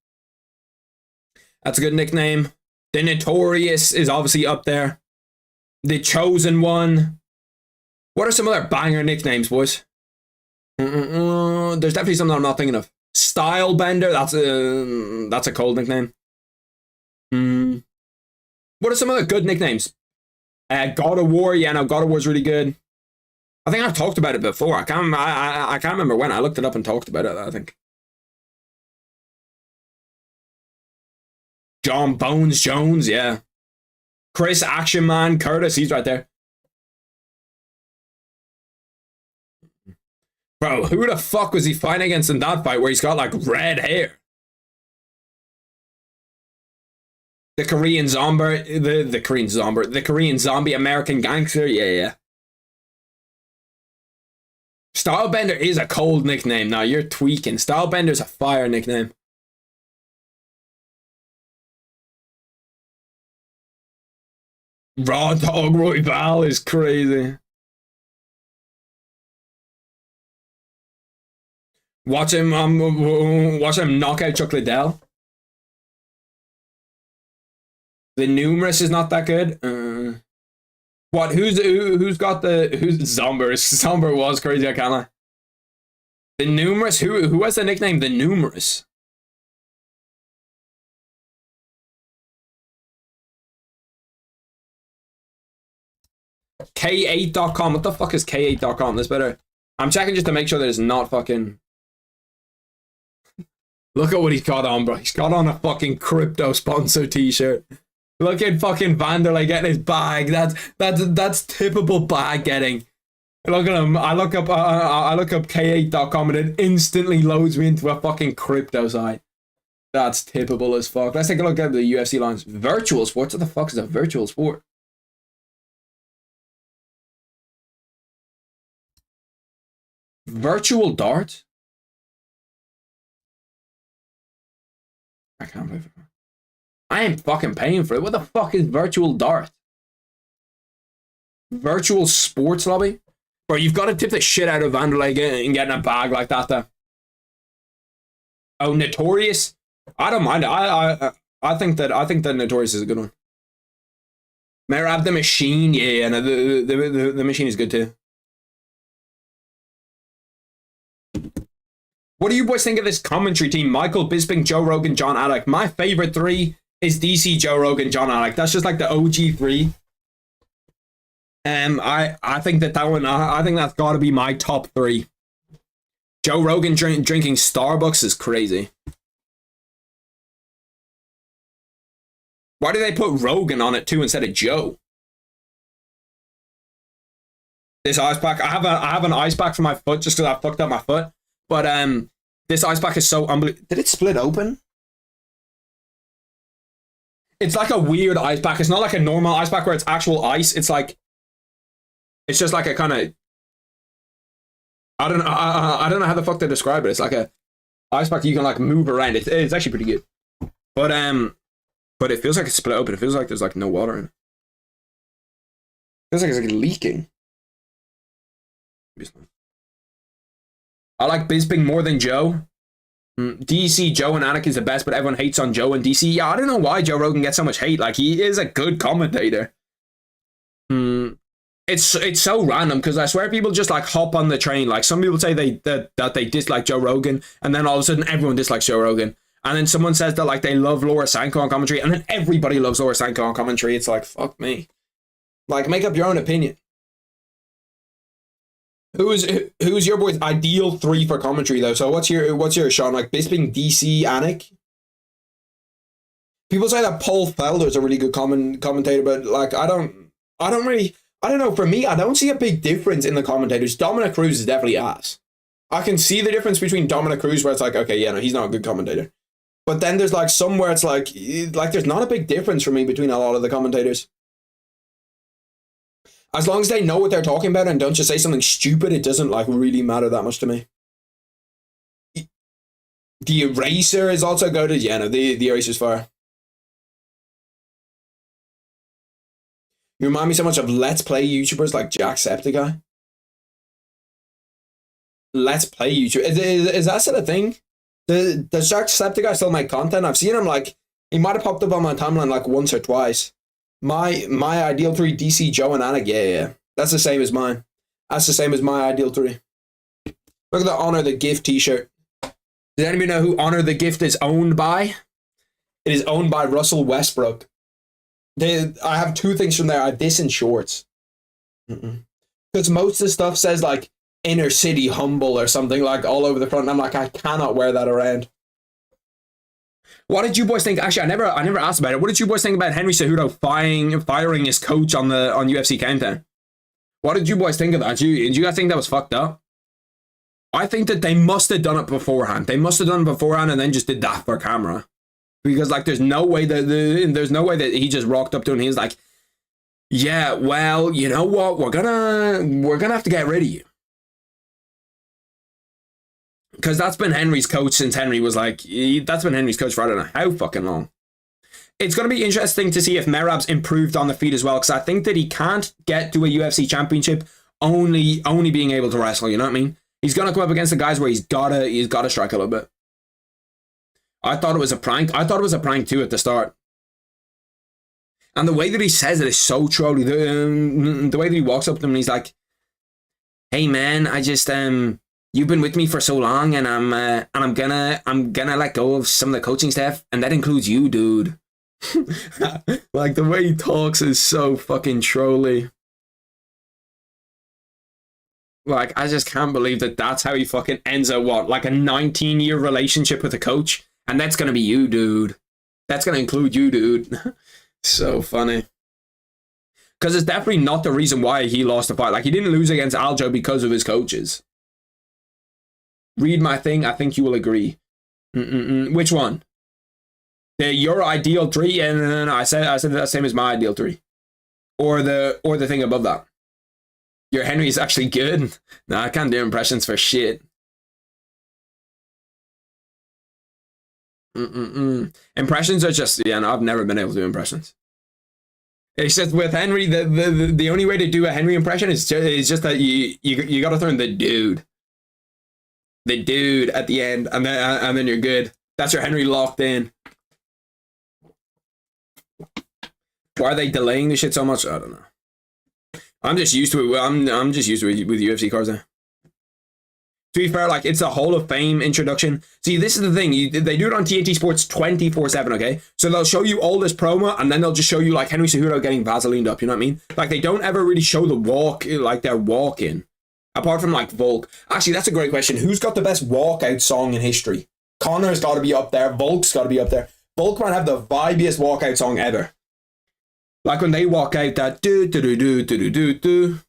That's a good nickname. The Notorious is obviously up there. The Chosen One. What are some other banger nicknames, boys? There's definitely something I'm not thinking of. Stylebender. That's a cold nickname. What are some other good nicknames? God of War. Yeah, no, God of War's really good. I think I've talked about it before. I can't remember when. I looked it up and talked about it, I think. John Bones Jones, yeah. Chris Action Man Curtis, he's right there. Bro, who the fuck was he fighting against in that fight where he's got like red hair? The Korean zombie, the Korean zombie American gangster, yeah. Stylebender is a cold nickname. Now you're tweaking. Stylebender's a fire nickname. Raw Dog Royval is crazy. Watch him knock out Chuck Liddell. The Numerous is not that good. What? Who's got the Zomber? Zomber was crazy. I can't lie. The Numerous. Who has the nickname The Numerous? K8.com. What the fuck is K8.com? That's better. I'm checking just to make sure that it's not fucking. Look at what he's got on, bro. He's got on a fucking crypto sponsor t-shirt. Look at fucking Wanderlei getting his bag. That's typical bag getting. Look at him. I look up K8.com and it instantly loads me into a fucking crypto site. That's typical as fuck. Let's take a look at the UFC lines. Virtual sports? What the fuck is a virtual sport? Virtual dart? I can't believe it. I ain't fucking paying for it. What the fuck is virtual dart? Virtual sports lobby? Bro, you've got to tip the shit out of Wanderlei and getting a bag like that though. Oh, Notorious? I don't mind it. I think that Notorious is a good one. Merab the Machine, yeah, no, the Machine is good too. What do you boys think of this commentary team? Michael Bisping, Joe Rogan, John Alec. My favorite three is DC, Joe Rogan, John Alec. That's just like the OG three. I think that one. I think that's got to be my top three. Joe Rogan drinking Starbucks is crazy. Why did they put Rogan on it too instead of Joe? This ice pack. I have an ice pack for my foot just because I fucked up my foot. But this ice pack is so unbelievable. Did it split open? It's like a weird ice pack. It's not like a normal ice pack where it's actual ice. It's like, it's just like a kind of, I don't know how the fuck to describe it. It's like a ice pack you can like move around. It's actually pretty good. But it feels like it's split open. It feels like there's like no water in it. Feels like it's like leaking. I like Bisping more than Joe. DC, Joe and Anik is the best, but everyone hates on Joe and DC. Yeah, I don't know why Joe Rogan gets so much hate. Like, he is a good commentator. It's so random because I swear people just like hop on the train. Like, some people say that they dislike Joe Rogan, and then all of a sudden everyone dislikes Joe Rogan. And then someone says that like they love Laura Sanko on commentary, and then everybody loves Laura Sanko on commentary. It's like, fuck me. Like, make up your own opinion. Who's your boy's ideal three for commentary though? So what's your Sean, like Bisping, DC, Anik? People say that Paul Felder's a really good commentator, but like I don't know. For me, I don't see a big difference in the commentators. Dominic Cruz is definitely ass. I can see the difference between Dominic Cruz, where it's like, okay, yeah, no, he's not a good commentator. But then there's like somewhere it's like there's not a big difference for me between a lot of the commentators. As long as they know what they're talking about and don't just say something stupid, it doesn't like really matter that much to me. The Eraser is also good. Yeah, no, the Eraser's fire. You remind me so much of Let's Play YouTubers like Jacksepticeye. Let's Play YouTube. Is that sort of thing? Does Jacksepticeye still make content? I've seen him like, he might have popped up on my timeline like once or twice. My ideal three, DC, Joe, and Anik. Yeah. That's the same as mine. That's the same as my ideal three. Look at the Honor the Gift t-shirt. Does anybody know who Honor the Gift is owned by? It is owned by Russell Westbrook. I have two things from there. I have this in shorts. Because most of the stuff says like inner city humble or something like all over the front. And I'm like, I cannot wear that around. What did you boys think? Actually, I never asked about it. What did you boys think about Henry Cejudo firing his coach on UFC Countdown? What did you boys think of that? Did you guys think that was fucked up? I think that they must have done it beforehand. They must have done it beforehand and then just did that for camera. Because like there's no way that he just rocked up to him and he was like, yeah, well, you know what? We're gonna have to get rid of you. Because that's been Henry's coach since Henry was like, that's been Henry's coach for I don't know how fucking long. It's going to be interesting to see if Merab's improved on the feet as well, because I think that he can't get to a UFC championship only being able to wrestle, you know what I mean? He's going to come up against the guys where he's got to strike a little bit. I thought it was a prank. I thought it was a prank too at the start. And the way that he says it is so trolly. The way that he walks up to him and he's like, hey man, I just, you've been with me for so long, and I'm gonna let go of some of the coaching staff, and that includes you, dude. Like the way he talks is so fucking trolly. Like I just can't believe that that's how he fucking ends a like a 19-year relationship with a coach, and that's gonna be you, dude. That's gonna include you, dude. So funny. Because it's definitely not the reason why he lost the fight. Like he didn't lose against Aljo because of his coaches. Read my thing. I think you will agree. Which one? Your ideal three? Yeah, no. I said that same as my ideal three. Or the thing above that. Your Henry is actually good. No, I can't do impressions for shit. Impressions are just, yeah, no, I've never been able to do impressions. It's just with Henry, the only way to do a Henry impression is just that you got to throw in the dude. The dude at the end, and then you're good. That's your Henry locked in. Why are they delaying this shit so much? I don't know. I'm just used to it. I'm just used to it with UFC cards now. To be fair, like it's a Hall of Fame introduction. See, this is the thing. They do it on TNT Sports 24/7. Okay, so they'll show you all this promo, and then they'll just show you like Henry Cejudo getting Vaselined up. You know what I mean? Like they don't ever really show the walk, like their walk in. Apart from like Volk. Actually, that's a great question. Who's got the best walkout song in history? Connor's got to be up there. Volk's got to be up there. Volk might have the vibiest walkout song ever. Like when they walk out, that do do do do do do do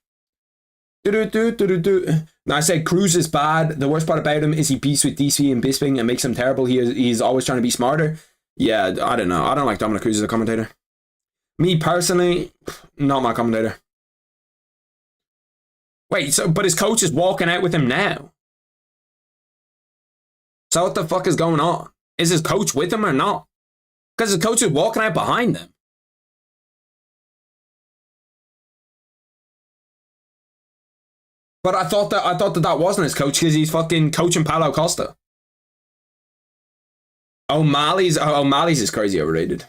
do do do do. Now I said Cruz is bad. The worst part about him is he beats with DC and Bisping and makes him terrible. He's always trying to be smarter. Yeah, I don't know. I don't like Dominic Cruz as a commentator. Me personally, not my commentator. Wait, but his coach is walking out with him now. So what the fuck is going on? Is his coach with him or not? Because his coach is walking out behind them. But I thought that wasn't his coach because he's fucking coaching Paulo Costa. O'Malley's is crazy overrated.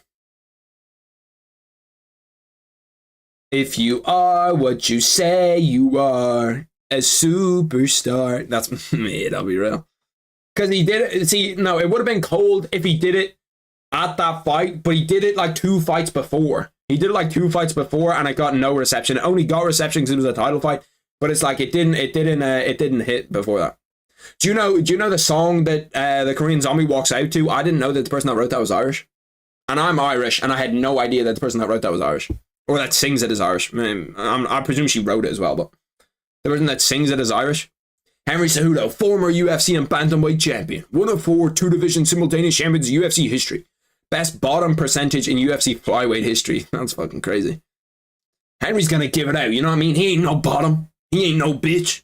If you are what you say you are, a superstar. That's me, I'll be real. Because he did it. See, no, it would have been cold if he did it at that fight, but he did it like 2 fights before. He did it like 2 fights before, and I got no reception. It only got reception because it was a title fight. but it's like it didn't hit before that. Do you know the song that the Korean Zombie walks out to? I didn't know that the person that wrote that was Irish, and I'm Irish, and I had no idea that the person that wrote that was Irish, or that sings it is Irish. I presume she wrote it as well, but the person that sings it is Irish. Henry Cejudo, former UFC and bantamweight champion, one of 4 two-division simultaneous champions in UFC history, best bottom percentage in UFC flyweight history. That's fucking crazy. Henry's gonna give it out, you know what I mean? He ain't no bottom. He ain't no bitch.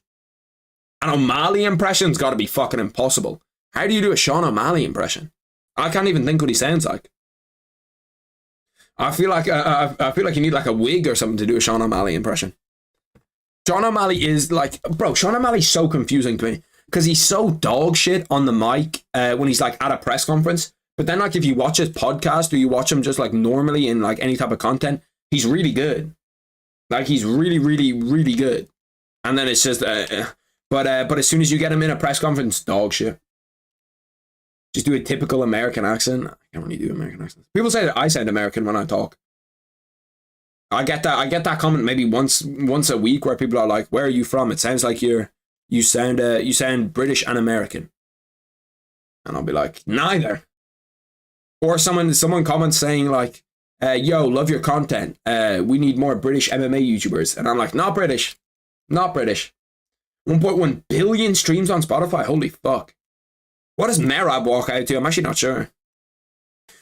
An O'Malley impression's gotta be fucking impossible. How do you do a Sean O'Malley impression? I can't even think what he sounds like. I feel like you need like a wig or something to do a Sean O'Malley impression. Sean O'Malley is like, bro, Sean O'Malley's so confusing to me because he's so dog shit on the mic when he's like at a press conference. But then like if you watch his podcast or you watch him just like normally in like any type of content, he's really good. Like he's really, really, really good. And then it's just, but as soon as you get him in a press conference, dog shit. Just do a typical American accent. I can't really do American accents. People say that I sound American when I talk. I get that comment maybe once a week where people are like, "Where are you from?" It sounds like you sound British and American, and I'll be like, neither. Or someone comments saying like, "Yo, love your content. We need more British MMA YouTubers," and I'm like, not British. 1.1 billion streams on Spotify. Holy fuck! What does Merab walk out to? I'm actually not sure.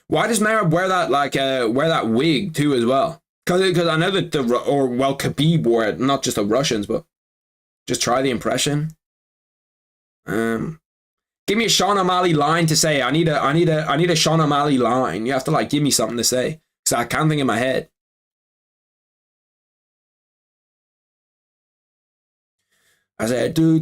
Why does Merab wear that wig too as well? Because I know that Khabib wore it, not just the Russians, but just try the impression. Give me a Sean O'Malley line to say. I need a Sean O'Malley line. You have to like give me something to say because I can't think in my head. I said do.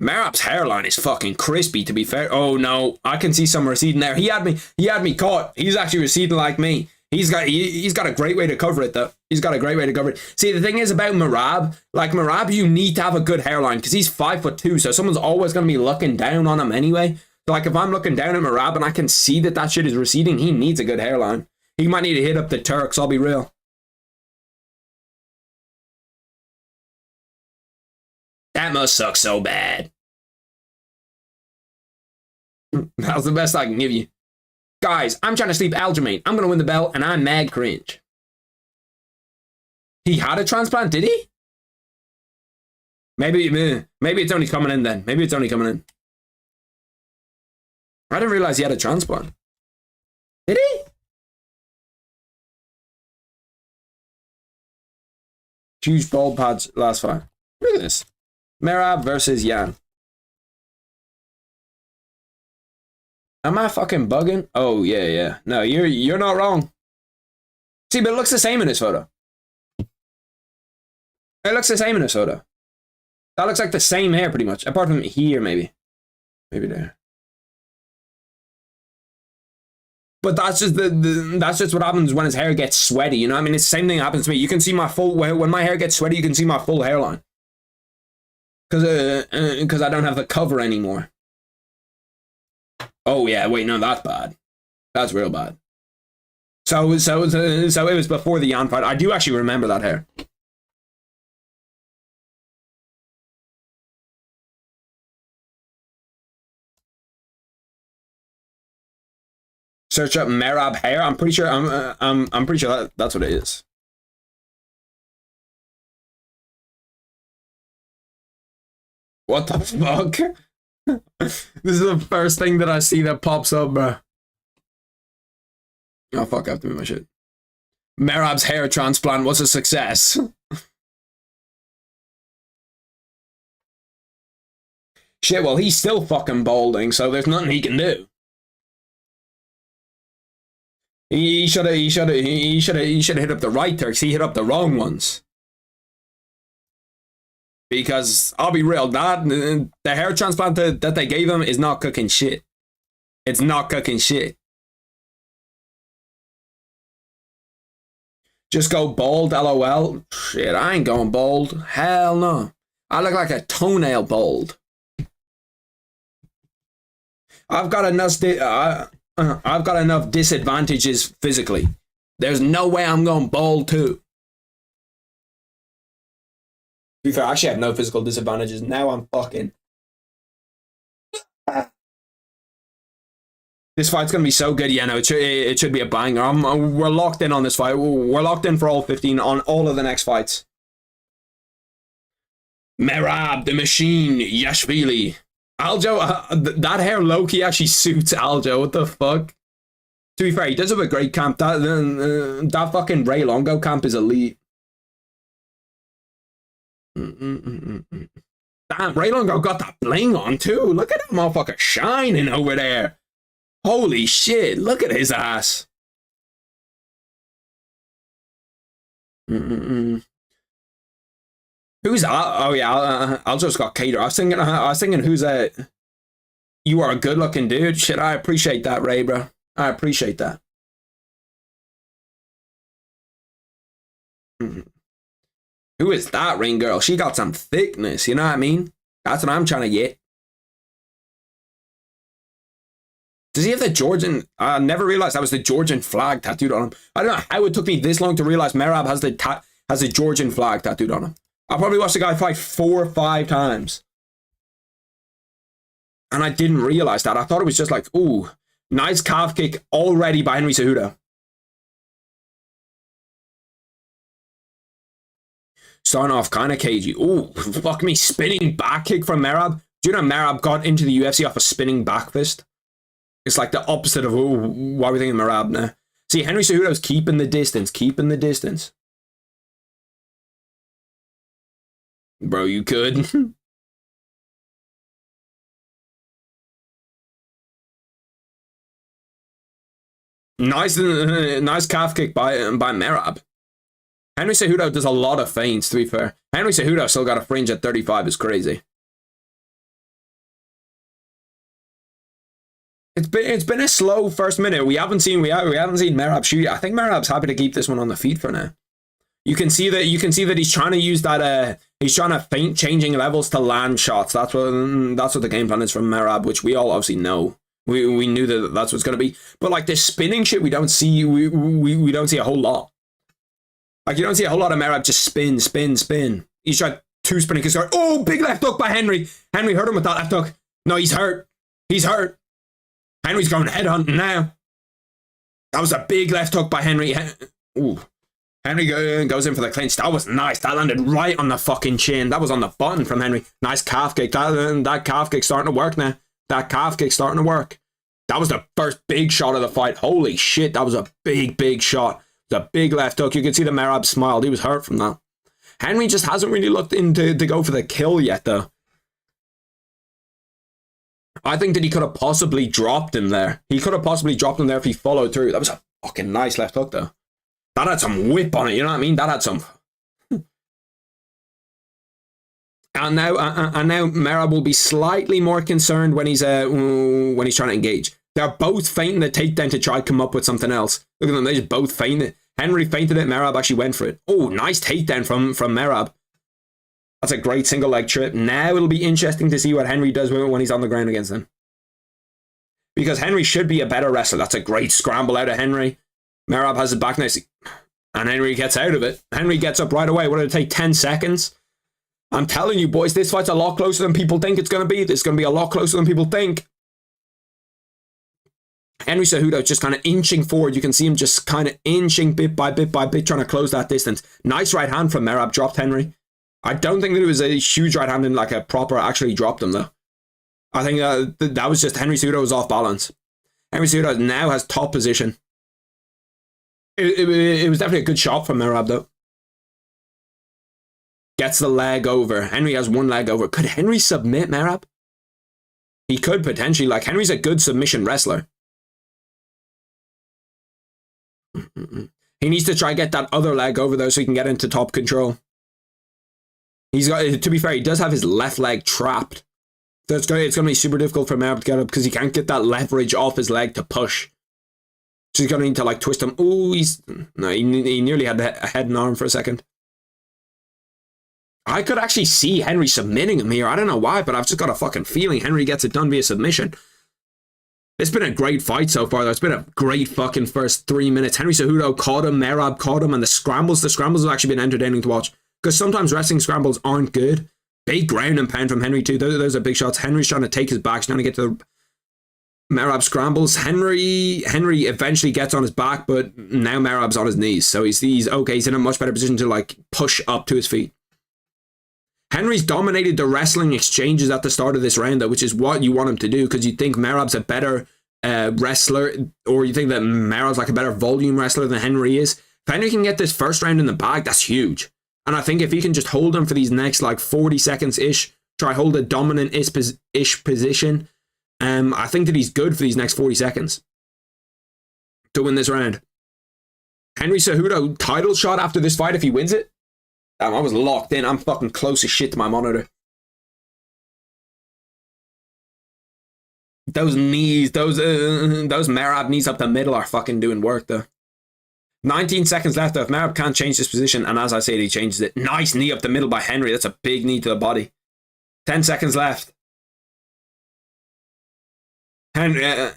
Merab's hairline is fucking crispy, to be fair. Oh no, I can see some receding there. He had me caught. He's actually receding like me. He's got a great way to cover it though. He's got a great way to cover it. See, the thing is about Merab, like Merab, you need to have a good hairline because he's 5'2", so someone's always gonna be looking down on him anyway. So like if I'm looking down at Merab and I can see that shit is receding, he needs a good hairline. He might need to hit up the Turks, I'll be real. That must suck so bad. That was the best I can give you. Guys, I'm trying to sleep Aljamain. I'm going to win the belt, and I'm mad cringe. He had a transplant, did he? Maybe it's only coming in then. Maybe it's only coming in. I didn't realize he had a transplant. Did he? Huge bald pads last fight. Look at this. Merab versus Yan. Am I fucking bugging? Oh yeah. No, you're not wrong. See, but it looks the same in this photo. It looks the same in this photo. That looks like the same hair pretty much, apart from here maybe. Maybe there. But that's just what happens when his hair gets sweaty, you know what I mean? It's the same thing that happens to me. You can see my full, when my hair gets sweaty, you can see my full hairline. Because I don't have the cover anymore. Oh yeah, wait, no, that's bad. That's real bad. So it was before the Yan fight. I do actually remember that hair. Search up Merab hair. I'm pretty sure I'm pretty sure that's what it is. What the fuck? This is the first thing that I see that pops up, bro. Oh fuck, I have to move my shit. Merab's hair transplant was a success. Shit, well he's still fucking balding, so there's nothing he can do. He should have hit up the right Turks. He hit up the wrong ones. Because I'll be real, the hair transplant that they gave him is not cooking shit. It's not cooking shit. Just go bald, lol. Shit, I ain't going bald. Hell no. I look like a toenail bald. I've got enough disadvantages physically. There's no way I'm going bald too. be fair, I actually have no physical disadvantages. Now I'm fucking... This fight's going to be so good. Yeah, no, it should be a banger. We're locked in on this fight. We're locked in for all 15 on all of the next fights. Merab, the Machine, Yashvili. Aljo, that hair low-key actually suits Aljo. What the fuck? To be fair, he does have a great camp. That fucking Ray Longo camp is elite. Damn, Ray Longo got that bling on too. Look at that motherfucker shining over there. Holy shit, look at his ass. Who's oh yeah, Aljo's got Cater. I was thinking who's a... You are a good looking dude. Shit, I appreciate that, Ray, bro. I appreciate that. Who is that ring girl? She got some thickness, you know what I mean? That's what I'm trying to get. Does he have the Georgian? I never realized that was the Georgian flag tattooed on him. I don't know how it took me this long to realize Merab has the Georgian flag tattooed on him. I probably watched the guy fight 4 or 5 times. And I didn't realize that. I thought it was just like, ooh, nice calf kick already by Henry Cejudo. Starting off kind of cagey. Ooh, fuck me, spinning back kick from Merab. Do you know Merab got into the UFC off a spinning back fist? It's like the opposite of, oh, why are we thinking Merab now? See, Henry Cejudo's keeping the distance, Bro, you could. Nice calf kick by Merab. Henry Cejudo does a lot of feints, to be fair. Henry Cejudo still got a fringe at 35 is crazy. It's been a slow first minute. We haven't seen Merab shoot. I think Merab's happy to keep this one on the feet for now. You can see that he's trying to use that he's trying to feint changing levels to land shots. That's what the game plan is from Merab, which we all obviously know. We knew that that's what's gonna be. But like this spinning shit, we don't see a whole lot. Like you don't see a whole lot of Merab just spin. He's tried 2 spinning kicks. Oh, big left hook by Henry. Henry hurt him with that left hook. No, he's hurt. Henry's going headhunting now. That was a big left hook by Henry. Ooh. Henry goes in for the clinch. That was nice. That landed right on the fucking chin. That was on the button from Henry. Nice calf kick. That calf kick's starting to work now. That was the first big shot of the fight. Holy shit, that was a big shot. It was a big left hook. You could see the Merab smiled. He was hurt from that. Henry just hasn't really looked into to go for the kill yet, though. I think that he could have possibly dropped him there. He could have possibly dropped him there if he followed through. That was a fucking nice left hook, though. That had some whip on it, you know what I mean? That had some... And now Merab will be slightly more concerned when he's trying to engage. They're both feinting the takedown to try to come up with something else. Look at them, they just both feinted it. Henry feinted it, Merab actually went for it. Oh, nice takedown from Merab. That's a great single leg trip. Now it'll be interesting to see what Henry does when he's on the ground against him. Because Henry should be a better wrestler. That's a great scramble out of Henry. Merab has it back nicely. And Henry gets out of it. Henry gets up right away. What did it take? 10 seconds? I'm telling you, boys, this fight's a lot closer than people think it's going to be. It's going to be a lot closer than people think. Henry Cejudo just kind of inching forward. You can see him just kind of inching bit by bit, trying to close that distance. Nice right hand from Merab. Dropped Henry. I don't think that it was a huge right hand and like a proper actually dropped him, though. I think that was just Henry Cejudo was off balance. Henry Cejudo now has top position. It was definitely a good shot from Merab, though. Gets the leg over. Henry has one leg over. Could Henry submit Merab? He could potentially. Like, Henry's a good submission wrestler. He needs to try to get that other leg over, though, so he can get into top control. He's got, to be fair, he does have his left leg trapped. So it's going to be super difficult for Merab to get up because he can't get that leverage off his leg to push. So he's going to need to, like, twist him. Oh, he nearly had a head and arm for a second. I could actually see Henry submitting him here. I don't know why, but I've just got a fucking feeling Henry gets it done via submission. It's been a great fight so far, though. It's been a great fucking first 3 minutes. Henry Cejudo caught him, Merab caught him, and the scrambles have actually been entertaining to watch. because sometimes wrestling scrambles aren't good. Big ground and pound from Henry too. Those are big shots. Henry's trying to take his back, he's trying to get to the Merab scrambles. Henry eventually gets on his back, but now Merab's on his knees, so he's okay. He's in a much better position to like push up to his feet. Henry's dominated the wrestling exchanges at the start of this round, though, which is what you want him to do, because you think Merab's a better wrestler, or you think that Merab's like a better volume wrestler than Henry is. If Henry can get this first round in the bag, that's huge. And I think if he can just hold him for these next like 40 seconds ish, try hold a dominant ish position, I think that he's good for these next 40 seconds to win this round. Henry Cejudo title shot after this fight if he wins it. Damn, I was locked in. I'm fucking close as shit to my monitor. Those knees, those Merab knees up the middle are fucking doing work though. 19 seconds left though. If Merab can't change this position, and as I said, he changes it. Nice knee up the middle by Henry. That's a big knee to the body. 10 seconds left. Henry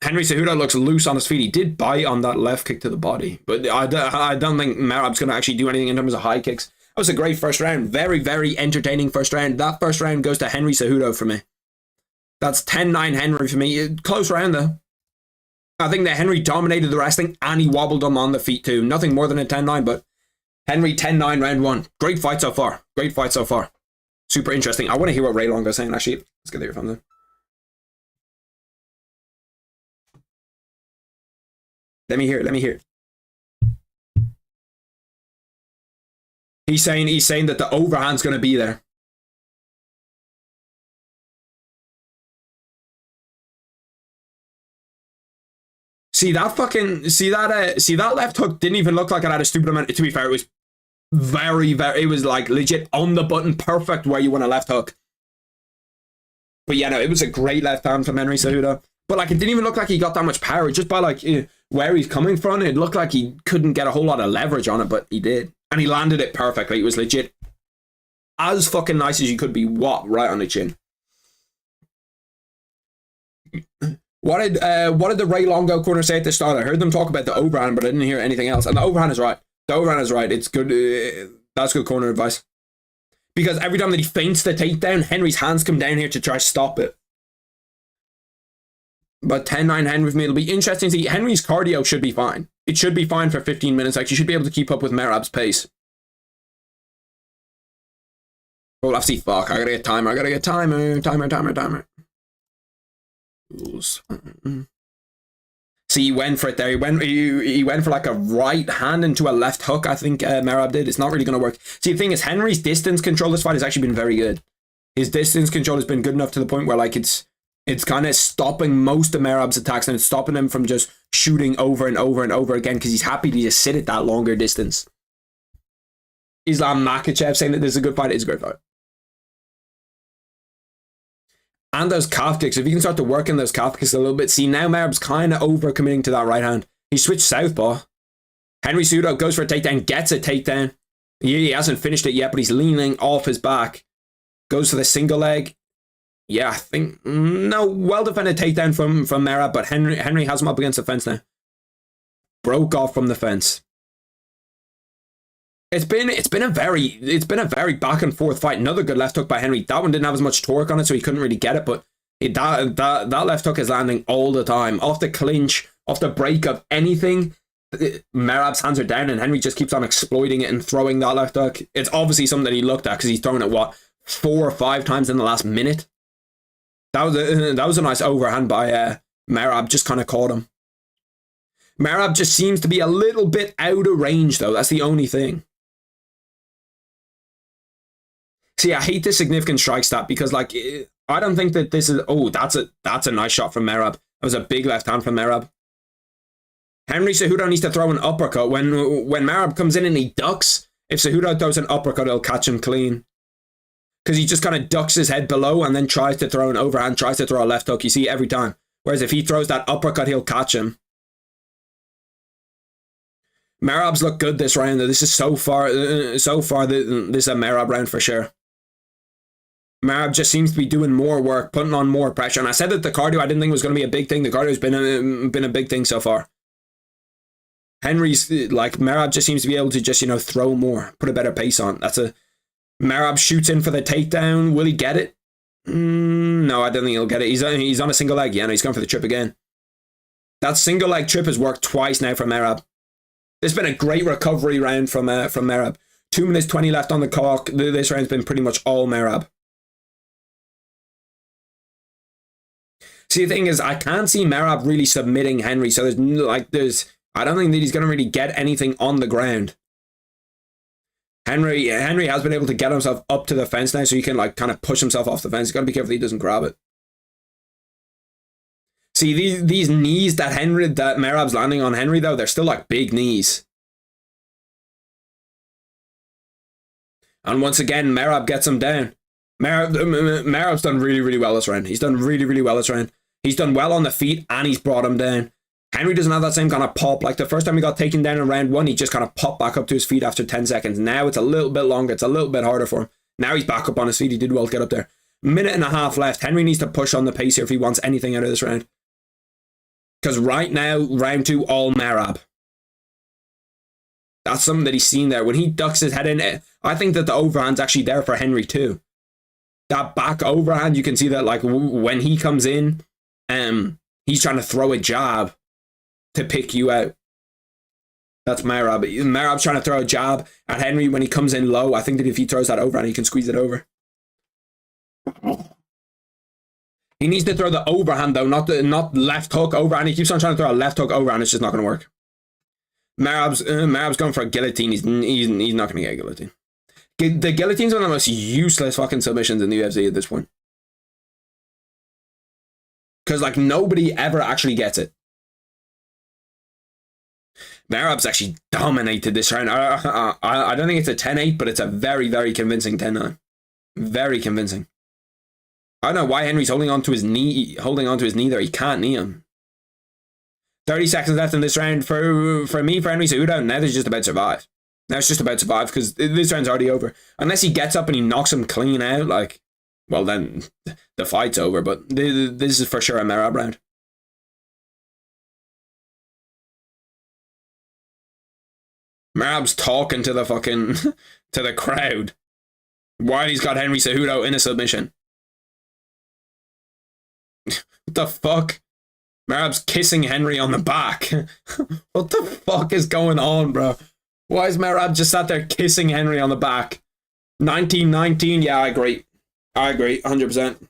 Cejudo looks loose on his feet. He did bite on that left kick to the body, but I don't think Merab's going to actually do anything in terms of high kicks. That was a great first round. Very, very entertaining first round. That first round goes to Henry Cejudo for me. That's 10-9 Henry for me. Close round though. I think that Henry dominated the wrestling and he wobbled him on the feet too. Nothing more than a 10-9, but Henry 10-9 round one. Great fight so far. Great fight so far. Super interesting. I want to hear what Ray Longo's saying actually. Let's get the earphones in. Let me hear. He's saying that the overhand's going to be there. See that left hook didn't even look like it had a stupid amount. To be fair, it was it was like legit on the button, perfect where you want a left hook. But yeah, no, it was a great left hand from Henry Cejudo. But like, it didn't even look like he got that much power. Just by like where he's coming from, it looked like he couldn't get a whole lot of leverage on it, but he did. And he landed it perfectly. It was legit as fucking nice as you could be. What? Right on the chin. What did the Ray Longo corner say at the start? I heard them talk about the overhand, but I didn't hear anything else. And the overhand is right. The overhand is right. It's good. That's good corner advice. Because every time that he feints the takedown, Henry's hands come down here to try to stop it. But 10-9 Henry for me. It'll be interesting to see. Henry's cardio should be fine. It should be fine for 15 minutes. Like, you should be able to keep up with Merab's pace. Oh, let's see. Fuck. I gotta get timer. Timer. See, he went for it there. He went for like a right hand into a left hook, I think Merab did. It's not really going to work. See, the thing is, Henry's distance control this fight has actually been very good. His distance control has been good enough to the point where like it's kind of stopping most of Merab's attacks, and it's stopping him from just shooting over and over and over again because he's happy to just sit at that longer distance. Islam Makhachev saying that this is a good fight. It's a great fight. And those calf kicks, if you can start to work in those calf kicks a little bit. See, now Merab's kind of over-committing to that right hand. He switched southpaw. Henry Cejudo goes for a takedown, gets a takedown. He hasn't finished it yet, but he's leaning off his back. Goes for the single leg. Yeah, I think... No, well-defended takedown from Merab, but Henry has him up against the fence now. Broke off from the fence. It's been a very back and forth fight. Another good left hook by Henry. That one didn't have as much torque on it, so he couldn't really get it. But that left hook is landing all the time. Off the clinch, off the break of anything, Merab's hands are down, and Henry just keeps on exploiting it and throwing that left hook. It's obviously something that he looked at because he's thrown it 4 or 5 times in the last minute. That was a nice overhand by Merab. Just kind of caught him. Merab just seems to be a little bit out of range, though. That's the only thing. See, I hate this significant strike stat because, like, I don't think that this is... Oh, that's a nice shot from Merab. That was a big left hand from Merab. Henry Cejudo needs to throw an uppercut. When Merab comes in and he ducks, if Cejudo throws an uppercut, he'll catch him clean. Because he just kind of ducks his head below and then tries to throw an overhand, tries to throw a left hook. You see every time. Whereas if he throws that uppercut, he'll catch him. Merab's looked good this round. This is so far this is a Merab round for sure. Merab just seems to be doing more work, putting on more pressure. And I said that the cardio I didn't think was going to be a big thing. The cardio's been a big thing so far. Henry's like Merab just seems to be able to just, you know, throw more, put a better pace on. That's a Merab shoots in for the takedown. Will he get it? No, I don't think he'll get it. He's on a single leg. Yeah, no, he's going for the trip again. That single leg trip has worked twice now for Merab. There's been a great recovery round from Merab. 2 minutes 20 left on the clock. This round's been pretty much all Merab. See, the thing is, I can't see Merab really submitting Henry. So I don't think that he's going to really get anything on the ground. Henry has been able to get himself up to the fence now, so he can like kind of push himself off the fence. He's got to be careful he doesn't grab it. See, these knees that Merab's landing on Henry, though, they're still like big knees. And once again, Merab gets him down. Merab's done really, really well this round. He's done really, really well this round. He's done well on the feet, and he's brought him down. Henry doesn't have that same kind of pop. Like the first time he got taken down in round 1, he just kind of popped back up to his feet after 10 seconds. Now it's a little bit longer. It's a little bit harder for him. Now he's back up on his feet. He did well to get up there. Minute and a half left. Henry needs to push on the pace here if he wants anything out of this round. Because right now, round 2, all Merab. That's something that he's seen there. When he ducks his head in, I think that the overhand's actually there for Henry too. That back overhand, you can see that like when he comes in, he's trying to throw a jab to pick you out. That's Merab. Merab's trying to throw a jab at Henry when he comes in low. I think that if he throws that overhand, he can squeeze it over. He needs to throw the overhand though, not left hook overhand. He keeps on trying to throw a left hook overhand. It's just not going to work. Merab's going for a guillotine. He's not going to get a guillotine. The guillotine's one of the most useless fucking submissions in the UFC at this point. Because like nobody ever actually gets it. Merab's actually dominated this round. I don't think it's a 10-8, but it's a very, very convincing 10-9. Very convincing. I don't know why Henry's holding on to his knee there. He can't knee him. 30 seconds left in this round for Henry Cejudo. Now there's just about survive. Now it's just about survive because this round's already over. Unless he gets up and he knocks him clean out, like, well then the fight's over. But this is for sure a Merab round. Merab's talking to the fucking to the crowd while he's got Henry Cejudo in a submission. What the fuck? Merab's kissing Henry on the back. What the fuck is going on, bro? Why is Merab just sat there kissing Henry on the back? 1919, yeah, I agree. 100%.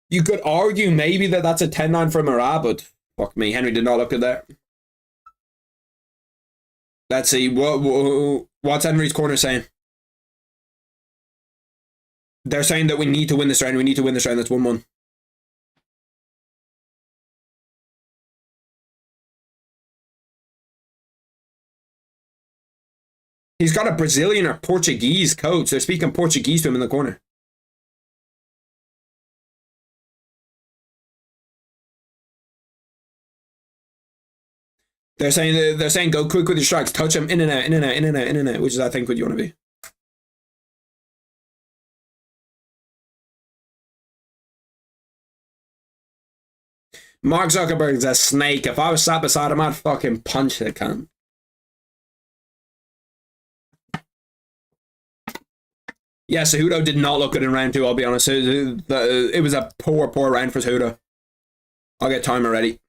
You could argue maybe that's a 10-9 for Merab, but fuck me, Henry did not look good there. Let's see, what's Henry's corner saying? They're saying that we need to win this round. That's 1-1. He's got a Brazilian or Portuguese coach. They're speaking Portuguese to him in the corner. They're saying go quick with your strikes. Touch him in and out, which is I think what you want to be. Mark Zuckerberg's a snake. If I was sat beside him, I'd fucking punch the cunt. Yeah, Cejudo did not look good in round 2, I'll be honest. It was a poor round for Cejudo. I'll get timer ready.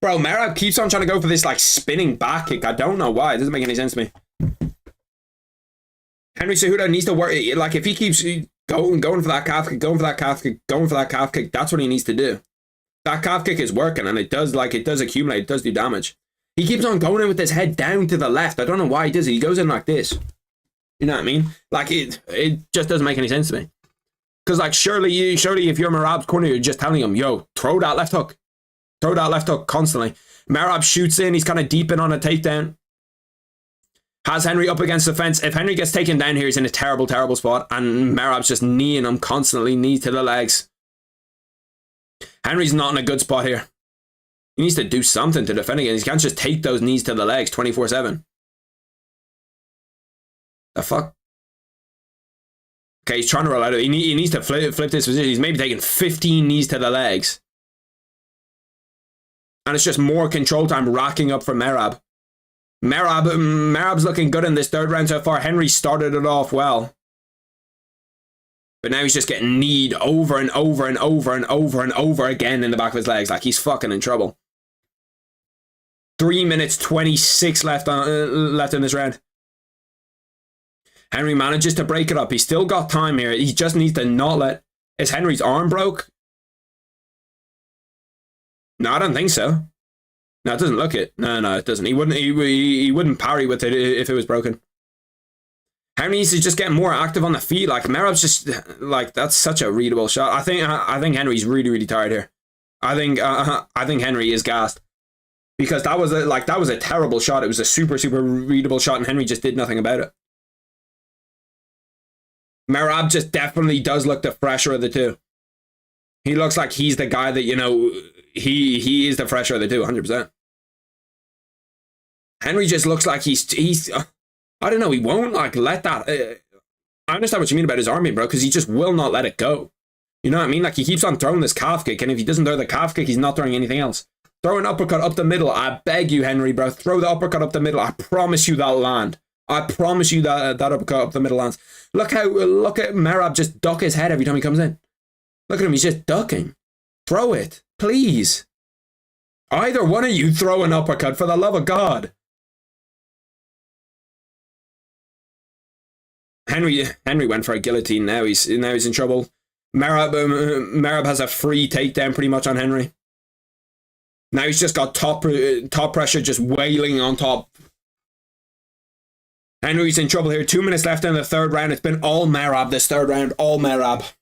Bro, Merab keeps on trying to go for this like spinning back kick. I don't know why. It doesn't make any sense to me. Henry Cejudo needs to work. Like if he keeps going for that calf kick, that's what he needs to do. That calf kick is working, and it does accumulate, it does do damage. He keeps on going in with his head down to the left. I don't know why he does it. He goes in like this. You know what I mean? Like it just doesn't make any sense to me. Because like surely if you're Merab's corner, you're just telling him, yo, throw that left hook. Throw that left hook constantly. Merab shoots in, he's kind of deep in on a takedown. Has Henry up against the fence. If Henry gets taken down here, he's in a terrible, terrible spot. And Merab's just kneeing him constantly, knees to the legs. Henry's not in a good spot here. He needs to do something to defend again. He can't just take those knees to the legs 24/7. The fuck? Okay, he's trying to roll out of it. He needs to flip this position. He's maybe taking 15 knees to the legs. And it's just more control time racking up for Merab. Merab's looking good in this third round so far. Henry started it off well. But now he's just getting kneed over and over and over and over and over again in the back of his legs. Like he's fucking in trouble. 3 minutes 26 left in this round. Henry manages to break it up. He's still got time here. He just needs to not let... Is Henry's arm broke? No, I don't think so. No, it doesn't look it. No, it doesn't. He wouldn't parry with it if it was broken. Henry needs to just get more active on the feet. Like Merab's just like that's such a readable shot. I think Henry's really, really tired here. I think Henry is gassed because that was a terrible shot. It was a super, super readable shot, and Henry just did nothing about it. Merab just definitely does look the fresher of the two. He looks like he's the guy that, you know, he is the fresher of the two, 100%. Henry just looks like he's I don't know, he won't like let that. I understand what you mean about his arm being broke because he just will not let it go. You know what I mean? Like he keeps on throwing this calf kick, and if he doesn't throw the calf kick, he's not throwing anything else. Throw an uppercut up the middle. I beg you, Henry, bro. Throw the uppercut up the middle. I promise you that'll land. I promise you that uppercut up the middle lands. Look at Merab just duck his head every time he comes in. Look at him, he's just ducking. Throw it, please. Either one of you throw an uppercut, for the love of God. Henry went for a guillotine. Now he's in trouble. Merab has a free takedown pretty much on Henry. Now he's just got top pressure just wailing on top. Henry's in trouble here. 2 minutes left in the third round. It's been all Merab this third round. All Merab.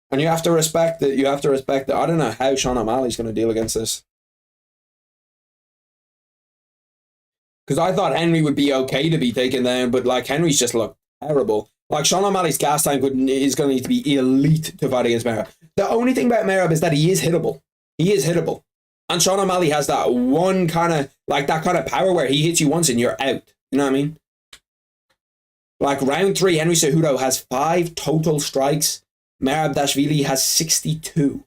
And you have to respect it. I don't know how Sean O'Malley's going to deal against this. Because I thought Henry would be okay to be taken down, but like Henry's just looked terrible. Like Sean O'Malley's gas tank is going to need to be elite to fight against Merab. The only thing about Merab is that he is hittable. He is hittable. And Sean O'Malley has that one kind of, like that kind of power where he hits you once and you're out. You know what I mean? Like round 3, Henry Cejudo has 5 total strikes. Merabdashvili has 62.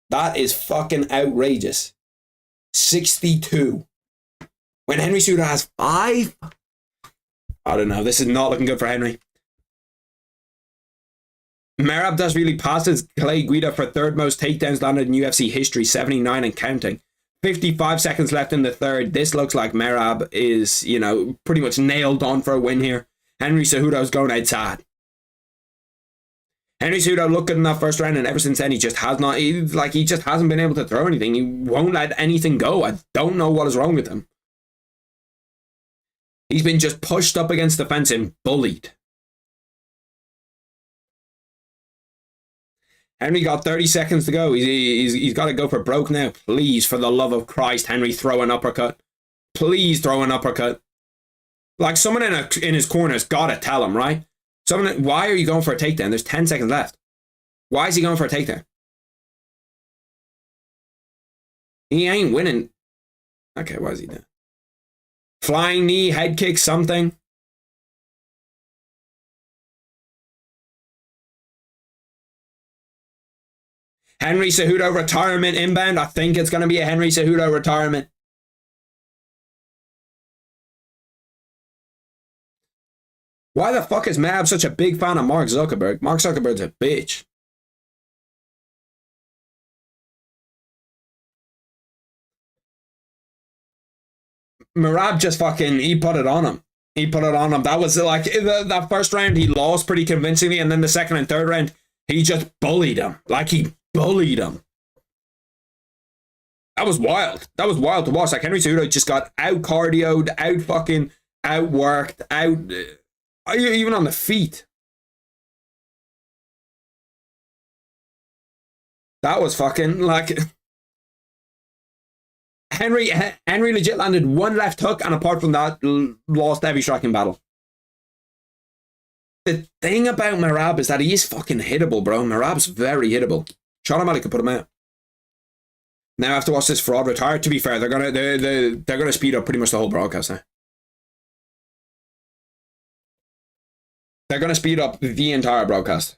That is fucking outrageous. 62. When Henry Cejudo has 5? I don't know. This is not looking good for Henry. Merabdashvili passes Clay Guida for third most takedowns landed in UFC history, 79 and counting. 55 seconds left in the third. This looks like Merab is, you know, pretty much nailed on for a win here. Henry Cejudo's going outside. Henry Cejudo looked good in that first round, and ever since then he just has not, he just hasn't been able to throw anything. He won't let anything go. I don't know what is wrong with him. He's been just pushed up against the fence and bullied. Henry got 30 seconds to go. He's got to go for broke now. Please, for the love of Christ, Henry, throw an uppercut. Please throw an uppercut. Like someone in his corner's got to tell him, right? Why are you going for a takedown? There's 10 seconds left. Why is he going for a takedown? He ain't winning. Okay, what is he doing? Flying knee, head kick, something. Henry Cejudo retirement inbound. I think it's going to be a Henry Cejudo retirement. Why the fuck is Mab such a big fan of Mark Zuckerberg? Mark Zuckerberg's a bitch. Merab just fucking, he put it on him. That was like, that first round he lost pretty convincingly, and then the second and third round, he just bullied him. Like, he bullied him. That was wild. That was wild to watch. Like, Henry Cejudo just got out-cardioed, outworked, even on the feet. That was fucking, like... Henry legit landed one left hook, and apart from that, lost every striking battle. The thing about Merab is that he is fucking hittable, bro. Merab's very hittable. Sean O'Malley could put him out. Now I have to watch this fraud retire. To be fair, they're gonna speed up pretty much the whole broadcast now. They're going to speed up the entire broadcast.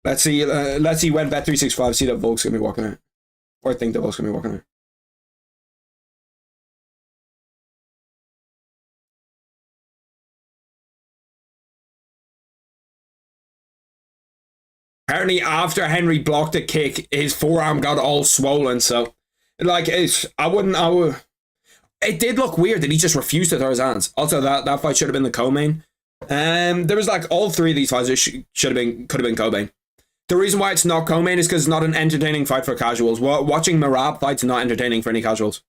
Let's see when Bet365 see that Volk's going to be walking out. Or think that Volk's going to be walking out. Apparently, after Henry blocked a kick, his forearm got all swollen. So, like, it did look weird that he just refused to throw his hands. Also, that fight should have been the co-main. There was like all three of these fights could have been co-main. The reason why it's not co-main is because it's not an entertaining fight for casuals. Watching Merab fight's not entertaining for any casuals.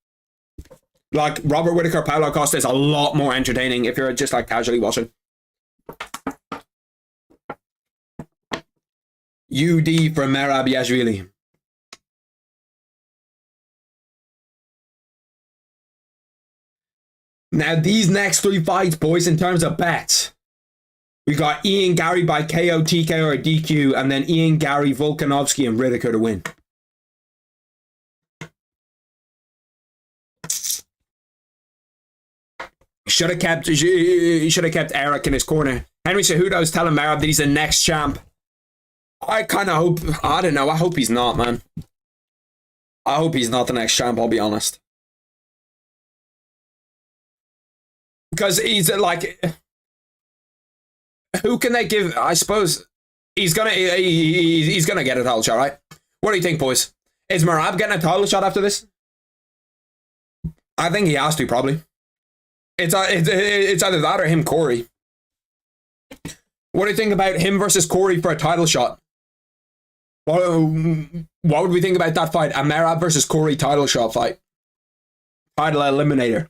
Like Robert Whittaker, Paulo Costa is a lot more entertaining if you're just like casually watching. UD for Merab Yashvili. Now these next three fights, boys, in terms of bets. We got Ian Gary by KO, TKO, or DQ, and then Ian Gary, Volkanovski, and Whittaker to win. Should have kept Eric in his corner. Henry Cejudo is telling Merab that he's the next champ. I kind of hope, I don't know, I hope he's not, man. I hope he's not the next champ, I'll be honest. Because he's like, who can they give? I suppose he's gonna get a title shot, right? What do you think, boys? Is Merab getting a title shot after this? I think he has to, probably. It's either that or him, Corey. What do you think about him versus Corey for a title shot? What would we think about that fight? A Merab versus Corey title shot fight. Title eliminator.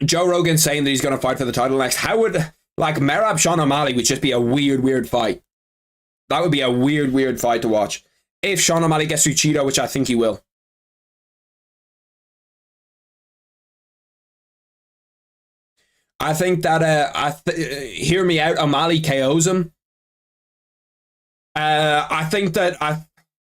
Joe Rogan saying that he's going to fight for the title next. How would, like, Merab Sean O'Malley would just be a weird fight. That would be a weird fight to watch. If Sean O'Malley gets through Cheeto, which I think he will. I think that, hear me out, O'Malley KOs him. I think that, I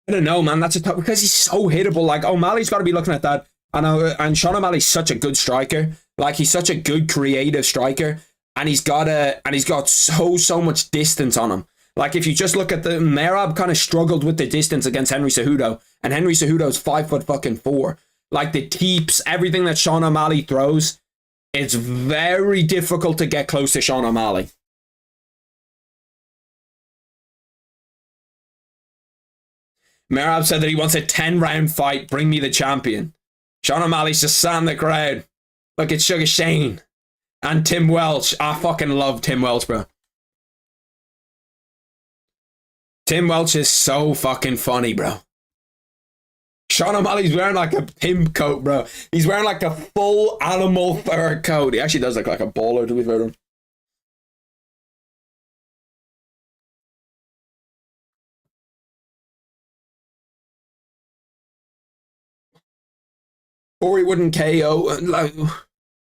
don't know, man, that's a tough, because he's so hittable. Like, O'Malley's got to be looking at that. And Sean O'Malley's such a good striker. Like, he's such a good creative striker, and he's got so much distance on him. Like, if you just look at the Merab kind of struggled with the distance against Henry Cejudo, and Henry Cejudo's 5'4". Like, the teeps, everything that Sean O'Malley throws, it's very difficult to get close to Sean O'Malley. Merab said that he wants a 10-round fight. Bring me the champion. Sean O'Malley's just sat in the crowd. Look at Sugar Shane and Tim Welch. I fucking love Tim Welch, bro. Tim Welch is so fucking funny, bro. Sean O'Malley's wearing like a pimp coat, bro. He's wearing like a full animal fur coat. He actually does look like a baller, to be fair to him. Corey wouldn't KO. Like, do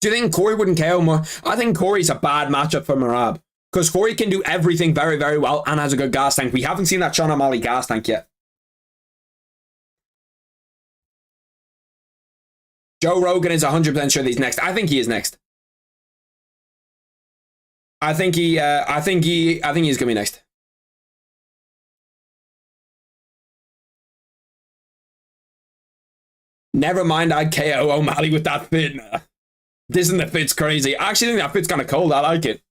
you think Corey wouldn't KO more? I think Corey's a bad matchup for Merab. Because Corey can do everything very well and has a good gas tank. We haven't seen that Sean O'Malley gas tank yet. Joe Rogan is 100% sure that he's next. I think he is next. I think he's gonna be next. Never mind, I'd KO O'Malley with that fit. This isn't the fit's crazy. I actually think that fit's kind of cold. I like it.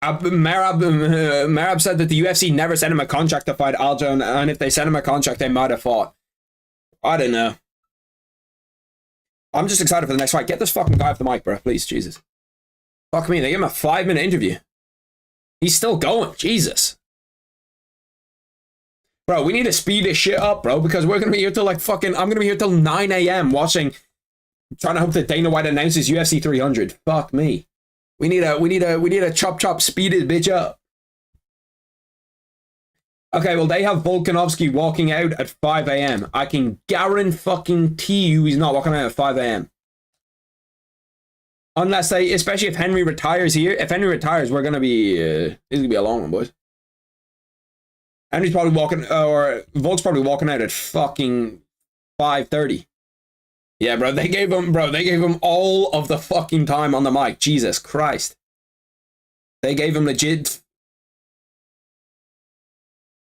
Merab said that the UFC never sent him a contract to fight Aljo, and if they sent him a contract, they might have fought. I don't know. I'm just excited for the next fight. Get this fucking guy off the mic, bro. Please, Jesus. Fuck me, they gave him a 5-minute interview. He's still going. Jesus. Bro, we need to speed this shit up, bro, because we're going to be here till like fucking... I'm going to be here till 9 a.m. watching... Trying to hope that Dana White announces UFC 300. Fuck me. We need a chop speed this bitch up. Okay, well, they have Volkanovski walking out at 5 a.m. I can guarantee you he's not walking out at 5 a.m. Unless they, especially if Henry retires here. If Henry retires, we're gonna be this is gonna be a long one, boys. Henry's probably walking, or Volk's probably walking out at fucking 5:30. Yeah, bro, they gave him all of the fucking time on the mic. Jesus Christ. They gave him legit.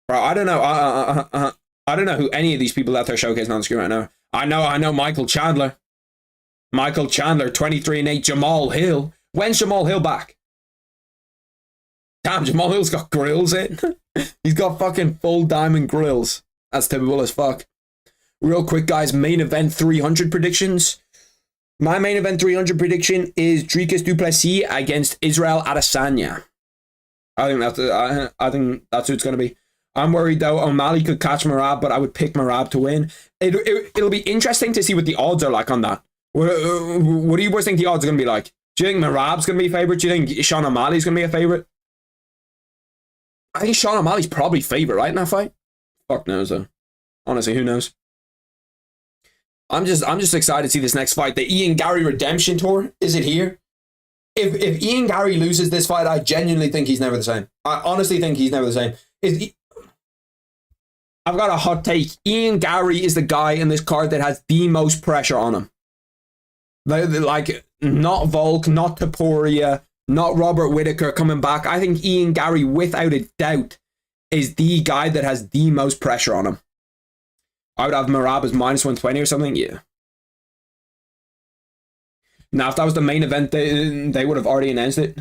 Bro, I don't know. I don't know who any of these people out there showcasing on the screen right now. I know Michael Chandler. Michael Chandler, 23-8. Jamal Hill. When's Jamal Hill back? Damn, Jamal Hill's got grills in. He's got fucking full diamond grills. That's typical as fuck. Real quick, guys, main event 300 predictions. My main event 300 prediction is Dricus du Plessis against Israel Adesanya. I think that's who it's going to be. I'm worried, though, O'Malley could catch Merab, but I would pick Merab to win. It'll be interesting to see what the odds are like on that. What do you boys think the odds are going to be like? Do you think Merab's going to be a favourite? Do you think Sean O'Malley's going to be a favourite? I think Sean O'Malley's probably favourite, right, in that fight? Fuck knows, though. Honestly, who knows? I'm just excited to see this next fight. The Ian Gary Redemption Tour, is it here? If Ian Gary loses this fight, I genuinely think he's never the same. I honestly think he's never the same. I've got a hot take. Ian Gary is the guy in this card that has the most pressure on him. Like, not Volk, not Topuria, not Robert Whittaker coming back. I think Ian Gary, without a doubt, is the guy that has the most pressure on him. I would have Merab as minus 120 or something, yeah. Now, if that was the main event, they would have already announced it.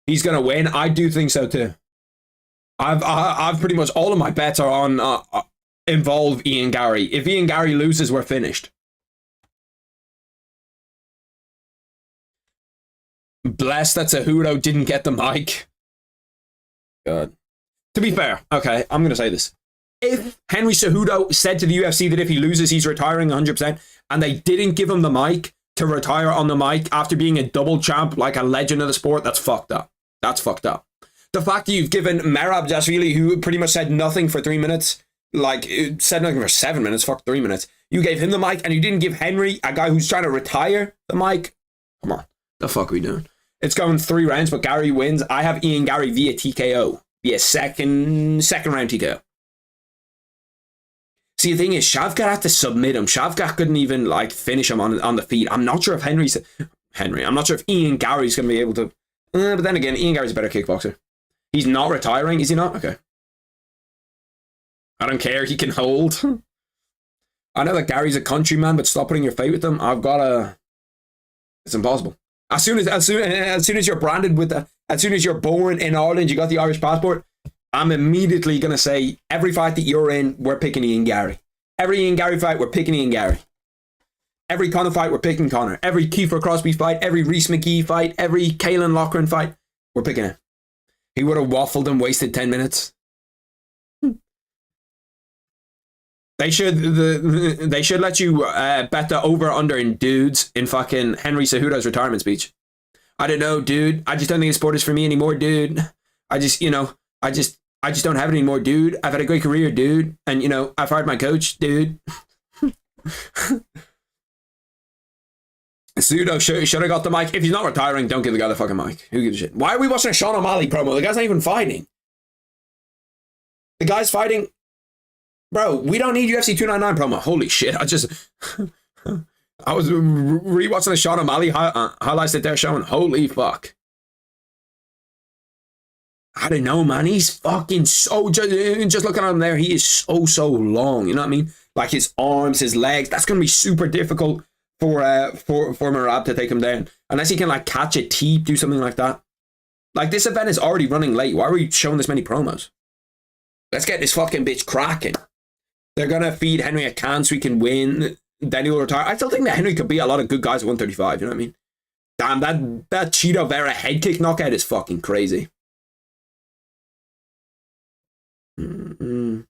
He's going to win. I do think so, too. I've pretty much all of my bets are on involve Ian Gary. If Ian Gary loses, we're finished. Bless that Cejudo didn't get the mic. God. To be fair, okay, I'm going to say this. If Henry Cejudo said to the UFC that if he loses, he's retiring 100%, and they didn't give him the mic to retire on the mic after being a double champ, like a legend of the sport, that's fucked up. That's fucked up. The fact that you've given Merab Dvalishvili, who pretty much said nothing for 3 minutes, like, said nothing for 7 minutes, fuck 3 minutes, you gave him the mic, and you didn't give Henry, a guy who's trying to retire, the mic. Come on. The fuck are we doing? It's going 3 rounds, but Gary wins. I have Ian Gary via TKO. Via second round TKO. See, the thing is, Shavkat had to submit him. Shavkat couldn't even, like, finish him on the feet. I'm not sure if I'm not sure if Ian Gary's going to be able to. But then again, Ian Gary's a better kickboxer. He's not retiring, is he not? Okay. I don't care. He can hold. I know that Gary's a countryman, but stop putting your faith with him. It's impossible. As soon as you're branded with as soon as you're born in Ireland, you got the Irish passport, I'm immediately going to say, every fight that you're in, we're picking Ian Gary. Every Ian Gary fight, we're picking Ian Gary. Every Conor fight, we're picking Conor. Every Kiefer Crosby fight, every Reese McGee fight, every Kalen Loughran fight, we're picking him. He would have waffled and wasted 10 minutes. They should let you bet the over-under in dudes in fucking Henry Cejudo's retirement speech. I don't know, dude. I just don't think the sport is for me anymore, dude. I just don't have it anymore, dude. I've had a great career, dude. And, I fired my coach, dude. Cejudo should have got the mic. If he's not retiring, don't give the guy the fucking mic. Who gives a shit? Why are we watching a Sean O'Malley promo? The guy's not even fighting. The guy's fighting. Bro, we don't need UFC 299 promo. Holy shit. I was rewatching the Sean O'Malley highlights that they're showing. Holy fuck. I don't know, man. He's fucking so... Just looking at him there, he is so long. You know what I mean? Like his arms, his legs. That's going to be super difficult for Merab to take him down. Unless he can, like, catch a teep, do something like that. Like, this event is already running late. Why are we showing this many promos? Let's get this fucking bitch cracking. They're going to feed Henry a can so he can win. Then he'll retire. I still think that Henry could beat a lot of good guys at 135. You know what I mean? Damn, that Cheeto Vera head kick knockout is fucking crazy. Kalen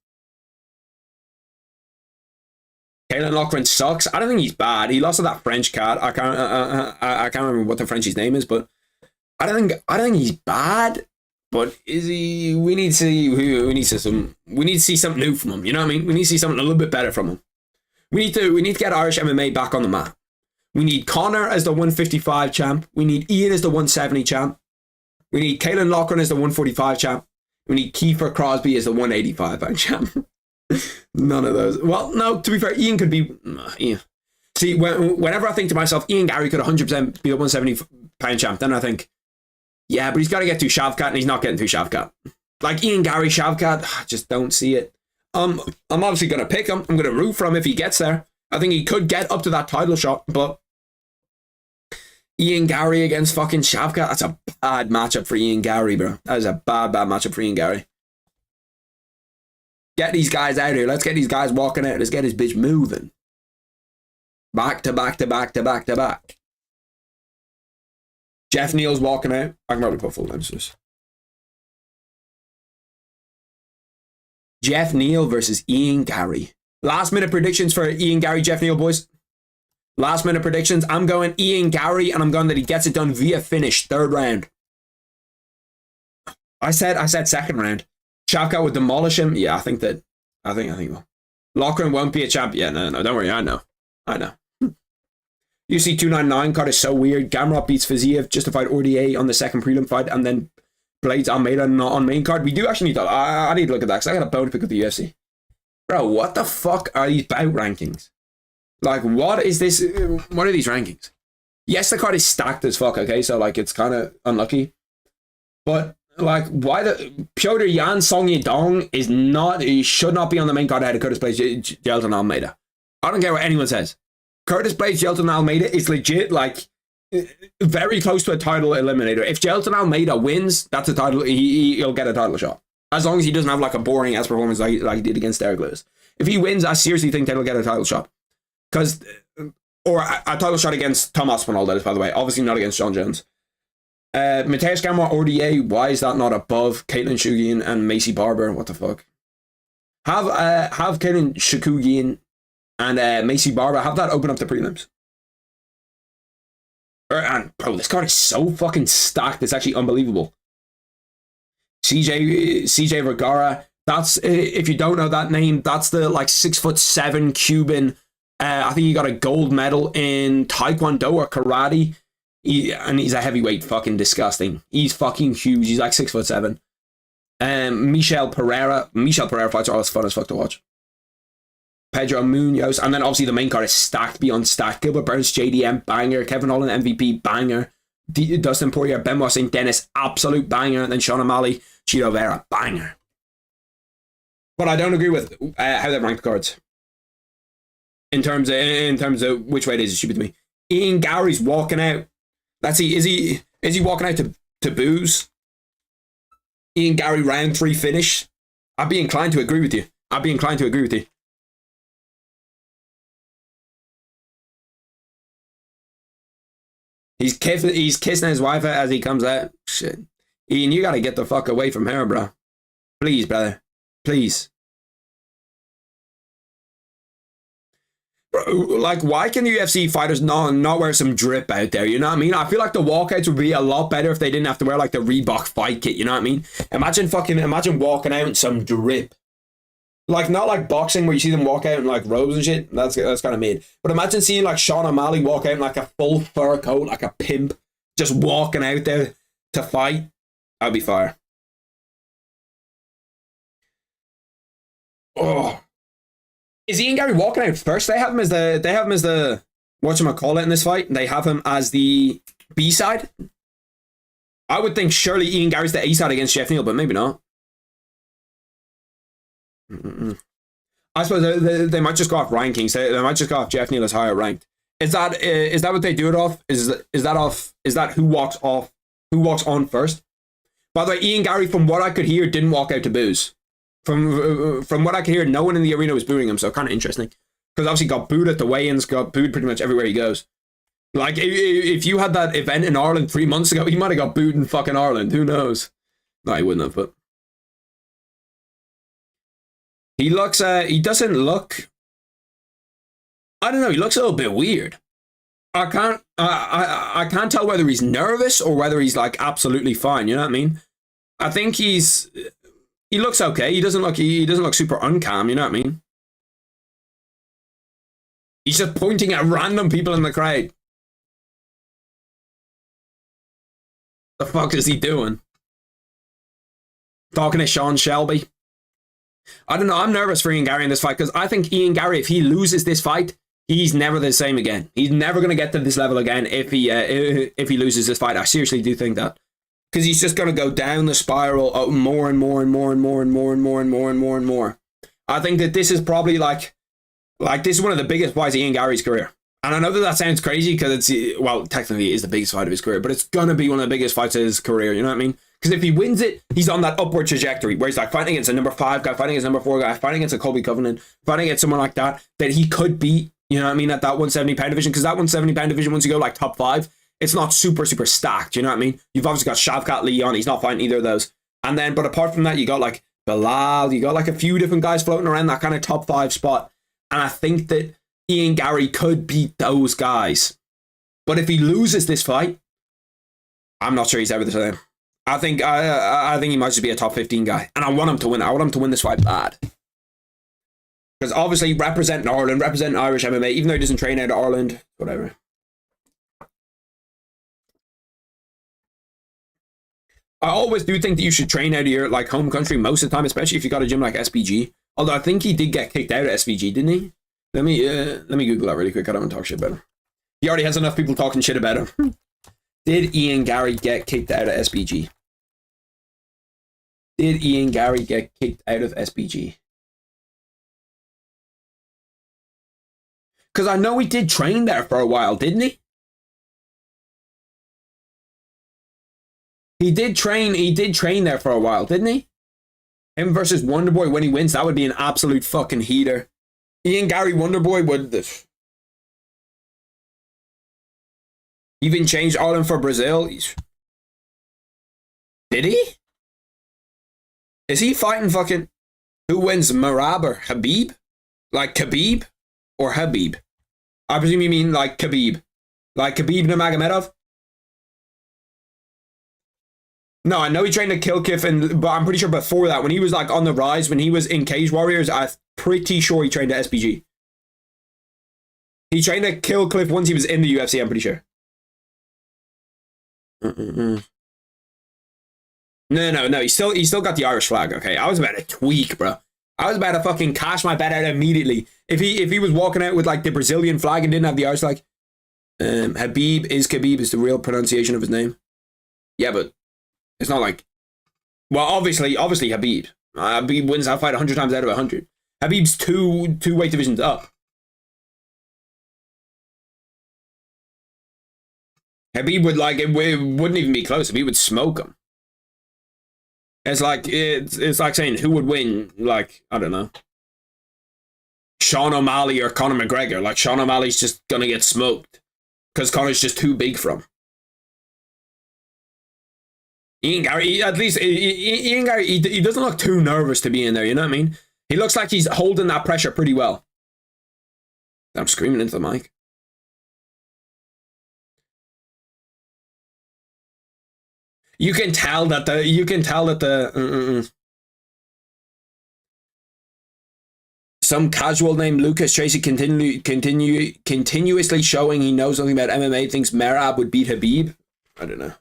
Loughran sucks. I don't think he's bad. He lost to that French cat. I can't remember what the Frenchie's name is, but I don't think he's bad. But is he? We need to see something new from him. You know what I mean? We need to see something a little bit better from him. We need to get Irish MMA back on the map. We need Connor as the 155 champ. We need Ian as the 170 champ. We need Caelan Loughran as the 145 champ. We need Kiefer Crosby as the 185 pound champ. None of those. Well, no, to be fair, Ian could be... Ian. See, whenever I think to myself, Ian Garry could 100% be a 170 pound champ, then I think, yeah, but he's got to get through Shavkat, and he's not getting through Shavkat. Like Ian Garry, Shavkat, I just don't see it. I'm obviously going to pick him. I'm going to root for him if he gets there. I think he could get up to that title shot, but Ian Garry against fucking Shavkat, that's a bad matchup for Ian Garry, bro. That is a bad matchup for Ian Garry. Get these guys out here. Let's get these guys walking out. Let's get this bitch moving. Back to back to back to back to back. Jeff Neal's walking out. I can probably put full names to this. Jeff Neal versus Ian Garry. Last minute predictions for Ian Garry, Jeff Neal, boys. Last minute predictions. I'm going Ian Garry, and I'm going that he gets it done via finish, 3rd round. I said second round. Shavkat would demolish him. Yeah, I think well. Loughran won't be a champ. Yeah, no, don't worry. I know. UC 299 card is so weird. Gamrot beats Fiziev, justified RDA on the second prelim fight, and then Blades Almeida not on main card. We do actually need to. I need to look at that because I got a bone to pick with the UFC. Bro, what the fuck are these bout rankings? Like, what is this? What are these rankings? Yes, the card is stacked as fuck. Okay, so like it's kind of unlucky, but. Like, why the Piotr Jan Song Yadong is not, he should not be on the main card ahead of Curtis Blades, Jelton Almeida. I don't care what anyone says. Curtis Blades, Jelton Almeida is legit, like, very close to a title eliminator. If Jelton Almeida wins, that's a title, he'll get a title shot. As long as he doesn't have like a boring ass performance like he did against Derek Lewis. If he wins, I seriously think that he'll get a title shot. Or a title shot against Tom Aspinall, that is, by the way. Obviously not against John Jones. Mateusz Gamrot RDA, why is that not above Caitlin Shugian and Macy Barber? What the fuck? Have Caitlin Shugian and Macy Barber, have that open up the prelims. And bro, this card is so fucking stacked, it's actually unbelievable. CJ Vergara, that's, if you don't know that name, that's the like 6'7" Cuban. I think he got a gold medal in Taekwondo or karate. And he's a heavyweight, fucking disgusting. He's fucking huge. He's like 6'7". Michel Pereira fights are always fun as fuck to watch. Pedro Munoz, and then obviously the main card is stacked beyond stacked. Gilbert Burns, JDM, banger. Kevin Holland, MVP, banger. Dustin Poirier, Benoit St. Dennis, absolute banger. And then Sean O'Malley, Chito Vera, banger. But I don't agree with how they rank the cards. In terms of which way it is stupid to me. Ian Garry's walking out. Let's see, is he walking out to booze? Ian Garry round 3 finish? I'd be inclined to agree with you. He's kissing his wife as he comes out. Shit. Ian, you gotta get the fuck away from her, bro. Please, brother. Please. Like, why can the UFC fighters not wear some drip out there? You know what I mean? I feel like the walkouts would be a lot better if they didn't have to wear like the Reebok fight kit. You know what I mean? Imagine walking out in some drip. Like, not like boxing where you see them walk out in like robes and shit. That's kind of mid. But imagine seeing like Sean O'Malley walk out in like a full fur coat, like a pimp, just walking out there to fight. That'd be fire. Oh. Is Ian Garry walking out first? They have him as the whatchamacallit in this fight. They have him as the B side. I would think surely Ian Garry's the A side against Jeff Neal, but maybe not. I suppose they might just go off rankings. They might just go off Jeff Neal as higher ranked. Is that what they do it off? Is that who walks on first? By the way, Ian Garry, from what I could hear, didn't walk out to booze. From what I could hear, no one in the arena was booing him, so kind of interesting. Because obviously got booed at the weigh-ins, got booed pretty much everywhere he goes. Like, if you had that event in Ireland 3 months ago, he might have got booed in fucking Ireland. Who knows? No, he wouldn't have, but... He doesn't look... I don't know, he looks a little bit weird. I can't tell whether he's nervous or whether he's, like, absolutely fine, you know what I mean? I think he looks okay. He doesn't look super uncalm, you know what I mean? He's just pointing at random people in the crowd. The fuck is he doing? Talking to Sean Shelby. I don't know. I'm nervous for Ian Gary in this fight because I think Ian Gary, if he loses this fight, he's never the same again. He's never going to get to this level again if he loses this fight. I seriously do think that. Because he's just going to go down the spiral more and more and more and more and more and more and more and more and more. I think that this is probably like this is one of the biggest fights of Ian Gary's career. And I know that sounds crazy because it's, well, technically it is the biggest fight of his career, but it's going to be one of the biggest fights of his career, you know what I mean? Because if he wins it, he's on that upward trajectory where he's like fighting against a number 5 guy, fighting against a number 4 guy, fighting against a Colby Covington, fighting against someone like that he could beat, you know what I mean, at that 170-pound division. Because that 170-pound division, once you go like top 5, it's not super stacked, you know what I mean? You've obviously got Shavkat Leon, he's not fighting either of those. And then, but apart from that, you got like Bilal, you got like a few different guys floating around that kind of top 5 spot. And I think that Ian Gary could beat those guys. But if he loses this fight, I'm not sure he's ever the same. I think he might just be a top 15 guy. And I want him to win. I want him to win this fight bad. Because obviously representing Ireland, representing Irish MMA, even though he doesn't train out of Ireland, whatever. I always do think that you should train out of your like home country most of the time, especially if you got a gym like SBG. Although I think he did get kicked out of SBG, didn't he? Let me Google that really quick. I don't want to talk shit about him. He already has enough people talking shit about him. Did Ian Gary get kicked out of SBG? Did Ian Gary get kicked out of SBG? Because I know he did train there for a while, didn't he? He did train there for a while, didn't he? Him versus Wonderboy when he wins, that would be an absolute fucking heater. Ian Gary Wonderboy would even changed Ireland for Brazil. Did he? Is he fighting fucking who wins, Merab or Habib? Like Khabib or Habib? I presume you mean like Khabib. Like Khabib Nurmagomedov? No, I know he trained at Kilkiff, but I'm pretty sure before that, when he was like on the rise, when he was in Cage Warriors, I'm pretty sure he trained at SBG. He trained at Kilcliff once he was in the UFC, I'm pretty sure. No, he still got the Irish flag, okay? I was about to tweak, bro. I was about to fucking cash my bet out immediately. If he was walking out with like the Brazilian flag and didn't have the Irish flag. Khabib is the real pronunciation of his name. Yeah, but it's not like, well, obviously Habib. Habib wins that fight 100 times out of 100. Habib's two weight divisions up. Habib would like it wouldn't even be close. Habib would smoke him. It's like saying who would win. Like, I don't know, Sean O'Malley or Conor McGregor. Like, Sean O'Malley's just gonna get smoked because Conor's just too big for him. Ian Gary, at least Ian Gary, he doesn't look too nervous to be in there. You know what I mean? He looks like he's holding that pressure pretty well. I'm screaming into the mic. You can tell that some casual named Lucas Tracy continuously showing he knows something about MMA thinks Merab would beat Habib. I don't know.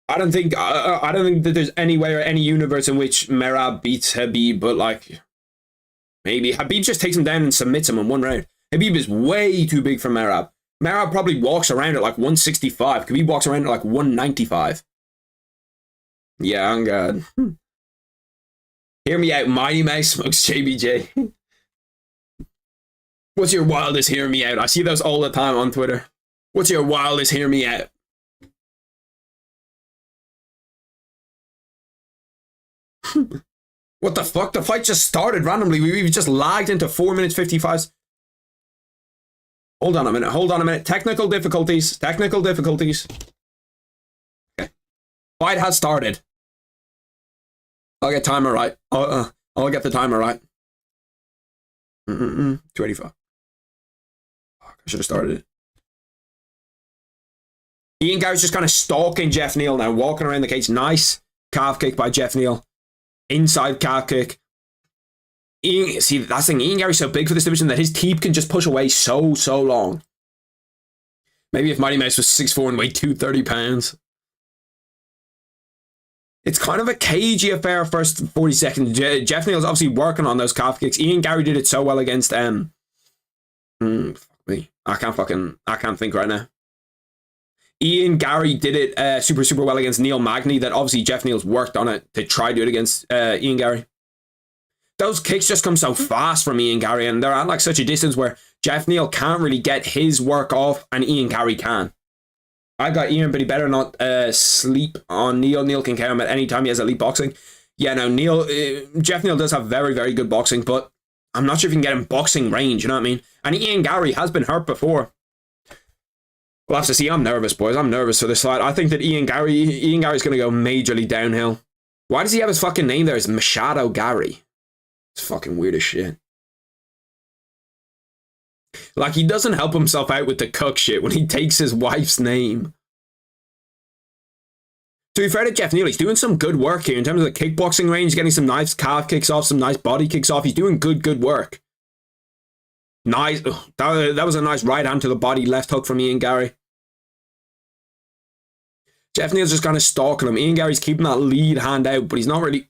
I don't think that there's anywhere or any universe in which Merab beats Habib, but like maybe Habib just takes him down and submits him in one round. Habib is way too big for Merab. Merab probably walks around at like 165. Khabib walks around at like 195. Yeah, I'm good. Hear me out, Mighty Mouse smokes JBJ. What's your wildest hear me out? I see those all the time on Twitter. What's your wildest hear me out? What the fuck? The fight just started randomly. We just lagged into 4 minutes 55. Hold on a minute. Technical difficulties. Okay. Fight has started. I'll get timer right. I'll get the timer right. 285. Fuck, I should have started it. Ian Gary's just kind of stalking Jeff Neal now, walking around the cage. Nice calf kick by Jeff Neal. Inside calf kick. See, that's the thing. Ian Gary's so big for this division that his teep can just push away so long. Maybe if Mighty Mouse was 6'4" and weighed 230 pounds. It's kind of a cagey affair first 40 seconds. Jeff Neal's obviously working on those calf kicks. Ian Gary did it so well against fuck me. I can't think right now. Ian Gary did it super well against Neil Magny, that obviously Jeff Neal's worked on it to try to do it against Ian Gary. Those kicks just come so fast from Ian Gary, and they're at like such a distance where Jeff Neal can't really get his work off and Ian Gary can. I've got Ian, but he better not sleep on Neil. Neil can count him at any time he has elite boxing. Yeah, no, Jeff Neal does have very, very good boxing, but I'm not sure if you can get him boxing range, you know what I mean? And Ian Gary has been hurt before. We'll have to see. I'm nervous, boys. I'm nervous for this fight. I think that Ian Gary's going to go majorly downhill. Why does he have his fucking name there? It's Machado Gary. It's fucking weird as shit. Like, he doesn't help himself out with the cook shit when he takes his wife's name. To be fair to Jeff Neal, he's doing some good work here in terms of the kickboxing range, getting some nice calf kicks off, some nice body kicks off. He's doing good work. Nice. That was a nice right hand to the body, left hook from Ian Gary. Jeff Neal's just kind of stalking him. Ian Gary's keeping that lead hand out, but he's not really...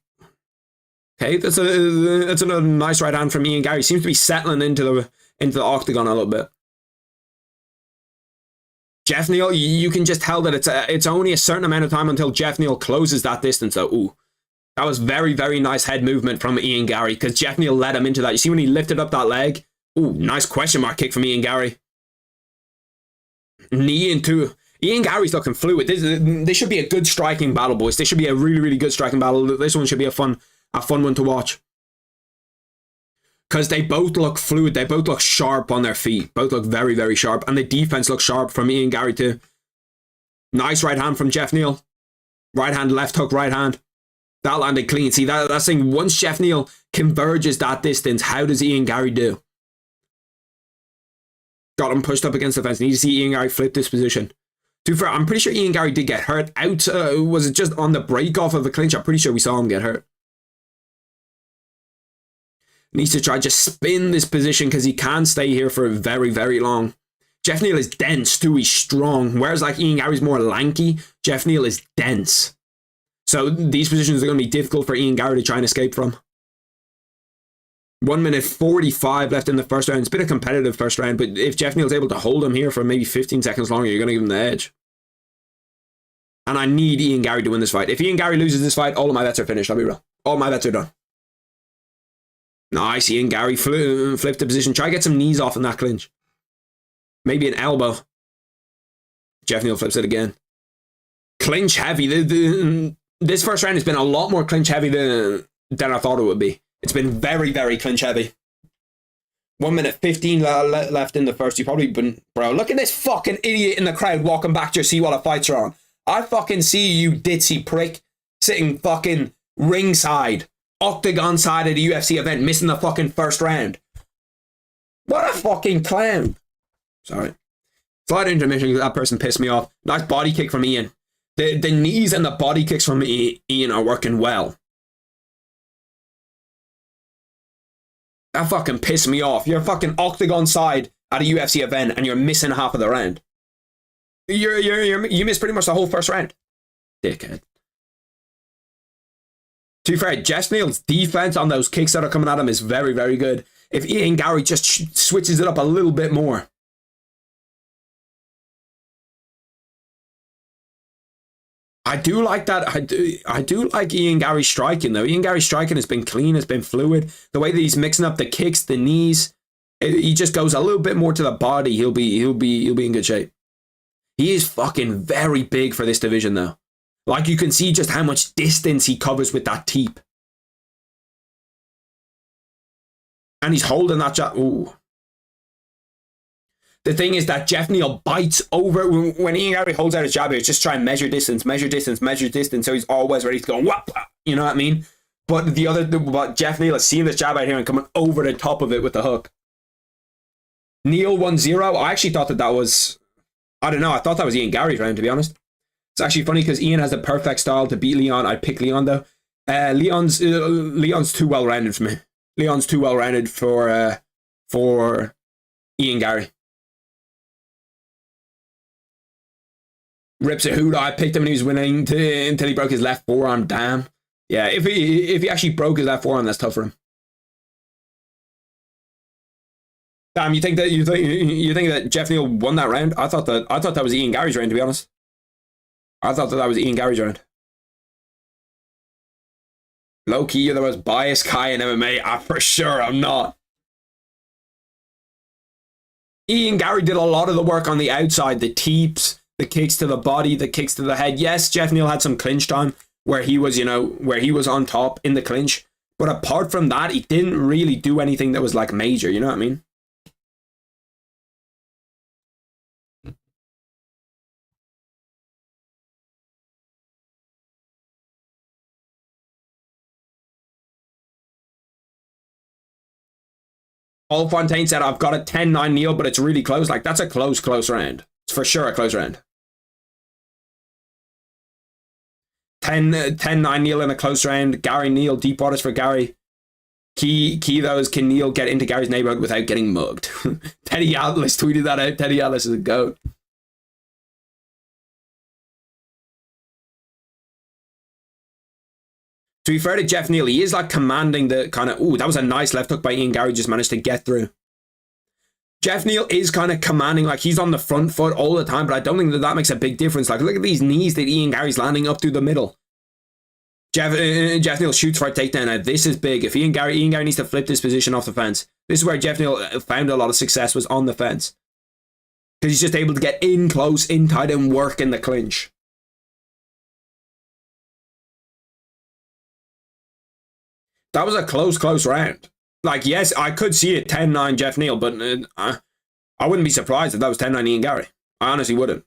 Okay, that's another nice right hand from Ian Gary. He seems to be settling into the octagon a little bit. Jeff Neal, you can just tell that it's only a certain amount of time until Jeff Neal closes that distance. So, ooh, that was very, very nice head movement from Ian Gary, because Jeff Neal led him into that. You see when he lifted up that leg? Ooh, nice question mark kick from Ian Gary. Knee into... Ian Gary's looking fluid. This should be a good striking battle, boys. This should be a really, really good striking battle. This one should be a fun one to watch. Because they both look fluid. They both look sharp on their feet. Both look very, very sharp. And the defense looks sharp from Ian Gary too. Nice right hand from Jeff Neal. Right hand, left hook, right hand. That landed clean. See, that's saying once Jeff Neal converges that distance, how does Ian Gary do? Got him pushed up against the fence. Need to see Ian Gary flip this position. To be fair, I'm pretty sure Ian Gary did get hurt out. Was it just on the break off of the clinch? I'm pretty sure we saw him get hurt. Needs to try just spin this position because he can't stay here for very, very long. Jeff Neal is dense too. He's strong. Whereas like Ian Gary's more lanky, Jeff Neal is dense. So these positions are going to be difficult for Ian Gary to try and escape from. 1 minute 45 left in the first round. It's been a competitive first round, but if Jeff Neal's able to hold him here for maybe 15 seconds longer, you're going to give him the edge. And I need Ian Gary to win this fight. If Ian Gary loses this fight, all of my bets are finished. I'll be real. All my bets are done. Nice. Ian Gary flipped the position. Try to get some knees off in that clinch. Maybe an elbow. Jeff Neal flips it again. Clinch heavy. This first round has been a lot more clinch heavy than I thought it would be. It's been very, very clinch heavy. 1 minute 15 left in the first. You've probably been... Bro, look at this fucking idiot in the crowd walking back to see what the fights are on. I fucking see you ditzy prick sitting fucking ringside, octagon side of the UFC event, missing the fucking first round. What a fucking clown. Sorry. Slight intermission, that person pissed me off. Nice body kick from Ian. The knees and the body kicks from Ian are working well. That fucking pissed me off. You're fucking octagon side at a UFC event and you're missing half of the round. You missed pretty much the whole first round. Dickhead. To be fair, Jeff Neal's defense on those kicks that are coming at him is very, very good. If Ian Gary just switches it up a little bit more. I do like that. I do like Ian Gary striking though. Ian Gary striking has been clean, has been fluid. The way that he's mixing up the kicks, the knees, he just goes a little bit more to the body. He'll be in good shape. He is fucking very big for this division though. Like you can see just how much distance he covers with that teep. And he's holding that jab. Ooh. The thing is that Jeff Neal bites over when Ian Gary holds out his jab. It's just try and measure distance. So he's always ready to go. Whap, you know what I mean? But Jeff Neal is seeing this jab out here and coming over the top of it with the hook. Neal 1-0. I actually thought that was, I don't know. I thought that was Ian Gary's round, to be honest. It's actually funny because Ian has the perfect style to beat Leon. I'd pick Leon though. Leon's too well rounded for me. Leon's too well rounded for Ian Gary. Rips a hoot. I picked him when he was winning until he broke his left forearm. Damn. Yeah, if he actually broke his left forearm, that's tough for him. Damn, you think that Jeff Neal won that round? I thought that was Ian Gary's round, to be honest. I thought that was Ian Gary's round. Low key, you're the most biased guy in MMA. For sure, I'm not. Ian Gary did a lot of the work on the outside, the teeps, the kicks to the body, the kicks to the head. Yes, Jeff Neal had some clinch time where he was, where he was on top in the clinch. But apart from that, he didn't really do anything that was like major, you know what I mean? Paul Fontaine said, I've got a 10-9 Neal, but it's really close. Like, that's a close round. It's for sure a close round. 10-9 Neal in a close round. Gary Neal, deep waters for Gary. Key though is, can Neal get into Gary's neighborhood without getting mugged? Teddy Atlas tweeted that out. Teddy Atlas is a goat. To be fair to Jeff Neal, he is like commanding the kind of, ooh, that was a nice left hook by Ian Gary, just managed to get through. Jeff Neal is kind of commanding, like he's on the front foot all the time, but I don't think that makes a big difference. Like, look at these knees that Ian Gary's landing up through the middle. Jeff Neal shoots for a takedown. Now, this is big. If Ian Gary needs to flip this position off the fence. This is where Jeff Neal found a lot of success, was on the fence. Because he's just able to get in close, in tight, and work in the clinch. That was a close round. Like, yes, I could see it 10-9 Jeff Neal, but I wouldn't be surprised if that was 10-9 Ian Gary. I honestly wouldn't.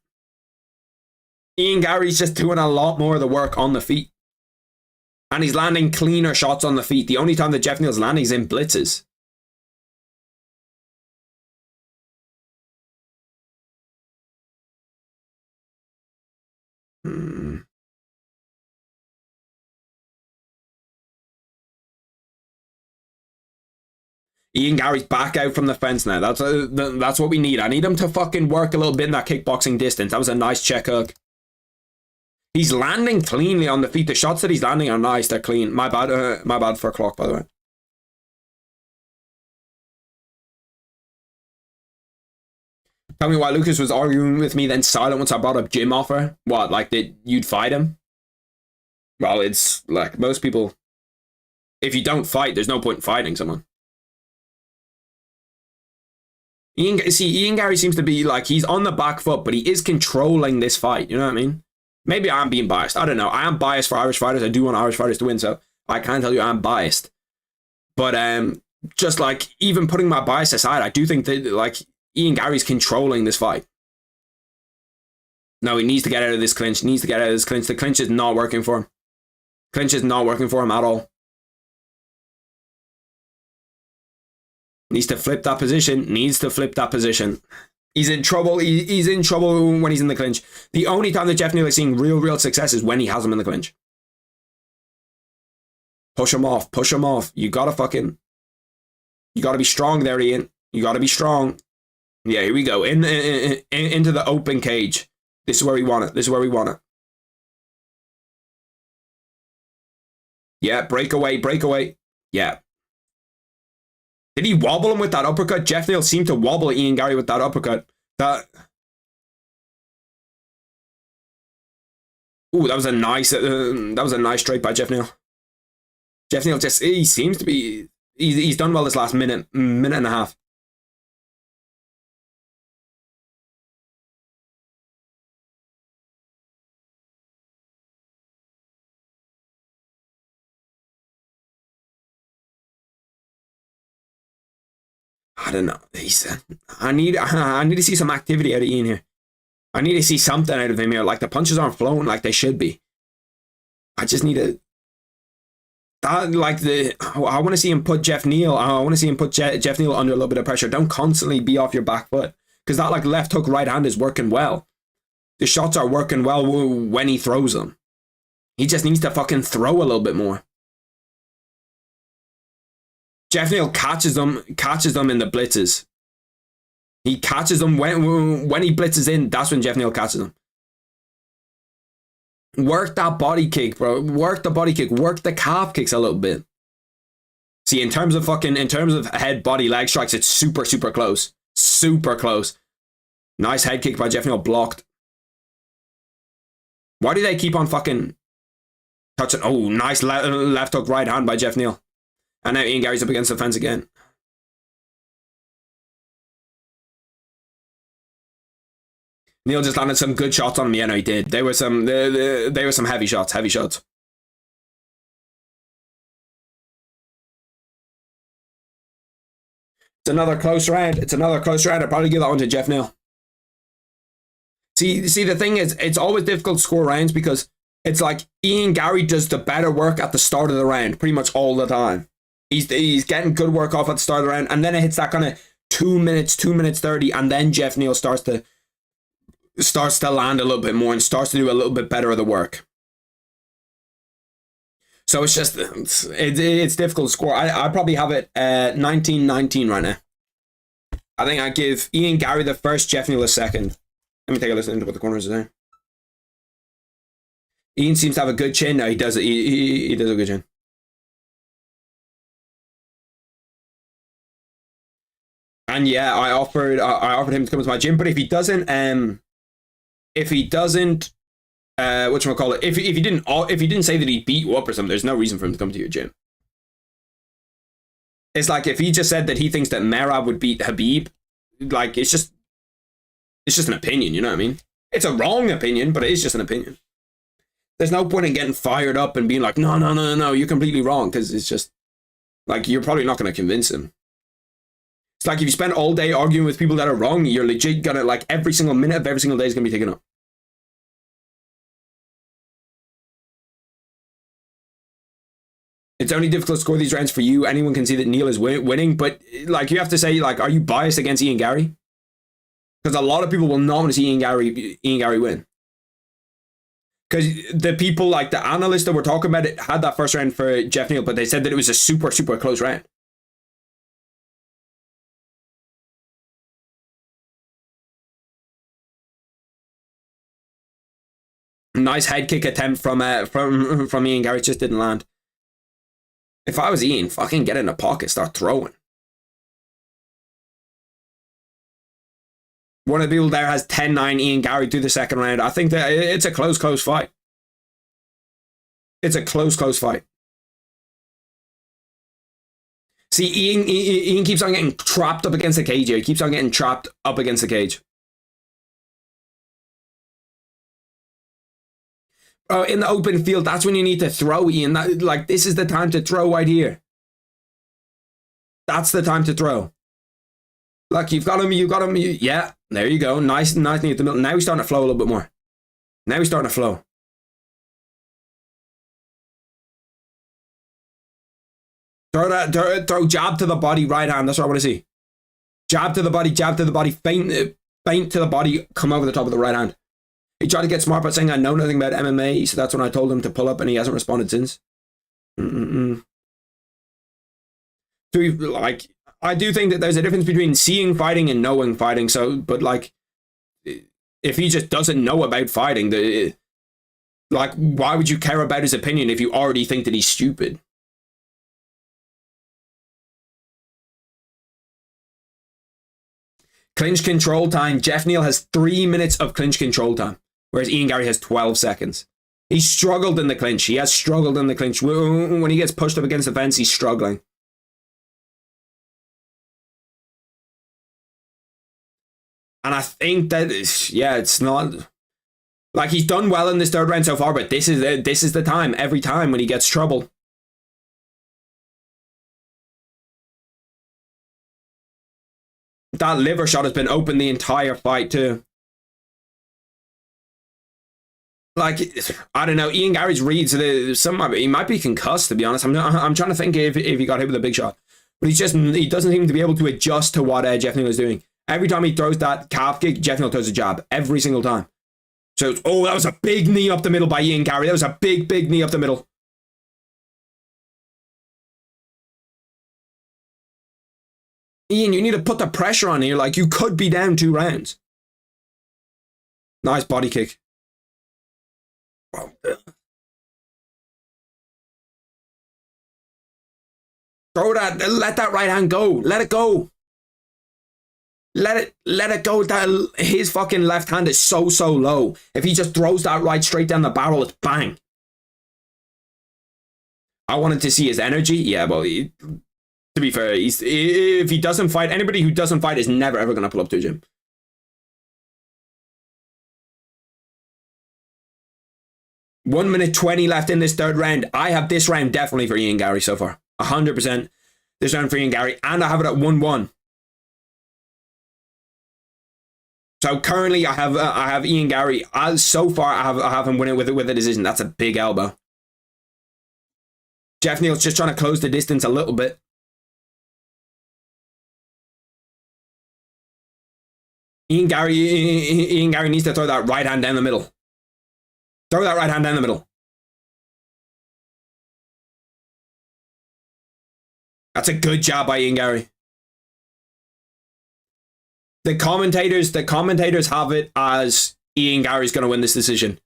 Ian Gary's just doing a lot more of the work on the feet. And he's landing cleaner shots on the feet. The only time that Jeff Neal's landing is in blitzes. Ian Gary's back out from the fence now. That's what we need. I need him to fucking work a little bit in that kickboxing distance. That was a nice check hook. He's landing cleanly on the feet. The shots that he's landing are nice. They're clean. My bad for a clock, by the way. Tell me why Lucas was arguing with me then silent once I brought up gym offer. What, like that you'd fight him? Well, it's like most people, if you don't fight, there's no point in fighting someone. Ian Gary seems to be like, he's on the back foot, but he is controlling this fight. You know what I mean? Maybe I'm being biased. I don't know. I am biased for Irish fighters. I do want Irish fighters to win, so I can't tell you I'm biased. But just like, even putting my bias aside, I do think that like Ian Gary's controlling this fight. No, he needs to get out of this clinch. He needs to get out of this clinch. The clinch is not working for him. Clinch is not working for him at all. Needs to flip that position. Needs to flip that position. He's in trouble. He's in trouble when he's in the clinch. The only time that Jeff Neal is seeing real success is when he has him in the clinch. Push him off. Push him off. You gotta be strong there, Ian. You gotta be strong. Yeah, here we go. Into the open cage. This is where we want it. This is where we want it. Yeah, breakaway. Yeah. Did he wobble him with that uppercut? Jeff Neal seemed to wobble Ian Gary with that uppercut. Ooh, that was a nice strike by Jeff Neal. Jeff Neal he seems to be, he's done well this last minute and a half. I don't know. I need to see some activity out of Ian here. I need to see something out of him here. Like, the punches aren't flowing like they should be. I just need to. I want to see him put Jeff Neal. I want to see him put Jeff Neal under a little bit of pressure. Don't constantly be off your back foot, because that like left hook right hand is working well. The shots are working well when he throws them. He just needs to fucking throw a little bit more. Jeff Neal catches them in the blitzes. He catches them when he blitzes in. That's when Jeff Neal catches them. Work that body kick, bro. Work the body kick. Work the calf kicks a little bit. See, in terms of head, body, leg strikes, it's super, super close. Super close. Nice head kick by Jeff Neal, blocked. Why do they keep on fucking touching? Oh, nice left hook right hand by Jeff Neal. And now Ian Garry's up against the fence again. Neal just landed some good shots on him. Yeah, no, he did. They were some heavy shots. Heavy shots. It's another close round. It's another close round. I'd probably give that one to Jeff Neal. See, the thing is, it's always difficult to score rounds because it's like Ian Garry does the better work at the start of the round pretty much all the time. He's getting good work off at the start of the round, and then it hits that kind of 2 minutes 30, and then Jeff Neal starts to land a little bit more and starts to do a little bit better of the work. So it's just it's difficult to score. I probably have it 19-19 right now. I think I give Ian Garry the first, Jeff Neal the second. Let me take a listen to what the corners are saying. Ian seems to have a good chin. No, he does. He does a good chin. And yeah, I offered him to come to my gym, but if he doesn't, whatchamacallit, if he didn't say that he'd beat you up or something, there's no reason for him to come to your gym. It's like if he just said that he thinks that Merab would beat Khabib, like it's just an opinion, you know what I mean? It's a wrong opinion, but it is just an opinion. There's no point in getting fired up and being like, no, you're completely wrong, because it's just like you're probably not going to convince him. It's like if you spend all day arguing with people that are wrong, you're legit gonna, like, every single minute of every single day is gonna be taken up. It's only difficult to score these rounds for you. Anyone can see that Neal is winning, but like you have to say, like, are you biased against Ian Garry? Because a lot of people will not want to see Ian Garry win. Because the people, like the analysts that were talking about it, had that first round for Jeff Neal, but they said that it was a super, super close round. Nice head kick attempt from Ian Garry, just didn't land. If I was Ian, fucking get in the pocket, start throwing. One of the people there has 10-9 Ian Garry through the second round. I think that it's a close fight. It's a close fight. See, Ian keeps on getting trapped up against the cage here. He keeps on getting trapped up against the cage. In the open field, that's when you need to throw, Ian. This is the time to throw right here. That's the time to throw. Look, you've got him. Yeah, there you go. Nice knee at the middle. Now he's starting to flow a little bit more. Now he's starting to flow. Throw jab to the body, right hand. That's what I want to see. Jab to the body, feint to the body, come over the top of the right hand. He tried to get smart by saying I know nothing about MMA, so that's when I told him to pull up, and he hasn't responded since. So, like, I do think that there's a difference between seeing fighting and knowing fighting. So, but like, if he just doesn't know about fighting, like, why would you care about his opinion if you already think that he's stupid? Clinch control time. Jeff Neal has 3 minutes of clinch control time, whereas Ian Garry has 12 seconds. He struggled in the clinch. He has struggled in the clinch. When he gets pushed up against the fence, he's struggling. And I think that, it's not... Like, he's done well in this third round so far, but this is the time, every time, when he gets trouble. That liver shot has been open the entire fight, too. Like, I don't know, Ian Garry's reads, he might be concussed, to be honest. I'm trying to think if he got hit with a big shot. But he doesn't seem to be able to adjust to what Jeff Neal is doing. Every time he throws that calf kick, Jeff Neal throws a jab. Every single time. So, that was a big knee up the middle by Ian Garry. That was a big, big knee up the middle. Ian, you need to put the pressure on here. Like, you could be down 2 rounds. Nice body kick. Throw that. Let that right hand go. Let it go. Let it go. That his fucking left hand is so low. If he just throws that right straight down the barrel, it's bang. I wanted to see his energy. Yeah, but to be fair, if he doesn't fight, anybody who doesn't fight is never ever gonna pull up to a gym. One minute 20 left in this third round. I have this round definitely for Ian Garry so far. 100% this round for Ian Garry, and I have it at 1-1. So currently, I have Ian Garry. As so far, I have him winning with a decision. That's a big elbow. Jeff Neal's just trying to close the distance a little bit. Ian Garry needs to throw that right hand down the middle. Throw that right hand down the middle. That's a good job by Ian Garry. The commentators have it as Ian Garry's going to win this decision,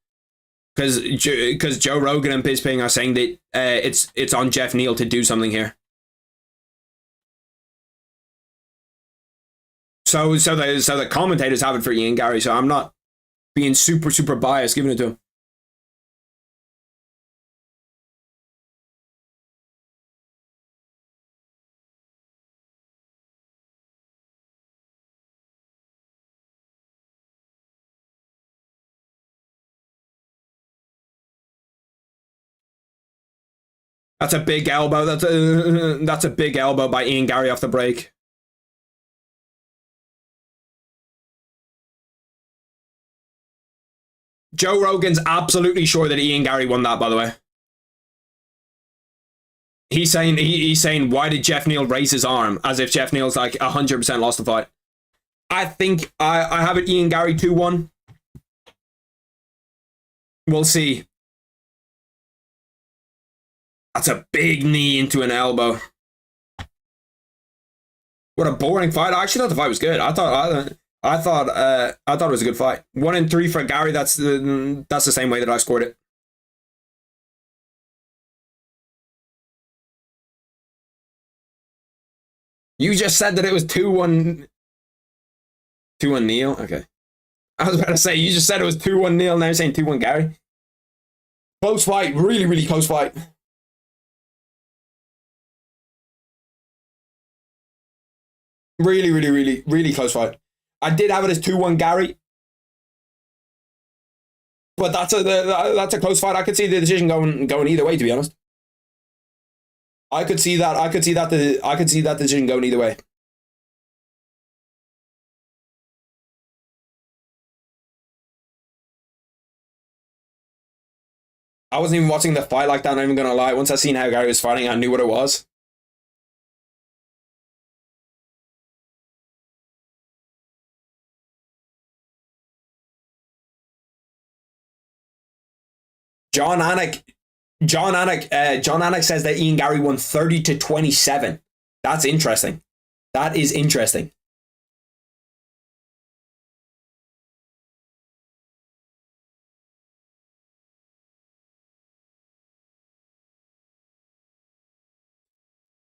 because Joe Rogan and Bisping are saying that it's on Jeff Neal to do something here. So the commentators have it for Ian Garry. So I'm not being super biased giving it to him. That's a big elbow. That's a big elbow by Ian Garry off the break. Joe Rogan's absolutely sure that Ian Garry won that, by the way. He's saying, why did Jeff Neal raise his arm? As if Jeff Neal's like 100% lost the fight. I think I have it Ian Garry 2-1. We'll see. That's a big knee into an elbow. What a boring fight. I actually thought the fight was good. I thought it was a good fight. 1-3 for Garry. That's the same way that I scored it. You just said that it was 2-1. 2-1 Neal? Okay. I was about to say, you just said it was 2-1 Neal, now you're saying 2-1 Garry. Close fight. Really close fight. Really close fight. I did have it as 2-1 Garry. But that's a close fight. I could see the decision going either way, to be honest. I could see that decision going either way. I wasn't even watching the fight like that, I'm not even gonna lie. Once I seen how Garry was fighting, I knew what it was. John Anik says that Ian Garry won 30-27. That's interesting. That is interesting.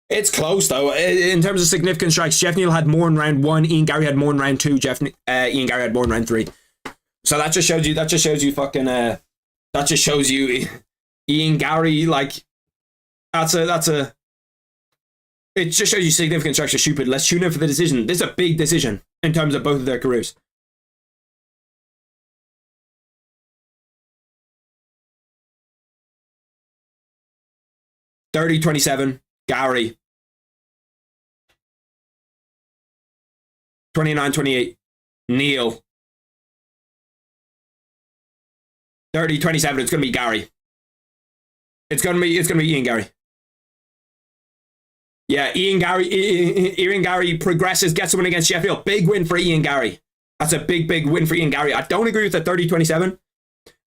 It's close though. In terms of significant strikes, Jeff Neal had more in round 1. Ian Garry had more in round 2. Ian Garry had more in round 3. So that just shows you fucking. That just shows you Ian Garry, like, it just shows you significant strikes are stupid. Let's tune in for the decision. This is a big decision in terms of both of their careers. $30-27, Garry. 29-28, Neal. 30-27, it's going to be Garry. It's going to be Ian Garry. Yeah, Ian Garry progresses, gets a win against Sheffield. Big win for Ian Garry. That's a big win for Ian Garry. I don't agree with the 30-27.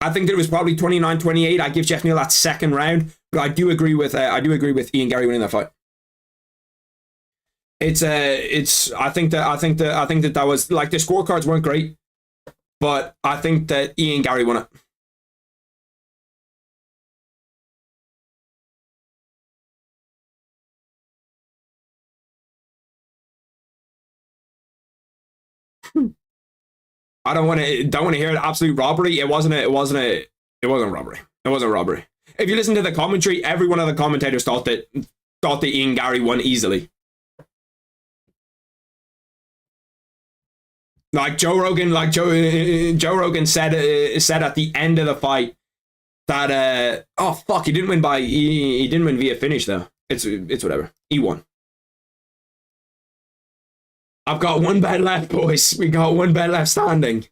I think that it was probably 29-28. I give Jeff Neal that second round, but I do agree with Ian Garry winning that fight. I think that was, like, the scorecards weren't great, but I think that Ian Garry won it. I don't want to hear an absolute robbery. It wasn't robbery. It wasn't robbery. If you listen to the commentary, every one of the commentators thought that Ian Gary won easily. Like Joe Rogan said at the end of the fight that oh fuck, he didn't win via finish though. It's whatever. He won. I've got one bet left, boys. We got one bet left standing.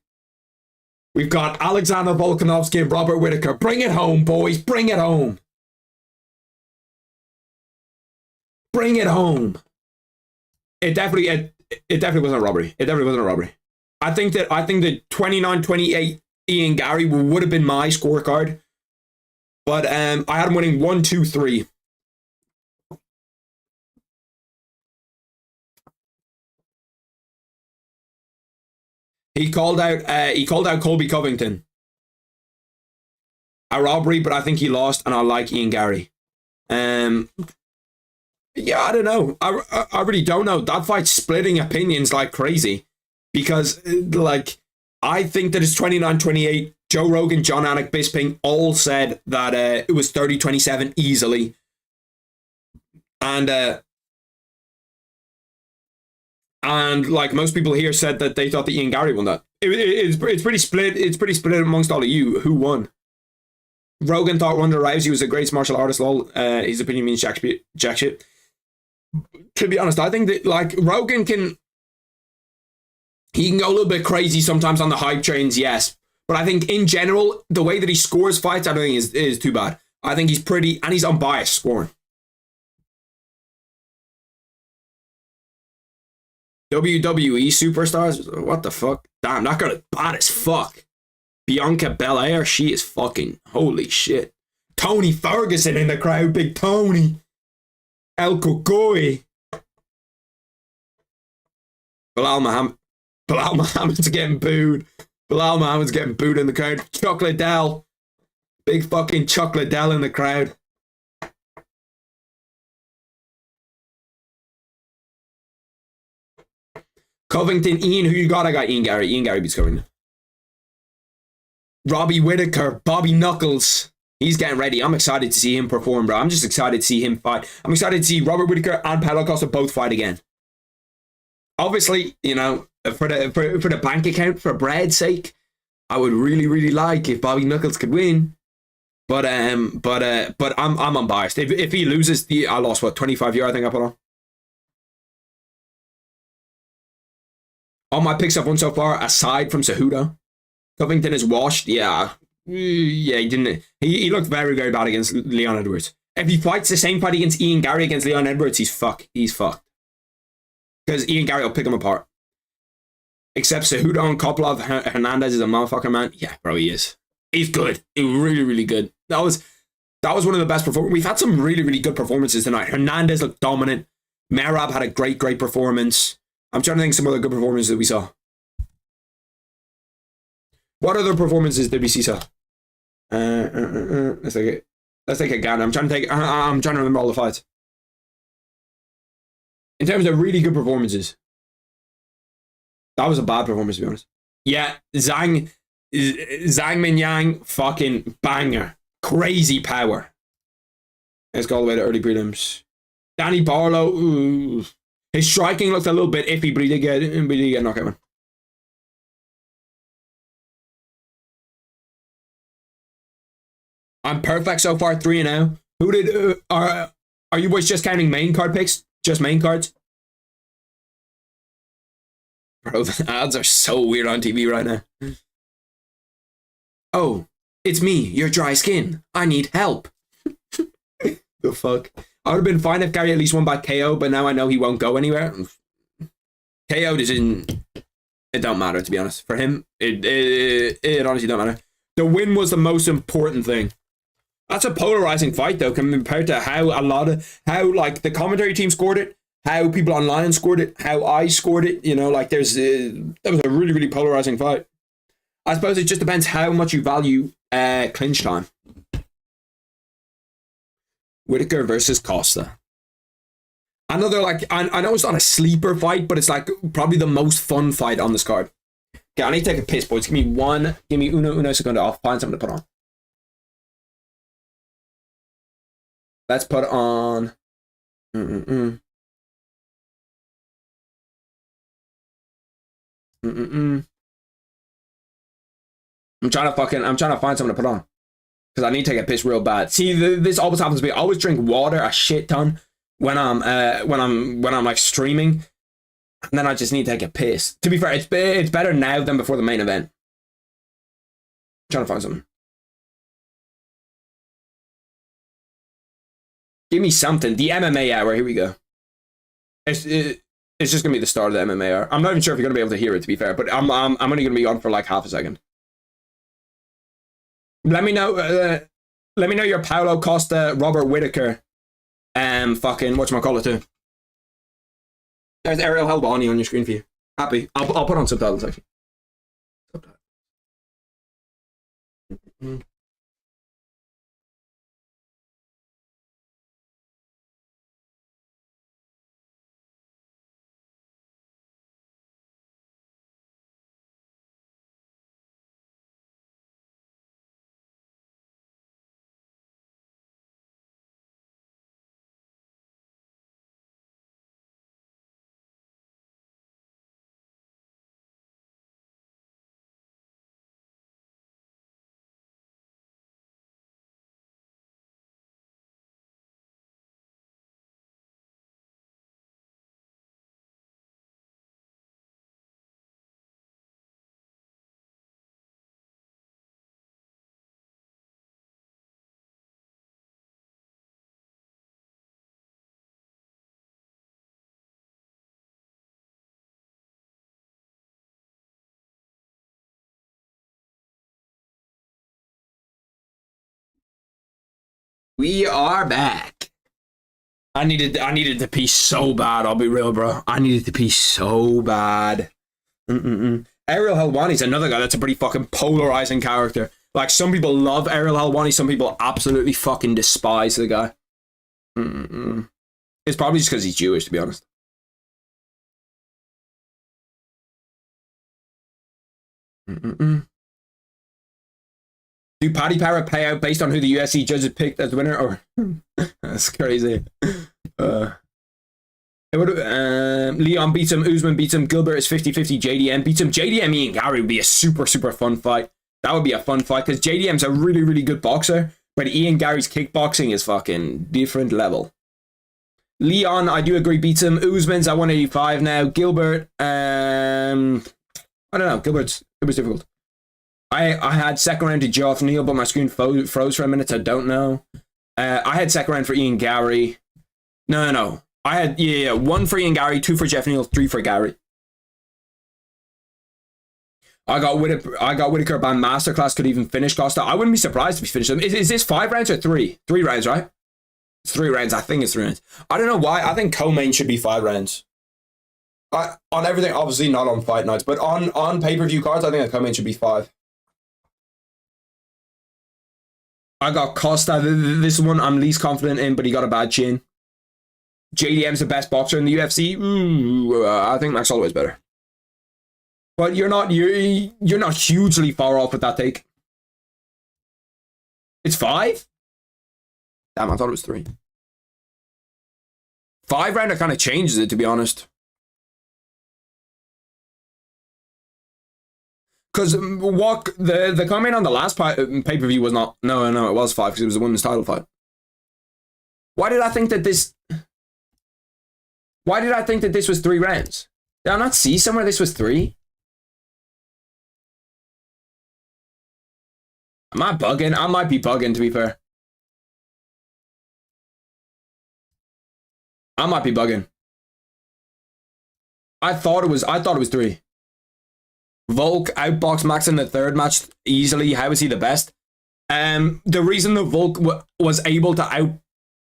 We've got Alexander Volkanovski and Robert Whittaker. Bring it home, boys. Bring it home. Bring it home. It definitely wasn't a robbery. It definitely wasn't a robbery. I think that 29-28 Ian Gary would have been my scorecard. But I had him winning 1-2-3. He called out Colby Covington. A robbery, but I think he lost, and I like Ian Gary. Yeah, I don't know. I really don't know. That fight's splitting opinions like crazy. Because, like, I think that it's 29-28. Joe Rogan, John Anik, Bisping all said that it was 30-27 easily. And like most people here said that they thought that Ian Gary won that. It's pretty split. It's pretty split amongst all of you. Who won? Rogan thought Ronda Rousey was the greatest martial artist. Lol. His opinion means jack shit. To be honest, I think that like Rogan can go a little bit crazy sometimes on the hype trains, yes. But I think in general, the way that he scores fights, I don't think is too bad. I think he's pretty, and he's unbiased scoring. WWE superstars? What the fuck? Damn, that girl is bad as fuck. Bianca Belair, she is fucking, holy shit. Tony Ferguson in the crowd, big Tony. El Kukui. Bilal Muhammad's getting booed. Bilal Muhammad's getting booed in the crowd. Chocolate Dell. Big fucking Chocolate Dell in the crowd. Covington, Ian, who you got? I got Ian Gary. Ian Gary beats Covington. Robbie Whittaker, Bobby Knuckles. He's getting ready. I'm excited to see him perform, bro. I'm just excited to see him fight. I'm excited to see Robert Whittaker and Paulo Costa both fight again. Obviously, you know, for the bank account, for bread's sake, I would really, really like if Bobby Knuckles could win. But I'm unbiased. If he loses, I lost what, 25 years I think I put on. All my picks I've won so far, aside from Cejudo. Covington is washed. Yeah, he didn't. He looked very, very bad against Leon Edwards. If he fights the same fight against Ian Gary against Leon Edwards, he's fucked. He's fucked. Because Ian Gary will pick him apart. Except Cejudo and Kopilov, Hernandez is a motherfucker, man. Yeah, bro, he is. He's good. He's really, really good. That was one of the best performances. We've had some really, really good performances tonight. Hernandez looked dominant. Merab had a great, great performance. I'm trying to think some other good performances that we saw. What other performances did we see, sir? Let's take a gander. I'm trying to remember all the fights. In terms of really good performances, that was a bad performance, to be honest. Yeah, Zhang Mingyang, fucking banger. Crazy power. Let's go all the way to early prelims. Danny Barlow, ooh. His striking looked a little bit iffy, but he did get a knockout one. I'm perfect so far, 3-0. Who did are you boys just counting main card picks? Just main cards? Bro, the ads are so weird on TV right now. Oh, it's me, your dry skin. I need help. The fuck? I would have been fine if Gary at least won by KO, but now I know he won't go anywhere. KO doesn't. It don't matter, to be honest. For him, it honestly don't matter. The win was the most important thing. That's a polarizing fight, though, compared to how like the commentary team scored it, how people online scored it, how I scored it. You know, like that was a really, really polarizing fight. I suppose it just depends how much you value clinch time. Whittaker versus Costa. Another, like, I know it's not a sleeper fight, but it's like probably the most fun fight on this card. Okay, I need to take a piss, boys. Give me uno segundo. I'll find something to put on. Let's put on. I'm trying to find something to put on. Because I need to take a piss real bad. See, this always happens to me. I always drink water a shit ton when I'm like streaming. And then I just need to take a piss. To be fair, it's better now than before the main event. I'm trying to find something. Give me something. The MMA hour. Here we go. It's just gonna be the start of the MMA hour. I'm not even sure if you're gonna be able to hear it. To be fair, but I'm only gonna be on for like half a second. Let me know. Let me know your Paulo Costa, Robert Whittaker, fucking whatchamacallit too. There's Ariel Helwani on your screen for you. Happy. I'll put on subtitles actually. We are back. I needed to pee so bad. I'll be real, bro. I needed to pee so bad. Ariel Helwani's another guy that's a pretty fucking polarizing character. Like, some people love Ariel Helwani, some people absolutely fucking despise the guy. It's probably just because he's Jewish, to be honest. Do Paddy Power pay out based on who the UFC judges picked as winner? Or that's crazy. Leon beats him, Usman beats him, Gilbert is 50-50, JDM beats him. JDM Ian Gary would be a super fun fight. That would be a fun fight because JDM's a really good boxer, but Ian Gary's kickboxing is fucking different level. Leon, I do agree, beats him. Usman's at 185 now. Gilbert, I don't know. Gilbert's difficult. I had second round to Geoff Neal, but my screen froze for a minute, so I don't know. I had second round for Ian Gary. No. I had, one for Ian Gary, 2 for Geoff Neal, 3 for Gary. I got Whittaker by masterclass, could even finish Costa. I wouldn't be surprised if he finished them. Is this 5 rounds or 3? 3 rounds, right? It's 3 rounds. I think it's 3 rounds. I don't know why. I think co-main should be 5 rounds. On everything, obviously not on fight nights, but on pay-per-view cards, I think a co-main should be 5. I got Costa. This one I'm least confident in, but he got a bad chin. JDM's the best boxer in the UFC. I think Max Holloway's better. But you're not hugely far off with that take. It's 5? Damn, I thought it was 3. 5 rounder kind of changes it, to be honest. Because what the comment on the last pay-per-view was not... No, it was 5 because it was a women's title fight. Why did I think that this was 3 rounds? Did I not see somewhere this was 3? Am I bugging? I might be bugging, to be fair. I might be bugging. I thought it was 3. Volk outboxed Max in the 3rd match easily. How is he the best? The reason that Volk was able to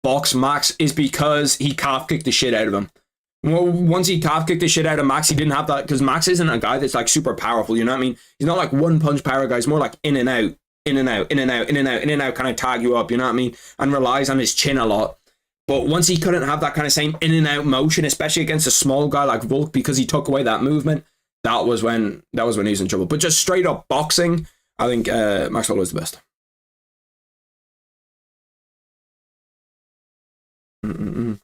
outbox Max is because he calf kicked the shit out of him. Well, once he calf kicked the shit out of Max, he didn't have that, because Max isn't a guy that's like super powerful, you know what I mean? He's not like one punch power guy. He's more like in and out, kind of tag you up, you know what I mean? And relies on his chin a lot. But once he couldn't have that kind of same in and out motion, especially against a small guy like Volk, because he took away that movement, that was when he was in trouble. But just straight up boxing, I think Max Holloway is the best. Mm-mm-mm.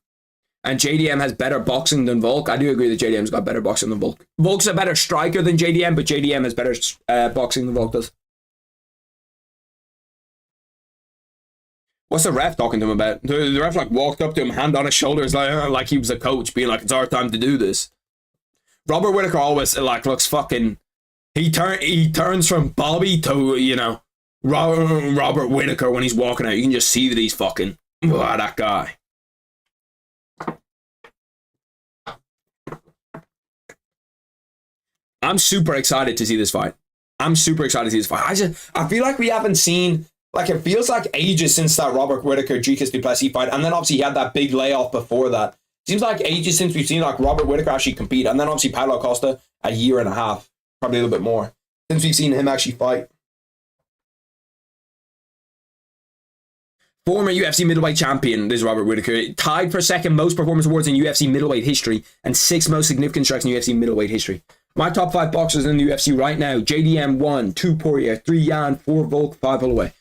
And JDM has better boxing than Volk. I do agree that JDM's got better boxing than Volk. Volk's a better striker than JDM, but JDM has better boxing than Volk does. What's the ref talking to him about? The ref like walked up to him, hand on his shoulders, like he was a coach, being like, "It's our time to do this." Robert Whittaker always like looks fucking. He turns from Bobby to, you know, Robert Whittaker when he's walking out. You can just see that he's fucking that guy. I'm super excited to see this fight. I feel like we haven't seen, like, it feels like ages since that Robert Whittaker Dricus du Plessis fight, and then obviously he had that big layoff before that. Seems like ages since we've seen like Robert Whittaker actually compete, and then obviously Paulo Costa a year and a half, probably a little bit more, since we've seen him actually fight. Former UFC middleweight champion, this is Robert Whittaker, tied for second most performance awards in UFC middleweight history and 6th most significant strikes in UFC middleweight history. My top 5 boxers in the UFC right now: JDM 1, 2 Poirier, 3 Yan, 4 Volk, 5 Holloway.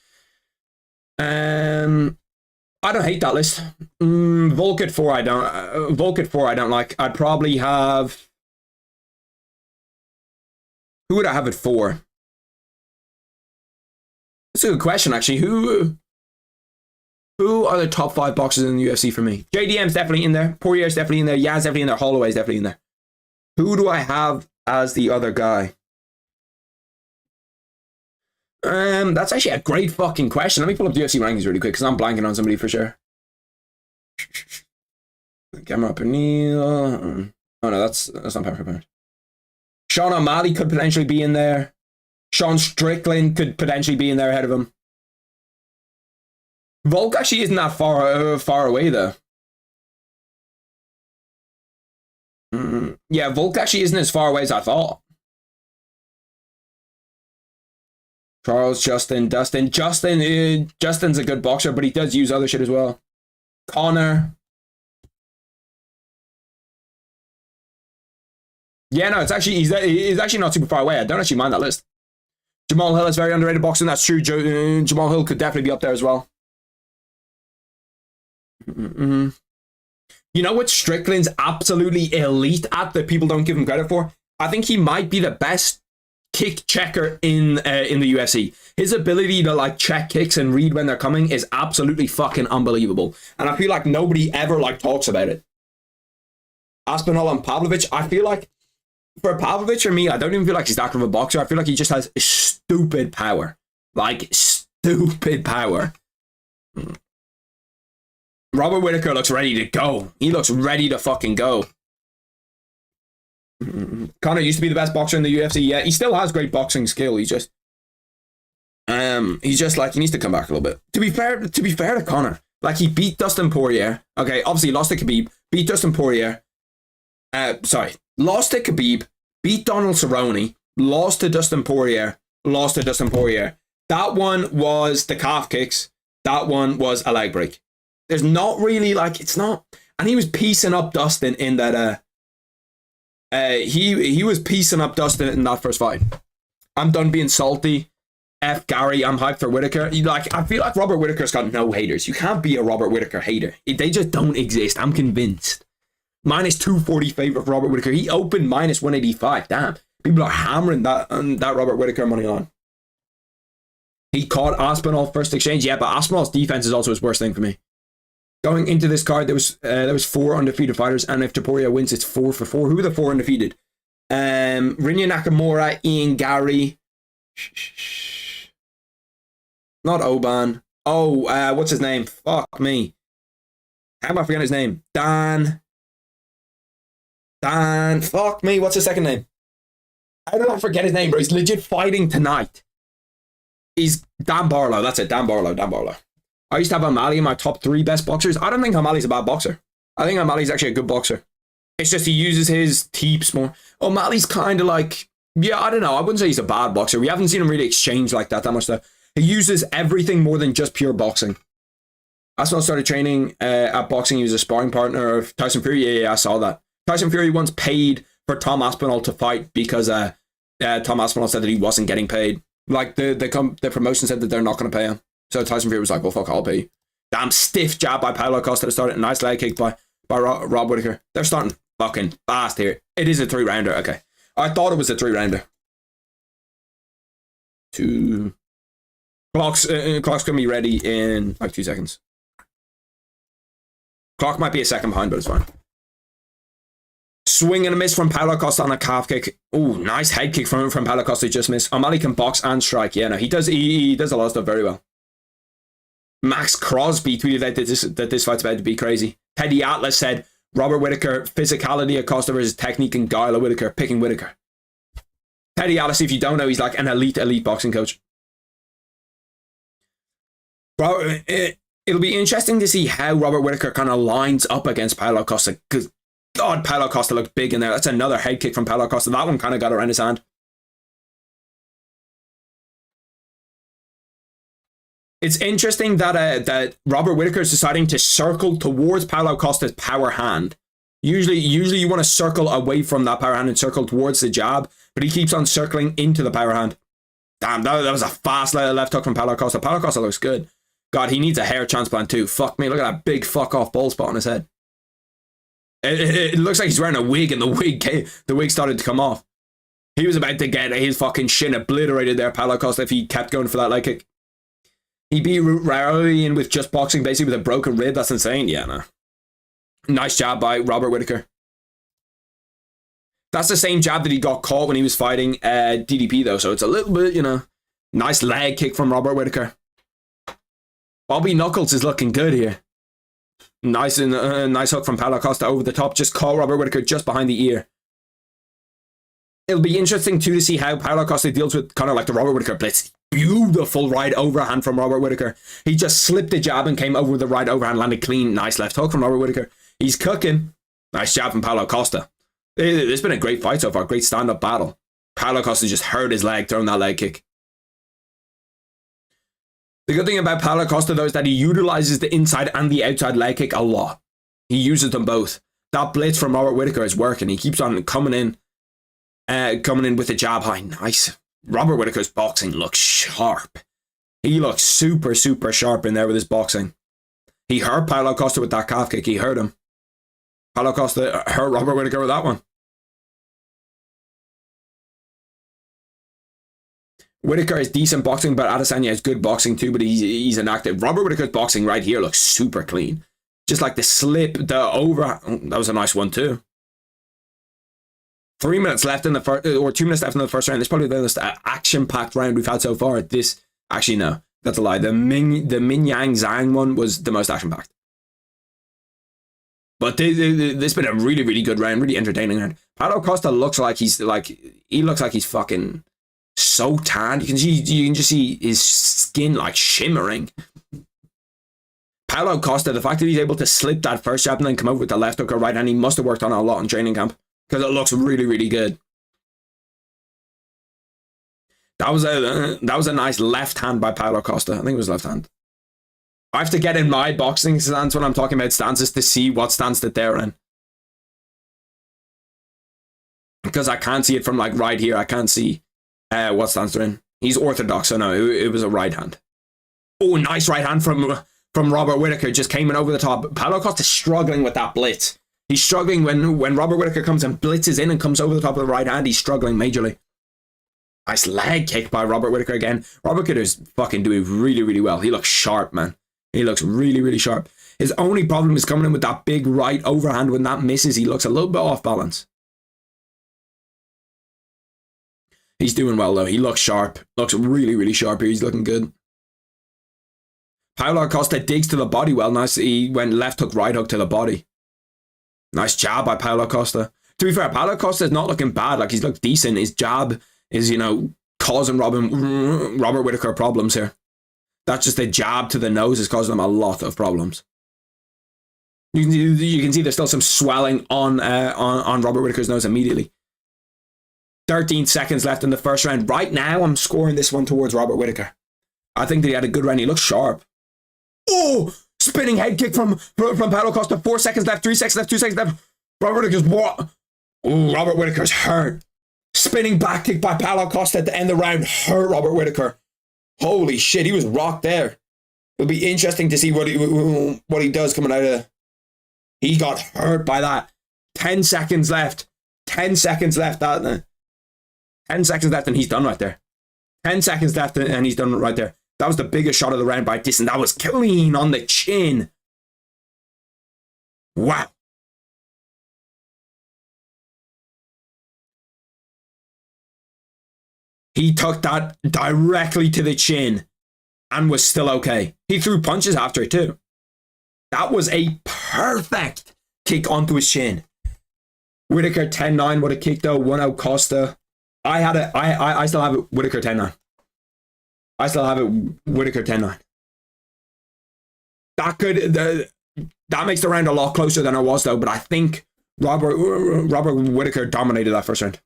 I don't hate that list. Volk at 4, I don't. Volk at 4, I don't like. I'd probably have. Who would I have at 4? That's a good question, actually. Who are the top 5 boxers in the UFC for me? JDM's definitely in there. Poirier's definitely in there. Yan's definitely in there. Holloway's definitely in there. Who do I have as the other guy? That's actually a great fucking question. Let me pull up the UFC rankings really quick because I'm blanking on somebody for sure. Gamma Pernil. Oh no, that's not perfect. Sean O'Malley could potentially be in there. Sean Strickland could potentially be in there ahead of him. Volk actually isn't that far away though. Yeah, Volk actually isn't as far away as I thought. Charles, Justin, Dustin. Justin's a good boxer, but he does use other shit as well. Connor. Yeah, no, it's actually he's actually not super far away. I don't actually mind that list. Jamal Hill is very underrated boxing. That's true. Jamal Hill could definitely be up there as well. Mm-hmm. You know what Strickland's absolutely elite at that people don't give him credit for? I think he might be the best kick checker in the UFC. His ability to like check kicks and read when they're coming is absolutely fucking unbelievable. And I feel like nobody ever like talks about it. Aspinall and Pavlovich, I feel like for Pavlovich or me, I don't even feel like he's that good of a boxer. I feel like he just has stupid power. Like stupid power. Robert Whittaker looks ready to go. He looks ready to fucking go. Conor used to be the best boxer in the UFC. Yeah, he still has great boxing skill. He's just like, he needs to come back a little bit. To be fair to Conor, like he beat Dustin Poirier. Okay, obviously lost to Khabib, beat Dustin Poirier. Lost to Khabib, beat Donald Cerrone, lost to Dustin Poirier, lost to Dustin Poirier. That one was the calf kicks. That one was a leg break. There's not really like, it's not, and he was piecing up Dustin in that. He was piecing up Dustin in that first fight. I'm done being salty. F Gary, I'm hyped for Whittaker. Like, I feel like Robert Whittaker's got no haters. You can't be a Robert Whittaker hater. They just don't exist. I'm convinced. Minus 240 favorite for Robert Whittaker. He opened minus 185. Damn. People are hammering that Robert Whittaker money on. He caught Aspinall first exchange. Yeah, but Aspinall's defense is also his worst thing for me. Going into this card, there was 4 undefeated fighters, and if Topuria wins, it's 4 for 4. Who are the 4 undefeated? Rinya Nakamura, Ian Gary. Not Oban. Oh, what's his name? Fuck me. How am I forgetting his name? Dan. Fuck me. What's his second name? How did I forget his name, bro? He's legit fighting tonight. He's Dan Barlow. That's it. Dan Barlow. I used to have O'Malley in my top 3 best boxers. I don't think O'Malley's a bad boxer. I think O'Malley's actually a good boxer. It's just he uses his teeps more. O'Malley's kind of like, yeah, I don't know. I wouldn't say he's a bad boxer. We haven't seen him really exchange like that much though. He uses everything more than just pure boxing. Aspinall started training at boxing. He was a sparring partner of Tyson Fury. Yeah, I saw that. Tyson Fury once paid for Tom Aspinall to fight because Tom Aspinall said that he wasn't getting paid. Like the promotion said that they're not going to pay him. So Tyson Fury was like, well, fuck, I'll pay you. Damn stiff jab by Paulo Costa to start it. Nice leg kick by Rob Whittaker. They're starting fucking fast here. It is a 3-rounder. Okay. I thought it was a 3-rounder. Clock's going to be ready in like 2 seconds. Clock might be a second behind, but it's fine. Swing and a miss from Paulo Costa on a calf kick. Oh, nice head kick from Paulo Costa. Just missed. O'Malley can box and strike. Yeah, no, he does a lot of stuff very well. Max Crosby tweeted out that this fight's about to be crazy. Teddy Atlas said, Robert Whittaker, physicality at Costa versus technique and guile of Whittaker, picking Whittaker. Teddy Atlas, if you don't know, he's like an elite boxing coach. Bro, it'll be interesting to see how Robert Whittaker kind of lines up against Paulo Costa, because God, Paulo Costa looked big in there. That's another head kick from Paulo Costa. That one kind of got around his hand. It's interesting that Robert Whittaker is deciding to circle towards Paulo Costa's power hand. Usually you want to circle away from that power hand and circle towards the jab, but he keeps on circling into the power hand. Damn, that was a fast left hook from Paulo Costa. Paulo Costa looks good. God, he needs a hair transplant too. Fuck me, look at that big fuck off bald spot on his head. It looks like he's wearing a wig, and the wig started to come off. He was about to get his fucking shin obliterated there, Paulo Costa, if he kept going for that leg kick. He beat Rarian with just boxing, basically with a broken rib. That's insane. Yeah, no. Nice jab by Robert Whittaker. That's the same jab that he got caught when he was fighting DDP, though, so it's a little bit, nice leg kick from Robert Whittaker. Bobby Knuckles is looking good here. Nice hook from Paulo Costa over the top. Just caught Robert Whittaker just behind the ear. It'll be interesting too to see how Paulo Costa deals with kind of like the Robert Whittaker blitz. Beautiful right overhand from Robert Whittaker. He just slipped a jab and came over with the right overhand, landed clean. Nice left hook from Robert Whittaker. He's cooking. Nice jab from Paulo Costa. It's been a great fight so far. Great stand-up battle. Paulo Costa just hurt his leg throwing that leg kick. The good thing about Paulo Costa, though, is that he utilizes the inside and the outside leg kick a lot. He uses them both. That blitz from Robert Whittaker is working. He keeps on coming in with a jab high. Nice. Robert Whittaker's boxing looks sharp. He looks super, super sharp in there with his boxing. He hurt Paulo Costa with that calf kick. He hurt him. Paulo Costa hurt Robert Whittaker with that one. Whittaker is decent boxing, but Adesanya is good boxing too, but he's inactive. Robert Whittaker's boxing right here looks super clean. Just like the slip, the over... Oh, that was a nice one too. 3 minutes left in the first... Or 2 minutes left in the first round. This is probably the most action-packed round we've had so far. This... Actually, no. That's a lie. The Min Yang Zhang one was the most action-packed. But this has been a really, really good round. Really entertaining round. Paulo Costa looks like he's fucking... so tanned. You can just see his skin like shimmering. Paulo Costa, the fact that he's able to slip that first jab and then come over with the left hook or right hand, he must have worked on it a lot in training camp because it looks really, really good. That was a nice left hand by Paulo Costa. I think it was left hand. I have to get in my boxing stance when I'm talking about stances to see what stance that they're in. Because I can't see it from like right here. I can't see what stance they're in. He's orthodox, so no, it was a right hand. Oh, nice right hand from Robert Whittaker. Just came in over the top. Paulo Costa's struggling with that blitz. He's struggling when Robert Whittaker comes and blitzes in and comes over the top of the right hand. He's struggling majorly. Nice leg kick by Robert Whittaker again. Robert Whittaker's fucking doing really, really well. He looks sharp, man. He looks really, really sharp. His only problem is coming in with that big right overhand. When that misses, he looks a little bit off balance. He's doing well, though. He looks sharp. Looks really, really sharp here. He's looking good. Paulo Costa digs to the body well. Nice. He went left hook, right hook to the body. Nice jab by Paulo Costa. To be fair, Paulo Costa is not looking bad. Like, he's looked decent. His jab is, causing Robert Whittaker problems here. That's just a jab to the nose is causing him a lot of problems. You can see there's still some swelling on Robert Whittaker's nose immediately. 13 seconds left in the first round. Right now, I'm scoring this one towards Robert Whittaker. I think that he had a good round. He looks sharp. Oh! Spinning head kick from Paulo Costa. 4 seconds left, 3 seconds left, 2 seconds left. Robert Whittaker's what? Ooh, Robert Whittaker's hurt. Spinning back kick by Paulo Costa at the end of the round hurt Robert Whittaker. Holy shit, he was rocked there. It'll be interesting to see what he does coming out of. He got hurt by that. 10 seconds left. 10 seconds left. 10 seconds left and he's done right there. 10 seconds left and he's done right there. That was the biggest shot of the round by distance. That was clean on the chin. Wow. He took that directly to the chin and was still okay. He threw punches after it too. That was a perfect kick onto his chin. Whittaker 10-9 with a kick though, 1-0 Costa. I still have it Whittaker 10-9. I still have it Whittaker 10-9. That makes the round a lot closer than it was though, but I think Robert Whittaker dominated that first round.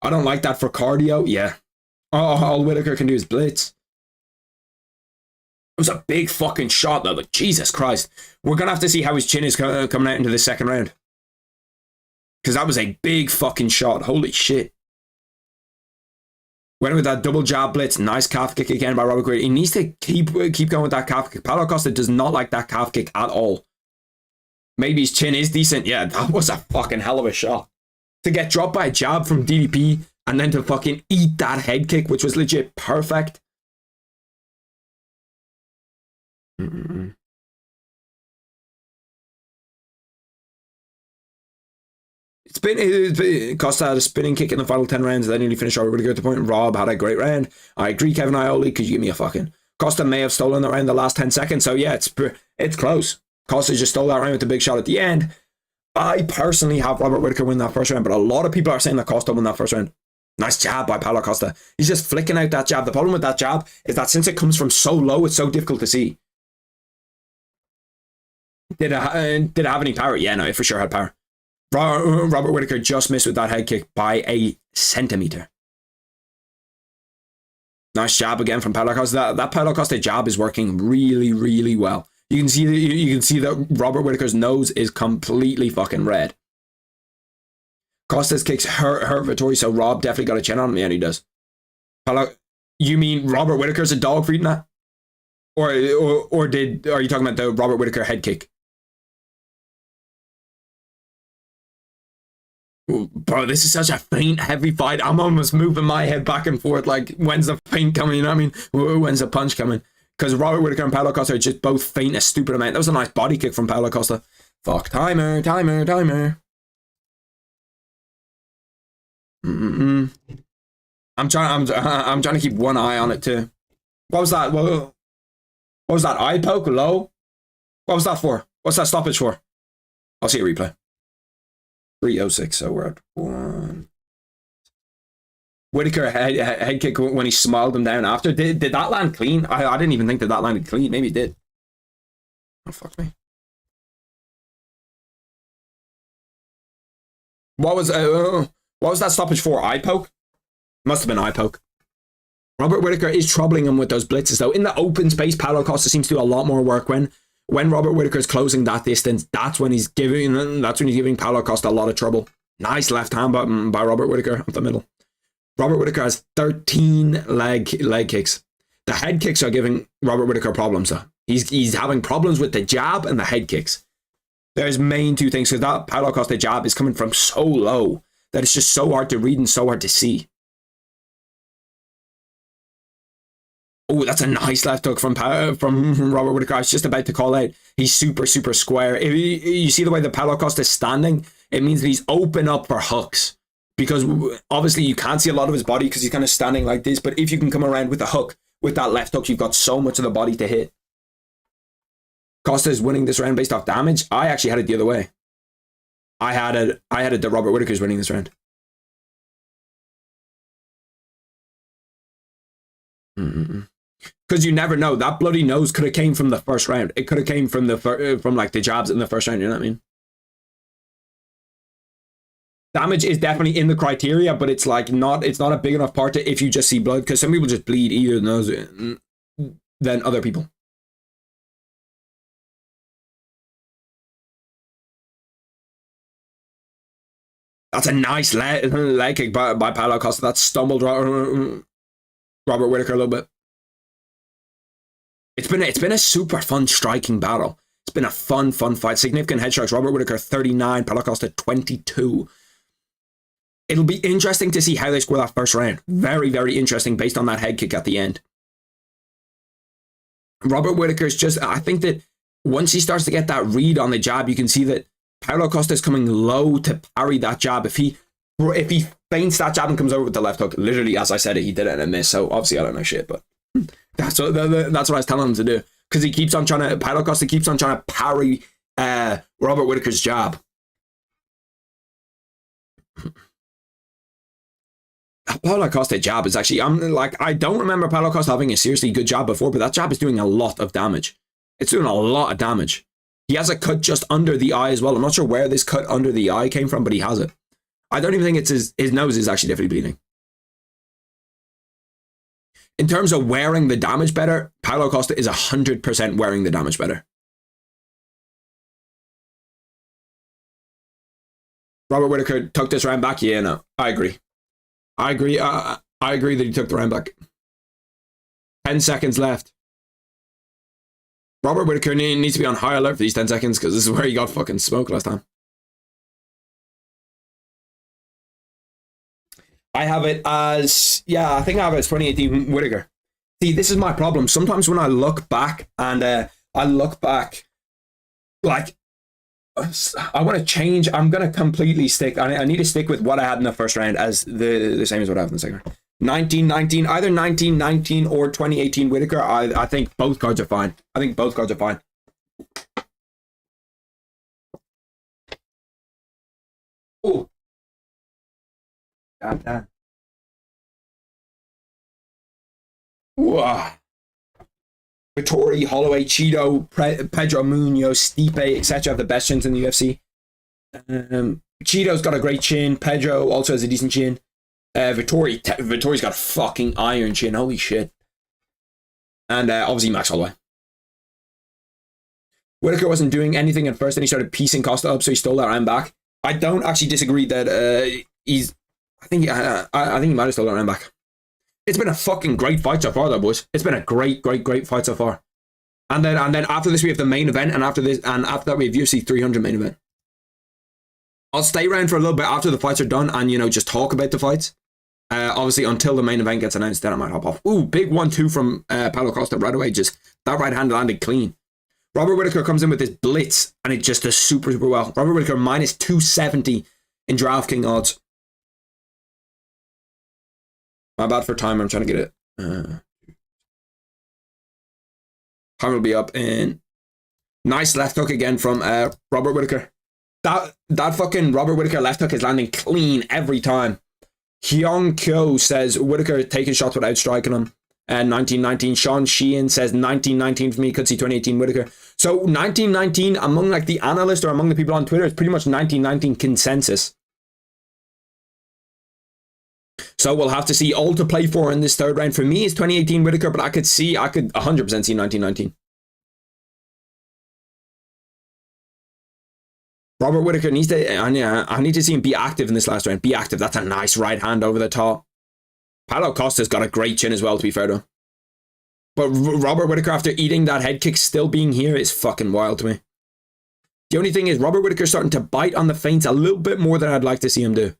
I don't like that for cardio. Yeah. All Whittaker can do is blitz. It was a big fucking shot though. Like, Jesus Christ. We're going to have to see how his chin is coming out into the second round. Because that was a big fucking shot. Holy shit. Went with that double jab blitz. Nice calf kick again by Robert Whittaker. He needs to keep going with that calf kick. Paulo Costa does not like that calf kick at all. Maybe his chin is decent. Yeah, that was a fucking hell of a shot. To get dropped by a jab from DDP and then to fucking eat that head kick, which was legit perfect. Costa had a spinning kick in the final 10 rounds. Then nearly finished. Really good at the point. Rob had a great round. I agree, Kevin Ioli. Could you give me a fucking... Costa may have stolen that round the last 10 seconds. So yeah, it's close. Costa just stole that round with the big shot at the end. I personally have Robert Whittaker win that first round, but a lot of people are saying that Costa won that first round. Nice jab by Paulo Costa. He's just flicking out that jab. The problem with that jab is that since it comes from so low, it's so difficult to see. Did it have any power? Yeah, no, it for sure had power. Robert Whittaker just missed with that head kick by a centimeter. Nice jab again from Paulo Costa. That Paulo Costa jab is working really, really well. You can see that Robert Whittaker's nose is completely fucking red. Costa's kicks hurt Vettori, so Rob definitely got a chin on him. Yeah, he does. You mean Robert Whittaker's a dog for eating that? Or are you talking about the Robert Whittaker head kick? Bro, this is such a feint heavy fight. I'm almost moving my head back and forth like, when's the feint coming? You know what I mean? When's the punch coming? Because Robert Whittaker and Paulo Costa are just both feint a stupid amount. That was a nice body kick from Paulo Costa. Fuck, timer. I'm trying to keep one eye on it too. What was that? What was that? Eye poke low? What was that for? What's that stoppage for? I'll see a replay. 3:06, so we're at 1. Whittaker head kick when he smiled him down after. Did that land clean? I didn't even think that landed clean. Maybe it did. Oh, fuck me. What was that stoppage for? Eye poke? Must have been eye poke. Robert Whittaker is troubling him with those blitzes though. In the open space, Paulo Costa seems to do a lot more work when Robert Whittaker is closing that distance. That's when he's giving Paulo Costa a lot of trouble. Nice left hand by Robert Whittaker up the middle. Robert Whittaker has 13 leg kicks. The head kicks are giving Robert Whittaker problems though. He's having problems with the jab and the head kicks. There's main two things, because that Paulo Costa jab is coming from so low that it's just so hard to read and so hard to see. Oh, that's a nice left hook from Robert Whittaker. I was just about to call out. He's super, super square. If you see the way that Paulo Costa is standing, it means that he's open up for hooks. Because obviously you can't see a lot of his body because he's kind of standing like this. But if you can come around with a hook, with that left hook, you've got so much of the body to hit. Costa is winning this round based off damage. I actually had it the other way. I had it that Robert Whittaker's winning this round. Because you never know. That bloody nose could have came from the first round. It could have came from like the jabs in the first round. You know what I mean? Damage is definitely in the criteria, but it's like it's not a big enough part to if you just see blood, because some people just bleed easier than other people. That's a nice leg kick by Paulo Costa. That stumbled Robert Whittaker a little bit. It's been a super fun striking battle. It's been a fun fight. Significant head strikes. Robert Whittaker 39, Paulo Costa 22. It'll be interesting to see how they score that first round. Very, very interesting based on that head kick at the end. Robert Whittaker's just, I think that once he starts to get that read on the jab, you can see that Paulo Costa is coming low to parry that jab. If he feints that jab and comes over with the left hook, literally, as I said it, he did it in a miss. So obviously I don't know shit, but that's what I was telling him to do. Because he keeps on trying to, Paulo Costa keeps on trying to parry Robert Whittaker's jab. Paulo Costa jab is actually, I don't remember Paulo Costa having a seriously good jab before, but that jab is doing a lot of damage. It's doing a lot of damage. He has a cut just under the eye as well. I'm not sure where this cut under the eye came from, but he has it. I don't even think it's his nose is actually definitely bleeding. In terms of wearing the damage better, Paulo Costa is 100% wearing the damage better. Robert Whittaker took this round back. Yeah, no, I agree. I agree that he took the round back. 10 seconds left. Robert Whittaker needs to be on high alert for these 10 seconds because this is where he got fucking smoked last time. I have it as, I think I have it as 2018 Whittaker. See, this is my problem. Sometimes when I look back and like, I want to change. I'm going to completely stick. I need to stick with what I had in the first round as the same as what I have in the second round. 1919, either 1919 or 2018 Whittaker. I think both cards are fine. I think both cards are fine. Oh. Damn. Wow. Vettori, Holloway, Cheeto, Pedro Munoz, Stipe, etc. have the best chins in the UFC. Cheeto's got a great chin. Pedro also has a decent chin. Vettori's got a fucking iron chin. Holy shit. And obviously Max Holloway. Whittaker wasn't doing anything at first, and he started piecing Costa up, so he stole that round back. I don't actually disagree that I think he might have stolen that round back. It's been a fucking great fight so far, though, boys. It's been a great fight so far. And then after this we have the main event, and after that we have UFC 300 main event. I'll stay around for a little bit after the fights are done, and just talk about the fights. Obviously until the main event gets announced, then I might hop off. Ooh, big 1-2 from Paulo Costa right away. Just that right hand landed clean. Robert Whittaker comes in with his blitz, and it just does super well. Robert Whittaker minus 270 in DraftKings odds. My bad for time. I'm trying to get it. Time will be up in. Nice left hook again from Robert Whittaker. That fucking Robert Whittaker left hook is landing clean every time. Hyung Kyo says Whittaker taking shots without striking him. 1919. Sean Sheehan says 1919 for me. Could see 2018 Whittaker. So 1919 among like the analysts or among the people on Twitter, it's pretty much 1919 consensus. So we'll have to see all to play for in this third round. For me, it's 2018 Whittaker, but I could 100% see 1919. Robert Whittaker needs to, I need to see him be active in this last round. Be active. That's a nice right hand over the top. Paulo Costa's got a great chin as well, to be fair, though. But Robert Whittaker, after eating that head kick, still being here is fucking wild to me. The only thing is, Robert Whittaker's starting to bite on the feints a little bit more than I'd like to see him do.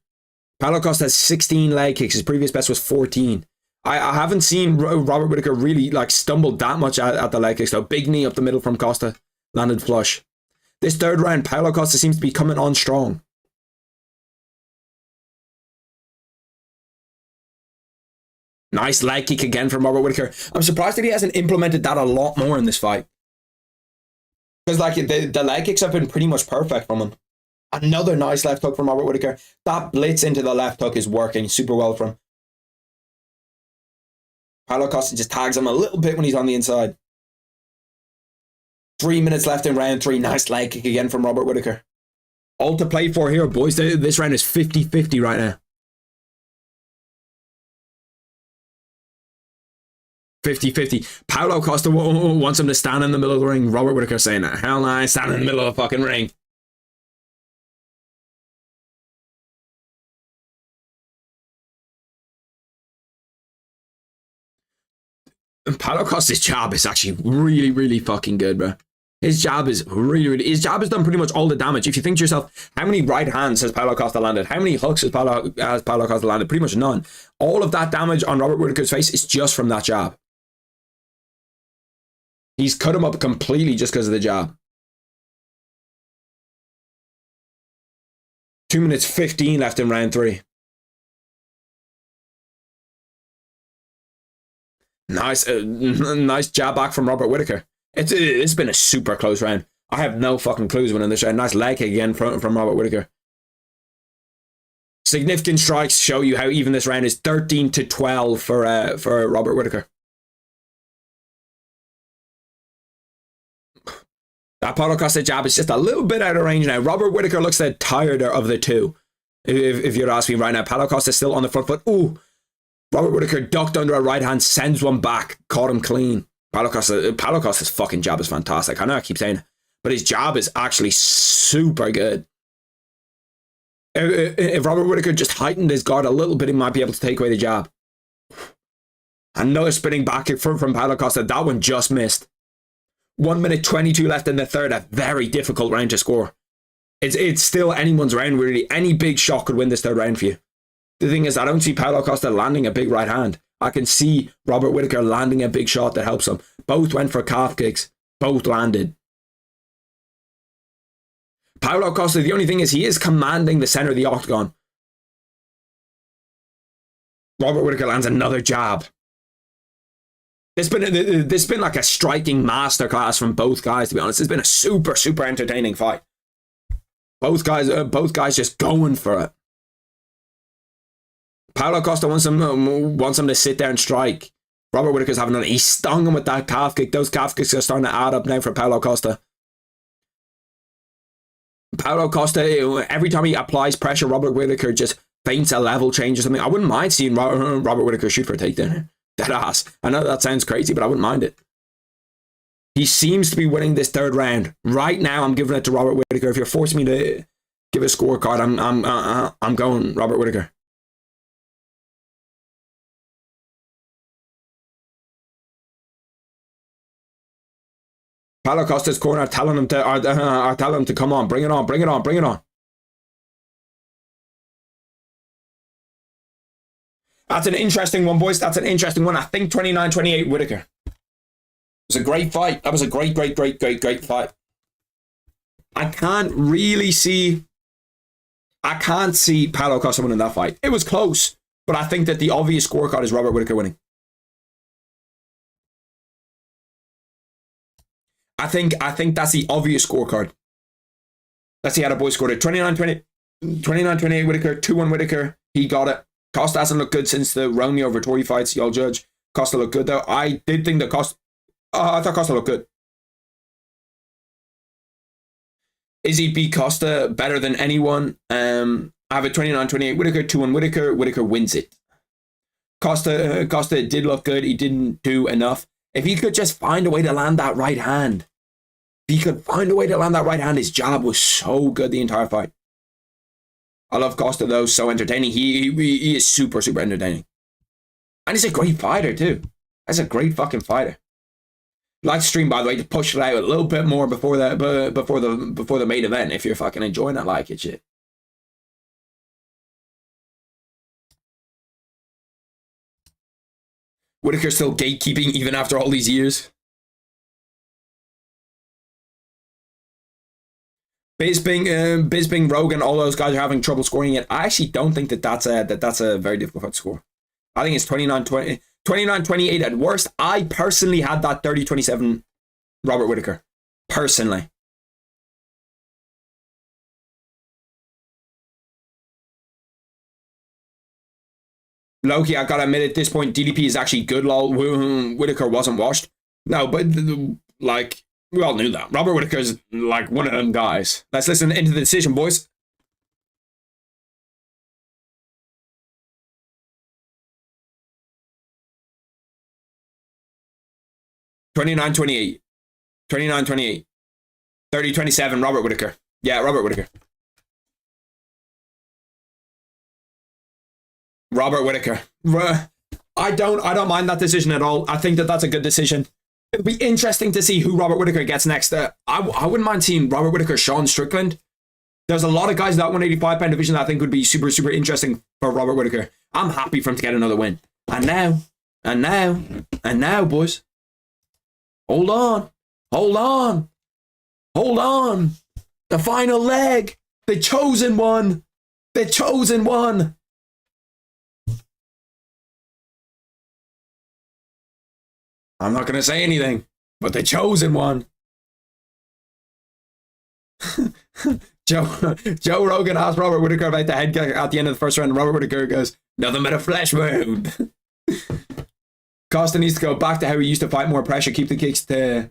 Paulo Costa has 16 leg kicks. His previous best was 14. I haven't seen Robert Whittaker really like stumble that much at the leg kicks, though. Big knee up the middle from Costa. Landed flush. This third round, Paulo Costa seems to be coming on strong. Nice leg kick again from Robert Whittaker. I'm surprised that he hasn't implemented that a lot more in this fight. Because like the leg kicks have been pretty much perfect from him. Another nice left hook from Robert Whittaker. That blitz into the left hook is working super well for him. Paulo Costa just tags him a little bit when he's on the inside. 3 minutes left in round 3. Nice leg kick again from Robert Whittaker. All to play for here, boys. This round is 50-50 right now. 50-50. Paulo Costa wants him to stand in the middle of the ring. Robert Whittaker saying, hell no, stand in the middle of the fucking ring. Paulo Costa's jab is actually really, really fucking good, bro. His jab is his jab has done pretty much all the damage. If you think to yourself, how many right hands has Paulo Costa landed? How many hooks has Paulo Costa landed? Pretty much none. All of that damage on Robert Whittaker's face is just from that jab. He's cut him up completely just because of the jab. 2 minutes 15 left in round 3. Nice jab back from Robert Whittaker. It's been a super close round. I have no fucking clues winning this round. Nice leg kick again from Robert Whittaker. Significant strikes show you how even this round is. 13-12 for Robert Whittaker. That Paulo Costa jab is just a little bit out of range now. Robert Whittaker looks the tireder of the two. If you're asking me right now, Paulo Costa is still on the front foot. Ooh, Robert Whittaker ducked under a right hand, sends one back, caught him clean. Paulo Costa's fucking jab is fantastic. I know I keep saying it, but his jab is actually super good. If Robert Whittaker just heightened his guard a little bit, he might be able to take away the jab. Another spinning back kick from Paulo Costa. That one just missed. 1 minute 22 left in the third. A very difficult round to score. It's still anyone's round, really. Any big shot could win this third round for you. The thing is, I don't see Paulo Costa landing a big right hand. I can see Robert Whittaker landing a big shot that helps him. Both went for calf kicks. Both landed. Paulo Costa, the only thing is he is commanding the center of the octagon. Robert Whittaker lands another jab. This been like a striking masterclass from both guys, to be honest. It's been a super, super entertaining fight. Both guys just going for it. Paulo Costa wants him to sit there and strike. Robert Whittaker's having he stung him with that calf kick. Those calf kicks are starting to add up now for Paulo Costa. Paulo Costa, every time he applies pressure, Robert Whittaker just feints a level change or something. I wouldn't mind seeing Robert Whittaker shoot for a takedown. Dead ass. I know that sounds crazy, but I wouldn't mind it. He seems to be winning this third round. Right now, I'm giving it to Robert Whittaker. If you're forcing me to give a scorecard, I'm going Robert Whittaker. Paulo Costa's corner are telling him to come on, bring it on, bring it on, bring it on. That's an interesting one, boys. That's an interesting one. I think 29-28 Whittaker. It was a great fight. That was a great fight. I can't see Paulo Costa winning that fight. It was close, but I think that the obvious scorecard is Robert Whittaker winning. I think that's the obvious scorecard. Let's see how the boys scored it. 29-28 Whittaker, 2-1 Whittaker. He got it. Costa hasn't looked good since the Romeo Vettori fights. Y'all judge. Costa looked good though. I did think that I thought Costa looked good. Izzy beat Costa better than anyone. I have a 29-28 Whittaker, 2-1 Whittaker. Whittaker wins it. Costa did look good. He didn't do enough. If he could just find a way to land that right hand. His jab was so good the entire fight. I love Costa though, so entertaining. He is super, super entertaining. And he's a great fighter too. That's a great fucking fighter. Like the stream, by the way, to push it out a little bit more before the main event if you're fucking enjoying it like it shit. Whittaker still gatekeeping even after all these years. Bisping, Rogan, all those guys are having trouble scoring it. I actually don't think that's a very difficult fight to score. I think it's 29-20, 29-28 at worst. I personally had that 30-27 Robert Whittaker. Personally. Loki, I gotta admit at this point, DDP is actually good, lol. Whittaker wasn't washed. No, but like, we all knew that. Robert Whittaker's like one of them guys. Let's listen into the decision, boys. (29-28), 29-28, 30-27. Robert Whittaker. Yeah, Robert Whittaker. Robert Whittaker. I don't mind that decision at all. I think that that's a good decision. It'll be interesting to see who Robert Whittaker gets next. I wouldn't mind seeing Robert Whittaker, Sean Strickland. There's a lot of guys in that 185-pound division that I think would be super, super interesting for Robert Whittaker. I'm happy for him to get another win. And now, boys. Hold on. The final leg. The chosen one. I'm not going to say anything, but the chosen one. Joe Rogan asked Robert Whittaker about the head kick at the end of the first round, and Robert Whittaker goes, nothing but a flesh wound. Costa needs to go back to how he used to fight, more pressure, keep the kicks to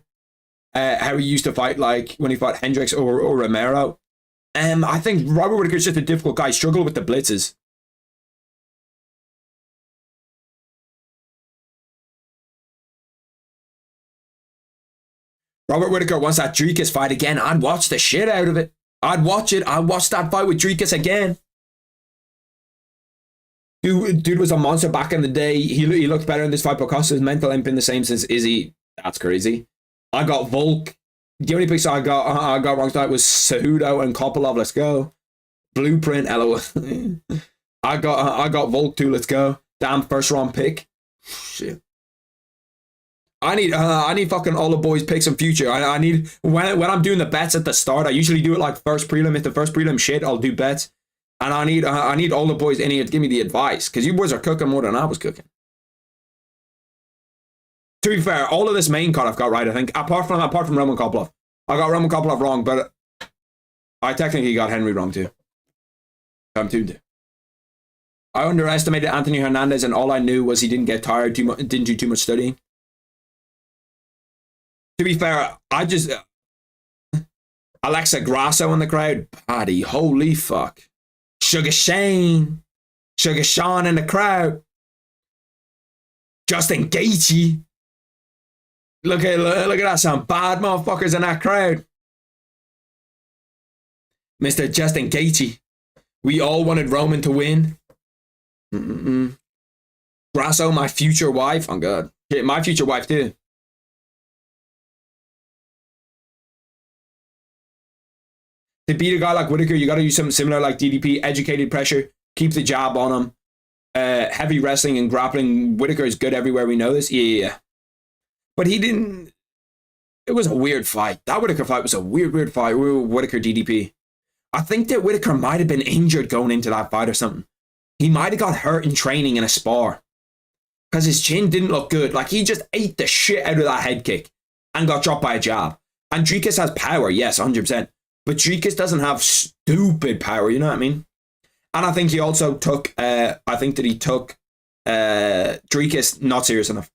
how he used to fight, like when he fought Hendricks or Romero. I think Robert Whittaker's just a difficult guy, struggle with the blitzes. Robert Whittaker wants that Dricus fight again. I'd watch the shit out of it. I'd watch it. I'd watch that fight with Dricus again. Dude was a monster back in the day. He looked better in this fight, but Costa's mental ain't been the same since Izzy. That's crazy. I got Volk. The only picks I got wrong tonight was Cejudo and Kopilov. Let's go. Blueprint. LOL. I got Volk too. Let's go. Damn first round pick. Shit. I need fucking all the boys picks in future. I need when I'm doing the bets at the start. I usually do it like first prelim. If the first prelim shit, I'll do bets. And I need all the boys in here to give me the advice, because you boys are cooking more than I was cooking. To be fair, all of this main card I've got right, I think, apart from Roman Kopilov. I got Roman Kopilov wrong, but I technically got Henry wrong too. I'm tuned. I underestimated Anthony Hernandez, and all I knew was he didn't get tired too much, didn't do too much studying. To be fair, Alexa Grasso in the crowd. Paddy, holy fuck. Sugar Sean in the crowd. Justin Gaethje. Look at that, some bad motherfuckers in that crowd. Mr. Justin Gaethje. We all wanted Roman to win. Grasso, my future wife. Oh god. Yeah, my future wife too. To beat a guy like Whittaker, you got to use something similar like DDP, educated pressure, keep the jab on him. Heavy wrestling and grappling. Whittaker is good everywhere, we know this. Yeah. But he didn't... It was a weird fight. That Whittaker fight was a weird fight. Whittaker DDP. I think that Whittaker might have been injured going into that fight or something. He might have got hurt in training in a spar. Because his chin didn't look good. Like, he just ate the shit out of that head kick and got dropped by a jab. And Dricus has power, yes, 100%. But Dricus doesn't have stupid power, you know what I mean? And I think he also took, Dricus not serious enough.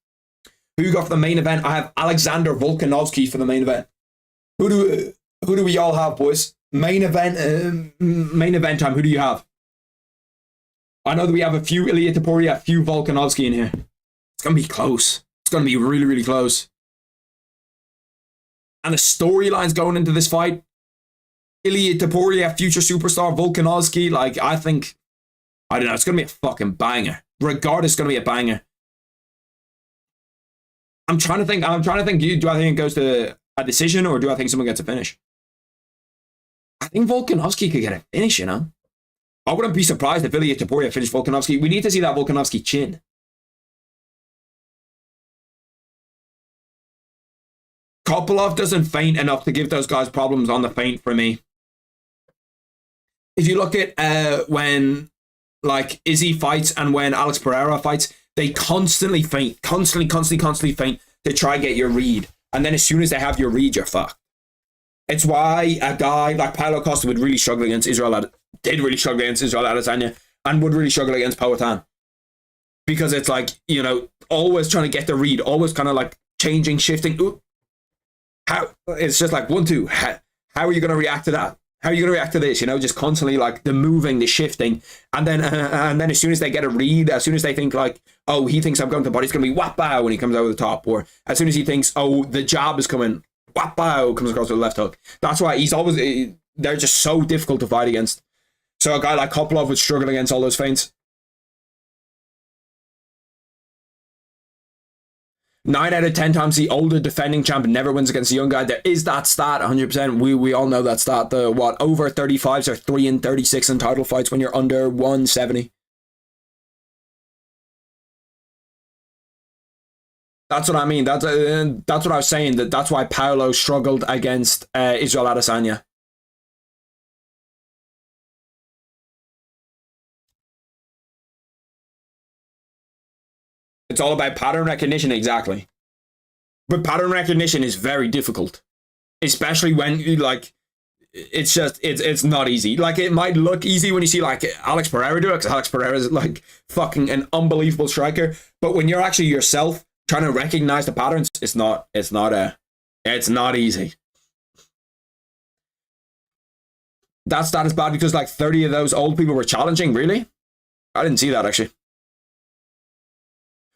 Who you got for the main event? I have Alexander Volkanovski for the main event. Who do we all have, boys? Main event time, who do you have? I know that we have a few Ilia Topuria, a few Volkanovski in here. It's going to be close. It's going to be really, really close. And the storylines going into this fight, Ilia Topuria, future superstar, Volkanovski, like, I don't know, it's going to be a fucking banger. Regardless, it's going to be a banger. I'm trying to think, do I think it goes to a decision, or do I think someone gets a finish? I think Volkanovski could get a finish, you know? I wouldn't be surprised if Ilia Topuria finished Volkanovski. We need to see that Volkanovski chin. Kopilov doesn't feint enough to give those guys problems on the feint for me. If you look at when like Izzy fights and when Alex Pereira fights, they constantly feint, constantly feint to try and get your read. And then as soon as they have your read, you're fucked. It's why a guy like Paulo Costa would really struggle against Israel Adesanya, and would really struggle against Poatan. Because it's like, you know, always trying to get the read, always kind of like changing, shifting. Ooh. It's just like 1, 2. How are you going to react to that? How are you going to react to this? You know, just constantly like the moving, the shifting. And then as soon as they get a read, as soon as they think like, oh, he thinks I'm going to the body, it's going to be whap bow when he comes over the top. Or as soon as he thinks, oh, the jab is coming, whap bow comes across with the left hook. That's why they're just so difficult to fight against. So a guy like Kopilov would struggle against all those feints. 9 out of 10 times the older defending champ never wins against the young guy. There is that stat, 100%. We all know that stat. The over 35s are 3 and 36 in title fights when you're under 170. That's what I mean. That's what I was saying. That's why Paulo struggled against Israel Adesanya. It's all about pattern recognition, exactly. But pattern recognition is very difficult, especially when you like. It's not easy. Like, it might look easy when you see like Alex Pereira do it, because Alex Pereira is like fucking an unbelievable striker. But when you're actually yourself trying to recognize the patterns, it's not easy. That stat is bad because like 30 of those old people were challenging. Really? I didn't see that actually.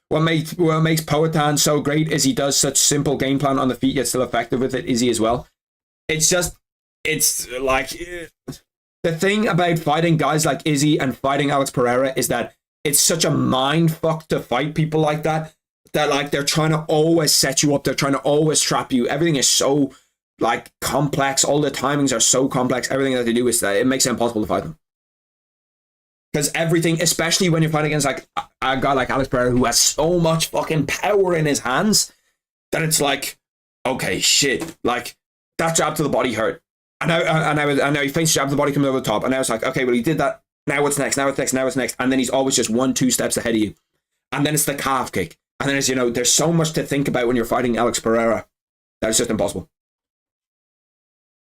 What makes Poatan so great is he does such simple game plan on the feet, yet still effective with it. Izzy as well. It's like the thing about fighting guys like Izzy and fighting Alex Pereira is that it's such a mind fuck to fight people like that like they're trying to always set you up. They're trying to always trap you. Everything is so like complex. All the timings are so complex. Everything that they do is that it makes it impossible to fight them. Because everything, especially when you're fighting against like a guy like Alex Pereira who has so much fucking power in his hands, that it's like, okay, shit, like that jab to the body hurt. And now he feints jab to the body coming over the top, and now it's like, okay, well he did that. Now what's next? Now what's next? Now what's next? And then he's always just 1-2 steps ahead of you. And then it's the calf kick. And then it's, you know, there's so much to think about when you're fighting Alex Pereira that it's just impossible.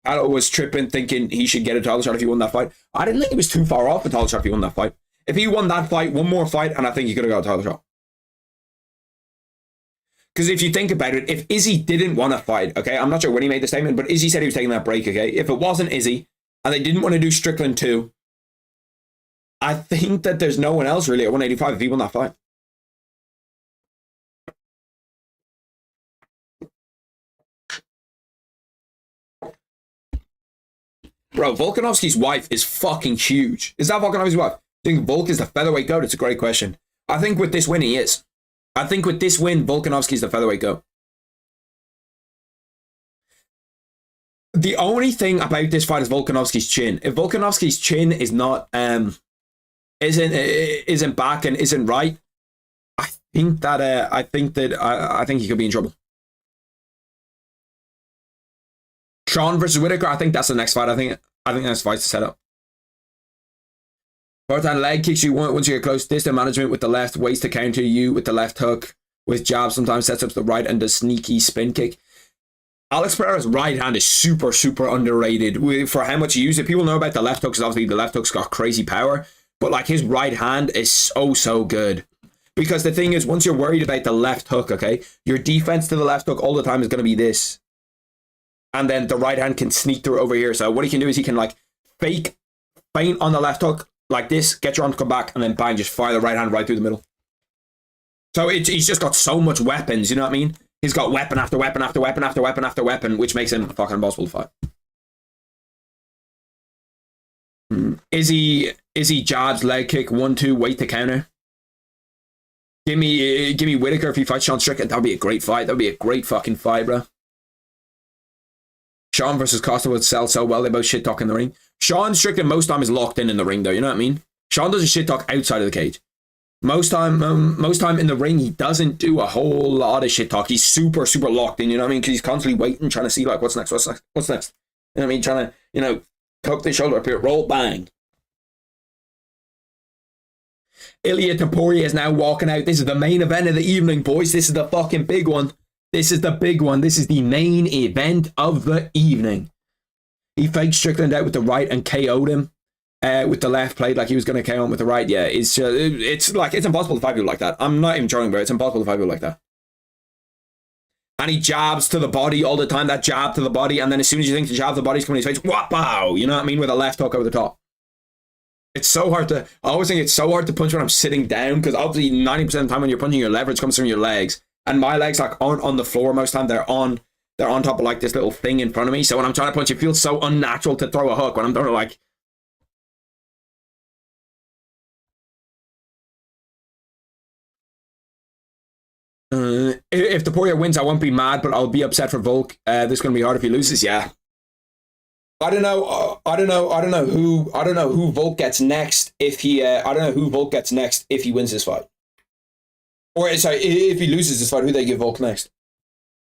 Paulo was tripping, thinking he should get a title shot if he won that fight. I didn't think he was too far off a title shot if he won that fight. If he won that fight, one more fight, and I think he could have got a title shot. Because if you think about it, if Izzy didn't want to fight, okay, I'm not sure when he made the statement, but Izzy said he was taking that break, okay? If it wasn't Izzy, and they didn't want to do Strickland 2, I think that there's no one else really at 185 if he won that fight. Bro, Volkanovski's wife is fucking huge. Is that Volkanovski's wife? Do you think Volk is the featherweight GOAT? It's a great question. I think with this win, he is. I think with this win, Volkanovski's the featherweight GOAT. The only thing about this fight is Volkanovski's chin. If Volkanovski's chin is not isn't back and isn't right, I think he could be in trouble. Sean versus Whitaker, I think that's the next fight. I think that's fight to set up. Poatan leg kicks you once you get close. Distance management with the left, ways to counter you with the left hook. With jab, sometimes sets up the right and does sneaky spin kick. Alex Pereira's right hand is super, super underrated for how much he uses it. People know about the left hook because obviously the left hook's got crazy power. But like his right hand is so good. Because the thing is, once you're worried about the left hook, okay, your defense to the left hook all the time is going to be this. And then the right hand can sneak through over here. So what he can do is he can like feint on the left hook like this, get your arm to come back, and then bang, just fire the right hand right through the middle. So he's just got so much weapons, you know what I mean? He's got weapon after weapon after weapon after weapon after weapon, which makes him fucking impossible to fight. Izzy jabs, leg kick, 1-2, wait to counter. Give me Whitaker if he fights Sean Strickland. That'd be a great fight. That'd be a great fucking fight, bro. Sean versus Costa would sell so well. They both shit talk in the ring. Sean Strickland most time is locked in the ring, though. You know what I mean? Sean doesn't shit talk outside of the cage. Most time in the ring, he doesn't do a whole lot of shit talk. He's super, super locked in. You know what I mean? Because he's constantly waiting, trying to see like what's next. You know what I mean? Trying to cock the shoulder up here, roll, bang. Ilia Topuria is now walking out. This is the main event of the evening, boys. This is the fucking big one. This is the big one. This is the main event of the evening. He faked Strickland out with the right and KO'd him with the left, played like he was going to KO him with the right. Yeah, it's impossible to fight people like that. I'm not even joking, bro. It's impossible to fight people like that. And he jabs to the body all the time, that jab to the body, and then as soon as you think the jab to the body's coming in his face, wow, you know what I mean, with a left hook over the top. It's so hard I always think it's so hard to punch when I'm sitting down, because obviously 90% of the time when you're punching, your leverage comes from your legs. And my legs like aren't on the floor most of the time. They're on top of like this little thing in front of me. So when I'm trying to punch, it feels so unnatural to throw a hook when I'm trying to like. if Topuria wins, I won't be mad, but I'll be upset for Volk. This is going to be hard if he loses. Yeah. I don't know who Volk gets next if he. I don't know who Volk gets next if he wins this fight. Or sorry, if he loses this fight, who they give Volk next?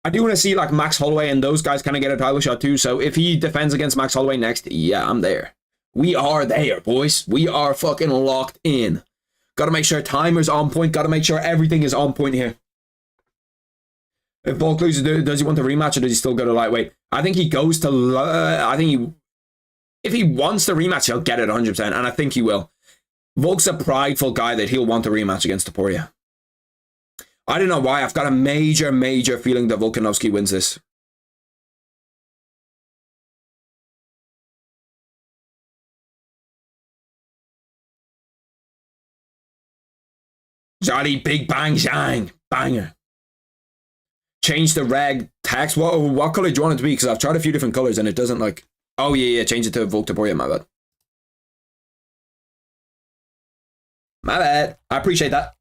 I do want to see like Max Holloway and those guys kind of get a title shot too. So if he defends against Max Holloway next, yeah, I'm there. We are there, boys. We are fucking locked in. Got to make sure timer's on point. Got to make sure everything is on point here. If Volk loses, does he want the rematch or does he still go to lightweight? I think he goes to. If he wants the rematch, he'll get it 100%, and I think he will. Volk's a prideful guy that he'll want the rematch against Topuria. I don't know why. I've got a major feeling that Volkanovski wins this. Johnny Big Bang Zhang. Banger. Change the reg text. What color do you want it to be? Because I've tried a few different colors and it doesn't like... Oh, yeah. Change it to Volk Topuria. My bad. My bad. I appreciate that.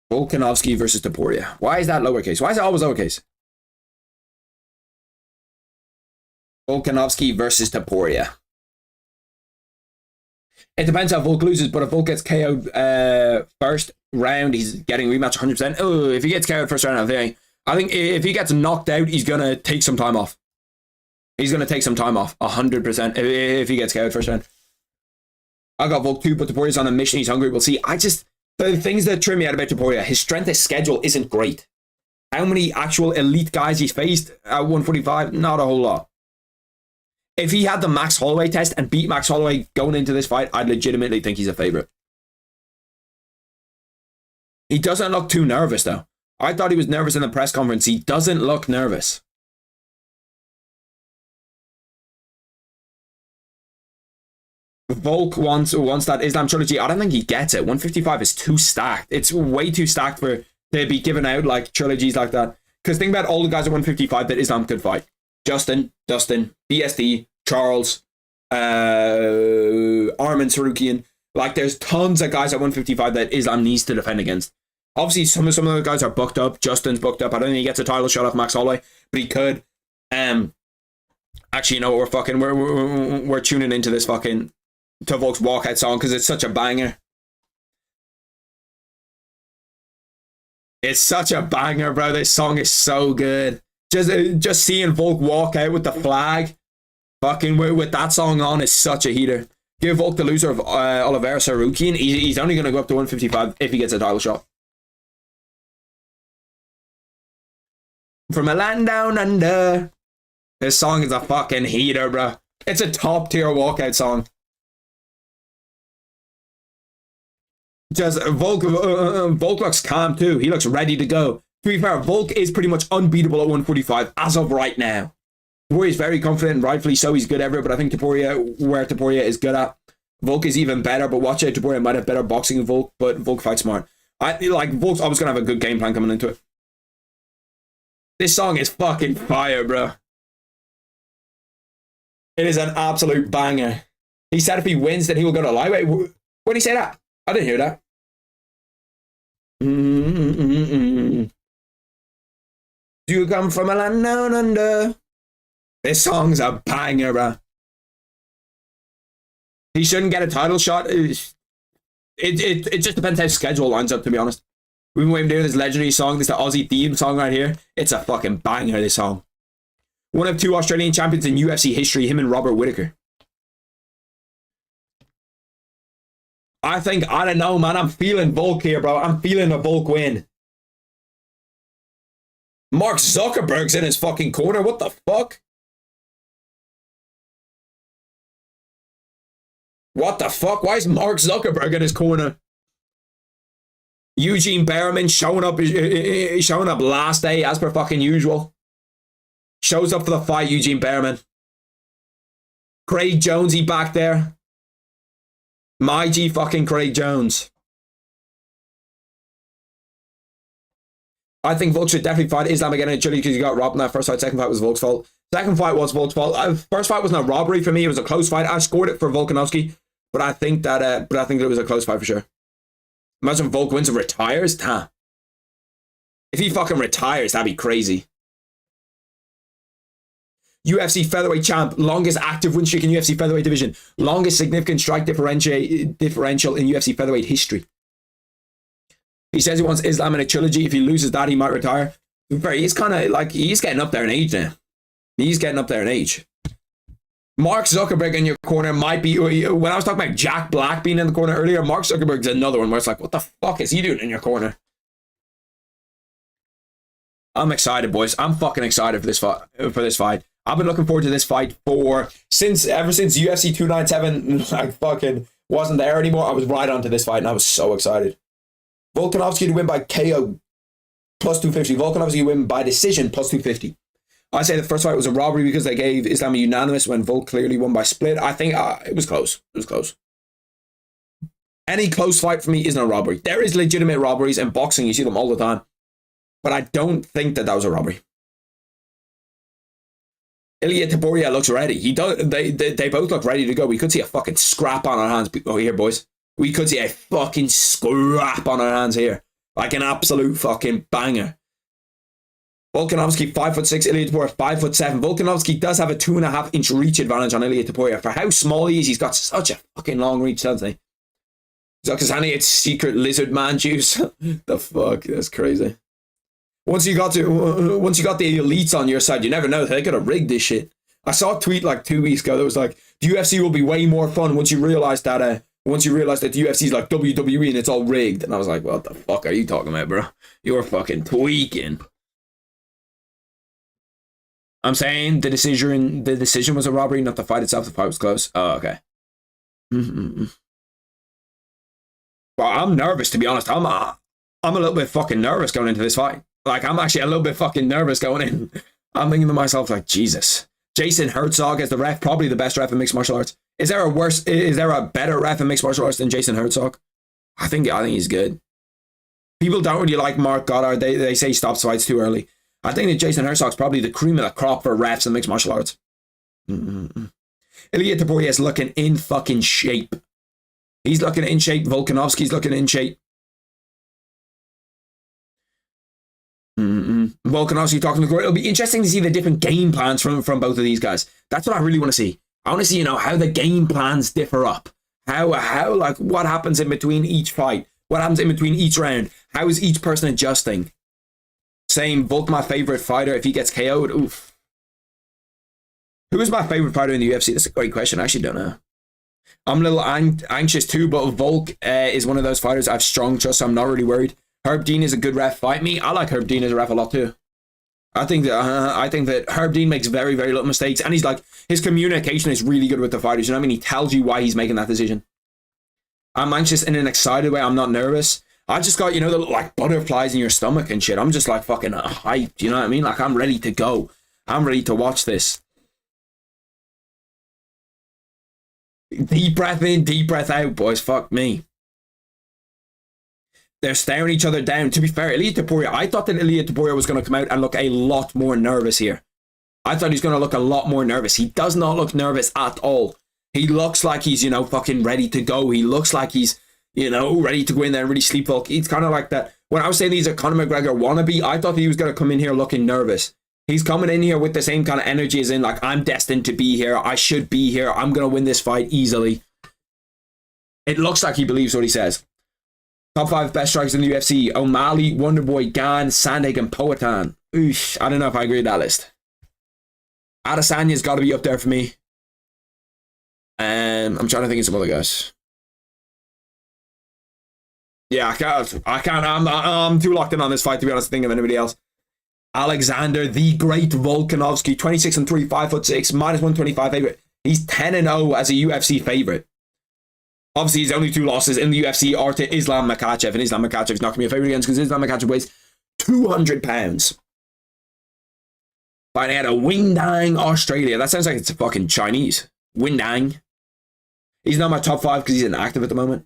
Volkanovski versus Topuria. Why is that lowercase? Why is it always lowercase? Volkanovski versus Topuria. It depends how Volk loses, but if Volk gets KO'd first round, he's getting rematch 100%. Oh, if he gets KO'd first round, I think if he gets knocked out, he's going to take some time off. He's going to take some time off, 100%, if he gets KO'd first round. I got Volk too, but Topuria's on a mission. He's hungry. We'll see. The things that trim me out about Topuria, his strength of schedule isn't great. How many actual elite guys he's faced at 145? Not a whole lot. If he had the Max Holloway test and beat Max Holloway going into this fight, I'd legitimately think he's a favorite. He doesn't look too nervous, though. I thought he was nervous in the press conference. He doesn't look nervous. Volk wants that Islam trilogy. I don't think he gets it. 155 is too stacked. It's way too stacked to be given out like trilogies like that. Because think about all the guys at 155 that Islam could fight. Justin, Dustin, BSD, Charles, Arman Sarukian. Like, there's tons of guys at 155 that Islam needs to defend against. Obviously, some of the guys are booked up. Justin's booked up. I don't think he gets a title shot off Max Holloway, but he could. Actually, you know what? We're tuning into this fucking to Volk's walkout song because it's such a banger. It's such a banger, bro. This song is so good. Just seeing Volk walk out with the flag, fucking with that song on, is such a heater. Give Volk the loser of Oliveira Sarukian. He's only going to go up to 155 if he gets a title shot. From a land down under. This song is a fucking heater, bro. It's a top tier walkout song. Just Volk looks calm too. He looks ready to go. To be fair, Volk is pretty much unbeatable at 145 as of right now. Topuria is very confident, and rightfully so. He's good everywhere, but I think where Topuria is good at, Volk is even better. But watch out, Topuria might have better boxing than Volk, but Volk fights smart. Volk's always gonna have a good game plan coming into it. This song is fucking fire, bro. It is an absolute banger. He said if he wins, then he will go to lightweight. When did he say that? I didn't hear that. You come from a land down under. This song's a banger, bro. He shouldn't get a title shot. It just depends how schedule lines up, to be honest. We've been waiting to hear this legendary song. This is the Aussie theme song right here. It's a fucking banger, this song. One of two Australian champions in UFC history, him and Robert Whittaker. I don't know, man. I'm feeling Volk here, bro. I'm feeling a Volk win. Mark Zuckerberg's in his fucking corner. What the fuck? What the fuck? Why is Mark Zuckerberg in his corner? Eugene Berriman showing up last day as per fucking usual. Shows up for the fight, Eugene Berriman. Craig Jonesy back there. My G fucking Craig Jones. I think Volk should definitely fight Islam again in Chile because he got robbed in that first fight. Second fight was Volk's fault. Second fight was Volk's fault. First fight wasn't a robbery for me. It was a close fight. I scored it for Volkanovski, but I think that it was a close fight for sure. Imagine Volk wins and retires. Damn. If he fucking retires, that'd be crazy. UFC featherweight champ, longest active win streak in UFC featherweight division, longest significant strike differential in UFC featherweight history. He says he wants Islam in a trilogy. If he loses that, he might retire. He's kind of like, he's getting up there in age now. He's getting up there in age. Mark Zuckerberg in your corner might be, when I was talking about Jack Black being in the corner earlier, Mark Zuckerberg's another one where it's like, what the fuck is he doing in your corner? I'm excited, boys. I'm fucking excited for this fight. I've been looking forward to this fight ever since UFC 297 like fucking wasn't there anymore. I was right onto this fight and I was so excited. Volkanovski to win by KO plus 250. Volkanovski to win by decision plus 250. I say the first fight was a robbery because they gave Islam a unanimous when Volk clearly won by split. I think it was close. It was close. Any close fight for me isn't a robbery. There is legitimate robberies in boxing. You see them all the time. But I don't think that was a robbery. Ilia Topuria looks ready. He does. They both look ready to go. We could see a fucking scrap on our hands here, boys. We could see a fucking scrap on our hands here. Like an absolute fucking banger. Volkanovski 5'6", Ilia Topuria 5'7". Volkanovski does have a 2.5 inch reach advantage on Ilia Topuria. For how small he is, he's got such a fucking long reach, doesn't he? Zakazani, it's secret lizard man juice. The fuck, that's crazy. Once you got the elites on your side, you never know. They could have rigged this shit. I saw a tweet like 2 weeks ago that was like, the UFC will be way more fun once you realize that the UFC is like WWE and it's all rigged. And I was like, what the fuck are you talking about, bro? You're fucking tweaking. I'm saying the decision was a robbery, not the fight itself. The fight was close. Oh, okay. Well, I'm nervous, to be honest. I'm a little bit fucking nervous going into this fight. Like, I'm actually a little bit fucking nervous going in. I'm thinking to myself, like, Jesus. Jason Herzog as the ref, probably the best ref in mixed martial arts. Is there a better ref in mixed martial arts than Jason Herzog? I think he's good. People don't really like Mark Goddard. They say he stops fights too early. I think that Jason Herzog's probably the cream of the crop for refs in mixed martial arts. Ilia Topuria is looking in fucking shape. He's looking in shape. Volkanovski's looking in shape. Volkanovski talking to Corey. It'll be interesting to see the different game plans from both of these guys. That's what I really want to see. I want to see, how the game plans differ up. How like what happens in between each fight? What happens in between each round? How is each person adjusting? Saying Volk my favorite fighter if he gets KO'd. Oof. Who is my favorite fighter in the UFC? That's a great question. I actually don't know. I'm a little anxious too, but Volk is one of those fighters I have strong trust, so I'm not really worried. Herb Dean is a good ref. Fight me. I like Herb Dean as a ref a lot too. I think that Herb Dean makes very, very little mistakes, and his communication is really good with the fighters. You know what I mean? He tells you why he's making that decision. I'm anxious in an excited way. I'm not nervous. I just got, the like butterflies in your stomach and shit. I'm just like fucking hyped. You know what I mean? Like, I'm ready to go. I'm ready to watch this. Deep breath in, deep breath out, boys. Fuck me. They're staring each other down. To be fair, Ilia Topuria, I thought that Ilia Topuria was going to come out and look a lot more nervous here. I thought he's going to look a lot more nervous. He does not look nervous at all. He looks like he's, fucking ready to go. He looks like he's, ready to go in there and really sleepwalk. He's kind of like that. When I was saying he's a Conor McGregor wannabe, I thought he was going to come in here looking nervous. He's coming in here with the same kind of energy as in, like, I'm destined to be here. I should be here. I'm going to win this fight easily. It looks like he believes what he says. Top 5 best strikers in the UFC. O'Malley, Wonderboy, Gan, Sandhagen, and Poatan. Oosh, I don't know if I agree with that list. Adesanya's got to be up there for me. I'm trying to think of some other guys. Yeah, I can't. I'm too locked in on this fight to be honest to think of anybody else. Alexander, the great Volkanovski, 26-3, 5'6", minus 125 favorite. He's 10-0 as a UFC favorite. Obviously, his only 2 losses in the UFC are to Islam Makhachev, and Islam Makhachev is not going to be a favorite against because Islam Makhachev weighs 200 pounds. Fighting out of Windang, Australia. That sounds like it's fucking Chinese. Windang. He's not my top 5 because he's inactive at the moment.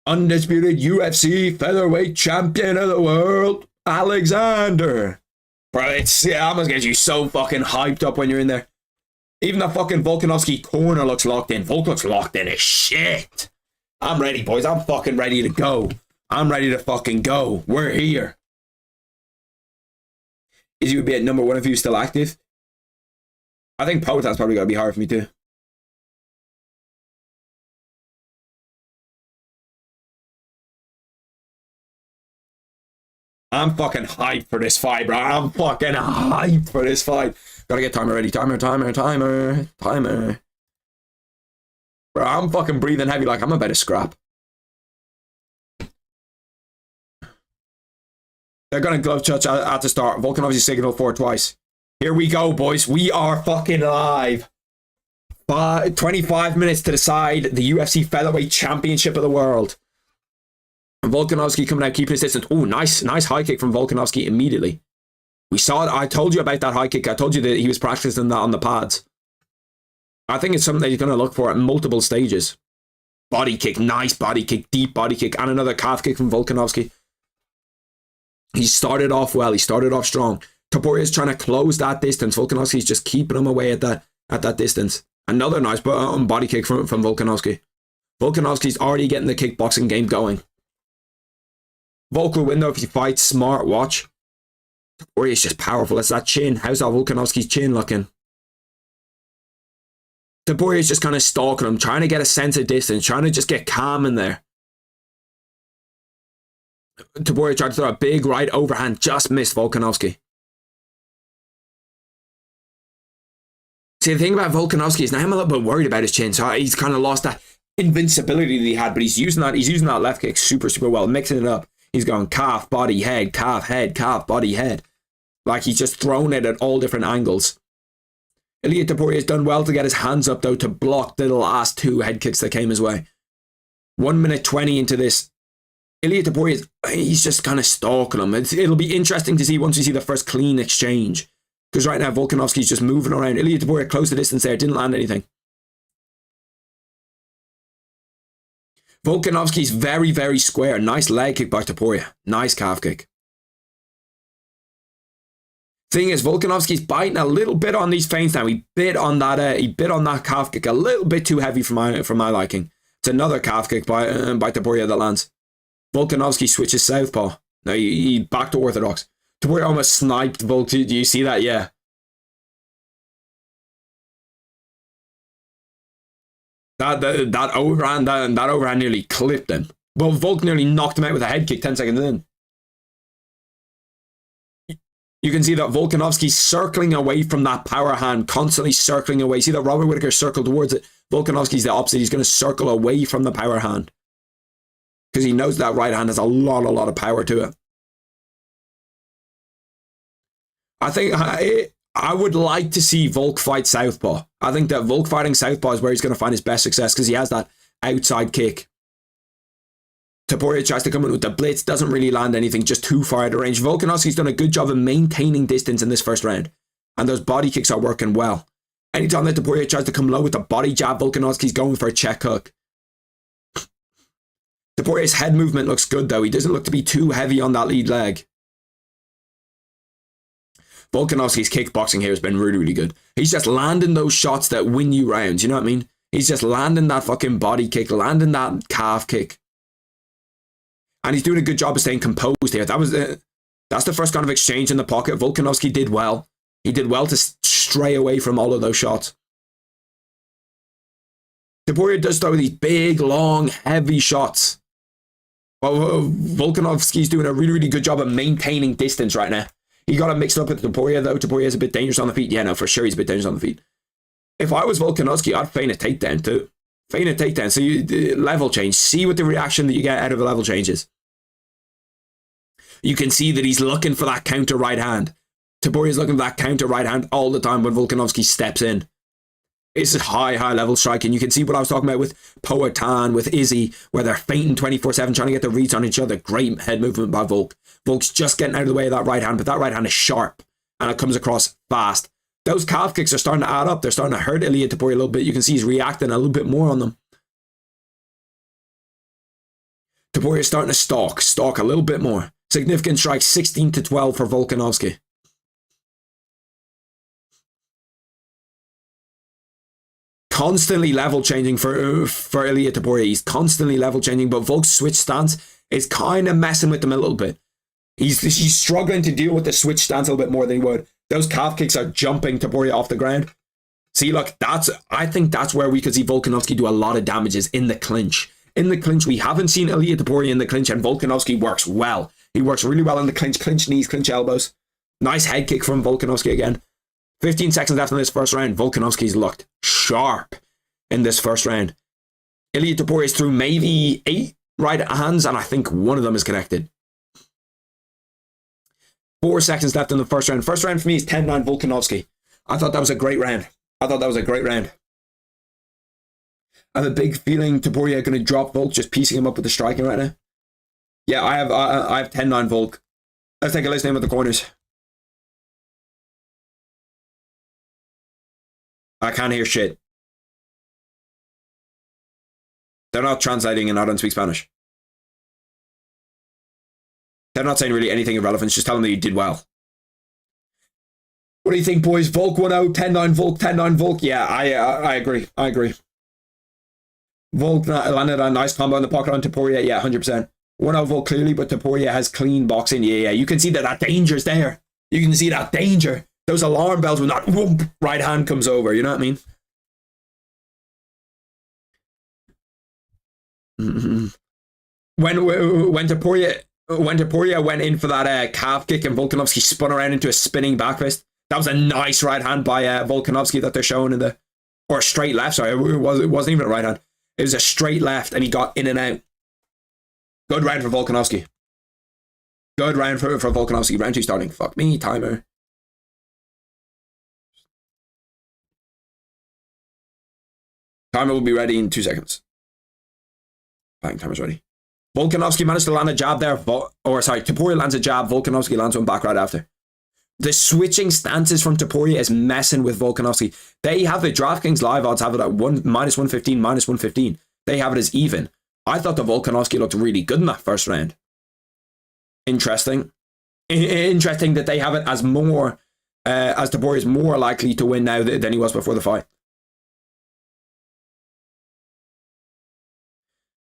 Undisputed UFC featherweight champion of the world, Alexander. Bro, it almost gets you so fucking hyped up when you're in there. Even the fucking Volkanovski corner looks locked in. Volk looks locked in as shit. I'm ready, boys. I'm fucking ready to go. I'm ready to fucking go. We're here. Izzy would be at number 1 if he was still active. I think Poetan's probably going to be hard for me too. I'm fucking hyped for this fight, bro. I'm fucking hyped for this fight. Gotta get timer ready. Timer. Bro, I'm fucking breathing heavy like I'm about to scrap. They're gonna glove touch at the start. Volkan obviously signaled for it twice. Here we go, boys. We are fucking live. 25 minutes to decide the UFC Featherweight Championship of the world. Volkanovski coming out, keeping his distance. Oh, nice high kick from Volkanovski immediately. We saw it. I told you about that high kick. I told you that he was practicing that on the pads. I think it's something that he's going to look for at multiple stages. Body kick, nice body kick, deep body kick, and another calf kick from Volkanovski. He started off well. He started off strong. Toporia's trying to close that distance. Volkanovski's just keeping him away at that distance. Another nice body kick from Volkanovski. Volkanovski's already getting the kickboxing game going. Volk will win though if he fights smart. Watch. Toporia's just powerful. It's that chin. How's that Volkanovski's chin looking? Toporia's just kind of stalking him, trying to get a sense of distance, trying to just get calm in there. Topuria tried to throw a big right overhand, just missed Volkanovski. See, the thing about Volkanovski is now I'm a little bit worried about his chin. So he's kind of lost that invincibility that he had, but he's using that left kick super well, mixing it up. He's going calf, body, head, calf, body, head. Like he's just thrown it at all different angles. Ilia Topuria has done well to get his hands up though to block the last 2 head kicks that came his way. 1 minute 20 into this. Ilia Topuria, he's just kind of stalking him. It'll be interesting to see once we see the first clean exchange. Because right now Volkanovski's just moving around. Ilia Topuria close the distance there, didn't land anything. Volkanovski's very, very square. Nice leg kick by Topuria. Nice calf kick. Thing is, Volkanovski's biting a little bit on these feints now. He bit on that calf kick a little bit too heavy for my liking. It's another calf kick by Topuria that lands. Volkanovski switches southpaw. No, he back to orthodox. Topuria almost sniped Volk. Do you see that? Yeah. That overhand nearly clipped him. Well, Volk nearly knocked him out with a head kick 10 seconds in. You can see that Volkanovski's circling away from that power hand, constantly circling away. See that Robert Whittaker circled towards it. Volkanovski's the opposite. He's going to circle away from the power hand. Because he knows that right hand has a lot of power to it. I think I would like to see Volk fight southpaw. I think that Volk fighting southpaw is where he's going to find his best success because he has that outside kick. Topuria tries to come in with the blitz, doesn't really land anything, just too far out of range. Volkanovski's done a good job of maintaining distance in this first round, and those body kicks are working well. Anytime that Topuria tries to come low with the body jab, Volkanovski's going for a check hook. Topuria's head movement looks good though. He doesn't look to be too heavy on that lead leg. Volkanovski's kickboxing here has been really good. He's just landing those shots that win you rounds, you know what I mean? He's just landing that fucking body kick, landing that calf kick. And he's doing a good job of staying composed here. That's the first kind of exchange in the pocket. Volkanovski did well. He did well to stray away from all of those shots. Topuria does throw these big, long, heavy shots. Well, Volkanovski's doing a really good job of maintaining distance right now. He got it mixed up with Topuria though. Topuria's a bit dangerous on the feet. Yeah, no, for sure he's a bit dangerous on the feet. If I was Volkanovski, I'd feign a takedown too. Feign a takedown. So you level change. See what the reaction that you get out of a level change is. You can see that he's looking for that counter right hand. Topuria's looking for that counter right hand all the time when Volkanovski steps in. It's high level striking. You can see what I was talking about with Poatan, with Izzy, where they're feinting 24/7, trying to get the reads on each other. Great head movement by Volk. Volk's just getting out of the way of that right hand, but that right hand is sharp and it comes across fast. Those calf kicks are starting to add up. They're starting to hurt Ilia Topuria a little bit. You can see he's reacting a little bit more on them. Topuria's starting to stalk a little bit more. Significant strike, 16-12 for Volkanovski. constantly level changing for Ilya Taporia. He's constantly level changing, but Volk's switch stance is kind of messing with him a little bit. He's struggling to deal with the switch stance a little bit more than he would. Those calf kicks are jumping Taporia off the ground. See, look, I think that's where we could see Volkanovski do a lot of damages in the clinch. In the clinch, we haven't seen Ilya Taporia in the clinch, and Volkanovski works well. He works really well in the clinch. Clinch knees, clinch elbows. Nice head kick from Volkanovski again. 15 seconds left in this first round. Volkanovski's looked sharp in this first round. Ilya Taporia's through maybe 8 right hands, and I think one of them is connected. 4 seconds left in the first round. First round for me is 10-9 Volkanovski. I thought that was a great round. I have a big feeling Taporia going to drop Volk, just piecing him up with the striking right now. Yeah, I have 10-9 Volk. Let's take a listen in with the corners. I can't hear shit. They're not translating and I don't speak Spanish. They're not saying really anything of relevance, just telling me you did well. What do you think, boys? Volk 1-0, 10-9 Volk, 10-9 Volk. Yeah, I agree. Volk landed a nice combo in the pocket on Taporia. Yeah, 100%. 1-0 Volk clearly, but Taporia has clean boxing. Yeah. You can see that danger's there. You can see that danger. Those alarm bells when that whoop, right hand comes over. You know what I mean? Mm-hmm. When Taporia went in for that calf kick and Volkanovski spun around into a spinning back fist, that was a nice right hand by Volkanovski that they're showing in the... Or a straight left, sorry. It wasn't even a right hand. It was a straight left and he got in and out. Good round for Volkanovski. Good round for Volkanovski. Round 2 starting. Fuck me, timer. Timer will be ready in 2 seconds. Bang, timer's ready. Volkanovski managed to land a jab there. Taporia lands a jab. Volkanovski lands one back right after. The switching stances from Taporia is messing with Volkanovski. They have the DraftKings live odds have it at -115, -115. They have it as even. I thought the Volkanovski looked really good in that first round. Interesting. Interesting that they have it as more, as Taporia is more likely to win now than he was before the fight.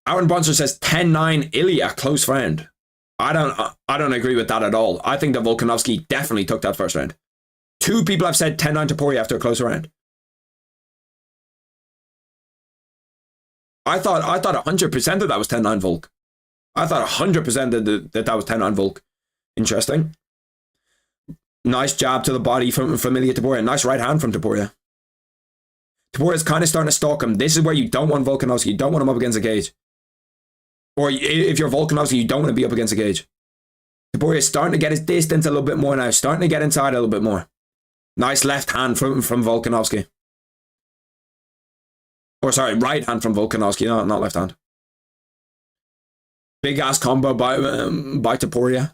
Aaron Bonser says 10-9 Ilya, close round. I don't agree with that at all. I think that Volkanovski definitely took that first round. 2 people have said 10-9 Taporia after a close round. I thought 100% that was 10-9 Volk. I thought 100% that was 10-9 Volk. Interesting. Nice jab to the body from Ilya Taporia. Nice right hand from Taporia. Taporia's kind of starting to stalk him. This is where you don't want Volkanovski. You don't want him up against the cage. Or if you're Volkanovski, you don't want to be up against the cage. Taporia is starting to get his distance a little bit more now. Starting to get inside a little bit more. Nice left hand from Volkanovski. Or sorry, right hand from Volkanovski, not left hand. Big ass combo by Taporia.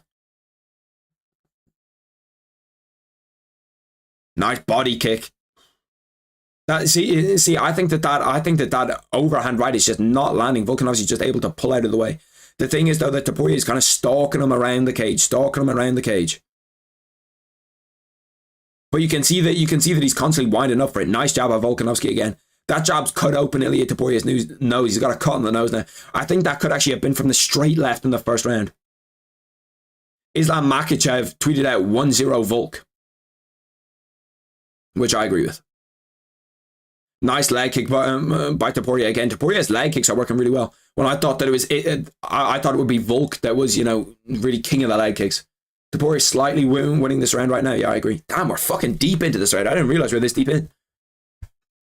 Nice body kick. See, I think that overhand right is just not landing. Volkanovski is just able to pull out of the way. The thing is though that Taporia is kind of stalking him around the cage. But you can see that he's constantly winding up for it. Nice jab by Volkanovski again. That jab's cut open Ilya Taporia's nose. He's got a cut in the nose now. I think that could actually have been from the straight left in the first round. Islam Makhachev tweeted out 1-0 Volk, which I agree with. Nice leg kick by Taporia again. Taporia's leg kicks are working really well. When I thought that I thought it would be Volk that was, really king of the leg kicks. Taporia slightly winning this round right now. Yeah, I agree. Damn, we're fucking deep into this round. I didn't realize we were this deep in.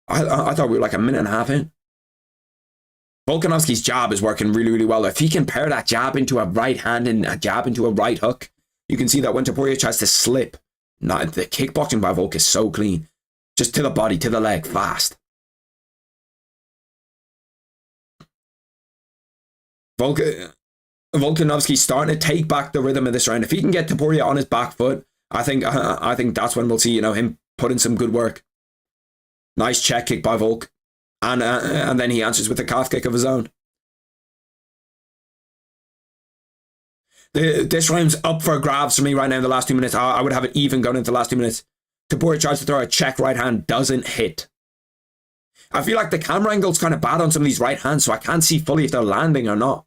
I thought we were like a minute and a half in. Volkanovski's jab is working really, really well. If he can pair that jab into a right hand and a jab into a right hook, you can see that when Taporia tries to slip, the kickboxing by Volk is so clean. Just to the body, to the leg, fast. Volkanovski's starting to take back the rhythm of this round. If he can get Taporia on his back foot, I think that's when we'll see him put in some good work. Nice check kick by Volk, and then he answers with a calf kick of his own. This round's up for grabs for me right now in the last 2 minutes. I would have it even going into the last 2 minutes. Taporia tries to throw a check right hand, doesn't hit. I feel like the camera angle's kind of bad on some of these right hands, so I can't see fully if they're landing or not.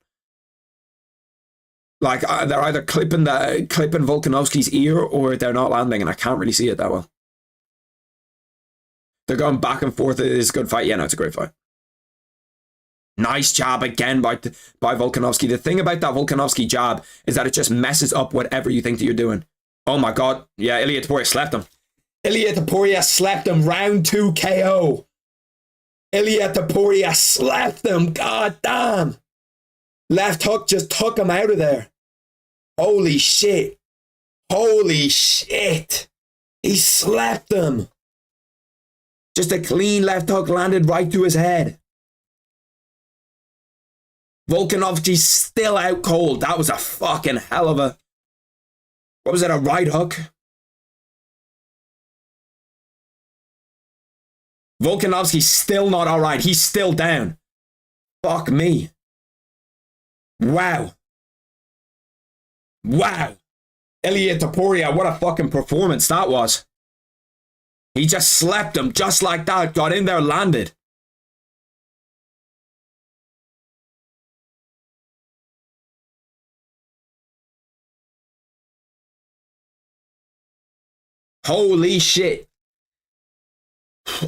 Like they're either clipping Volkanovski's ear or they're not landing, and I can't really see it that well. They're going back and forth. It is a good fight. Yeah, no, it's a great fight. Nice jab again by Volkanovski. The thing about that Volkanovski jab is that it just messes up whatever you think that you're doing. Oh my god. Yeah, Ilia Topuria slept him. Ilia Topuria slept him. Round 2 KO. Ilia Topuria slept him. God damn. Left hook just took him out of there. Holy shit. Holy shit. He slept him. Just a clean left hook landed right to his head. Volkanovski's still out cold. That was a fucking hell of a... What was it, a right hook? Volkanovski's still not alright. He's still down. Fuck me. Wow. Wow. Ilia Topuria, what a fucking performance that was. He just slept him just like that. Got in there, landed. Holy shit.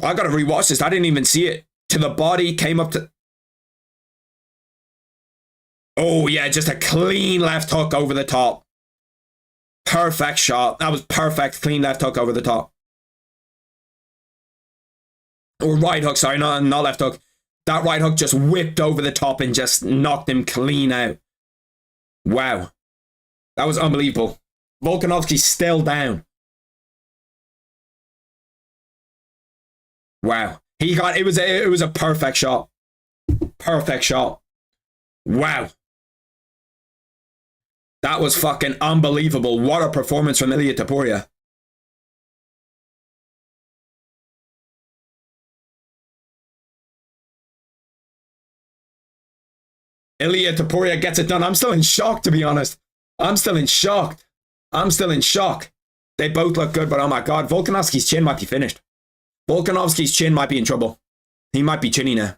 I gotta rewatch this. I didn't even see it. To the body, came up to... Oh yeah, just a clean left hook over the top. Perfect shot. That was perfect. Clean left hook over the top. Or right hook, sorry, not left hook. That right hook just whipped over the top and just knocked him clean out. Wow. That was unbelievable. Volkanovski's still down. Wow. It was a perfect shot. Perfect shot. Wow. That was fucking unbelievable. What a performance from Ilia Topuria. Ilia Topuria gets it done. I'm still in shock, to be honest. I'm still in shock. They both look good, but oh my god, Volkanovski's chin might be finished. Volkanovski's chin might be in trouble. He might be chinny now.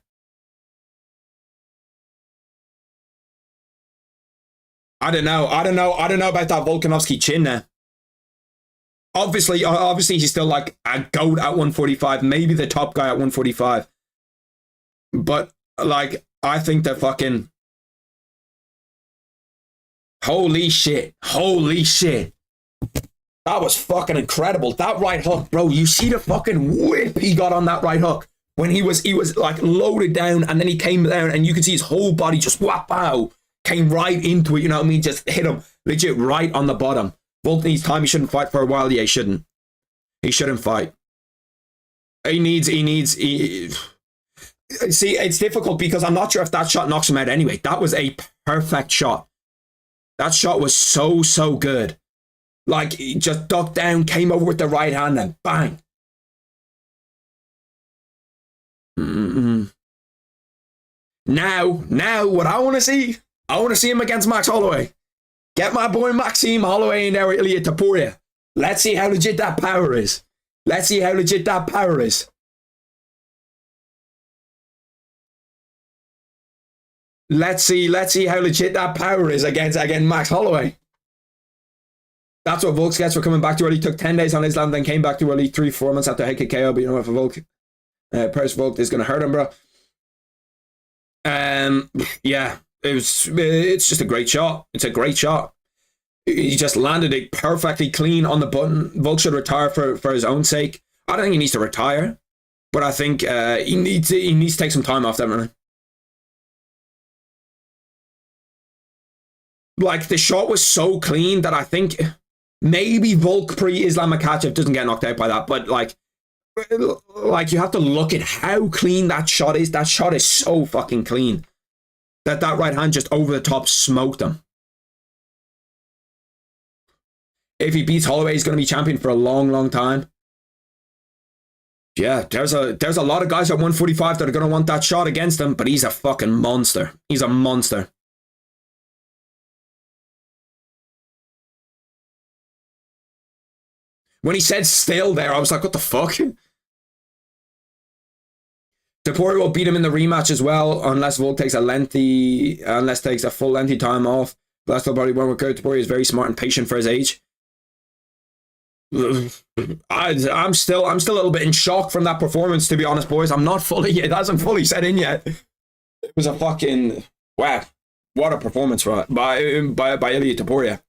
I don't know about that Volkanovski chin now. Obviously he's still like a goat at 145, maybe the top guy at 145. But like, I think that fucking... Holy shit. That was fucking incredible. That right hook, bro. You see the fucking whip he got on that right hook when he was like loaded down, and then he came down and you could see his whole body just wow, came right into it. You know what I mean? Just hit him legit right on the bottom. Volk needs time. He shouldn't fight for a while. Yeah, he shouldn't. He shouldn't fight. See, it's difficult because I'm not sure if that shot knocks him out anyway. That was a perfect shot. That shot was so good. Like, he just ducked down, came over with the right hand, and bang. Now, what I want to see him against Max Holloway. Get my boy Maxime Holloway in there with Ilia Topuria. Let's see how legit that power is. Let's see how legit that power is. Let's see how legit that power is against Max Holloway. That's what Volk gets for coming back too early. Took 10 days on his land, then came back too early 3-4 months after KO. But you know, if a Volk, Paris Volk is going to hurt him, bro. Yeah, it's just a great shot. It's a great shot. He just landed it perfectly clean on the button. Volk should retire for his own sake. I don't think he needs to retire, but I think he needs to take some time off that, man. Like, the shot was so clean that I think maybe Volk pre-Islam Makhachev doesn't get knocked out by that, but like you have to look at how clean that shot is. That shot is so fucking clean. That right hand just over the top smoked him. If he beats Holloway, he's going to be champion for a long time. Yeah, there's a lot of guys at 145 that are going to want that shot against him, but he's a fucking monster. He's a monster. When he said still there, I was like, what the fuck? Topuria will beat him in the rematch as well, unless Volk takes takes a full lengthy time off. But that's probably won't work out. Topuria is very smart and patient for his age. I'm still a little bit in shock from that performance, to be honest, boys. It hasn't fully set in yet. It was a fucking wow. What a performance by Ilia Topuria.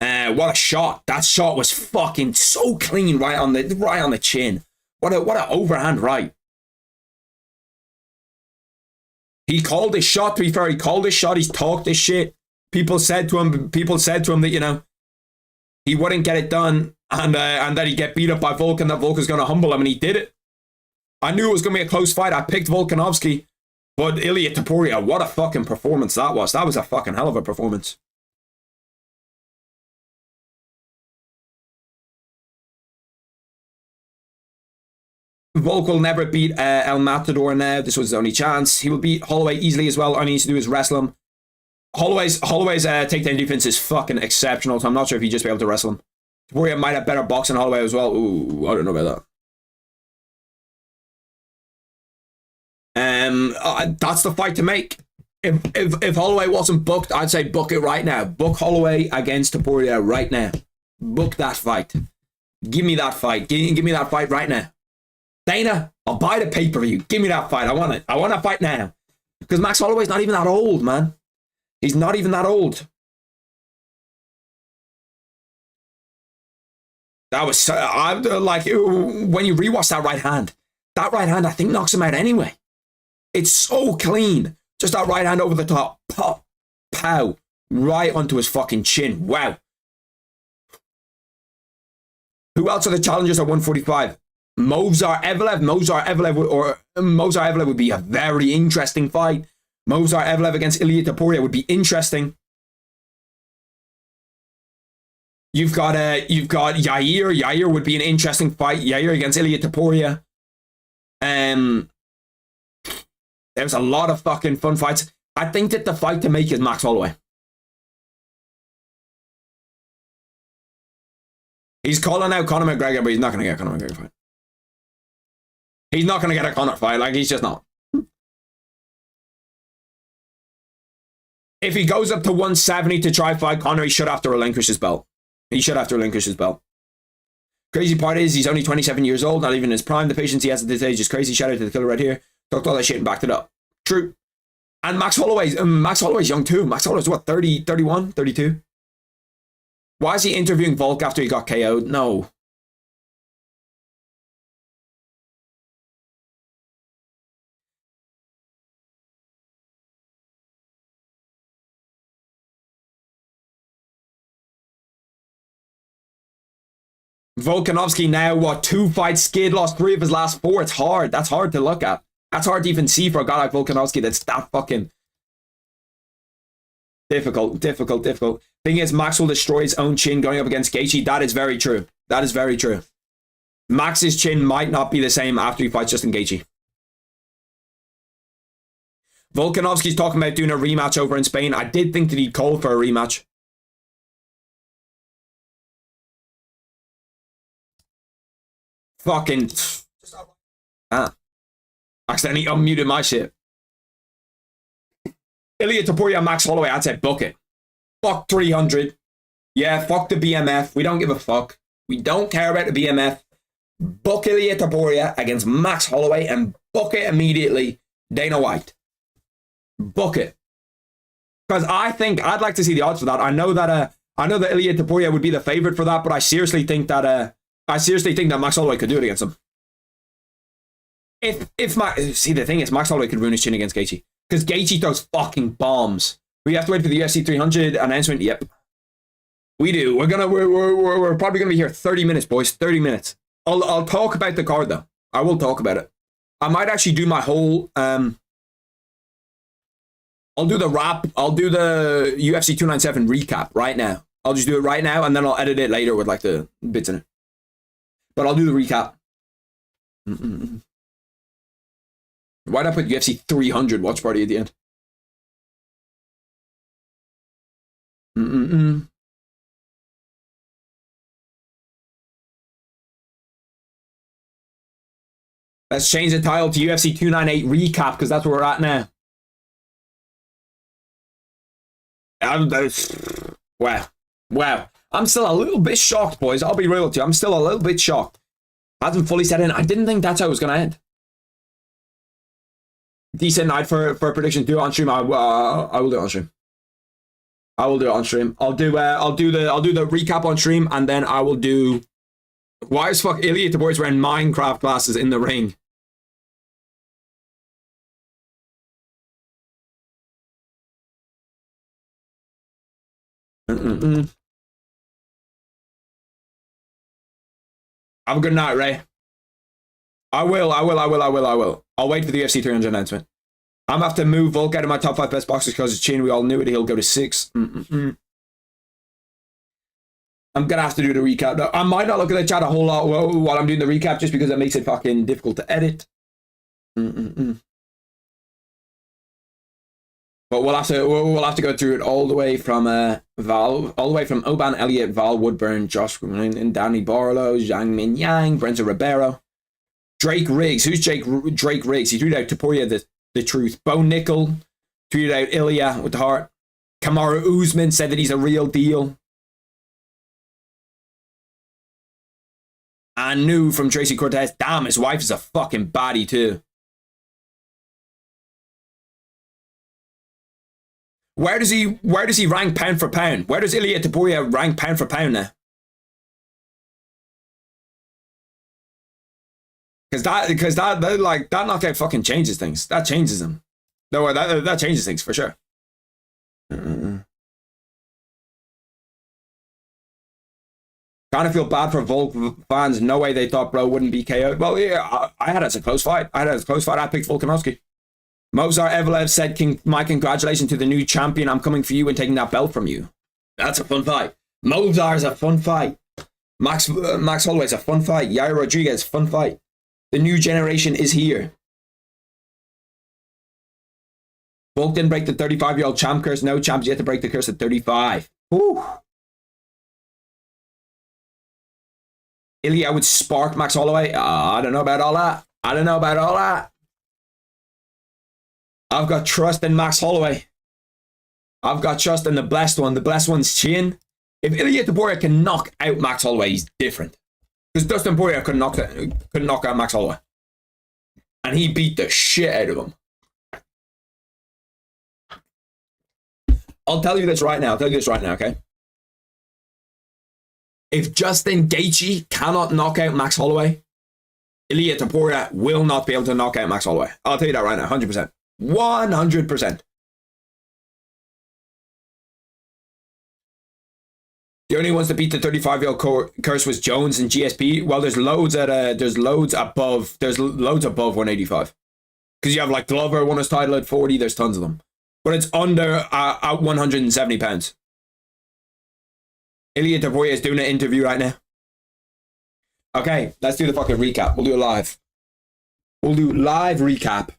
What a shot. That shot was fucking so clean, right on the chin. What an overhand right. He called his shot, to be fair. He called his shot. He's talked his shit. People said to him that, you know, he wouldn't get it done and that he'd get beat up by Volk and that Volk was going to humble him, and he did it. I knew it was going to be a close fight. I picked Volkanovski, but Ilia Topuria, what a fucking performance that was. That was a fucking hell of a performance. Volk will never beat El Matador now. This was his only chance. He will beat Holloway easily as well. All he needs to do is wrestle him. Holloway's takedown defense is fucking exceptional, so I'm not sure if he'd just be able to wrestle him. Topuria might have better boxing than Holloway as well. Ooh, I don't know about that. That's the fight to make. If Holloway wasn't booked, I'd say book it right now. Book Holloway against Topuria right now. Book that fight. Give me that fight. Give me that fight right now. Dana, I'll buy the pay-per-view. Give me that fight. I want it. I want that fight now. Because Max Holloway's not even that old, man. He's not even that old. That was so, like, when you rewatch that right hand, I think knocks him out anyway. It's so clean. Just that right hand over the top. Pop. Pow. Right onto his fucking chin. Wow. Who else are the challengers at 145? Movsar Evlev. Movsar Evlev would be a very interesting fight. Movsar Evlev against Ilia Topuria would be interesting. You've got Yair. Yair would be an interesting fight. Yair against Ilia Topuria. There's a lot of fucking fun fights. I think that the fight to make is Max Holloway. He's calling out Conor McGregor, but he's not going to get a Conor McGregor fight. He's not going to get a Conor fight. Like, he's just not. If he goes up to 170 to try fight Conor, he should have to relinquish his belt. Crazy part is he's only 27 years old, not even in his prime. The patience he has at this age is crazy. Shout out to the killer right here. Talked all that shit and backed it up. True. And Max Holloway's young too. Max Holloway's what, 30, 31, 32? Why is he interviewing Volk after he got KO'd? No. Volkanovski now, what, 2 fights skid, lost 3 of his last 4. It's hard. That's hard to look at. That's hard to even see for a guy like Volkanovski. That's that fucking difficult. Thing is, Max will destroy his own chin going up against Gaethje. That is very true. Max's chin might not be the same after he fights Justin Gaethje. Volkanovski's talking about doing a rematch over in Spain. I did think that he'd call for a rematch. Fucking accidentally unmuted my shit. Ilia Topuria, Max Holloway, I'd say book it. Fuck 300. Yeah, fuck the BMF. We don't give a fuck. We don't care about the BMF. Book Ilia Topuria against Max Holloway and book it immediately. Dana White. Book it. Because I think I'd like to see the odds for that. I know that Ilia Topuria would be the favorite for that, but I seriously think that Max Holloway could do it against him. See, the thing is, Max Holloway could ruin his chin against Gaethje. Because Gaethje throws fucking bombs. We have to wait for the UFC 300 announcement. Yep. We do. We're probably gonna be here 30 minutes, boys. 30 minutes. I'll talk about the card though. I will talk about it. I might actually do my whole I'll do the wrap. I'll do the UFC 297 recap right now. I'll just do it right now and then I'll edit it later with like the bits in it. But I'll do the recap. Why'd I put UFC 300 watch party at the end? Let's change the title to UFC 298 recap because that's where we're at now. Wow. I'm still a little bit shocked, boys. I'll be real with you. I'm still a little bit shocked. Hasn't fully set in. I didn't think that's how it was going to end. Decent night for a prediction. Do it on stream. I will do it on stream. I will do it on stream. I'll do the recap on stream, and then I will do. Why is fuck Ilia Topuria wearing Minecraft glasses in the ring? Have a good night, Ray. I will. I'll wait for the UFC 300 announcement. I'm gonna have to move Volk out of my top 5 best boxers because it's Chin. We all knew it. He'll go to 6. I'm gonna have to do the recap though. I might not look at the chat a whole lot while I'm doing the recap just because it makes it fucking difficult to edit. But we'll have to go through it all the way from Val, all the way from Oban Elliott, Val Woodburn, Josh Green, and Danny Barlow, Zhang Min Yang, Brenta Ribeiro, Drake Riggs. Who's Drake Riggs? He tweeted out Topuria the truth. Bo Nickel tweeted out Ilya with the heart. Kamaru Usman said that he's a real deal. And knew from Tracy Cortez, damn, his wife is a fucking baddie too. Where does he rank pound for pound? Where does Ilia Topuria rank pound for pound now? Because that knockout fucking changes things. That changes them. No, that changes things for sure. Kind of feel bad for Volk fans. No way they thought bro wouldn't be KO'd. Well, yeah, I had it as a close fight. I picked Volkanovski. Mozart Evelev said, my congratulations to the new champion. I'm coming for you and taking that belt from you. That's a fun fight. Mozart's a fun fight. Max Holloway's a fun fight. Yair Rodriguez, fun fight. The new generation is here. Volk didn't break the 35-year-old champ curse. No champs yet to break the curse at 35. Woo. Ilya would spark Max Holloway. I don't know about all that. I've got trust in Max Holloway. I've got trust in the blessed one. The blessed one's Chin. If Ilia Topuria can knock out Max Holloway, he's different. Because Dustin Poirier couldn't knock out Max Holloway. And he beat the shit out of him. I'll tell you this right now, okay? If Justin Gaethje cannot knock out Max Holloway, Ilia Topuria will not be able to knock out Max Holloway. I'll tell you that right now, 100%. 100%. The only ones that beat the 35-year-old curse was Jones and GSP. Well, there's loads above 185. Because you have like Glover won his title at 40. There's tons of them, but it's under at 170 pounds. Ilia Topuria is doing an interview right now. Okay, let's do the fucking recap. We'll do a live. We'll do live recap.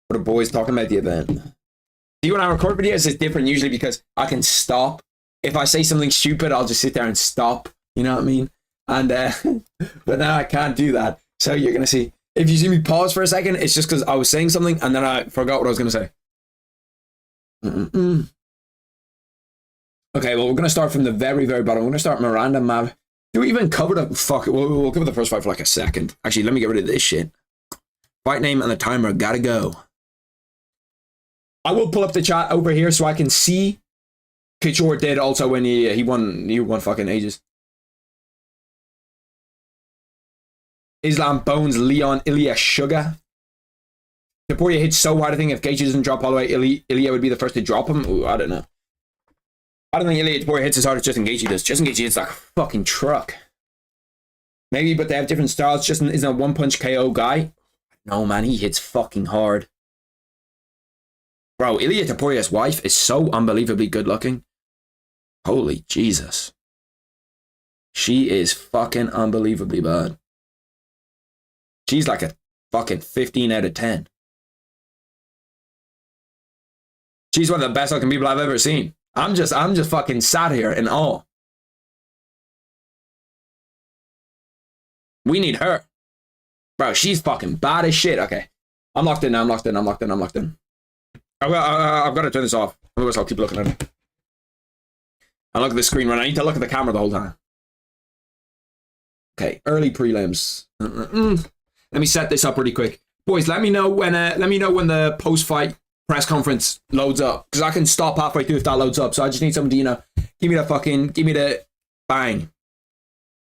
For the boys talking about the event. See, when I record videos, it's different usually because I can stop. If I say something stupid, I'll just sit there and stop. You know what I mean? And but now I can't do that. So you're gonna see. If you see me pause for a second, it's just because I was saying something and then I forgot what I was gonna say. Okay, well, we're gonna start from the very, very bottom. We're gonna start Miranda Mab. Do we even cover the fuck? We'll cover the first fight for like a second. Actually, let me get rid of this shit. Fight name and the timer gotta go. I will pull up the chat over here so I can see. Couture did also when he won fucking ages. Islam Bones, Leon, Ilya Sugar. Topuria hits so hard, I think if Gaethje doesn't drop Holloway, Ilya would be the first to drop him. Ooh, I don't know. I don't think Ilya Topuria hits as hard as Justin Gaethje does. Justin Gaethje hits like a fucking truck. Maybe, but they have different styles. Justin isn't a one-punch KO guy. No, man, he hits fucking hard. Bro, Ilia Topuria's wife is so unbelievably good-looking. Holy Jesus. She is fucking unbelievably bad. She's like a fucking 15 out of 10. She's one of the best looking people I've ever seen. I'm just fucking sat here in awe. We need her. Bro, she's fucking bad as shit. Okay. I'm locked in now. I'm locked in. I've got to turn this off. Otherwise, I'll keep looking at it. I look at the screen, right? I need to look at the camera the whole time. Okay, early prelims. Let me set this up really quick. Boys, let me know when the post-fight press conference loads up. Because I can stop halfway through if that loads up. So I just need somebody, give me the bang.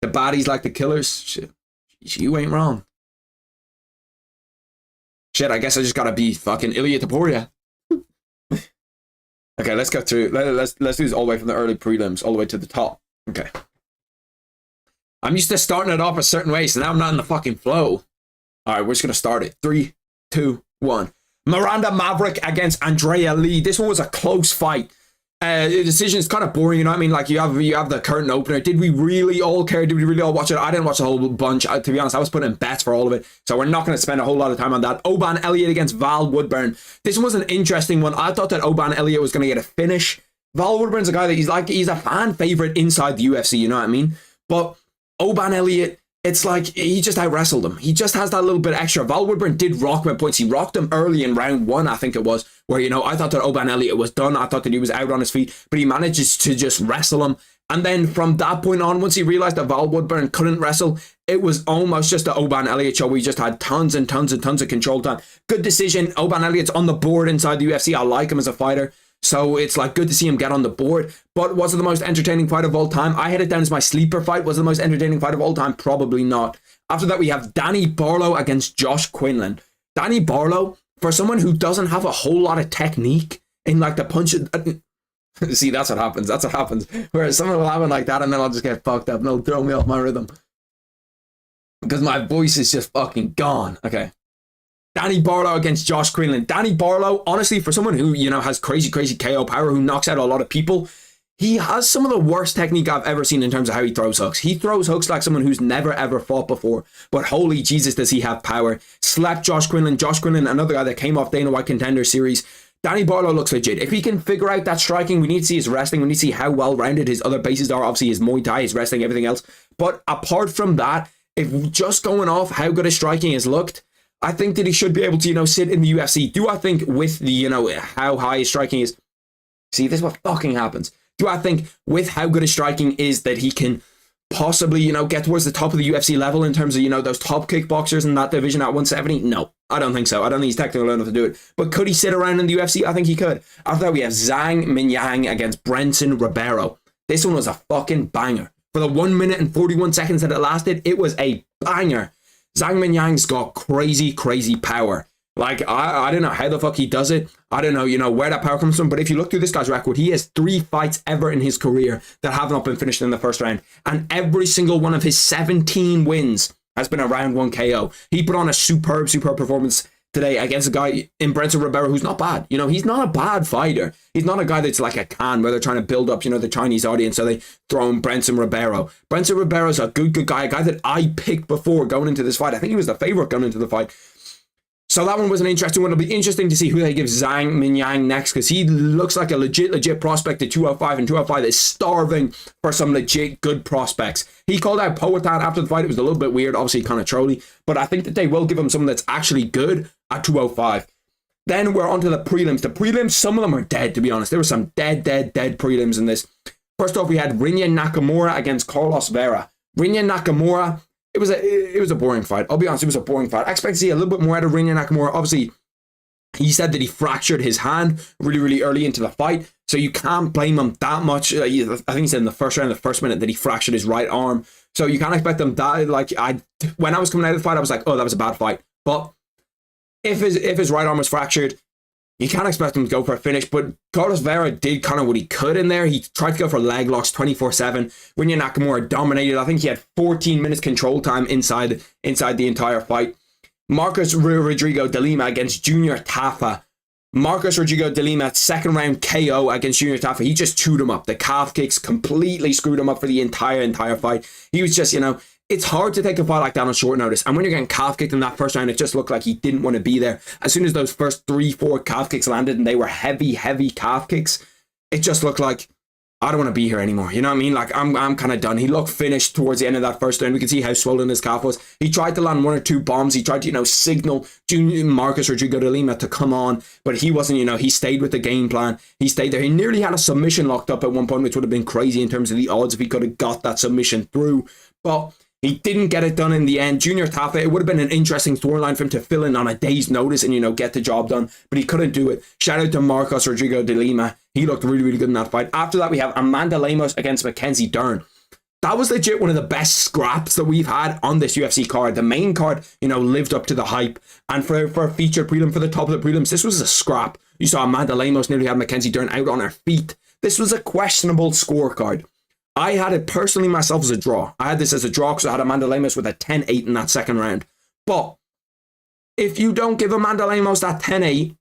The baddies like the killers. Shit. You ain't wrong. Shit, I guess I just gotta be fucking Ilia Topuria. Okay, let's go through. Let's do this all the way from the early prelims all the way to the top. Okay. I'm used to starting it off a certain way, so now I'm not in the fucking flow. All right, we're just gonna start it. 3, 2, 1. Miranda Maverick against Andrea Lee. This one was a close fight. The decision is kind of boring, you know what I mean? Like you have the curtain opener. Did we really all care? Did we really all watch it? I didn't watch the whole bunch. To be honest, I was putting in bets for all of it, so we're not going to spend a whole lot of time on that. Oban Elliott against Val Woodburn. This one was an interesting one. I thought that Oban Elliott was going to get a finish. Val Woodburn's a guy that he's a fan favorite inside the UFC, you know what I mean? But Oban Elliott, it's like he just out-wrestled him. He just has that little bit extra. Val Woodburn did rock him at points. He rocked him early in round 1, I think it was, where, I thought that Oban Elliott was done. I thought that he was out on his feet, but he manages to just wrestle him. And then from that point on, once he realized that Val Woodburn couldn't wrestle, it was almost just the Oban Elliott show. We just had tons and tons and tons of control time. Good decision. Oban Elliott's on the board inside the UFC. I like him as a fighter. So it's like good to see him get on the board. But was it the most entertaining fight of all time? I had it down as my sleeper fight. Was it the most entertaining fight of all time? Probably not. After that, we have Danny Barlow against Josh Quinlan. Danny Barlow, for someone who doesn't have a whole lot of technique in like the punch. See, that's what happens. That's what happens. Whereas someone will have it like that and then I'll just get fucked up and it'll throw me off my rhythm. Because my voice is just fucking gone. Okay. Danny Barlow against Josh Quinlan. Danny Barlow, honestly, for someone who, has crazy KO power, who knocks out a lot of people, he has some of the worst technique I've ever seen in terms of how he throws hooks. He throws hooks like someone who's never ever fought before, but holy Jesus does he have power. Slapped Josh Quinlan. Josh Quinlan, another guy that came off Dana White Contender Series. Danny Barlow looks legit. If he can figure out that striking, we need to see his wrestling. We need to see how well-rounded his other bases are. Obviously, his Muay Thai, his wrestling, everything else. But apart from that, if just going off how good his striking has looked, I think that he should be able to, sit in the UFC. Do I think with the, how high his striking is? See, this is what fucking happens. Do I think with how good his striking is that he can possibly, get towards the top of the UFC level in terms of, those top kickboxers in that division at 170? No, I don't think so. I don't think he's technical enough to do it. But could he sit around in the UFC? I think he could. After that, we have Zhang Minyang against Brenton Ribeiro. This one was a fucking banger. For the 1 minute and 41 seconds that it lasted, it was a banger. Zhang Minyang's got crazy power. Like, I don't know how the fuck he does it. I don't know, where that power comes from. But if you look through this guy's record, he has 3 fights ever in his career that have not been finished in the first round. And every single one of his 17 wins has been a round 1 KO. He put on a superb performance today against a guy in Brenton Ribeiro who's not bad. He's not a bad fighter. He's not a guy that's like a Khan where they're trying to build up, the Chinese audience, so they throw in Brenton Ribeiro. Brenton Ribeiro's a good guy, a guy that I picked before going into this fight. I think he was the favorite going into the fight. So that one was an interesting one. It'll be interesting to see who they give Zhang Minyang next, because he looks like a legit prospect at 205, and 205 is starving for some legit good prospects. He called out Poatan after the fight. It was a little bit weird, obviously kind of trolly, but I think that they will give him someone that's actually good at 205. Then we're on to the prelims. The prelims, some of them are dead, to be honest. There were some dead prelims in this. First off, we had Rinya Nakamura against Carlos Vera. Rinya Nakamura, it was a boring fight. I'll be honest, it was a boring fight. I expect to see a little bit more out of Rinya Nakamura. Obviously, he said that he fractured his hand really early into the fight, so you can't blame him that much. I think he said in the first round, the first minute, that he fractured his right arm. So you can't expect him that. When I was coming out of the fight, I was like, oh, that was a bad fight. But if his right arm was fractured, you can't expect him to go for a finish. But Carlos Vera did kind of what he could in there. He tried to go for leg locks 24/7. Rinya Nakamura dominated. I think he had 14 minutes control time inside the entire fight. Marcus Rodrigo de Lima against Junior Tafa. Marcus Rodrigo de Lima, second round KO against Junior Tafa. He just chewed him up. The calf kicks completely screwed him up for the entire fight. He was just, it's hard to take a fight like that on short notice. And when you're getting calf kicked in that first round, it just looked like he didn't want to be there. As soon as those first 3-4 calf kicks landed and they were heavy calf kicks, it just looked like I don't want to be here anymore. You know what I mean? Like, I'm kind of done. He looked finished towards the end of that first round. We could see how swollen his calf was. He tried to land 1 or 2 bombs. He tried to, signal Marcus Rodrigo de Lima to come on, but he wasn't, he stayed with the game plan. He stayed there. He nearly had a submission locked up at one point, which would have been crazy in terms of the odds if he could have got that submission through. But he didn't get it done in the end. Junior Tafa, it would have been an interesting storyline for him to fill in on a day's notice and, get the job done, but he couldn't do it. Shout out to Marcos Rodrigo de Lima. He looked really, really good in that fight. After that, we have Amanda Lemos against Mackenzie Dern. That was legit one of the best scraps that we've had on this UFC card. The main card, lived up to the hype. And for a featured prelim, for the top of the prelims, this was a scrap. You saw Amanda Lemos nearly have Mackenzie Dern out on her feet. This was a questionable scorecard. I had it personally myself as a draw. I had this as a draw because I had Amanda Lemos with a 10-8 in that second round. But if you don't give Amanda Lemos that 10-8,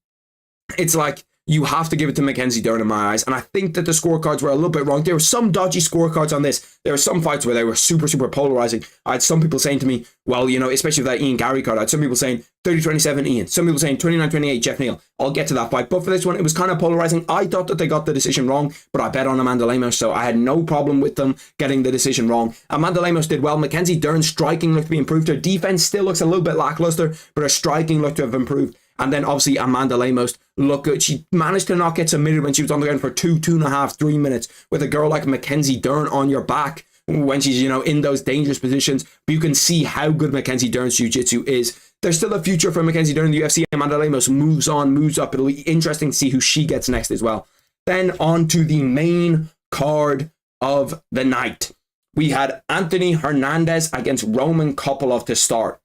it's like you have to give it to Mackenzie Dern in my eyes. And I think that the scorecards were a little bit wrong. There were some dodgy scorecards on this. There were some fights where they were super, super polarizing. I had some people saying to me, well, especially with that Ian Gary card, I had some people saying 30-27 Ian. Some people saying 29-28 Jeff Neal. I'll get to that fight. But for this one, it was kind of polarizing. I thought that they got the decision wrong, but I bet on Amanda Lemos, so I had no problem with them getting the decision wrong. Amanda Lemos did well. Mackenzie Dern's striking looked to be improved. Her defense still looks a little bit lackluster, but her striking looked to have improved. And then obviously Amanda Lemos looked good. She managed to not get submitted when she was on the ground for 2.5, 3 minutes with a girl like Mackenzie Dern on your back when she's, in those dangerous positions. But you can see how good Mackenzie Dern's jiu-jitsu is. There's still a future for Mackenzie Dern in the UFC. Amanda Lemos moves on, moves up. It'll be interesting to see who she gets next as well. Then on to the main card of the night. We had Anthony Hernandez against Roman Kopylov to start.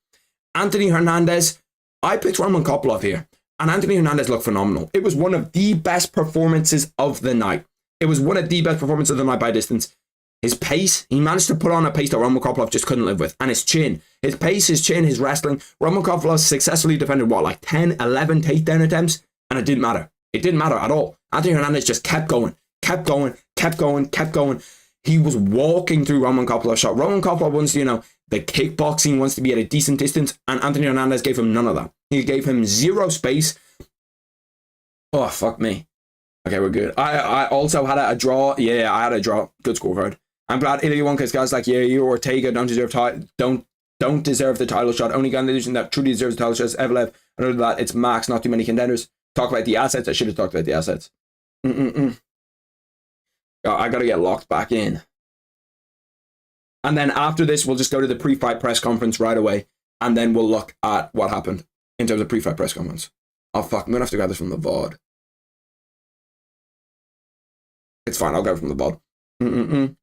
Anthony Hernandez, I picked Roman Kopylov here, and Anthony Hernandez looked phenomenal. It was one of the best performances of the night. It was one of the best performances of the night by distance. His pace, he managed to put on a pace that Roman Kopylov just couldn't live with. And his chin. His pace, his chin, his wrestling. Roman Kopylov successfully defended, 10, 11 takedown attempts? And it didn't matter. It didn't matter at all. Anthony Hernandez just kept going. He was walking through Roman Kopylov's shot. Roman Kopylov wants, the kickboxing, wants to be at a decent distance, and Anthony Hernandez gave him none of that. He gave him zero space. Oh, fuck me. Okay, we're good. I also had a draw. Yeah, I had a draw. Good scorecard. I'm glad Ilya won because guys like, you Ortega don't deserve the title shot. Only guy in the division that truly deserves the title shot is Evelev. And other than that, it's Max, not too many contenders. Talk about the assets. I should have talked about the assets. I got to get locked back in. And then after this, we'll just go to the pre-fight press conference right away. And then we'll look at what happened in terms of pre-fight press conference. Oh, fuck. I'm going to have to grab this from the VOD. It's fine. I'll grab it from the VOD.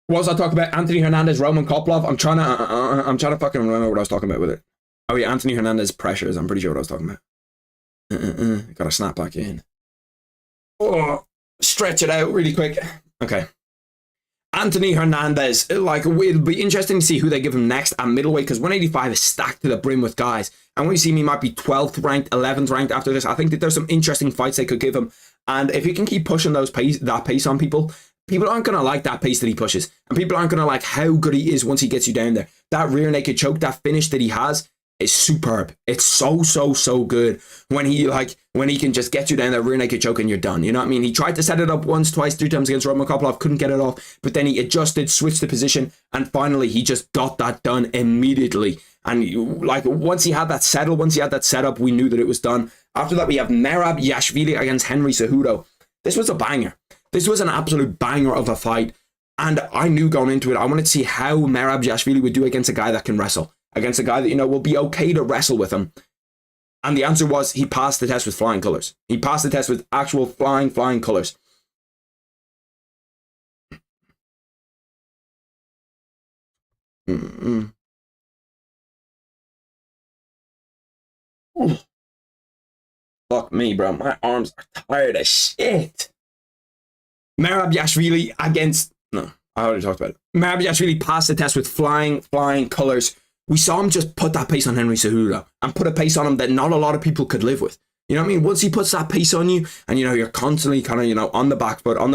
What was I talking about? Anthony Hernandez, Roman Kopylov. I'm trying to fucking remember what I was talking about with it. Oh, yeah. Anthony Hernandez pressures. I'm pretty sure what I was talking about. Got to snap back in. Oh, stretch it out really quick. Okay. Anthony Hernandez, it'll be interesting to see who they give him next at middleweight because 185 is stacked to the brim with guys. And when you see me, might be 12th ranked, 11th ranked after this. I think that there's some interesting fights they could give him. And if he can keep pushing that pace on people aren't going to like that pace that he pushes. And people aren't going to like how good he is once he gets you down there. That rear naked choke, that finish that he has, is superb. It's so good when he can just get you down that rear naked choke and you're done. You know what I mean? He tried to set it up once, twice, 3 times against Roman Kopylov, couldn't get it off, but then he adjusted, switched the position, and finally he just got that done immediately. And once he had that set up, we knew that it was done. After that, we have Merab Yashvili against Henry Cejudo. This was a banger. This was an absolute banger of a fight. And I knew going into it, I wanted to see how Merab Yashvili would do against a guy that can wrestle. Against a guy that, will be okay to wrestle with him. And the answer was he passed the test with flying colors. He passed the test with actual flying colors. Fuck me, bro. My arms are tired as shit. Merab Yashvili against... No, I already talked about it. Merab Yashvili passed the test with flying colors. We saw him just put that pace on Henry Cejudo and put a pace on him that not a lot of people could live with. You know what I mean? Once he puts that pace on you and, you're constantly kind of, on the back foot. Henry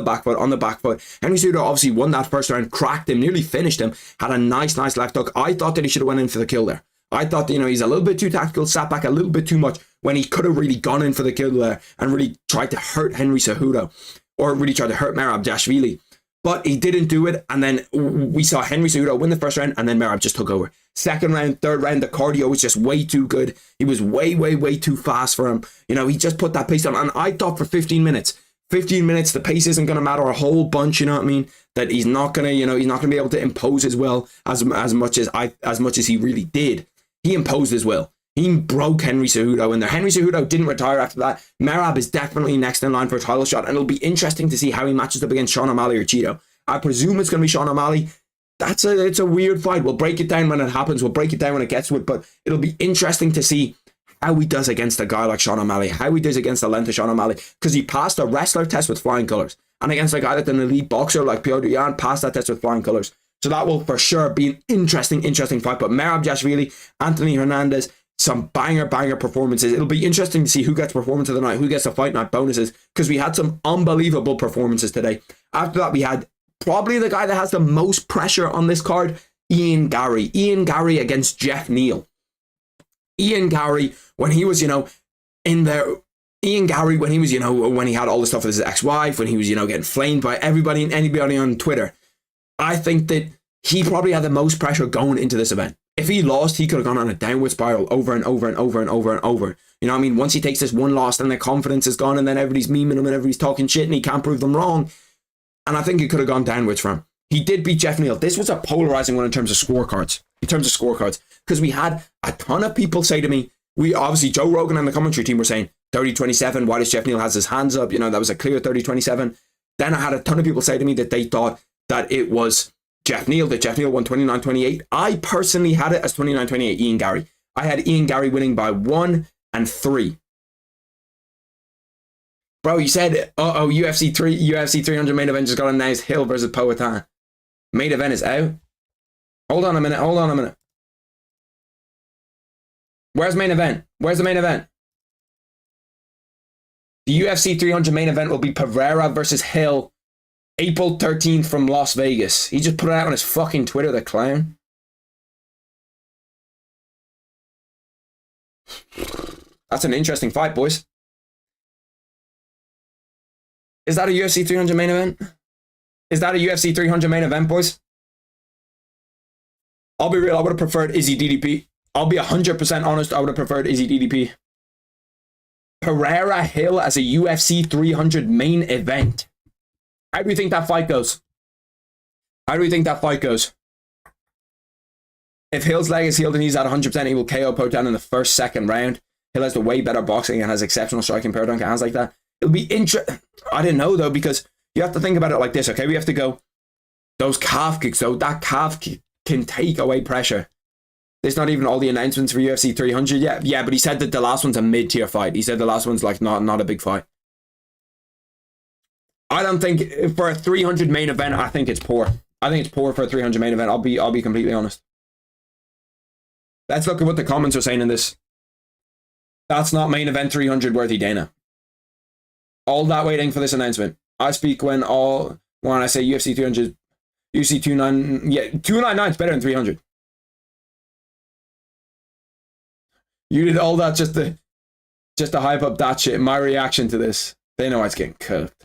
Cejudo obviously won that first round, cracked him, nearly finished him, had a nice left hook. I thought that he should have went in for the kill there. I thought, he's a little bit too tactical, sat back a little bit too much when he could have really gone in for the kill there and really tried to hurt Henry Cejudo or really tried to hurt Merabashvili. But he didn't do it, and then we saw Henry Cejudo win the first round, and then Merab just took over. Second round, third round, the cardio was just way too good. He was way, way, way too fast for him. He just put that pace on, and I thought for 15 minutes, the pace isn't going to matter a whole bunch, you know what I mean? That he's not going to, he's not going to be able to impose his will as much as he really did. He imposed his will. He broke Henry Cejudo in there. Henry Cejudo didn't retire after that. Merab is definitely next in line for a title shot, and it'll be interesting to see how he matches up against Sean O'Malley or Cheeto. I presume it's going to be Sean O'Malley. It's a weird fight. We'll break it down when it happens. We'll break it down when it gets to it, but it'll be interesting to see how he does against a guy like Sean O'Malley, how he does against the length of Sean O'Malley, because he passed a wrestler test with flying colours, and against a guy that's an elite boxer like Piotr Yan passed that test with flying colours. So that will for sure be an interesting fight. But Merabashvili, Anthony Hernandez, some banger performances. It'll be interesting to see who gets performance of the night, who gets the fight night bonuses, because we had some unbelievable performances today. After that, we had probably the guy that has the most pressure on this card, Ian Garry. Ian Garry against Jeff Neal. Ian Garry, when he was, in there. Ian Garry, when he was, when he had all the stuff with his ex-wife, when he was, getting flamed by everybody and anybody on Twitter, I think that he probably had the most pressure going into this event. If he lost, he could have gone on a downward spiral over and over and over and over and over. You know what I mean? Once he takes this one loss, then the confidence is gone, and then everybody's memeing him and everybody's talking shit, and he can't prove them wrong. And I think it could have gone downwards for him. He did beat Jeff Neal. This was a polarizing one in terms of scorecards. Because we had a ton of people say to me, obviously Joe Rogan and the commentary team were saying 30-27, why does Jeff Neal has his hands up? That was a clear 30-27. Then I had a ton of people say to me that they thought that it was Jeff Neal, that Jeff Neal won 29-28. I personally had it as 29-28, Ian Garry. I had Ian Garry winning by 1 and 3. Bro, you said, UFC 300 main event just got announced, Hill versus Poatan. Main event is out. Hold on a minute. Where's main event? Where's the main event? The UFC 300 main event will be Pereira versus Hill, April 13th from Las Vegas. He just put it out on his fucking Twitter, the clown. That's an interesting fight, boys. Is that a UFC 300 main event? Is that a UFC 300 main event, boys? I'll be real, I would have preferred Izzy DDP. I'll be 100% honest, I would have preferred Izzy DDP. Pereira Hill as a UFC 300 main event. How do you think that fight goes? If Hill's leg is healed and he's at 100%, he will KO Poatan in the first, second round. Hill has the way better boxing and has exceptional striking power, dunk hands like that. It'll be interesting. I didn't know though, because you have to think about it like this, okay? We have to go, those calf kicks, though, that calf kick can take away pressure. There's not even all the announcements for UFC 300 yet. Yeah, but he said that the last one's a mid-tier fight. He said the last one's like not a big fight. I don't think for a 300 main event, I think it's poor. I think it's poor for a 300 main event. I'll be completely honest. Let's look at what the comments are saying in this. That's not main event 300 worthy, Dana. All that waiting for this announcement. I speak when I say UFC 300, UFC 299, yeah, 299 is better than 300. You did all that just to hype up that shit. My reaction to this, they know it's getting cooked.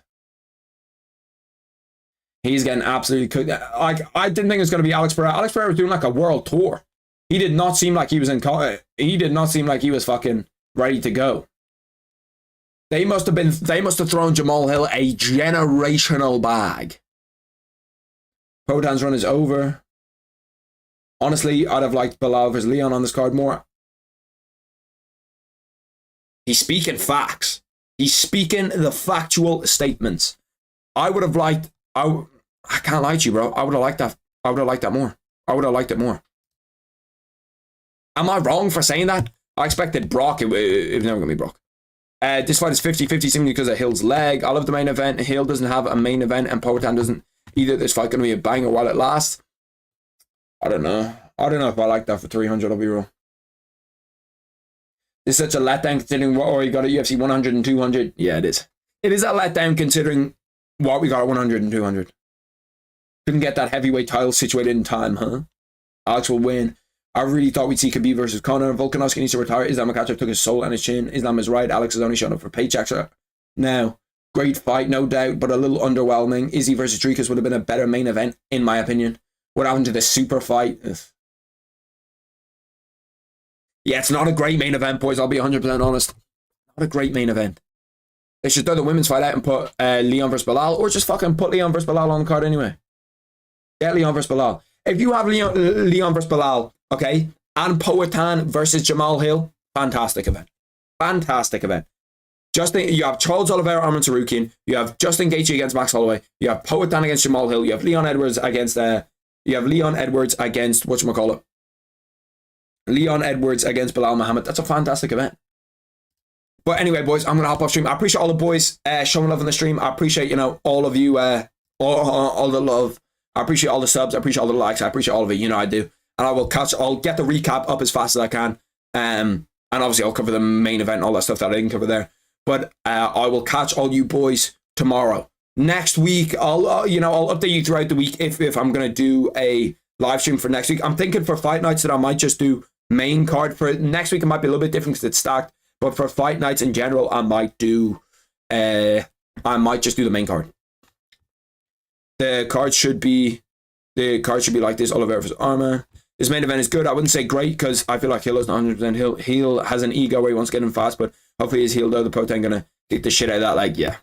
He's getting absolutely cooked. Like, I didn't think it was going to be Alex Pereira. Alex Pereira was doing like a world tour. He did not seem like he was he did not seem like he was fucking ready to go. They must have thrown Jamal Hill a generational bag. Potan's run is over. Honestly, I'd have liked Belal versus Leon on this card more. He's speaking facts. He's speaking the factual statements. I would have liked, I can't lie to you, bro. I would have liked that. I would have liked that more. I would have liked it more. Am I wrong for saying that? I expected Brock. It was never going to be Brock. This fight is 50-50 simply because of Hill's leg. I love the main event. Hill doesn't have a main event and Poatan doesn't either. This fight going to be a banger while it lasts. I don't know. I don't know if I like that for 300, I'll be real. It's such a letdown considering what we got at UFC 100 and 200. Yeah, it is. It is a letdown considering what we got at 100 and 200. Couldn't get that heavyweight title situated in time, huh? Alex will win. I really thought we'd see Khabib versus Conor. Volkanovski needs to retire. Islam Makhachev took his soul and his chin. Islam is right. Alex is only showing up for paychecks now. Great fight, no doubt, but a little underwhelming. Izzy versus Dricus would have been a better main event, in my opinion. What happened to the super fight? Ugh. Yeah, it's not a great main event, boys. I'll be 100% honest. Not a great main event. They should throw the women's fight out and put Leon versus Bilal, or just fucking put Leon versus Bilal on the card anyway. Get Leon versus Bilal. If you have Leon versus Bilal, okay, and Poatan versus Jamal Hill, fantastic event. Fantastic event. You have Charles Oliveira, Arman Tsarukyan. You have Justin Gaethje against Max Holloway. You have Poatan against Jamal Hill. You have Leon Edwards against whatchamacallit. Leon Edwards against Bilal Muhammad. That's a fantastic event. But anyway, boys, I'm gonna hop off stream. I appreciate all the boys showing love in the stream. I appreciate, all of you, all the love. I appreciate all the subs. I appreciate all the likes. I appreciate all of it. I do. And I'll get the recap up as fast as I can. And obviously I'll cover the main event and all that stuff that I didn't cover there. But I will catch all you boys tomorrow. Next week, I'll update you throughout the week if I'm gonna do a live stream for next week. I'm thinking for fight nights that I might just do main card. For next week, it might be a little bit different because it's stacked. But for fight nights in general, I might just do the main card. The card should be like this: Oliveira versus Arman. This main event is good. I wouldn't say great because I feel like Hill is not 100%. Hill has an ego where he wants to get in fast, but hopefully he's healed though. The Poatan gonna kick the shit out of that.